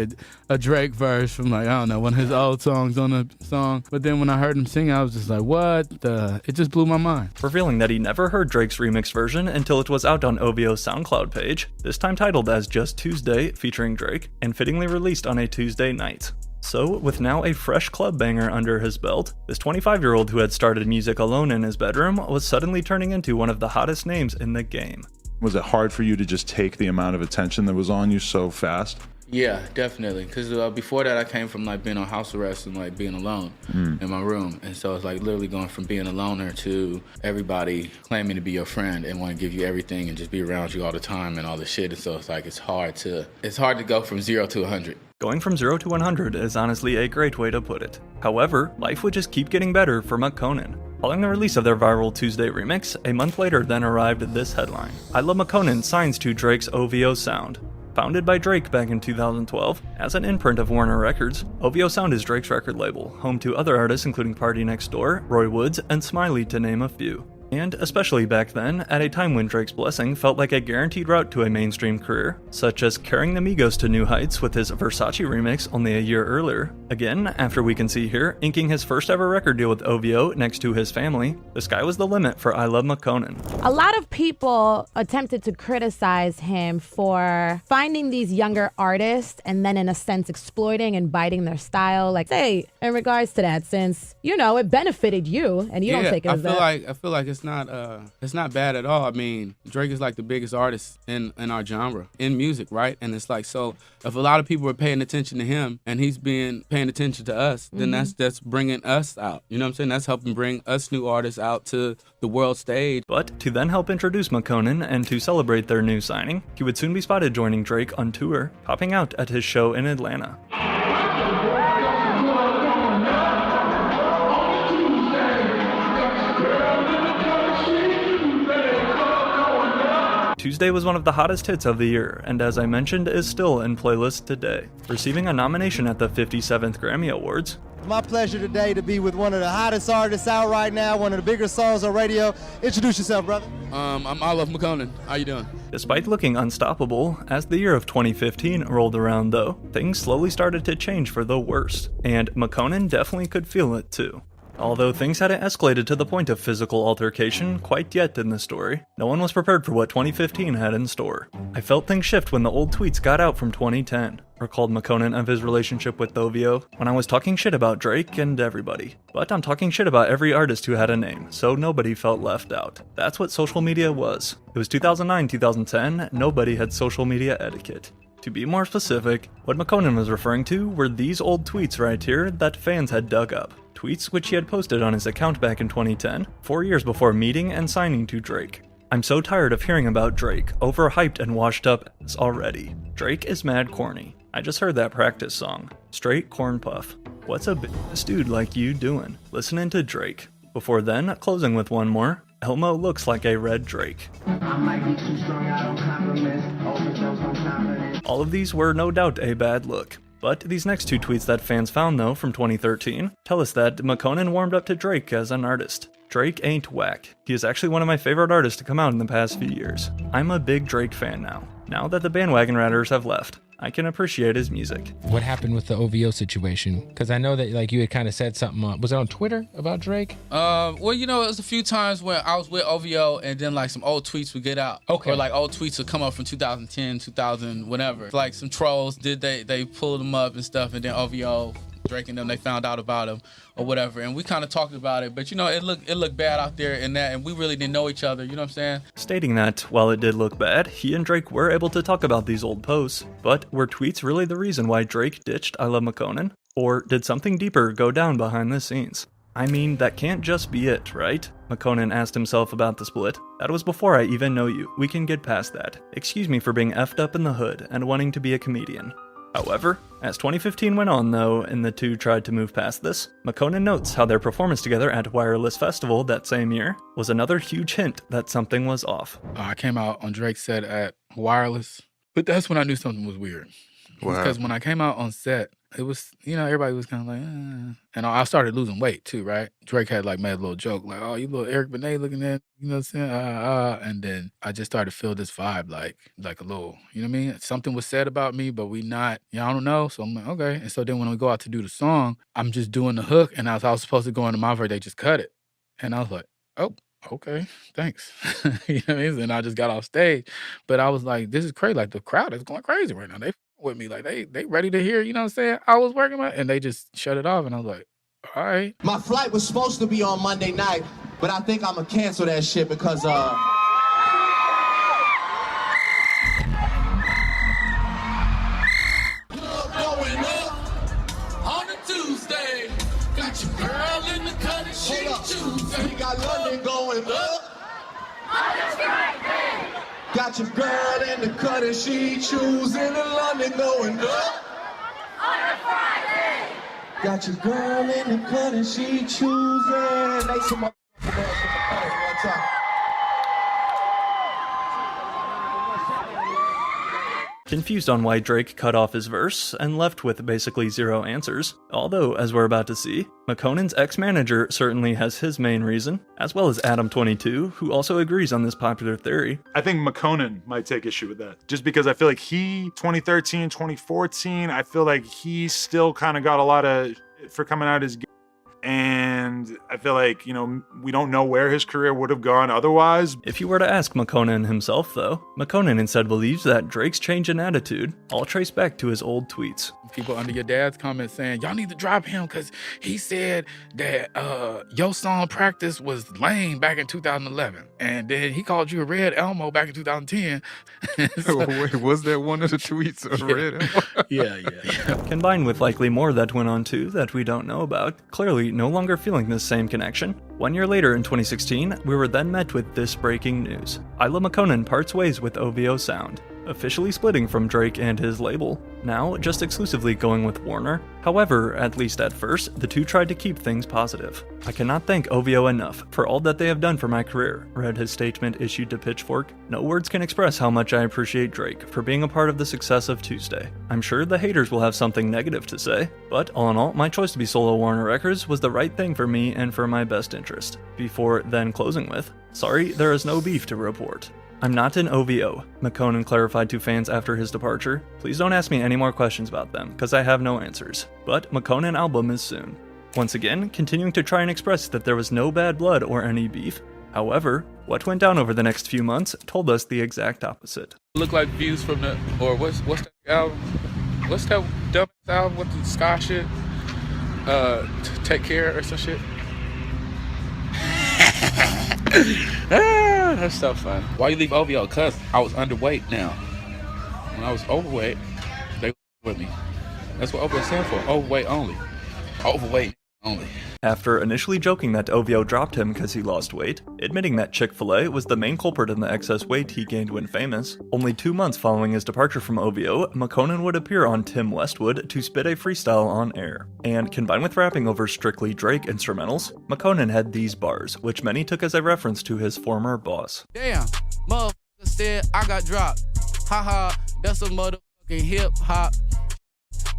a Drake verse from like, I don't know, one of his old songs on a song. But then when I heard him sing, I was just like, what the? It just blew my mind. Revealing that he never heard Drake's remix version until it was out on OVO's SoundCloud page, this time titled as Just Tuesday featuring Drake, and fittingly released on a Tuesday night. So, with now a fresh club banger under his belt, this 25-year-old who had started music alone in his bedroom was suddenly turning into one of the hottest names in the game. Was it hard for you to just take the amount of attention that was on you so fast? Yeah, definitely. Because before that, I came from like being on house arrest and like being alone in my room. And so it's like literally going from being a loner to everybody claiming to be your friend and want to give you everything and just be around you all the time and all this shit. And so it's like it's hard to go from 0 to 100. Going from 0 to 100 is honestly a great way to put it. However, life would just keep getting better for McConan. Following the release of their viral Tuesday remix, a month later then arrived this headline. I Love McConan signs to Drake's OVO Sound. Founded by Drake back in 2012, as an imprint of Warner Records, OVO Sound is Drake's record label, home to other artists including Party Next Door, Roy Woods, and Smiley to name a few. And especially back then, at a time when Drake's blessing felt like a guaranteed route to a mainstream career, such as carrying the Migos to new heights with his Versace remix only a year earlier. Again, after We Can See Here, inking his first ever record deal with OVO next to his family, the sky was the limit for I Love McConan. A lot of people attempted to criticize him for finding these younger artists and then in a sense exploiting and biting their style. Like, say, in regards to that, since, you know, it benefited you and you don't take it as that. I feel like it's not bad at all. I mean, Drake is like the biggest artist in our genre, in music, right? And it's like, so if a lot of people are paying attention to him and he's been paying attention to us, then that's bringing us out. You know what I'm saying? That's helping bring us new artists out to the world stage. But to then help introduce McConan and to celebrate their new signing, he would soon be spotted joining Drake on tour, popping out at his show in Atlanta. Tuesday was one of the hottest hits of the year, and as I mentioned, is still in playlists today. Receiving a nomination at the 57th Grammy Awards. It's my pleasure today to be with one of the hottest artists out right now, one of the bigger songs on radio. Introduce yourself, brother. I'm I Love McConan. How you doing? Despite looking unstoppable, as the year of 2015 rolled around though, things slowly started to change for the worse, and McConan definitely could feel it too. Although things hadn't escalated to the point of physical altercation quite yet in the story, no one was prepared for what 2015 had in store. I felt things shift when the old tweets got out from 2010, recalled McConan of his relationship with OVO, when I was talking shit about Drake and everybody. But I'm talking shit about every artist who had a name, so nobody felt left out. That's what social media was. It was 2009-2010, nobody had social media etiquette. To be more specific, what McConan was referring to were these old tweets right here that fans had dug up. Tweets which he had posted on his account back in 2010, 4 years before meeting and signing to Drake. I'm so tired of hearing about Drake, overhyped and washed up as already. Drake is mad corny. I just heard that practice song. Straight corn puff. What's a bitch dude like you doing? Listening to Drake. Before then, closing with one more. Elmo looks like a red Drake. All of these were no doubt a bad look. But these next two tweets that fans found though from 2013 tell us that McConan warmed up to Drake as an artist. Drake ain't whack. He is actually one of my favorite artists to come out in the past few years. I'm a big Drake fan now. Now that the bandwagon riders have left, I can appreciate his music. What happened with the OVO situation? Because I know that like you had kind of said something, was it on Twitter about Drake? Well, you know, it was a few times where I was with OVO and then like some old tweets would get out. Okay. Or like old tweets would come up from 2010, 2000, whatever. Like some trolls, they pulled them up and stuff, and then OVO, Drake and them, they found out about him or whatever, and we kind of talked about it, but you know, it looked bad out there in that, and we really didn't know each other, you know what I'm saying? Stating that, while it did look bad, he and Drake were able to talk about these old posts, but were tweets really the reason why Drake ditched I Love McConan? Or did something deeper go down behind the scenes? I mean, that can't just be it, right? McConan asked himself about the split. That was before I even know you. We can get past that. Excuse me for being effed up in the hood and wanting to be a comedian. However, as 2015 went on though, and the two tried to move past this, McConan notes how their performance together at Wireless Festival that same year was another huge hint that something was off. I came out on Drake's set at Wireless, but that's when I knew something was weird. Because when I came out on set, it was, you know, everybody was kind of like, And I started losing weight too, right? Drake had like made a little joke, like, oh, you little Eric Benet looking at, you know what I'm saying? And then I just started to feel this vibe, like a little, you know what I mean? Something was said about me, but we not, I don't know. So I'm like, okay. And so then when we go out to do the song, I'm just doing the hook, and as I was supposed to go into my verse, they just cut it. And I was like, oh, okay, thanks. You know what I mean? And I just got off stage. But I was like, this is crazy. Like the crowd is going crazy right now. They with me, like they ready to hear, you know what I'm saying? I was working my, and they just shut it off, and I was like, all right. My flight was supposed to be on Monday night, but I think I'm gonna cancel that shit because going up. Got your girl in the cut and she choosing the London going up. Got your girl in the cut and she choosing. Make some one time. Confused on why Drake cut off his verse and left with basically zero answers. Although, as we're about to see, McConan's ex-manager certainly has his main reason, as well as Adam22, who also agrees on this popular theory. I think McConan might take issue with that, just because I feel like 2013, 2014, I feel like he still kind of got a lot of shit for coming out as gay. And I feel like, we don't know where his career would have gone otherwise. If you were to ask McConan himself, though, McConan instead believes that Drake's change in attitude all trace back to his old tweets. People under your dad's comments saying, y'all need to drop him because he said that your song Practice was lame back in 2011. And then he called you a Red Elmo back in 2010. Wait, was that one of the tweets of Red Elmo? Yeah. Combined with likely more that went on too that we don't know about, clearly no longer feeling this same connection. 1 year later in 2016, we were then met with this breaking news. Isla McConan parts ways with OVO Sound, officially splitting from Drake and his label, now just exclusively going with Warner. However, at least at first, the two tried to keep things positive. I cannot thank OVO enough for all that they have done for my career, read his statement issued to Pitchfork. No words can express how much I appreciate Drake for being a part of the success of Tuesday. I'm sure the haters will have something negative to say, but all in all, my choice to be solo Warner Records was the right thing for me and for my best interest. Before then closing with, sorry, there is no beef to report. I'm not an OVO, McConan clarified to fans after his departure. Please don't ask me any more questions about them, because I have no answers. But McConan album is soon. Once again, continuing to try and express that there was no bad blood or any beef. However, what went down over the next few months told us the exact opposite. Look like views from the, or what's that album? What's that dumb album with the ska shit? Take Care or some shit? That's so fun. Why you leave OVO? Cause I was underweight now. When I was overweight, they with me. That's what OVO stands for. Overweight only. Overweight only. After initially joking that OVO dropped him because he lost weight, admitting that Chick-fil-A was the main culprit in the excess weight he gained when famous, only 2 months following his departure from OVO, McConan would appear on Tim Westwood to spit a freestyle on air. And combined with rapping over strictly Drake instrumentals, McConan had these bars, which many took as a reference to his former boss. Damn, motherfucker said I got dropped. Haha, that's a motherfucking hip hop.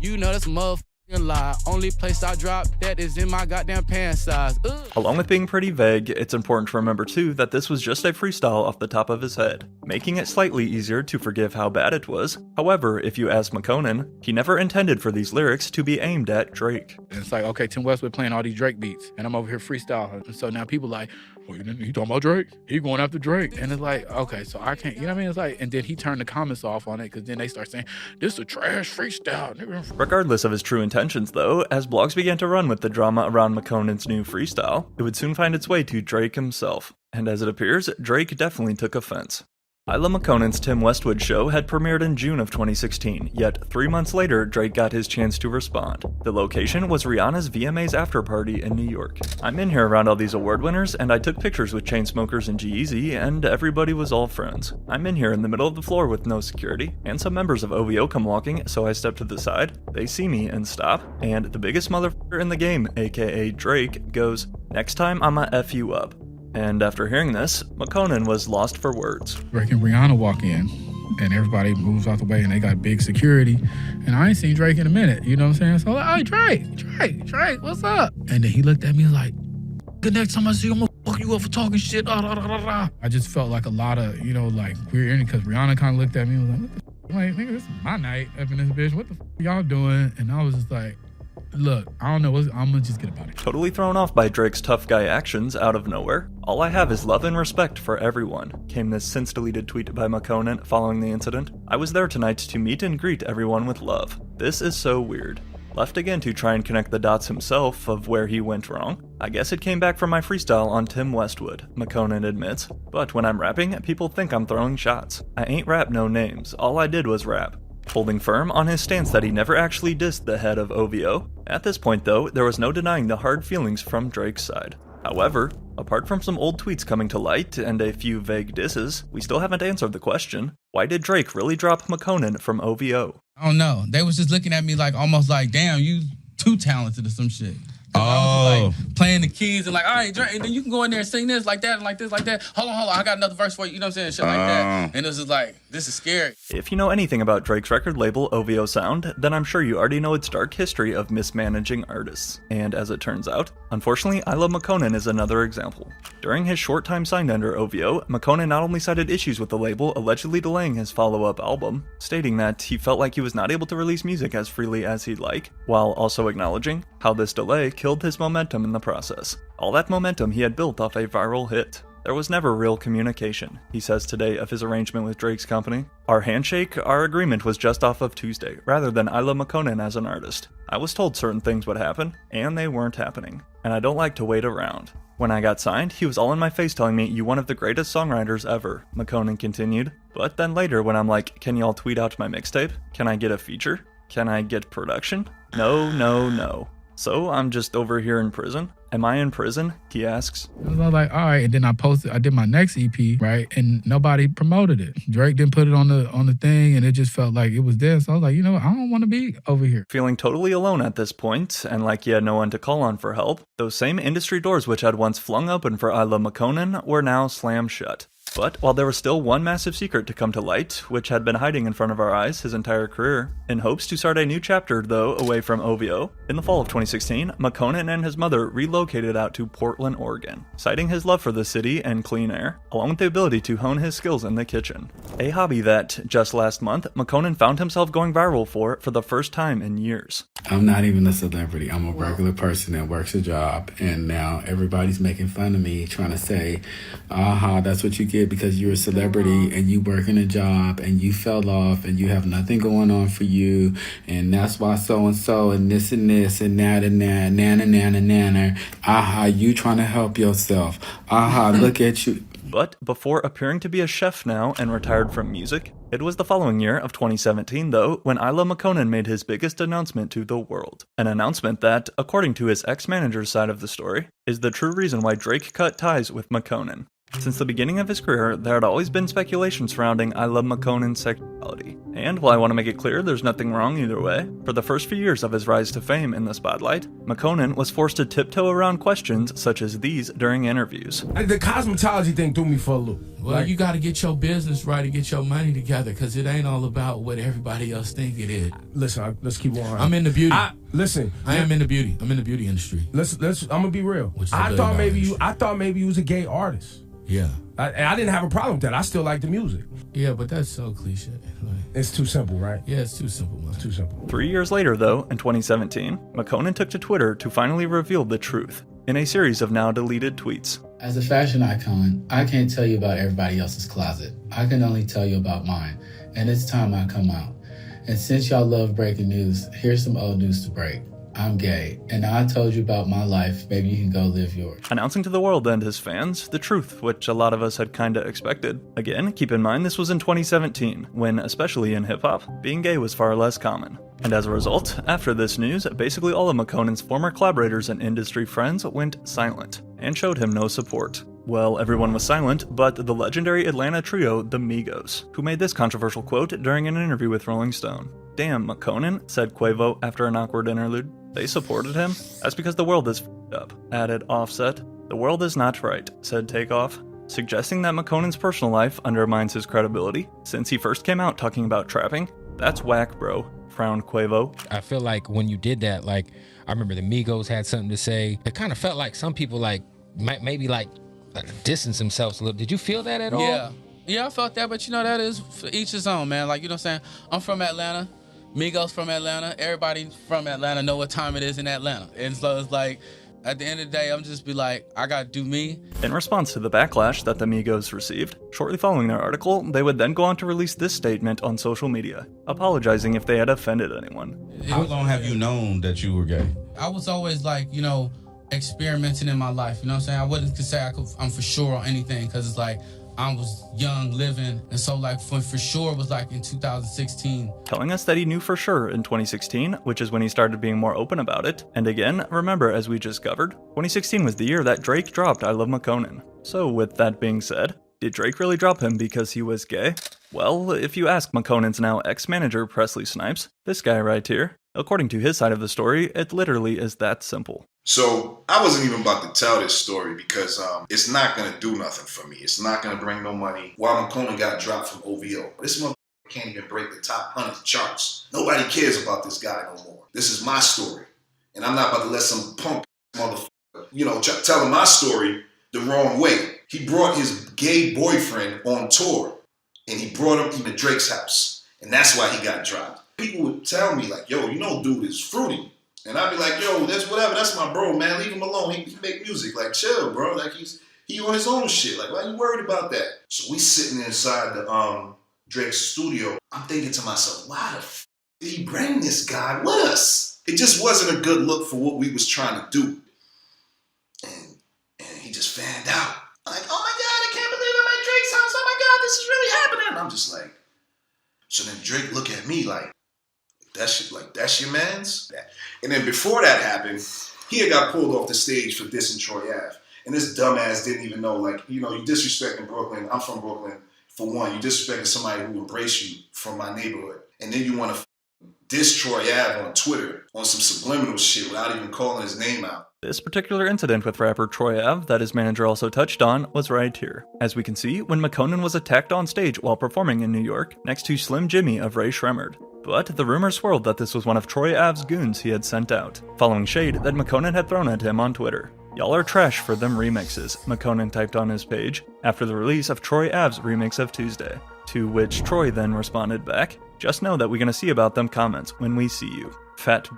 You know that's a motherfucking lie. Only place I drop that is in my goddamn pants size. Ugh. Along with being pretty vague, it's important to remember too that this was just a freestyle off the top of his head, making it slightly easier to forgive how bad it was. However, if you ask McConan, he never intended for these lyrics to be aimed at Drake. It's like, okay, Tim Westwood playing all these Drake beats, and I'm over here freestyling. And so now people like, oh, you talking about Drake? He going after Drake. And it's like, okay, so I can't, you know what I mean? It's like, and then he turned the comments off on it, because then they start saying, this is a trash freestyle. Regardless of his true intentions though, as blogs began to run with the drama around McConan's new freestyle, it would soon find its way to Drake himself. And as it appears, Drake definitely took offense. Isla McConan's Tim Westwood show had premiered in June of 2016, yet 3 months later, Drake got his chance to respond. The location was Rihanna's VMAs after party in New York. I'm in here around all these award winners, and I took pictures with Chainsmokers and G-Eazy, and everybody was all friends. I'm in here in the middle of the floor with no security, and some members of OVO come walking, so I step to the side, they see me and stop, and the biggest motherfucker in the game, aka Drake, goes, "Next time I'ma F you up." And after hearing this, McConan was lost for words. Drake and Rihanna walk in, and everybody moves out the way, and they got big security. And I ain't seen Drake in a minute, you know what I'm saying? So I'm like, hey, Drake, what's up? And then he looked at me like, good next time I see you, I'm gonna fuck you up for talking shit. I just felt like a lot of, like weird energy, because Rihanna kind of looked at me and was like, what the fuck? I'm like, nigga, this is my night up in this bitch. What the fuck y'all doing? And I was just like, look, I don't know, I'm gonna just get about it. Totally thrown off by Drake's tough guy actions out of nowhere. All I have is love and respect for everyone, came this since deleted tweet by McConan following the incident. I was there tonight to meet and greet everyone with love. This is so weird. Left again to try and connect the dots himself of where he went wrong. I guess it came back from my freestyle on Tim Westwood, McConan admits. But when I'm rapping, people think I'm throwing shots. I ain't rap no names, all I did was rap. Holding firm on his stance that he never actually dissed the head of OVO. At this point though, there was no denying the hard feelings from Drake's side. However, apart from some old tweets coming to light and a few vague disses, we still haven't answered the question, why did Drake really drop McConan from OVO? I don't know. They was just looking at me like almost like, damn, you too talented or some shit. I was just, like, playing the keys and like, all right, Drake, and then you can go in there and sing this like that and like this like that. Hold on, I got another verse for you. You know what I'm saying? Shit like that. And it was just like, this is scary. If you know anything about Drake's record label, OVO Sound, then I'm sure you already know its dark history of mismanaging artists. And as it turns out, unfortunately, I Love McConan is another example. During his short time signed under OVO, McConan not only cited issues with the label allegedly delaying his follow-up album, stating that he felt like he was not able to release music as freely as he'd like, while also acknowledging how this delay killed his momentum in the process. All that momentum he had built off a viral hit. There was never real communication, he says today of his arrangement with Drake's company. Our handshake, our agreement was just off of Tuesday, rather than I Love McConan as an artist. I was told certain things would happen, and they weren't happening. And I don't like to wait around. When I got signed, he was all in my face telling me, "You one of the greatest songwriters ever," McConan continued. But then later when I'm like, "Can y'all tweet out my mixtape? Can I get a feature? Can I get production?" No. So I'm just over here in prison? Am I in prison? He asks. I was like, all right, and then I did my next EP, right? And nobody promoted it. Drake didn't put it on the thing, and it just felt like it was there. So I was like, you know what? I don't want to be over here. Feeling totally alone at this point, and like he had no one to call on for help, those same industry doors which had once flung open for I Love McConan were now slammed shut. But while there was still one massive secret to come to light, which had been hiding in front of our eyes his entire career, in hopes to start a new chapter, though, away from OVO, in the fall of 2016, McConan and his mother relocated out to Portland, Oregon, citing his love for the city and clean air, along with the ability to hone his skills in the kitchen. A hobby that, just last month, McConan found himself going viral for the first time in years. I'm not even a celebrity. I'm a regular person that works a job, and now everybody's making fun of me, trying to say, aha, that's what you get because you're a celebrity and you work in a job and you fell off and you have nothing going on for you, and that's why so-and-so and this and that and that, nana, aha, you trying to help yourself, aha, look at you. But before appearing to be a chef now and retired from music, it was the following year of 2017 though, when I Love McConan made his biggest announcement to the world. An announcement that, according to his ex-manager's side of the story, is the true reason why Drake cut ties with McConan. Since the beginning of his career, there had always been speculation surrounding I Love McConan's sexuality. And while I want to make it clear there's nothing wrong either way, for the first few years of his rise to fame in the spotlight, McConan was forced to tiptoe around questions such as these during interviews. The cosmetology thing threw me for a loop. Well, you got to get your business right and get your money together, because it ain't all about what everybody else think it is. Listen, let's keep on. I'm in the beauty. I am in the beauty. I'm in the beauty industry. I'm gonna be real. I thought maybe you was a gay artist. Yeah. I didn't have a problem with that. I still like the music. Yeah, but that's so cliche. It's too simple, right? Yeah, it's too simple, man. It's too simple. 3 years later, though, in 2017, McConan took to Twitter to finally reveal the truth in a series of now deleted tweets. As a fashion icon, I can't tell you about everybody else's closet. I can only tell you about mine, and it's time I come out. And since y'all love breaking news, here's some old news to break. I'm gay, and I told you about my life. Maybe you can go live yours. Announcing to the world and his fans the truth, which a lot of us had kinda expected. Again, keep in mind this was in 2017, when, especially in hip-hop, being gay was far less common. And as a result, after this news, basically all of McConan's former collaborators and industry friends went silent, and showed him no support. Well, everyone was silent, but the legendary Atlanta trio, the Migos, who made this controversial quote during an interview with Rolling Stone. "Damn, McConan," said Quavo after an awkward interlude. "They supported him? That's because the world is f***ed up," added Offset. "The world is not right," said Takeoff, suggesting that McConan's personal life undermines his credibility, since he first came out talking about trapping. "That's whack, bro," frowned Quavo. I feel like when you did that, like, I remember the Migos had something to say. It kind of felt like some people maybe distance themselves a little. Did you feel that at all? Yeah, I felt that, but that is for each his own, man. Like, you know what I'm saying? I'm from Atlanta. Migos from Atlanta. Everybody from Atlanta know what time it is in Atlanta. And so it's like, at the end of the day, I'm just be like, I gotta do me. In response to the backlash that the Migos received, shortly following their article, they would then go on to release this statement on social media, apologizing if they had offended anyone. How long have you known that you were gay? I was always experimenting in my life, you know what I'm saying? I wouldn't say I'm for sure on anything, because it's like, I was young, living, and so like for sure it was like in 2016. Telling us that he knew for sure in 2016, which is when he started being more open about it. And again, remember, as we just covered, 2016 was the year that Drake dropped I Love McConan. So with that being said, did Drake really drop him because he was gay? Well, if you ask McConan's now ex-manager Presley Snipes, this guy right here, according to his side of the story, it literally is that simple. So I wasn't even about to tell this story because it's not going to do nothing for me. It's not going to bring no money. While McConan got dropped from OVO, this motherfucker can't even break the top 100 charts. Nobody cares about this guy no more. This is my story. And I'm not about to let some punk motherfucker, telling my story the wrong way. He brought his gay boyfriend on tour and he brought him to Drake's house. And that's why he got dropped. People would tell me like, yo, dude is fruity. And I'd be like, yo, that's whatever. That's my bro, man. Leave him alone. He make music. Like, chill, bro. Like, he on his own shit. Like, why you worried about that? So we sitting inside the Drake's studio. I'm thinking to myself, why the f did he bring this guy with us? It just wasn't a good look for what we was trying to do. And he just fanned out. I'm like, oh my God, I can't believe I'm at Drake's house. Oh my God, this is really happening. And I'm just like, so then Drake look at me like, that's your man's? And then before that happened, he had got pulled off the stage for dissing Troy Ave. And this dumbass didn't even know, like, you disrespecting Brooklyn. I'm from Brooklyn. For one, you disrespecting somebody who embraced you from my neighborhood. And then you want to diss Troy Ave on Twitter on some subliminal shit without even calling his name out. This particular incident with rapper Troy Ave that his manager also touched on was right here. As we can see, when McConan was attacked on stage while performing in New York next to Slim Jimmy of Ray Shremmerd. But the rumor swirled that this was one of Troy Ave's goons he had sent out, following shade that McConan had thrown at him on Twitter. Y'all are trash for them remixes, McConan typed on his page after the release of Troy Ave's remix of Tuesday. To which Troy then responded back, just know that we're gonna see about them comments when we see you. Fat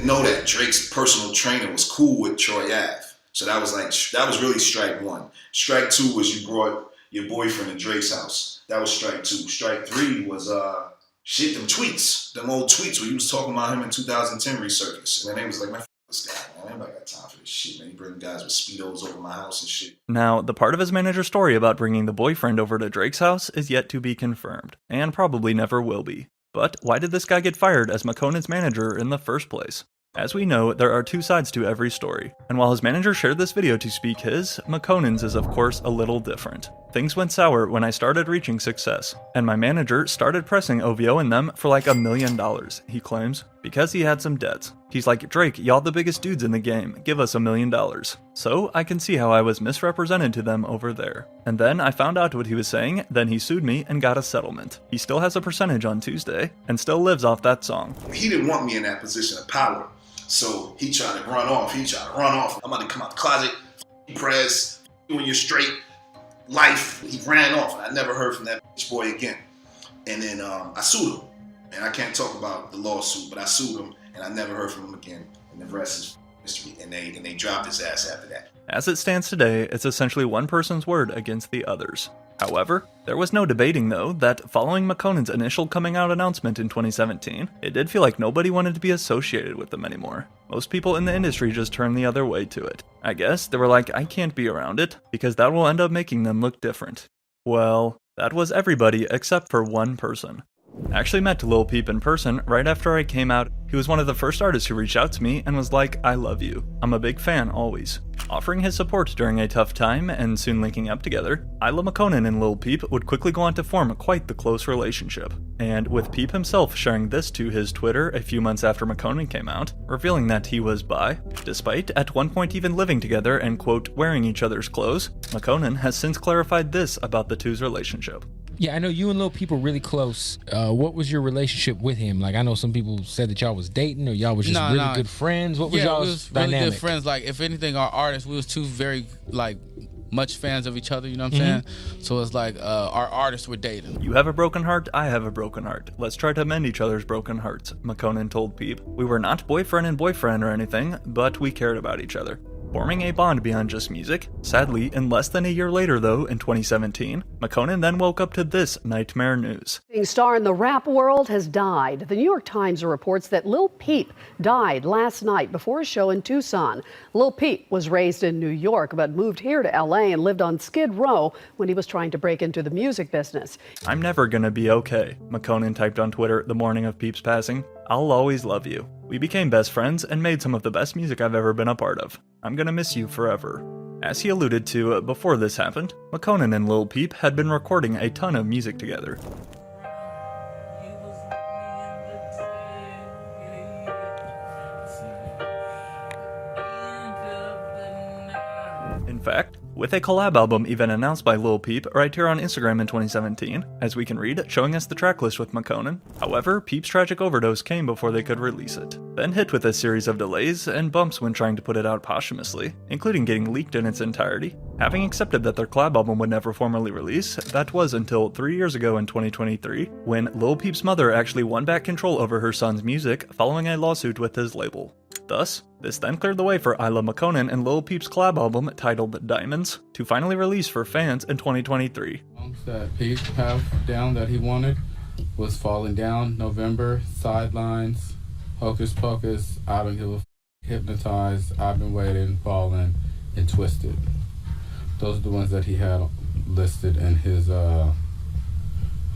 know that Drake's personal trainer was cool with Troy Ave. So that was really strike one. Strike two was you brought your boyfriend to Drake's house. That was strike two. Strike three was them tweets. Them old tweets where you was talking about him in 2010 resurfaced. And then they was like, man, f this guy, man. Anybody got time for this shit, man. He bring guys with Speedos over my house and shit. Now, the part of his manager's story about bringing the boyfriend over to Drake's house is yet to be confirmed, and probably never will be. But why did this guy get fired as McConan's manager in the first place? As we know, there are two sides to every story, and while his manager shared this video to speak his, McConan's is of course a little different. Things went sour when I started reaching success, and my manager started pressing OVO and them for like $1 million, he claims, because he had some debts. He's like, Drake, y'all the biggest dudes in the game, give us $1 million. So I can see how I was misrepresented to them over there. And then I found out what he was saying, then he sued me and got a settlement. He still has a percentage on Tuesday, and still lives off that song. He didn't want me in that position of power. So he tried to run off. I'm about to come out the closet, press, doing your straight life. He ran off, and I never heard from that bitch boy again. And then I sued him. And I can't talk about the lawsuit, but I sued him, and I never heard from him again. And the rest is history. And they dropped his ass after that. As it stands today, it's essentially one person's word against the others. However, there was no debating though that following McConan's initial coming out announcement in 2017, it did feel like nobody wanted to be associated with them anymore. Most people in the industry just turned the other way to it. I guess they were like, I can't be around it, because that will end up making them look different. Well, that was everybody except for one person. I actually met Lil Peep in person right after I came out. He was one of the first artists who reached out to me and was like, I love you. I'm a big fan always. Offering his support during a tough time and soon linking up together, Isla McConan and Lil Peep would quickly go on to form quite the close relationship. And with Peep himself sharing this to his Twitter a few months after McConan came out, revealing that he was bi, despite at one point even living together and quote, wearing each other's clothes, McConan has since clarified this about the two's relationship. Yeah, I know you and Lil Peep are really close. What was your relationship with him? Like, I know some people said that y'all was dating or y'all was just really good friends. What was y'all's dynamic? Really good friends. Like, if anything, our artists, we was two very, like, much fans of each other, you know what I'm saying? So it's like our artists were dating. You have a broken heart, I have a broken heart. Let's try to mend each other's broken hearts, McConan told Peep. We were not boyfriend and boyfriend or anything, but we cared about each other. forming a bond beyond just music. Sadly, in less than a year later though, in 2017, McConan then woke up to this nightmare news. Star in the rap world has died. The New York Times reports that Lil Peep died last night before a show in Tucson. Lil Peep was raised in New York but moved here to LA and lived on Skid Row when he was trying to break into the music business. "I'm never gonna be okay," McConan typed on Twitter the morning of Peep's passing. "I'll always love you. We became best friends and made some of the best music I've ever been a part of. I'm gonna miss you forever." As he alluded to before this happened, McConan and Lil Peep had been recording a ton of music together. In fact, with a collab album even announced by Lil Peep right here on Instagram in 2017, as we can read, showing us the tracklist with McConan. However, Peep's tragic overdose came before they could release it, then hit with a series of delays and bumps when trying to put it out posthumously, including getting leaked in its entirety. Having accepted that their collab album would never formally release, that was until 3 years ago in 2023, when Lil Peep's mother actually won back control over her son's music following a lawsuit with his label. Thus, this then cleared the way for I Love McConan and Lil Peep's collab album titled Diamonds to finally release for fans in 2023. Songs that Peep have down that he wanted was Falling Down, November, Sidelines, Hocus Pocus, I Don't Give a F***, Hypnotized, I've Been Waiting, Falling, and Twisted. Those are the ones that he had listed in his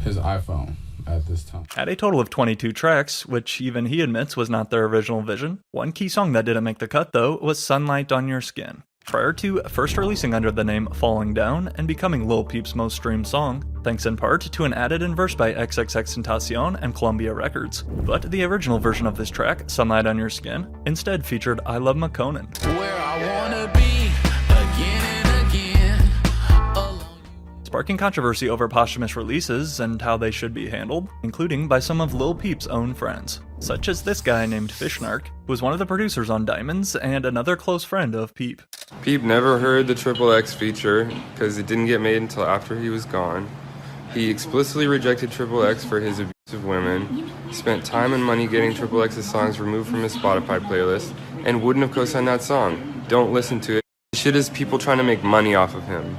iPhone at this time. At a total of 22 tracks, which even he admits was not their original vision. One key song that didn't make the cut though was Sunlight on Your Skin. Prior to first releasing under the name Falling Down and becoming Lil Peep's most streamed song, thanks in part to an added-in verse by XXXTentacion and Columbia Records. But the original version of this track, Sunlight on Your Skin, instead featured I Love McConan. Where I wanna be again and again. Sparking controversy over posthumous releases and how they should be handled, including by some of Lil Peep's own friends, such as this guy named Fishnark, who was one of the producers on Diamonds and another close friend of Peep. Peep never heard the XXX feature because it didn't get made until after he was gone. He explicitly rejected XXX for his abuse of women, spent time and money getting XXX's songs removed from his Spotify playlist, and wouldn't have co-signed that song. Don't listen to it. Shit is people trying to make money off of him.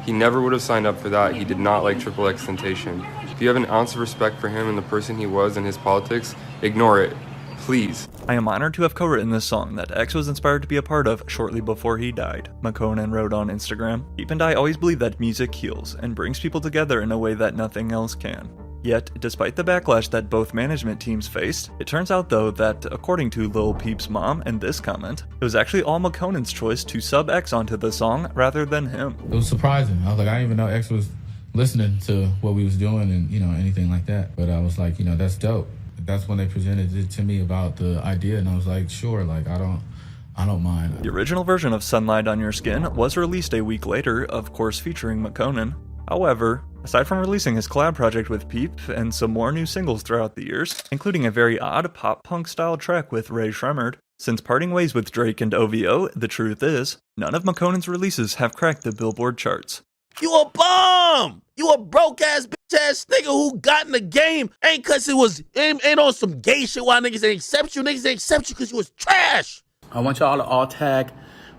He never would have signed up for that. He did not like XXXTentacion. If you have an ounce of respect for him and the person he was and his politics, ignore it. Please. I am honored to have co-written this song that X was inspired to be a part of shortly before he died, McConan wrote on Instagram. Peep and I always believe that music heals and brings people together in a way that nothing else can. Yet, despite the backlash that both management teams faced, it turns out though that, according to Lil Peep's mom in this comment, it was actually all McConan's choice to sub X onto the song rather than him. It was surprising. I was like, I didn't even know X was listening to what we was doing and, anything like that. But I was like, that's dope. That's when they presented it to me about the idea, and I was like, sure, like, I don't mind. The original version of Sunlight on Your Skin was released a week later, of course featuring McConan. However, aside from releasing his collab project with Peep and some more new singles throughout the years, including a very odd pop-punk style track with Ray Shremmerd, since parting ways with Drake and OVO, the truth is, none of McConan's releases have cracked the Billboard charts. You a bum! You a broke-ass, bitch-ass nigga who got in the game ain't cause it was ain't on some gay shit why niggas ain't accept you. Niggas ain't accept you cause you was trash. I want y'all to all tag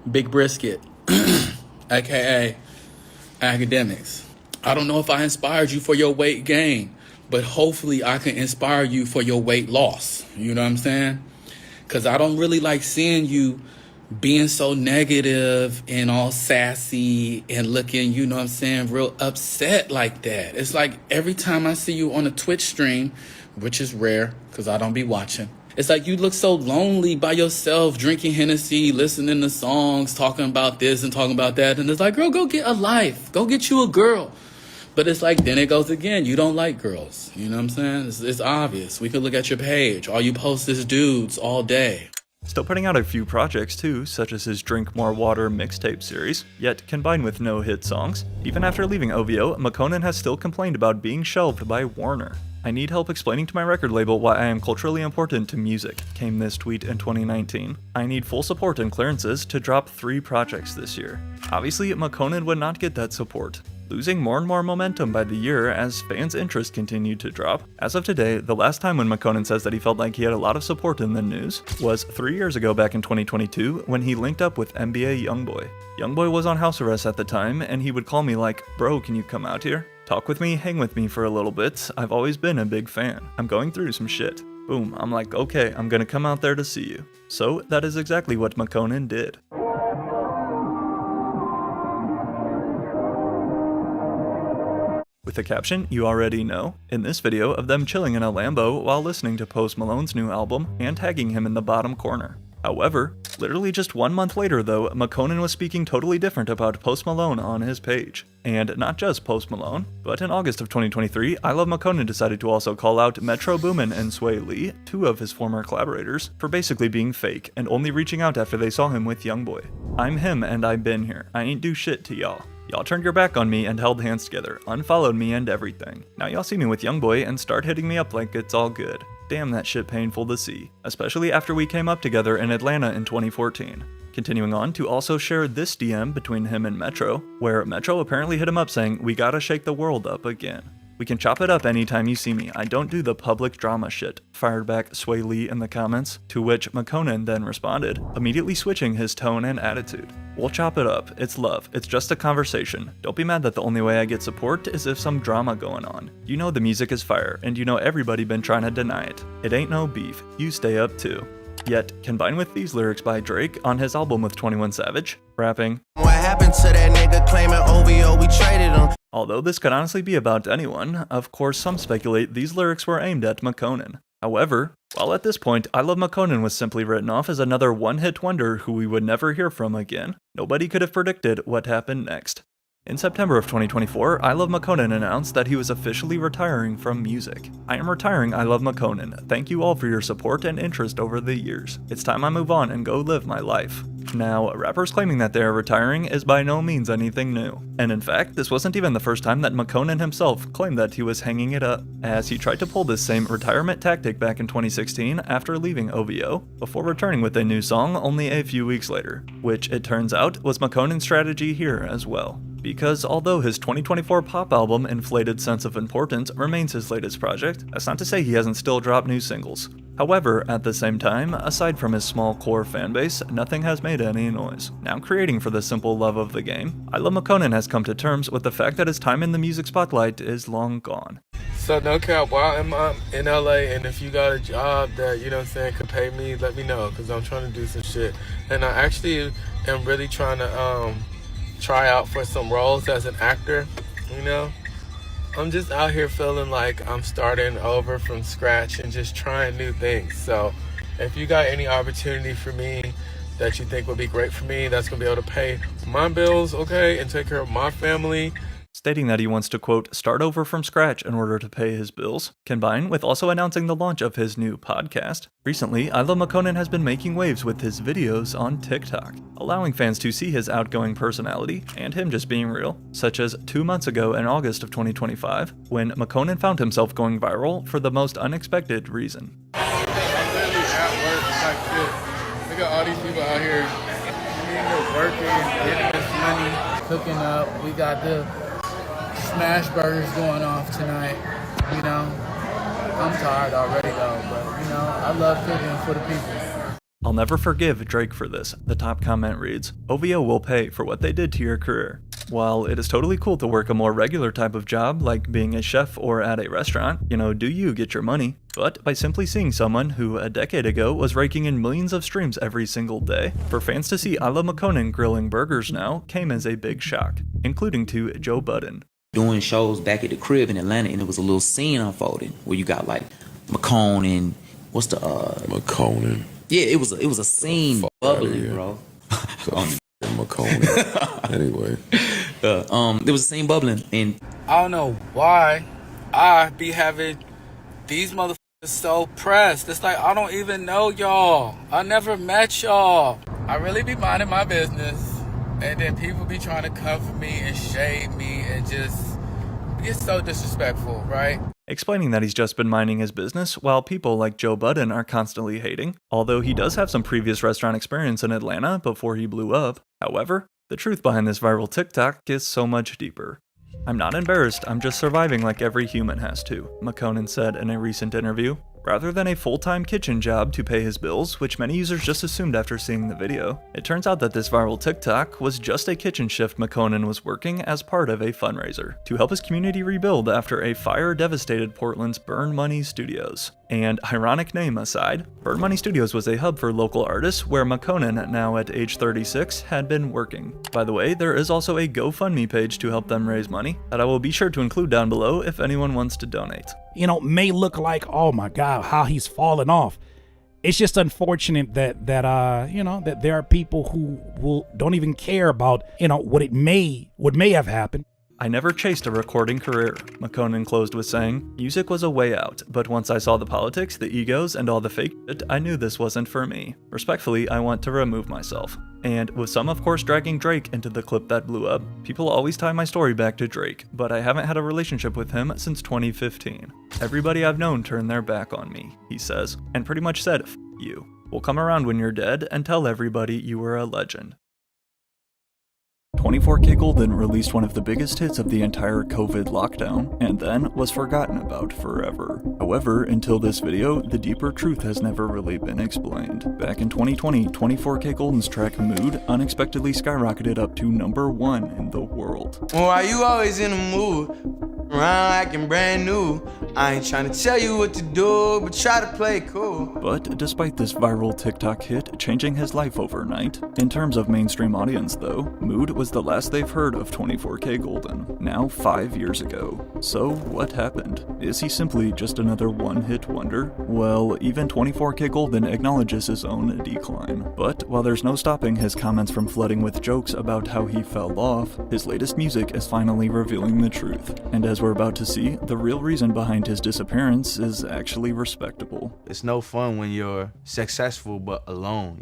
Big Brisket, aka Academics. I don't know if I inspired you for your weight gain, but hopefully I can inspire you for your weight loss. You know what I'm saying? Because I don't really like seeing you being so negative and all sassy and looking, you know what I'm saying, real upset like that. It's like every time I see you on a Twitch stream, which is rare because I don't be watching, it's like you look so lonely by yourself, drinking Hennessy, listening to songs, talking about this and talking about that. And it's like, girl, go get a life. Go get you a girl. But it's like, then it goes again. You don't like girls. You know what I'm saying? It's obvious. We could look at your page. All you post is dudes all day. Still putting out a few projects too, such as his Drink More Water mixtape series, yet combined with no hit songs. Even after leaving OVO, McConan has still complained about being shelved by Warner. I need help explaining to my record label why I am culturally important to music, came this tweet in 2019. I need full support and clearances to drop 3 projects this year. Obviously, McConan would not get that support. losing more and more momentum by the year as fans' interest continued to drop. As of today, the last time when McConan says that he felt like he had a lot of support in the news was 3 years ago back in 2022 when he linked up with NBA Youngboy. Youngboy was on house arrest at the time, and he would call me like, "Bro, can you come out here? Talk with me, hang with me for a little bit. I've always been a big fan. I'm going through some shit." Boom, I'm like, okay, I'm gonna come out there to see you. So that is exactly what McConan did. With the caption you already know, in this video of them chilling in a Lambo while listening to Post Malone's new album and tagging him in the bottom corner. However, literally just 1 month later though, McConan was speaking totally different about Post Malone on his page. And not just Post Malone, but in August of 2023, I Love McConan decided to also call out Metro Boomin and Sway Lee, 2 of his former collaborators, for basically being fake and only reaching out after they saw him with Youngboy. I'm him and I've been here. I ain't do shit to y'all. Y'all turned your back on me and held hands together, unfollowed me and everything. Now y'all see me with Youngboy and start hitting me up like it's all good. Damn, that shit painful to see, especially after we came up together in Atlanta in 2014. Continuing on to also share this DM between him and Metro, where Metro apparently hit him up saying, "We gotta shake the world up again. We can chop it up anytime you see me. I don't do the public drama shit," fired back Sway Lee in the comments, to which McConan then responded, immediately switching his tone and attitude. "We'll chop it up. It's love. It's just a conversation. Don't be mad that the only way I get support is if some drama going on. You know the music is fire, and you know everybody been trying to deny it. It ain't no beef. You stay up too." Yet, combined with these lyrics by Drake on his album with 21 Savage, rapping, "What happened to that nigga claiming OVO, we traded him." Although this could honestly be about anyone, of course some speculate these lyrics were aimed at McConan. However, while at this point I Love McConan was simply written off as another one-hit wonder who we would never hear from again, nobody could have predicted what happened next. In September of 2024, I Love McConan announced that he was officially retiring from music. "I am retiring, I Love McConan. Thank you all for your support and interest over the years. It's time I move on and go live my life." Now, rappers claiming that they are retiring is by no means anything new. And in fact, this wasn't even the first time that McConan himself claimed that he was hanging it up, as he tried to pull this same retirement tactic back in 2016 after leaving OVO, before returning with a new song only a few weeks later, which it turns out was McConan's strategy here as well. Because although his 2024 pop album Inflated Sense of Importance remains his latest project, that's not to say he hasn't still dropped new singles. However, at the same time, aside from his small core fanbase, nothing has made any noise. Now creating for the simple love of the game, I Love McConan has come to terms with the fact that his time in the music spotlight is long gone. So no cap, while I'm in LA, and if you got a job that, you know what I'm saying, could pay me, let me know, because I'm trying to do some shit. And I actually am really trying to try out for some roles as an actor, you know? I'm just out here feeling like I'm starting over from scratch and just trying new things. So if you got any opportunity for me that you think would be great for me, that's gonna be able to pay my bills, okay, and take care of my family. Stating that he wants to, quote, start over from scratch in order to pay his bills, combined with also announcing the launch of his new podcast. Recently, I Love McConan has been making waves with his videos on TikTok, allowing fans to see his outgoing personality and him just being real, such as 2 months ago in August of 2025, when McConan found himself going viral for the most unexpected reason. I'm literally at work type shit. Look at all these people out here. They're working, getting this money, Cooking up. We got the smash burgers going off tonight, you know. I'm tired already though, but you know, I love cooking for the people. I'll never forgive Drake for this. The top comment reads, OVO will pay for what they did to your career. While it is totally cool to work a more regular type of job, like being a chef or at a restaurant, you know, do you get your money? But by simply seeing someone who a decade ago was raking in millions of streams every single day, for fans to see I Love McConan grilling burgers now came as a big shock, including to Joe Budden. Doing shows back at the crib in Atlanta, and it was a little scene unfolding where you got like McConan, what's the McConan. Yeah, it was a scene bubbling, bro. McConan. Anyway, there was a scene bubbling, and I don't know why I be having these motherfuckers so pressed. It's like I don't even know y'all. I never met y'all. I really be minding my business. And then people be trying to cover me and shade me and just get so disrespectful, right? Explaining that he's just been minding his business while people like Joe Budden are constantly hating, although he does have some previous restaurant experience in Atlanta before he blew up. However, the truth behind this viral TikTok is so much deeper. "I'm not embarrassed, I'm just surviving like every human has to," McConan said in a recent interview. Rather than a full-time kitchen job to pay his bills, which many users just assumed after seeing the video, it turns out that this viral TikTok was just a kitchen shift McConan was working as part of a fundraiser to help his community rebuild after a fire devastated Portland's Burn Money Studios. And ironic name aside, Burn Money Studios was a hub for local artists where McConan, now at age 36, had been working. By the way, there is also a GoFundMe page to help them raise money that I will be sure to include down below if anyone wants to donate. You know, may look like, oh my God, how he's fallen off. It's just unfortunate that there are people who don't even care about, what may have happened. "I never chased a recording career," McConan closed with saying. "Music was a way out, but once I saw the politics, the egos, and all the fake shit, I knew this wasn't for me. Respectfully, I want to remove myself." And with some of course dragging Drake into the clip that blew up, people always tie my story back to Drake, but I haven't had a relationship with him since 2015. "Everybody I've known turned their back on me," he says, and pretty much said, "F you. We'll come around when you're dead and tell everybody you were a legend." 24kGoldn released one of the biggest hits of the entire COVID lockdown, and then was forgotten about forever. However, until this video, the deeper truth has never really been explained. Back in 2020, 24kGoldn's track Mood unexpectedly skyrocketed up to #1 in the world. Why you always in the mood? Around acting brand new. I ain't trying to tell you what to do, but try to play it cool. But despite this viral TikTok hit changing his life overnight, in terms of mainstream audience though, Mood was the last they've heard of 24kGoldn, now 5 years ago. So what happened? Is he simply just another one-hit wonder? Well, even 24kGoldn acknowledges his own decline. But while there's no stopping his comments from flooding with jokes about how he fell off, his latest music is finally revealing the truth. And as we're about to see, the real reason behind his disappearance is actually respectable. It's no fun when you're successful but alone,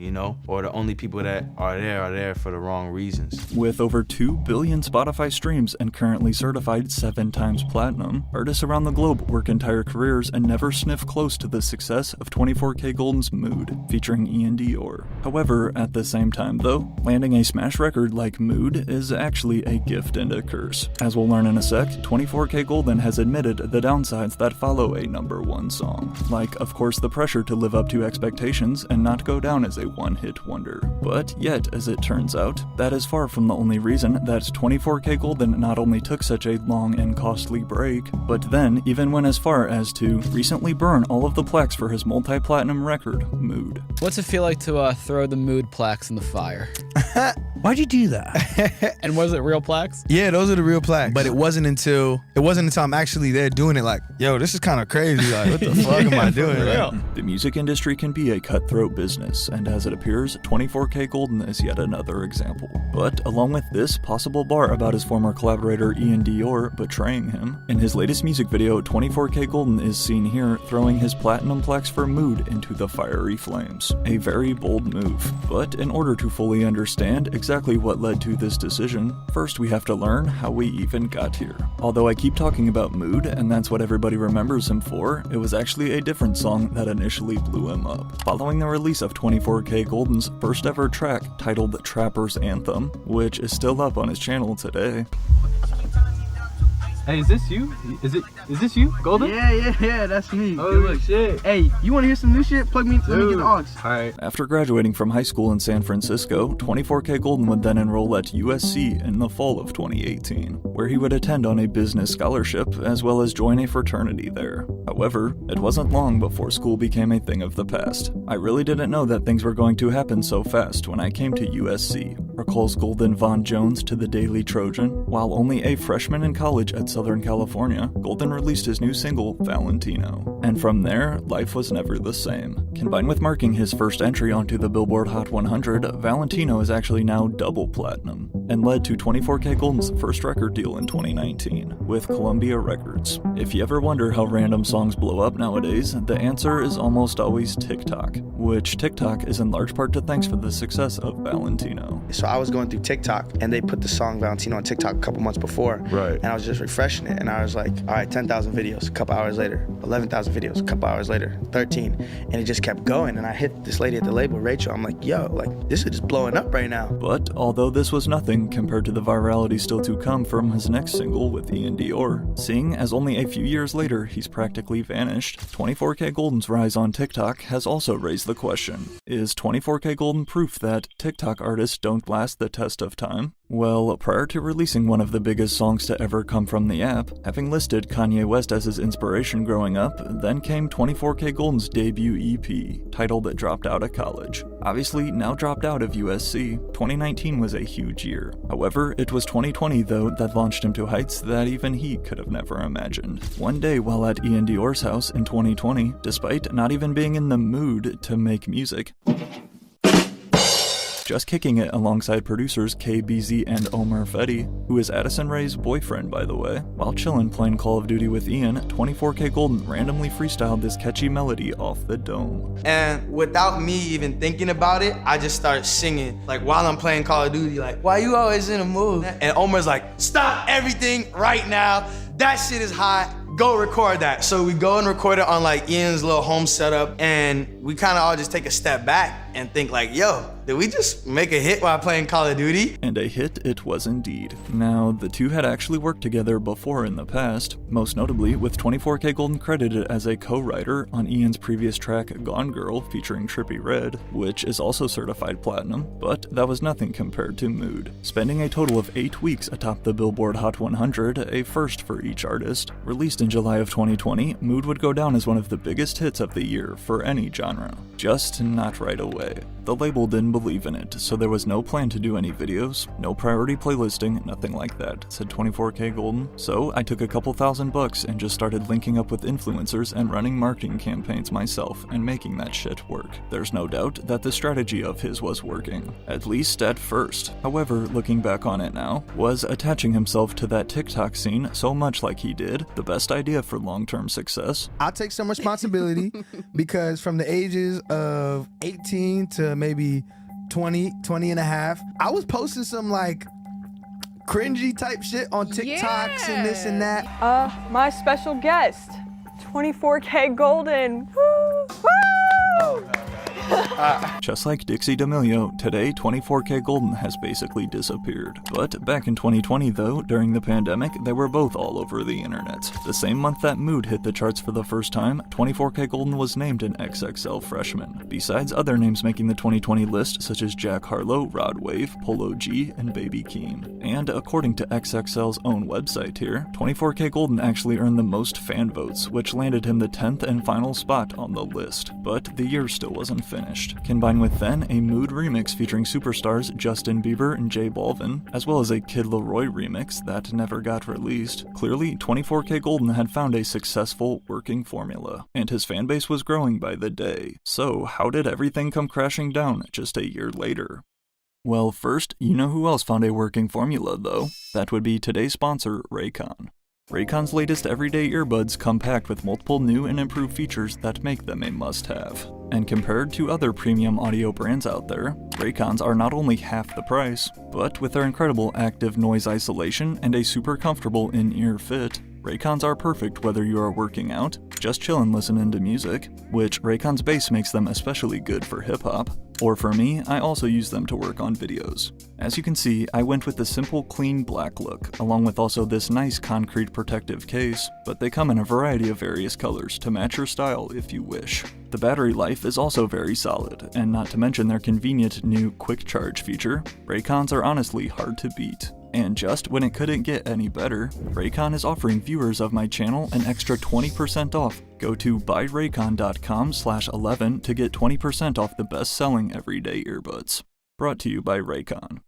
or the only people that are there for the wrong reasons. With over 2 billion Spotify streams and currently certified 7 times platinum, artists around the globe work entire careers and never sniff close to the success of 24kGoldn's Mood, featuring Ian Dior. However, at the same time though, landing a smash record like Mood is actually a gift and a curse. As we'll learn in a sec, 24kGoldn has admitted the downsides that follow a #1 song. Like, of course, the pressure to live up to expectations and not go down as a one-hit wonder. But yet, as it turns out, that is far from the only reason that 24kGoldn not only took such a long and costly break, but then even went as far as to recently burn all of the plaques for his multi-platinum record, Mood. What's it feel like to throw the Mood plaques in the fire? Why'd you do that? And was it real plaques? Yeah, those are the real plaques. But it wasn't until I'm actually there doing it like, yo, this is kind of crazy. Like, what the fuck am I doing? Like, the music industry can be a cutthroat business, and as it appears, 24kGoldn is yet another example. But along with this possible bar about his former collaborator Ian Dior betraying him, in his latest music video, 24kGoldn is seen here throwing his platinum plaques for Mood into the fiery flames. A very bold move. But in order to fully understand exactly what led to this decision, first we have to learn how we even got here. Although I keep talking about Mood, and that's what everybody remembers him for, it was actually a different song that initially blew him up. Following the release of 24kGoldn's first ever track titled Trapper's Anthem, which is still up on his channel today. Hey, is this you? Is this you, Golden? Yeah, that's me. Oh shit. Hey, you want to hear some new shit? Let me get the aux. Alright. After graduating from high school in San Francisco, 24kGoldn would then enroll at USC in the fall of 2018, where he would attend on a business scholarship as well as join a fraternity there. However, it wasn't long before school became a thing of the past. I really didn't know that things were going to happen so fast when I came to USC, recalls Golden Von Jones to the Daily Trojan. While only a freshman in college at Southern California, Golden released his new single, Valentino. And from there, life was never the same. Combined with marking his first entry onto the Billboard Hot 100, Valentino is actually now double platinum, and led to 24kGoldn's first record deal in 2019, with Columbia Records. If you ever wonder how random songs blow up nowadays, the answer is almost always TikTok, which TikTok is in large part to thanks for the success of Valentino. So I was going through TikTok, and they put the song Valentino on TikTok a couple months before. Right. And I was just refreshing it, and I was like, all right, 10,000 videos, a couple hours later, 11,000 videos, a couple hours later, 13. And it just kept going, and I hit this lady at the label, Rachel. I'm like, yo, like, this is just blowing up right now. But although this was nothing compared to the virality still to come from his next single with Ian Dior, seeing as only a few years later he's practically vanished, 24K Golden's rise on TikTok has also raised the question, is 24K Golden proof that TikTok artists don't last the test of time? Well, prior to releasing one of the biggest songs to ever come from the app, having listed Kanye West as his inspiration growing up, then came 24K Golden's debut EP, titled Dropped Out of College. Obviously, now dropped out of USC, 2019 was a huge year. However, it was 2020 though that launched him to heights that even he could have never imagined. One day while at Ian Dior's house in 2020, despite not even being in the mood to make music, just kicking it alongside producers KBZ and Omar Fetty, who is Addison Rae's boyfriend by the way. While chillin' playing Call of Duty with Ian, 24K Golden randomly freestyled this catchy melody off the dome. And without me even thinking about it, I just started singing, like while I'm playing Call of Duty, like, why you always in a mood? And Omar's like, stop everything right now. That shit is hot. Go record that. So we go and record it on like Ian's little home setup, and we kind of all just take a step back and think like, yo, did we just make a hit while playing Call of Duty? And a hit it was indeed. Now, the two had actually worked together before in the past, most notably with 24K Golden credited as a co-writer on Ian's previous track Gone Girl featuring Trippie Redd, which is also certified platinum, but that was nothing compared to Mood. Spending a total of 8 weeks atop the Billboard Hot 100, a first for each artist, released in July of 2020, Mood would go down as one of the biggest hits of the year for any genre. Just not right away. The label didn't believe in it, so there was no plan to do any videos, no priority playlisting, nothing like that, said 24K Golden. So I took a couple $1,000 and just started linking up with influencers and running marketing campaigns myself and making that shit work. There's no doubt that the strategy of his was working, at least at first. However, looking back on it now, was attaching himself to that TikTok scene so much like he did the best idea for long-term success? I'll take some responsibility because from the ages of 18 to maybe 20 and a half, I was posting some like cringy type shit on TikToks and this and that. My special guest, 24K Golden. Woo! Woo! Just like Dixie D'Amelio, today 24K Golden has basically disappeared. But back in 2020 though, during the pandemic, they were both all over the internet. The same month that Mood hit the charts for the first time, 24K Golden was named an XXL freshman, besides other names making the 2020 list such as Jack Harlow, Rod Wave, Polo G, and Baby Keem. And according to XXL's own website here, 24K Golden actually earned the most fan votes, which landed him the 10th and final spot on the list. But the year still wasn't finished. Combined with then a Mood remix featuring superstars Justin Bieber and J Balvin, as well as a Kid Laroi remix that never got released, clearly 24K Golden had found a successful working formula, and his fanbase was growing by the day. So how did everything come crashing down just a year later? Well, first, you know who else found a working formula though? That would be today's sponsor, Raycon. Raycon's latest everyday earbuds come packed with multiple new and improved features that make them a must-have. And compared to other premium audio brands out there, Raycons are not only half the price, but with their incredible active noise isolation and a super comfortable in-ear fit, Raycons are perfect whether you are working out, just chillin' listening to music, which Raycon's bass makes them especially good for hip-hop, or for me, I also use them to work on videos. As you can see, I went with the simple clean black look, along with also this nice concrete protective case, but they come in a variety of various colors to match your style if you wish. The battery life is also very solid, and not to mention their convenient new quick charge feature, Raycons are honestly hard to beat. And just when it couldn't get any better, Raycon is offering viewers of my channel an extra 20% off. Go to buyraycon.com/11 to get 20% off the best-selling everyday earbuds. Brought to you by Raycon.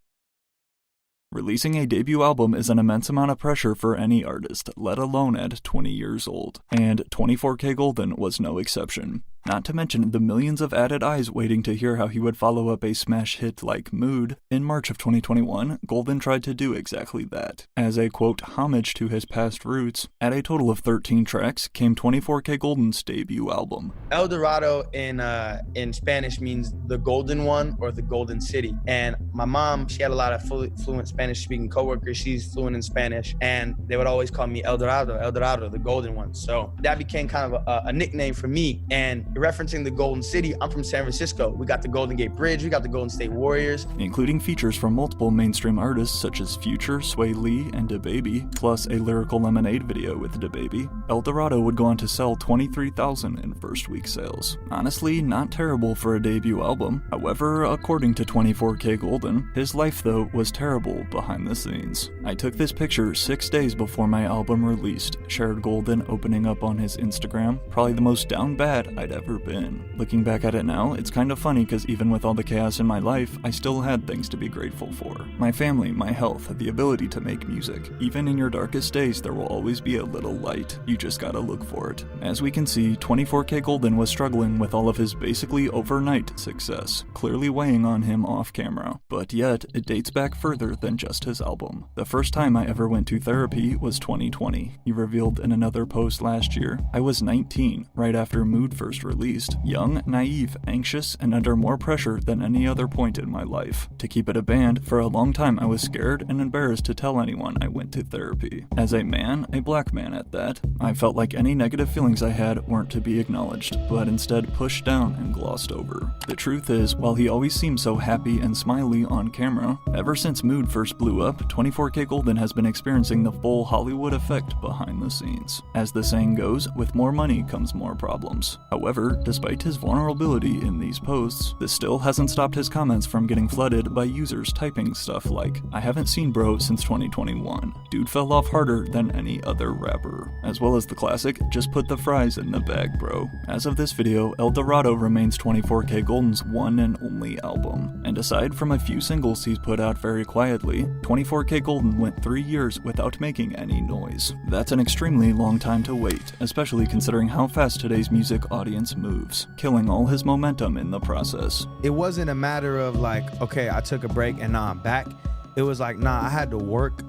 Releasing a debut album is an immense amount of pressure for any artist, let alone at 20 years old, and 24K Golden was no exception. Not to mention the millions of added eyes waiting to hear how he would follow up a smash hit like Mood. In March of 2021, Golden tried to do exactly that. As a quote, homage to his past roots, at a total of 13 tracks came 24K Golden's debut album. El Dorado in Spanish means the golden one or the golden city. And my mom, she had a lot of fluent Spanish speaking coworkers. She's fluent in Spanish, and they would always call me El Dorado, the golden one. So that became kind of a nickname for me. And referencing the Golden City, I'm from San Francisco. We got the Golden Gate Bridge, we got the Golden State Warriors. Including features from multiple mainstream artists such as Future, Sway Lee, and DaBaby, plus a Lyrical Lemonade video with DaBaby. El Dorado would go on to sell 23,000 in first week sales. Honestly, not terrible for a debut album. However, according to 24K Golden, his life though was terrible behind the scenes. I took this picture 6 days before my album released, shared Golden opening up on his Instagram, probably the most down bad I'd ever been. Looking back at it now, it's kind of funny because even with all the chaos in my life, I still had things to be grateful for. My family, my health, the ability to make music. Even in your darkest days, there will always be a little light. You just gotta look for it. As we can see, 24K Golden was struggling with all of his basically overnight success, clearly weighing on him off camera. But yet, it dates back further than just his album. The first time I ever went to therapy was 2020. He revealed in another post last year, I was 19, right after Mood first released, young, naive, anxious, and under more pressure than any other point in my life. To keep it a band, for a long time I was scared and embarrassed to tell anyone I went to therapy. As a man, a black man at that, I felt like any negative feelings I had weren't to be acknowledged, but instead pushed down and glossed over. The truth is, while he always seemed so happy and smiley on camera, ever since Mood first blew up, 24K Golden has been experiencing the full Hollywood effect behind the scenes. As the saying goes, with more money comes more problems. However, despite his vulnerability in these posts, this still hasn't stopped his comments from getting flooded by users typing stuff like, I haven't seen bro since 2021. Dude fell off harder than any other rapper. As well as the classic, just put the fries in the bag bro. As of this video, El Dorado remains 24K Golden's one and only album. And aside from a few singles he's put out very quietly, 24K Golden went 3 years without making any noise. That's an extremely long time to wait, especially considering how fast today's music audience moves, killing all his momentum in the process. It wasn't a matter of like, okay, I took a break and now I'm back. It was like, nah, I had to work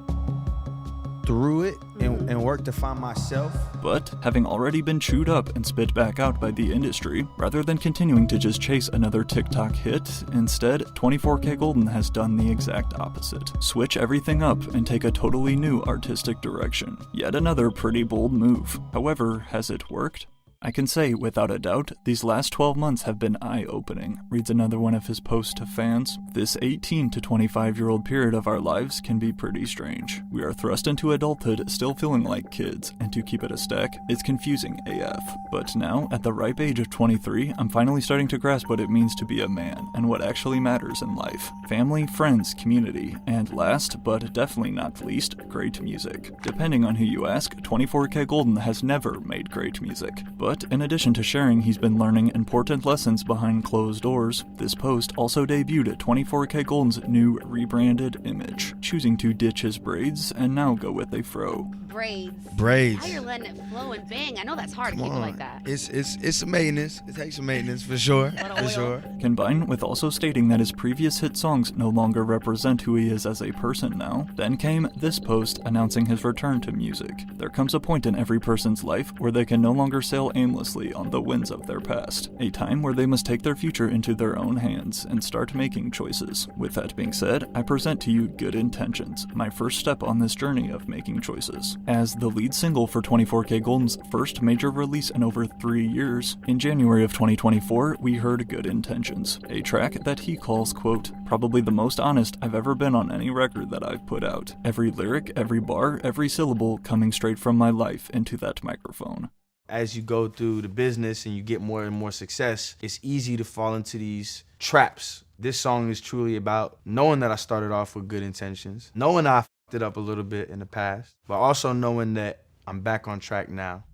through it and work to find myself. But having already been chewed up and spit back out by the industry, rather than continuing to just chase another TikTok hit, instead 24K Golden has done the exact opposite. Switch everything up and take a totally new artistic direction. Yet another pretty bold move. However, has it worked? I can say, without a doubt, these last 12 months have been eye-opening, reads another one of his posts to fans. This 18 to 25-year-old period of our lives can be pretty strange. We are thrust into adulthood still feeling like kids, and to keep it a stack, it's confusing AF. But now, at the ripe age of 23, I'm finally starting to grasp what it means to be a man, and what actually matters in life. Family, friends, community, and last, but definitely not least, great music. Depending on who you ask, 24K Golden has never made great music. But in addition to sharing he's been learning important lessons behind closed doors, this post also debuted at 24K Golden's new rebranded image, choosing to ditch his braids and now go with a fro. Braids. How you're letting it flow and bang. I know that's hard to keep it like that. It's some maintenance. It takes some maintenance for sure. For sure. Combined with also stating that his previous hit songs no longer represent who he is as a person now, then came this post announcing his return to music. There comes a point in every person's life where they can no longer sail aimlessly on the winds of their past, a time where they must take their future into their own hands and start making choices. With that being said, I present to you Good Intentions, my first step on this journey of making choices. As the lead single for 24K Golden's first major release in over 3 years, in January of 2024, we heard Good Intentions, a track that he calls, quote, probably the most honest I've ever been on any record that I've put out. Every lyric, every bar, every syllable coming straight from my life into that microphone. As you go through the business and you get more and more success, it's easy to fall into these traps. This song is truly about knowing that I started off with good intentions, knowing I f***ed it up a little bit in the past, but also knowing that I'm back on track now.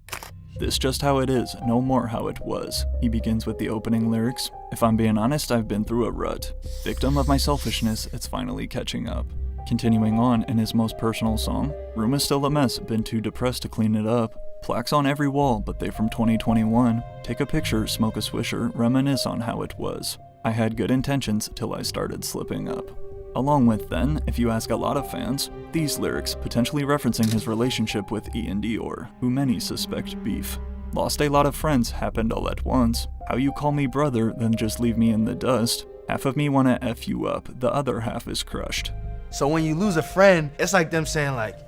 This just how it is, no more how it was. He begins with the opening lyrics. If I'm being honest, I've been through a rut. Victim of my selfishness, it's finally catching up. Continuing on in his most personal song, room is still a mess, been too depressed to clean it up. Plaques on every wall, but they from 2021. Take a picture, smoke a swisher, reminisce on how it was. I had good intentions till I started slipping up. Along with then, if you ask a lot of fans, these lyrics potentially referencing his relationship with Ian Dior, who many suspect beef. Lost a lot of friends happened all at once. How you call me brother, then just leave me in the dust. Half of me wanna F you up, the other half is crushed. So when you lose a friend, it's like them saying like,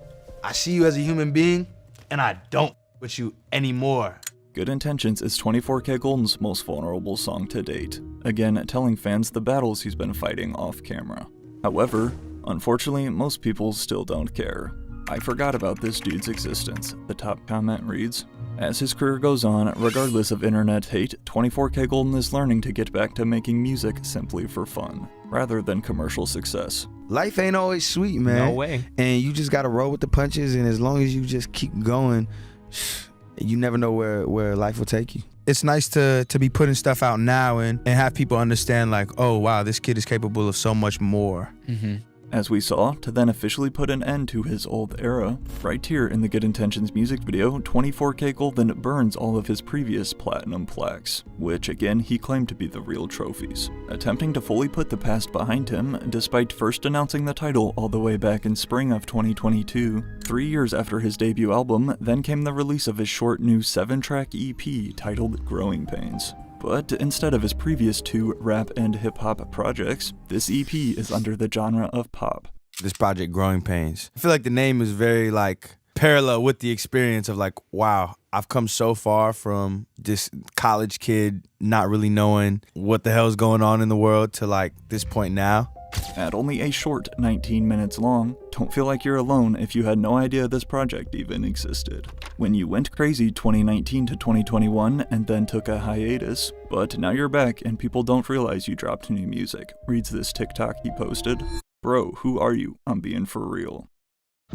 I see you as a human being, and I don't with you anymore. Good Intentions is 24kGoldn's most vulnerable song to date, again telling fans the battles he's been fighting off camera. However, unfortunately, most people still don't care. I forgot about this dude's existence, the top comment reads. As his career goes on, regardless of internet hate, 24kGoldn is learning to get back to making music simply for fun, rather than commercial success. Life ain't always sweet, man. No way. And you just gotta roll with the punches, and as long as you just keep going, you never know where life will take you. It's nice to be putting stuff out now and have people understand like, oh wow, this kid is capable of so much more. As we saw, to then officially put an end to his old era, right here in the Good Intentions music video, 24kGoldn burns all of his previous platinum plaques, which again he claimed to be the real trophies, attempting to fully put the past behind him, despite first announcing the title all the way back in spring of 2022. 3 years after his debut album, then came the release of his short new 7-track EP titled Growing Pains. But instead of his previous 2 rap and hip-hop projects, this EP is under the genre of pop. This project, Growing Pains. I feel like the name is very like parallel with the experience of like, wow, I've come so far from this college kid not really knowing what the hell's going on in the world to like this point now. At only a short 19 minutes long, don't feel like you're alone if you had no idea this project even existed. When you went crazy 2019 to 2021 and then took a hiatus, but now you're back and people don't realize you dropped new music, reads this TikTok he posted. Bro, who are you? I'm being for real.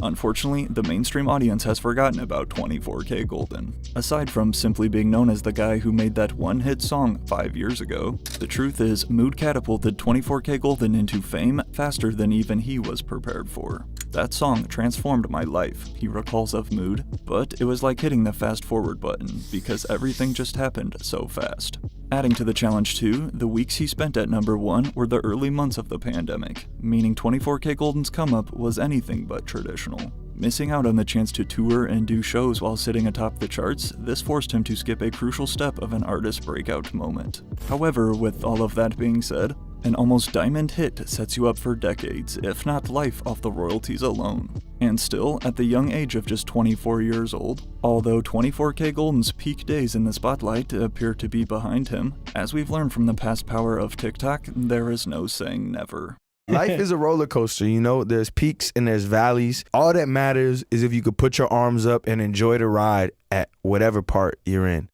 Unfortunately, the mainstream audience has forgotten about 24kGoldn. Aside from simply being known as the guy who made that one-hit song 5 years ago, the truth is Mood catapulted 24kGoldn into fame faster than even he was prepared for. That song transformed my life, he recalls of Mood, but it was like hitting the fast-forward button, because everything just happened so fast. Adding to the challenge too, the weeks he spent at #1 were the early months of the pandemic, meaning 24kGoldn's come-up was anything but traditional. Missing out on the chance to tour and do shows while sitting atop the charts, this forced him to skip a crucial step of an artist's breakout moment. However, with all of that being said, an almost diamond hit sets you up for decades, if not life, off the royalties alone. And still, at the young age of just 24 years old, although 24kGoldn's peak days in the spotlight appear to be behind him, as we've learned from the past power of TikTok, there is no saying never. Life is a roller coaster, you know, there's peaks and there's valleys. All that matters is if you could put your arms up and enjoy the ride at whatever part you're in.